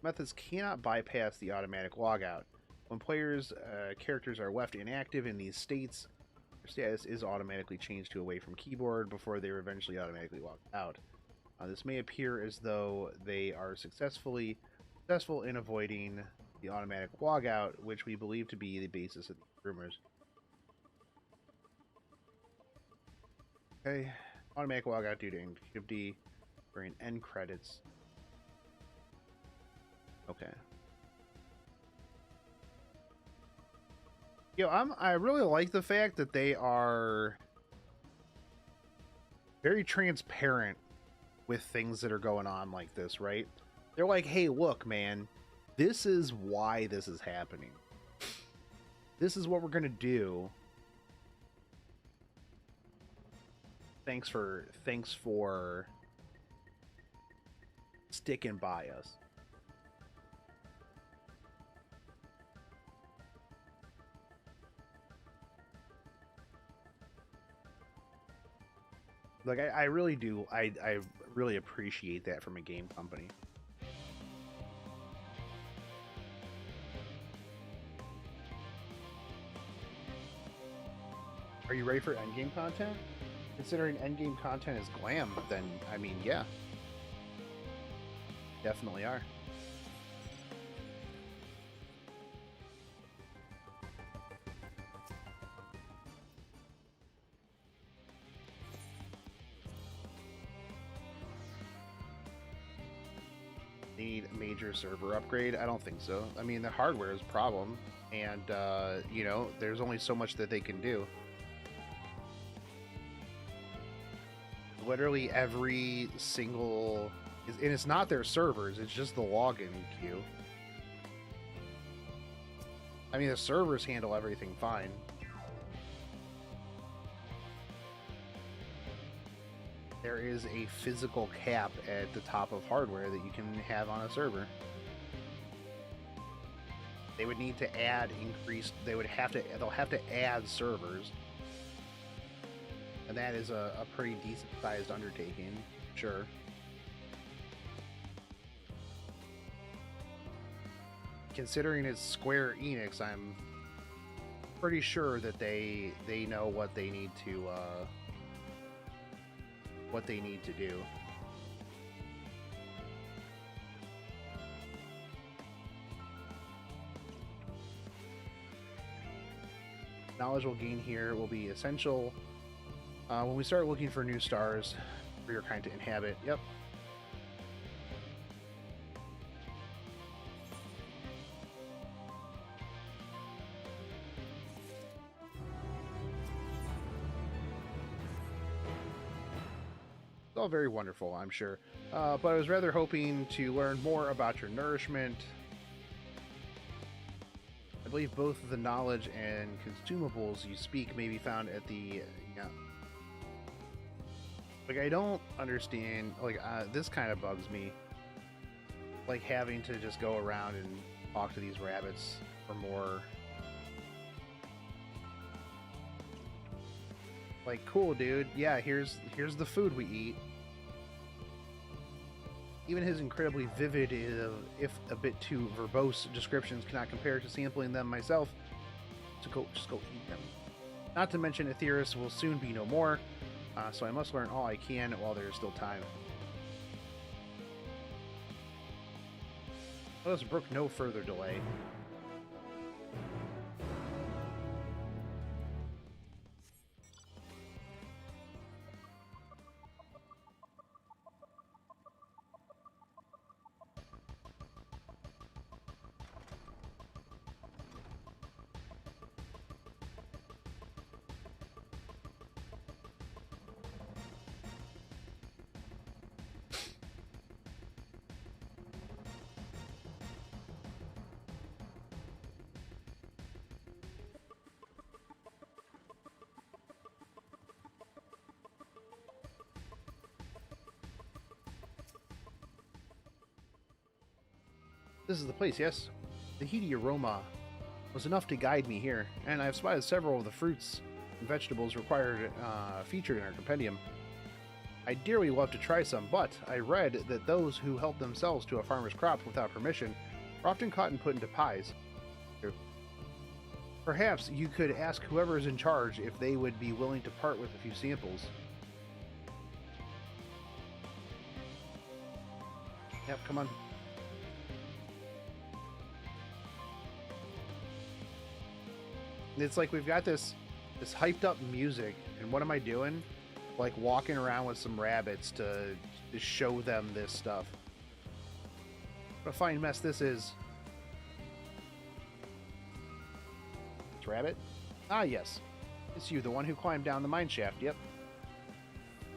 A: methods cannot bypass the automatic logout. When players' characters are left inactive in these states, their status is automatically changed to away from keyboard before they are eventually automatically logged out. This may appear as though they are successful in avoiding the automatic logout, which we believe to be the basis of these rumors. Okay, automatic logout due to inactivity during end credits. Okay. I really like the fact that they are very transparent with things that are going on like this, right? They're like, hey, look, man, this is why this is happening. This is what we're going to do. Thanks for sticking by us. Like, I really do. I really appreciate that from a game company. Are you ready for endgame content? Considering endgame content is glam, then, I mean, yeah. Definitely are. Need a major server upgrade? I don't think so. I mean, the hardware is a problem, and, there's only so much that they can do. Literally every single... And it's not their servers, it's just the login queue. I mean, the servers handle everything fine. There is a physical cap at the top of hardware that you can have on a server. They would need to add they'll have to add servers. And that is a pretty decent sized undertaking, sure. Considering it's Square Enix, I'm pretty sure that they know what they need to do. Knowledge we'll gain here will be essential when we start looking for new stars for your kind to inhabit. Yep. It's all very wonderful, I'm sure. But I was rather hoping to learn more about your nourishment. I believe both of the knowledge and consumables you speak may be found at the Like, I don't understand, like, this kind of bugs me. Like, having to just go around and talk to these rabbits for more. Like, cool, dude. Yeah, here's the food we eat. Even his incredibly vivid, if a bit too verbose descriptions cannot compare to sampling them myself. So just go eat them. Not to mention, Aetheris will soon be no more, so I must learn all I can while there is still time. Let us brook no further delay. This is the place, yes? The heady aroma was enough to guide me here, and I've spotted several of the fruits and vegetables required featured in our compendium. I'd dearly love to try some, but I read that those who help themselves to a farmer's crop without permission are often caught and put into pies. Perhaps you could ask whoever is in charge if they would be willing to part with a few samples. Yep, come on. It's like we've got this hyped up music, and what am I doing? Like walking around with some rabbits to show them this stuff. What a fine mess this is. It's Rabbit? Ah, yes. It's you, the one who climbed down the mine shaft, yep.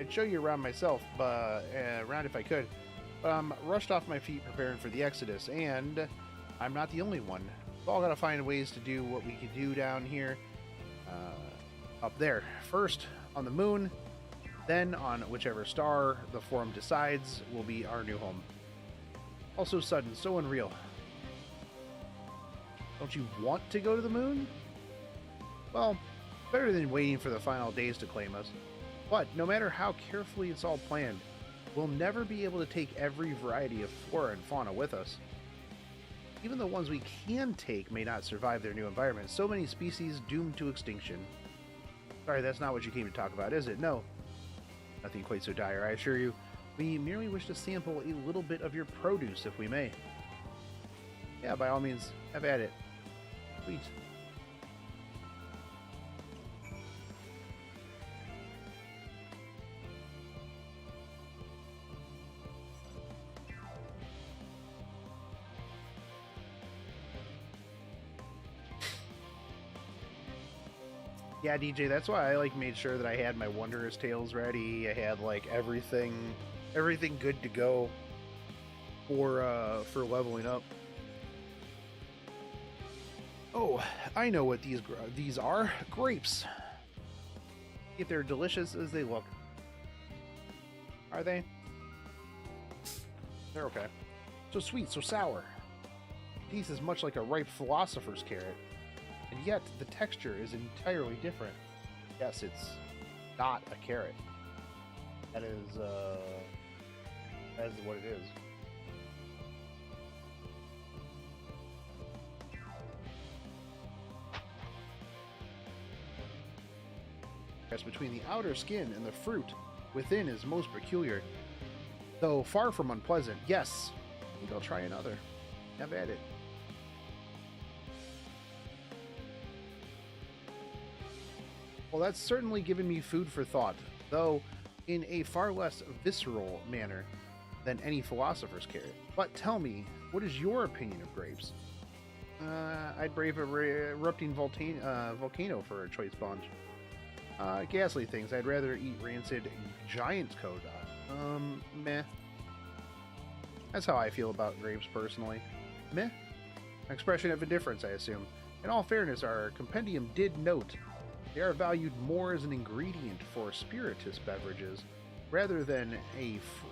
A: I'd show you around myself, around if I could. But I'm rushed off my feet preparing for the Exodus, and I'm not the only one. We've all got to find ways to do what we could do down here, up there. First on the moon, then on whichever star the Forum decides will be our new home. All so sudden, so unreal. Don't you want to go to the moon? Well, better than waiting for the final days to claim us. But no matter how carefully it's all planned, we'll never be able to take every variety of flora and fauna with us. Even the ones we can take may not survive their new environment. So many species doomed to extinction. Sorry, that's not what you came to talk about, is it? No. Nothing quite so dire, I assure you. We merely wish to sample a little bit of your produce, if we may. Yeah, by all means, have at it. Please. Yeah, DJ, that's why I like made sure that I had my Wondrous Tales ready. I had like everything good to go for leveling up. Oh, I know what these are. Grapes. If they're delicious as they look. Are they? They're okay. So sweet, so sour. Taste is much like a ripe philosopher's carrot. And yet, the texture is entirely different. Yes, it's not a carrot. That is what it is. Yes, between the outer skin and the fruit within is most peculiar. Though far from unpleasant, yes. I think I'll try another. Have at it. Well, that's certainly given me food for thought, though in a far less visceral manner than any philosopher's carrot. But tell me, what is your opinion of grapes? I'd brave a erupting volcano for a choice sponge. Ghastly things, I'd rather eat rancid giant coda. Meh. That's how I feel about grapes, personally. Meh. Expression of indifference, I assume. In all fairness, our compendium did note they are valued more as an ingredient for spirituous beverages rather than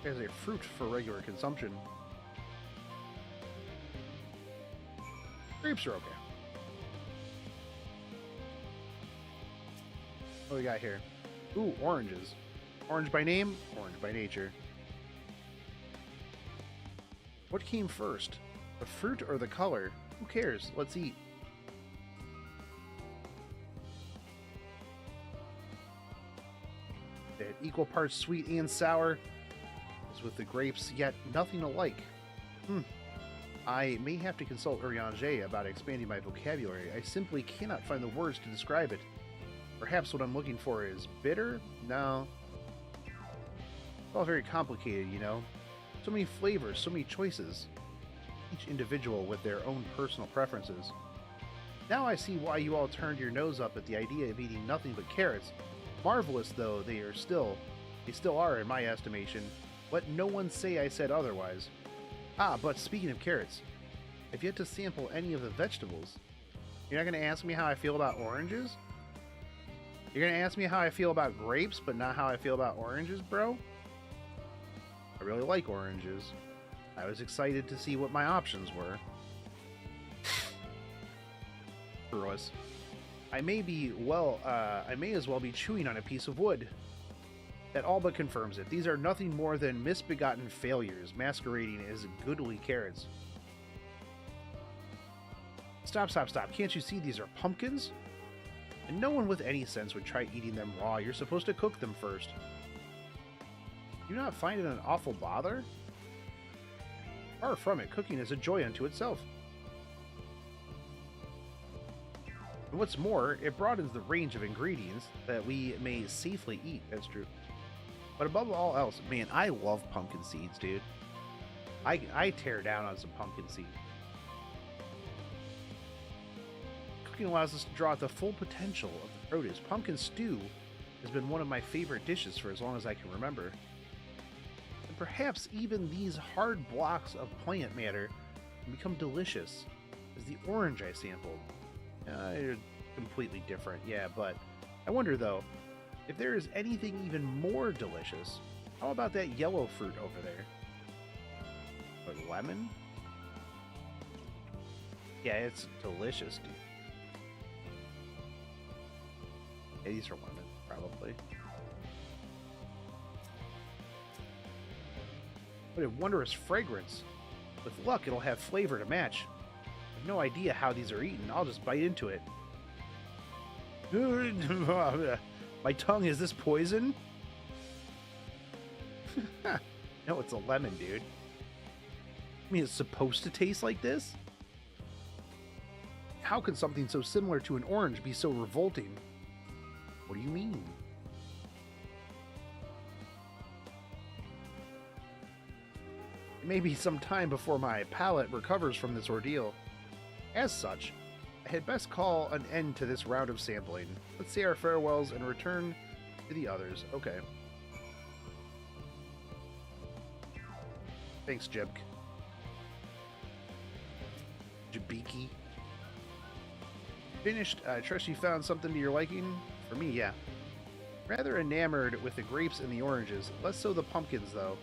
A: as a fruit for regular consumption. Grapes are okay. What do we got here? Ooh, oranges. Orange by name, orange by nature. What came first? The fruit or the color? Who cares? Let's eat. They're equal parts sweet and sour. As with the grapes, yet nothing alike. I may have to consult Urianger about expanding my vocabulary. I simply cannot find the words to describe it. Perhaps what I'm looking for is bitter? No. It's all very complicated, you know? So many flavors, so many choices. Each individual with their own personal preferences. Now I see why you all turned your nose up at the idea of eating nothing but carrots. Marvelous though they still are in my estimation. Let no one say I said otherwise. Ah, but speaking of carrots, I've yet to sample any of the vegetables. You're not going to ask me how I feel about oranges? You're going to ask me how I feel about grapes, but not how I feel about oranges, bro? I really like oranges. I was excited to see what my options were. Gross. I may as well be chewing on a piece of wood. That all but confirms it. These are nothing more than misbegotten failures, masquerading as goodly carrots. Stop. Can't you see these are pumpkins? And no one with any sense would try eating them raw. You're supposed to cook them first. Do you not find it an awful bother? Far from it. Cooking is a joy unto itself. And what's more, it broadens the range of ingredients that we may safely eat. That's true. But above all else, man, I love pumpkin seeds, dude. I tear down on some pumpkin seed. Cooking allows us to draw out the full potential of the produce. Pumpkin stew has been one of my favorite dishes for as long as I can remember. And perhaps even these hard blocks of plant matter can become delicious as the orange I sampled. They're completely different, yeah, but I wonder though, if there is anything even more delicious, how about that yellow fruit over there? Or lemon? Yeah, it's delicious, dude. Yeah, these are lemon, probably. What a wondrous fragrance. With luck, it'll have flavor to match. I have no idea how these are eaten. I'll just bite into it. My tongue, is this poison? No, it's a lemon, dude. I mean, it's supposed to taste like this? How can something so similar to an orange be so revolting? What do you mean? It may be some time before my palate recovers from this ordeal. As such, I had best call an end to this round of sampling. Let's say our farewells and return to the others. Okay. Thanks, Jebk. Jabiki. Finished. I trust you found something to your liking? For me, yeah. Rather enamored with the grapes and the oranges. Less so the pumpkins, though.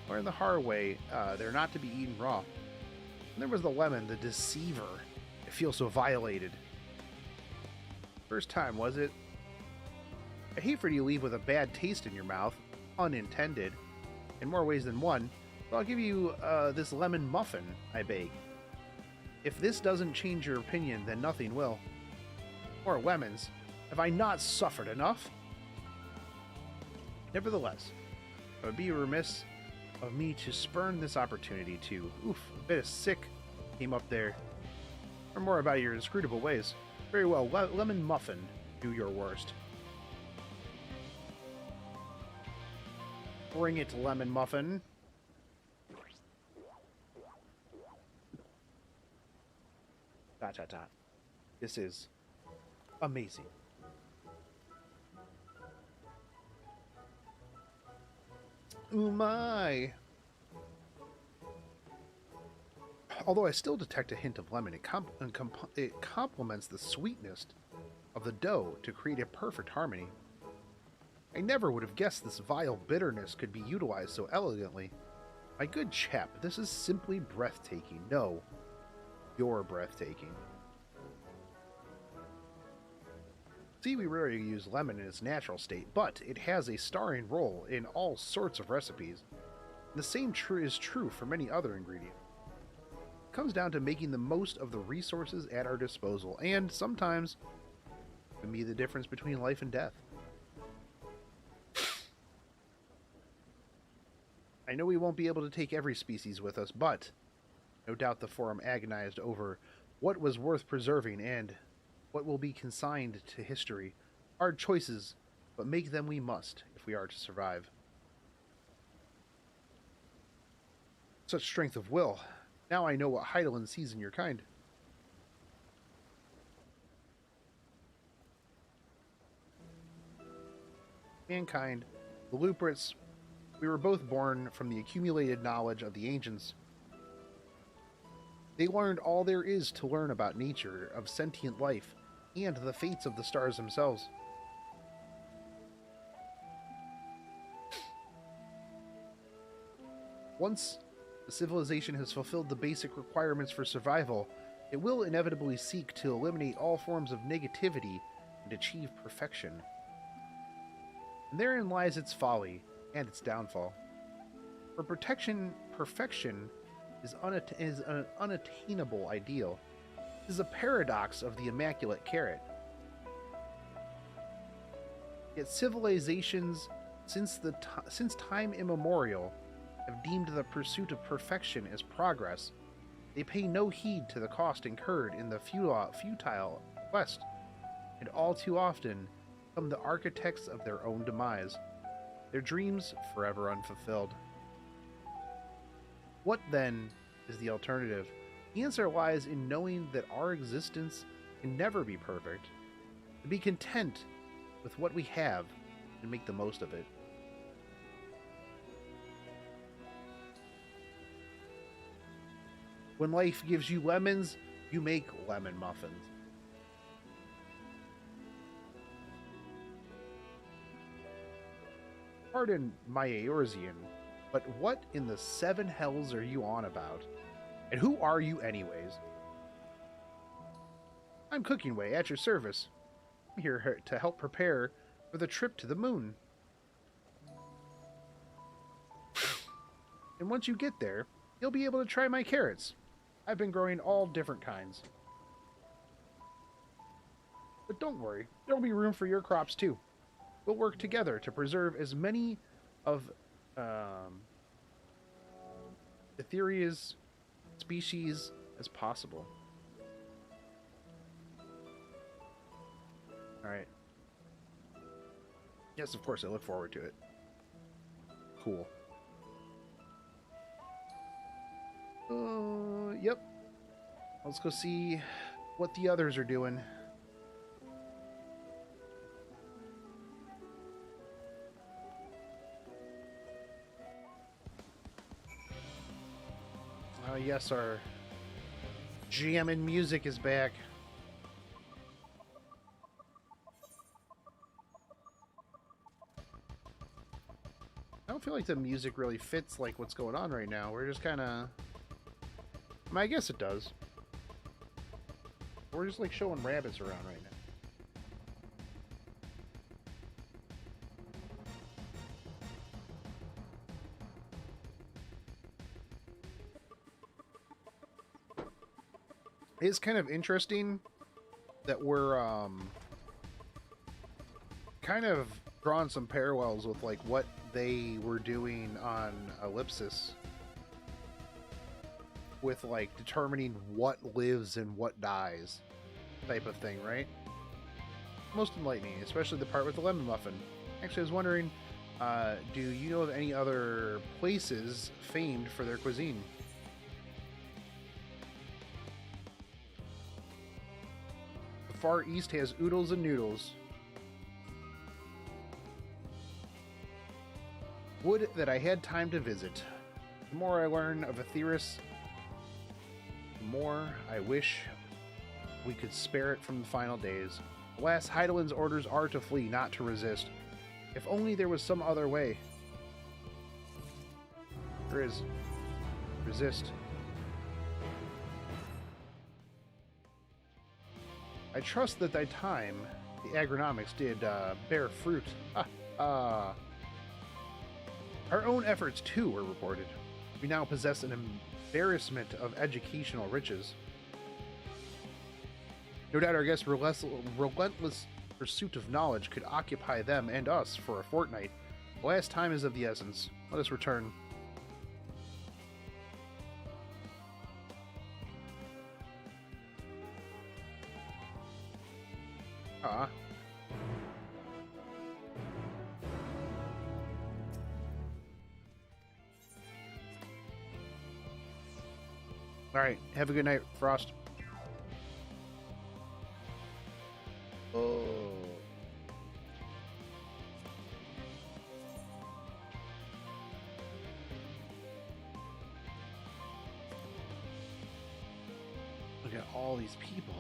A: Learn the hard way, they're not to be eaten raw. And there was the lemon, the deceiver. I feel so violated. First time, was it? I hate for you to leave with a bad taste in your mouth. Unintended. In more ways than one. So I'll give you this lemon muffin, I beg. If this doesn't change your opinion, then nothing will. More lemons. Have I not suffered enough? Nevertheless, it would be remiss of me to spurn this opportunity to... Oof, a bit of sick came up there. Learn more about your inscrutable ways. Very well, lemon muffin, do your worst. Bring it, lemon muffin. ... This is amazing. Oh my! Although I still detect a hint of lemon, it complements the sweetness of the dough to create a perfect harmony. I never would have guessed this vile bitterness could be utilized so elegantly. My good chap, this is simply breathtaking. No, you're breathtaking. See, we rarely use lemon in its natural state, but it has a starring role in all sorts of recipes. The same is true for many other ingredients. It comes down to making the most of the resources at our disposal, and sometimes it can be the difference between life and death. I know we won't be able to take every species with us, but no doubt the Forum agonized over what was worth preserving and what will be consigned to history. Hard choices, but make them we must if we are to survive. Such strength of will. Now I know what Hydaelyn sees in your kind. Mankind, the Luprits, we were both born from the accumulated knowledge of the ancients. They learned all there is to learn about nature, of sentient life, and the fates of the stars themselves. Once the civilization has fulfilled the basic requirements for survival, it will inevitably seek to eliminate all forms of negativity and achieve perfection. And therein lies its folly and its downfall. For perfection is an unattainable ideal. It is a paradox of the immaculate carrot. Yet civilizations, since time immemorial, have deemed the pursuit of perfection as progress. They pay no heed to the cost incurred in the futile quest, and all too often become the architects of their own demise, their dreams forever unfulfilled. What, then, is the alternative? The answer lies in knowing that our existence can never be perfect, to be content with what we have and make the most of it. When life gives you lemons, you make lemon muffins. Pardon my Eorzean, but what in the seven hells are you on about? And who are you anyways? I'm Cookingway, at your service. I'm here to help prepare for the trip to the moon. And once you get there, you'll be able to try my carrots. I've been growing all different kinds. But don't worry, there'll be room for your crops too. We'll work together to preserve as many of Etheria's species as possible. Alright. Yes, of course, I look forward to it. Cool. Yep. Let's go see what the others are doing. Oh, yes, our jammin' music is back. I don't feel like the music really fits like what's going on right now. We're just kind of... I guess it does. We're just like showing rabbits around right now. It's kind of interesting that we're kind of drawing some parallels with like what they were doing on Ellipsis with like determining what lives and what dies type of thing, right? Most enlightening, especially the part with the lemon muffin. Actually, I was wondering, do you know of any other places famed for their cuisine? The Far East has oodles and noodles. Would that I had time to visit. The more I learn of Aetheris, the more I wish we could spare it from the final days. Alas, Hydaelyn's orders are to flee, not to resist. If only there was some other way. There is. Resist. I trust that thy time, the agronomics, did bear fruit. Our own efforts, too, were reported. We now possess an embarrassment of educational riches. No doubt our guests' relentless pursuit of knowledge could occupy them and us for a fortnight. The last time is of the essence. Let us return. Alright, have a good night, Frost. Oh. Look at all these people.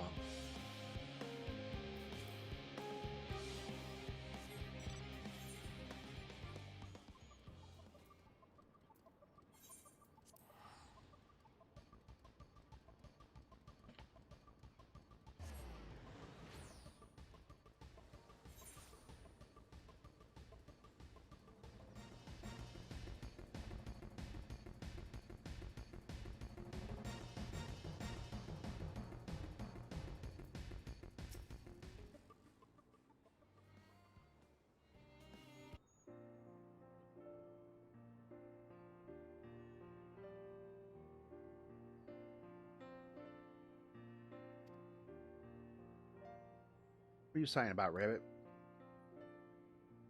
A: What are you sighing about, Rabbit?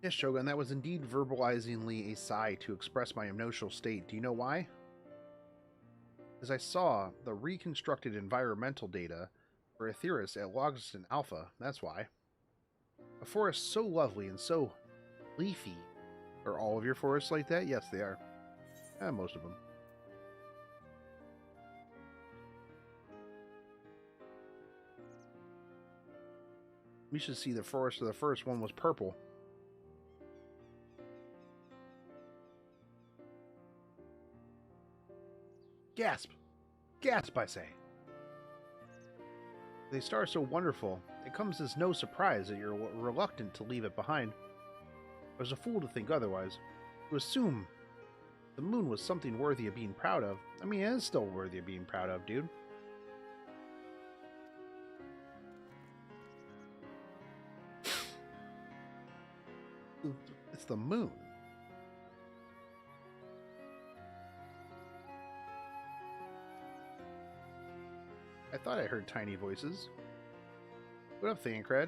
A: Yes, Shogun, that was indeed verbalizingly a sigh to express my emotional state. Do you know why? As I saw the reconstructed environmental data for Aetheris at Logiston Alpha, that's why. A forest so lovely and so leafy. Are all of your forests like that? Yes, they are. Most of them. We should see the forest of the first one was purple. Gasp! Gasp, I say. The star is so wonderful, it comes as no surprise that you're reluctant to leave it behind. I was a fool to think otherwise. To assume the moon was something worthy of being proud of. I mean, it is still worthy of being proud of, dude. It's the moon. I thought I heard tiny voices. What up, Thancred?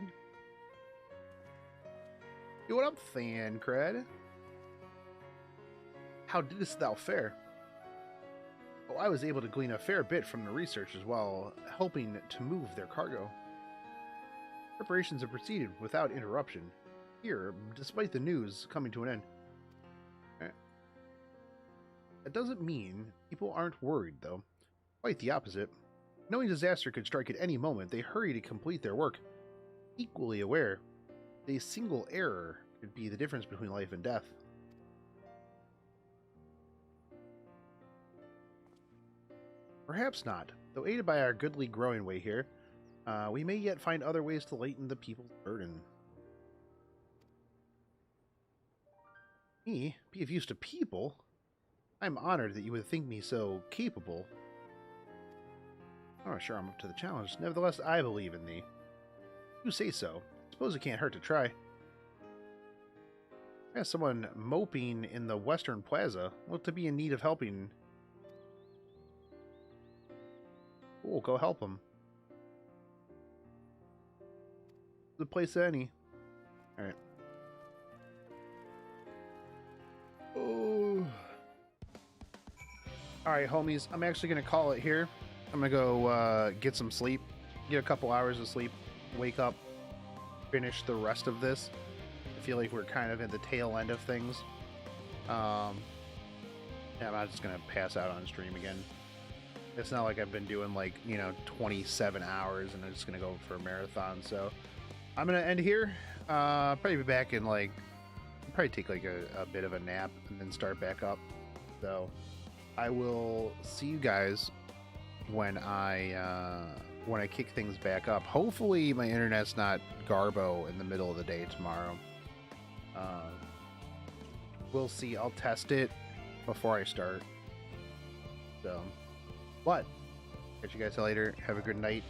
A: Yo, what up, Thancred? How didst thou fare? Oh, I was able to glean a fair bit from the researchers while helping to move their cargo. Preparations have proceeded without interruption. Here, despite the news coming to an end. That doesn't mean people aren't worried, though. Quite the opposite. Knowing disaster could strike at any moment, they hurry to complete their work. Equally aware, a single error could be the difference between life and death. Perhaps not. Though aided by our goodly growing way here, we may yet find other ways to lighten the people's burden. Me, be of use to people? I'm honored that you would think me so capable. I'm not sure I'm up to the challenge. Nevertheless, I believe in thee. You say so. Suppose it can't hurt to try. There's someone moping in the Western Plaza. Look to be in need of helping. Cool, go help him. The place any. Alright. Oh. Alright, homies. I'm actually going to call it here. I'm going to go get some sleep. Get a couple hours of sleep. Wake up. Finish the rest of this. I feel like we're kind of at the tail end of things. Yeah, I'm just going to pass out on stream again. It's not like I've been doing like, 27 hours and I'm just going to go for a marathon. So I'm going to end here. Probably be back in like I'll probably take like a bit of a nap and then start back up. So I will see you guys when I kick things back up. Hopefully my internet's not garbo in the middle of the day tomorrow. We'll see. I'll test it before I start. So, but catch you guys later. Have a good night.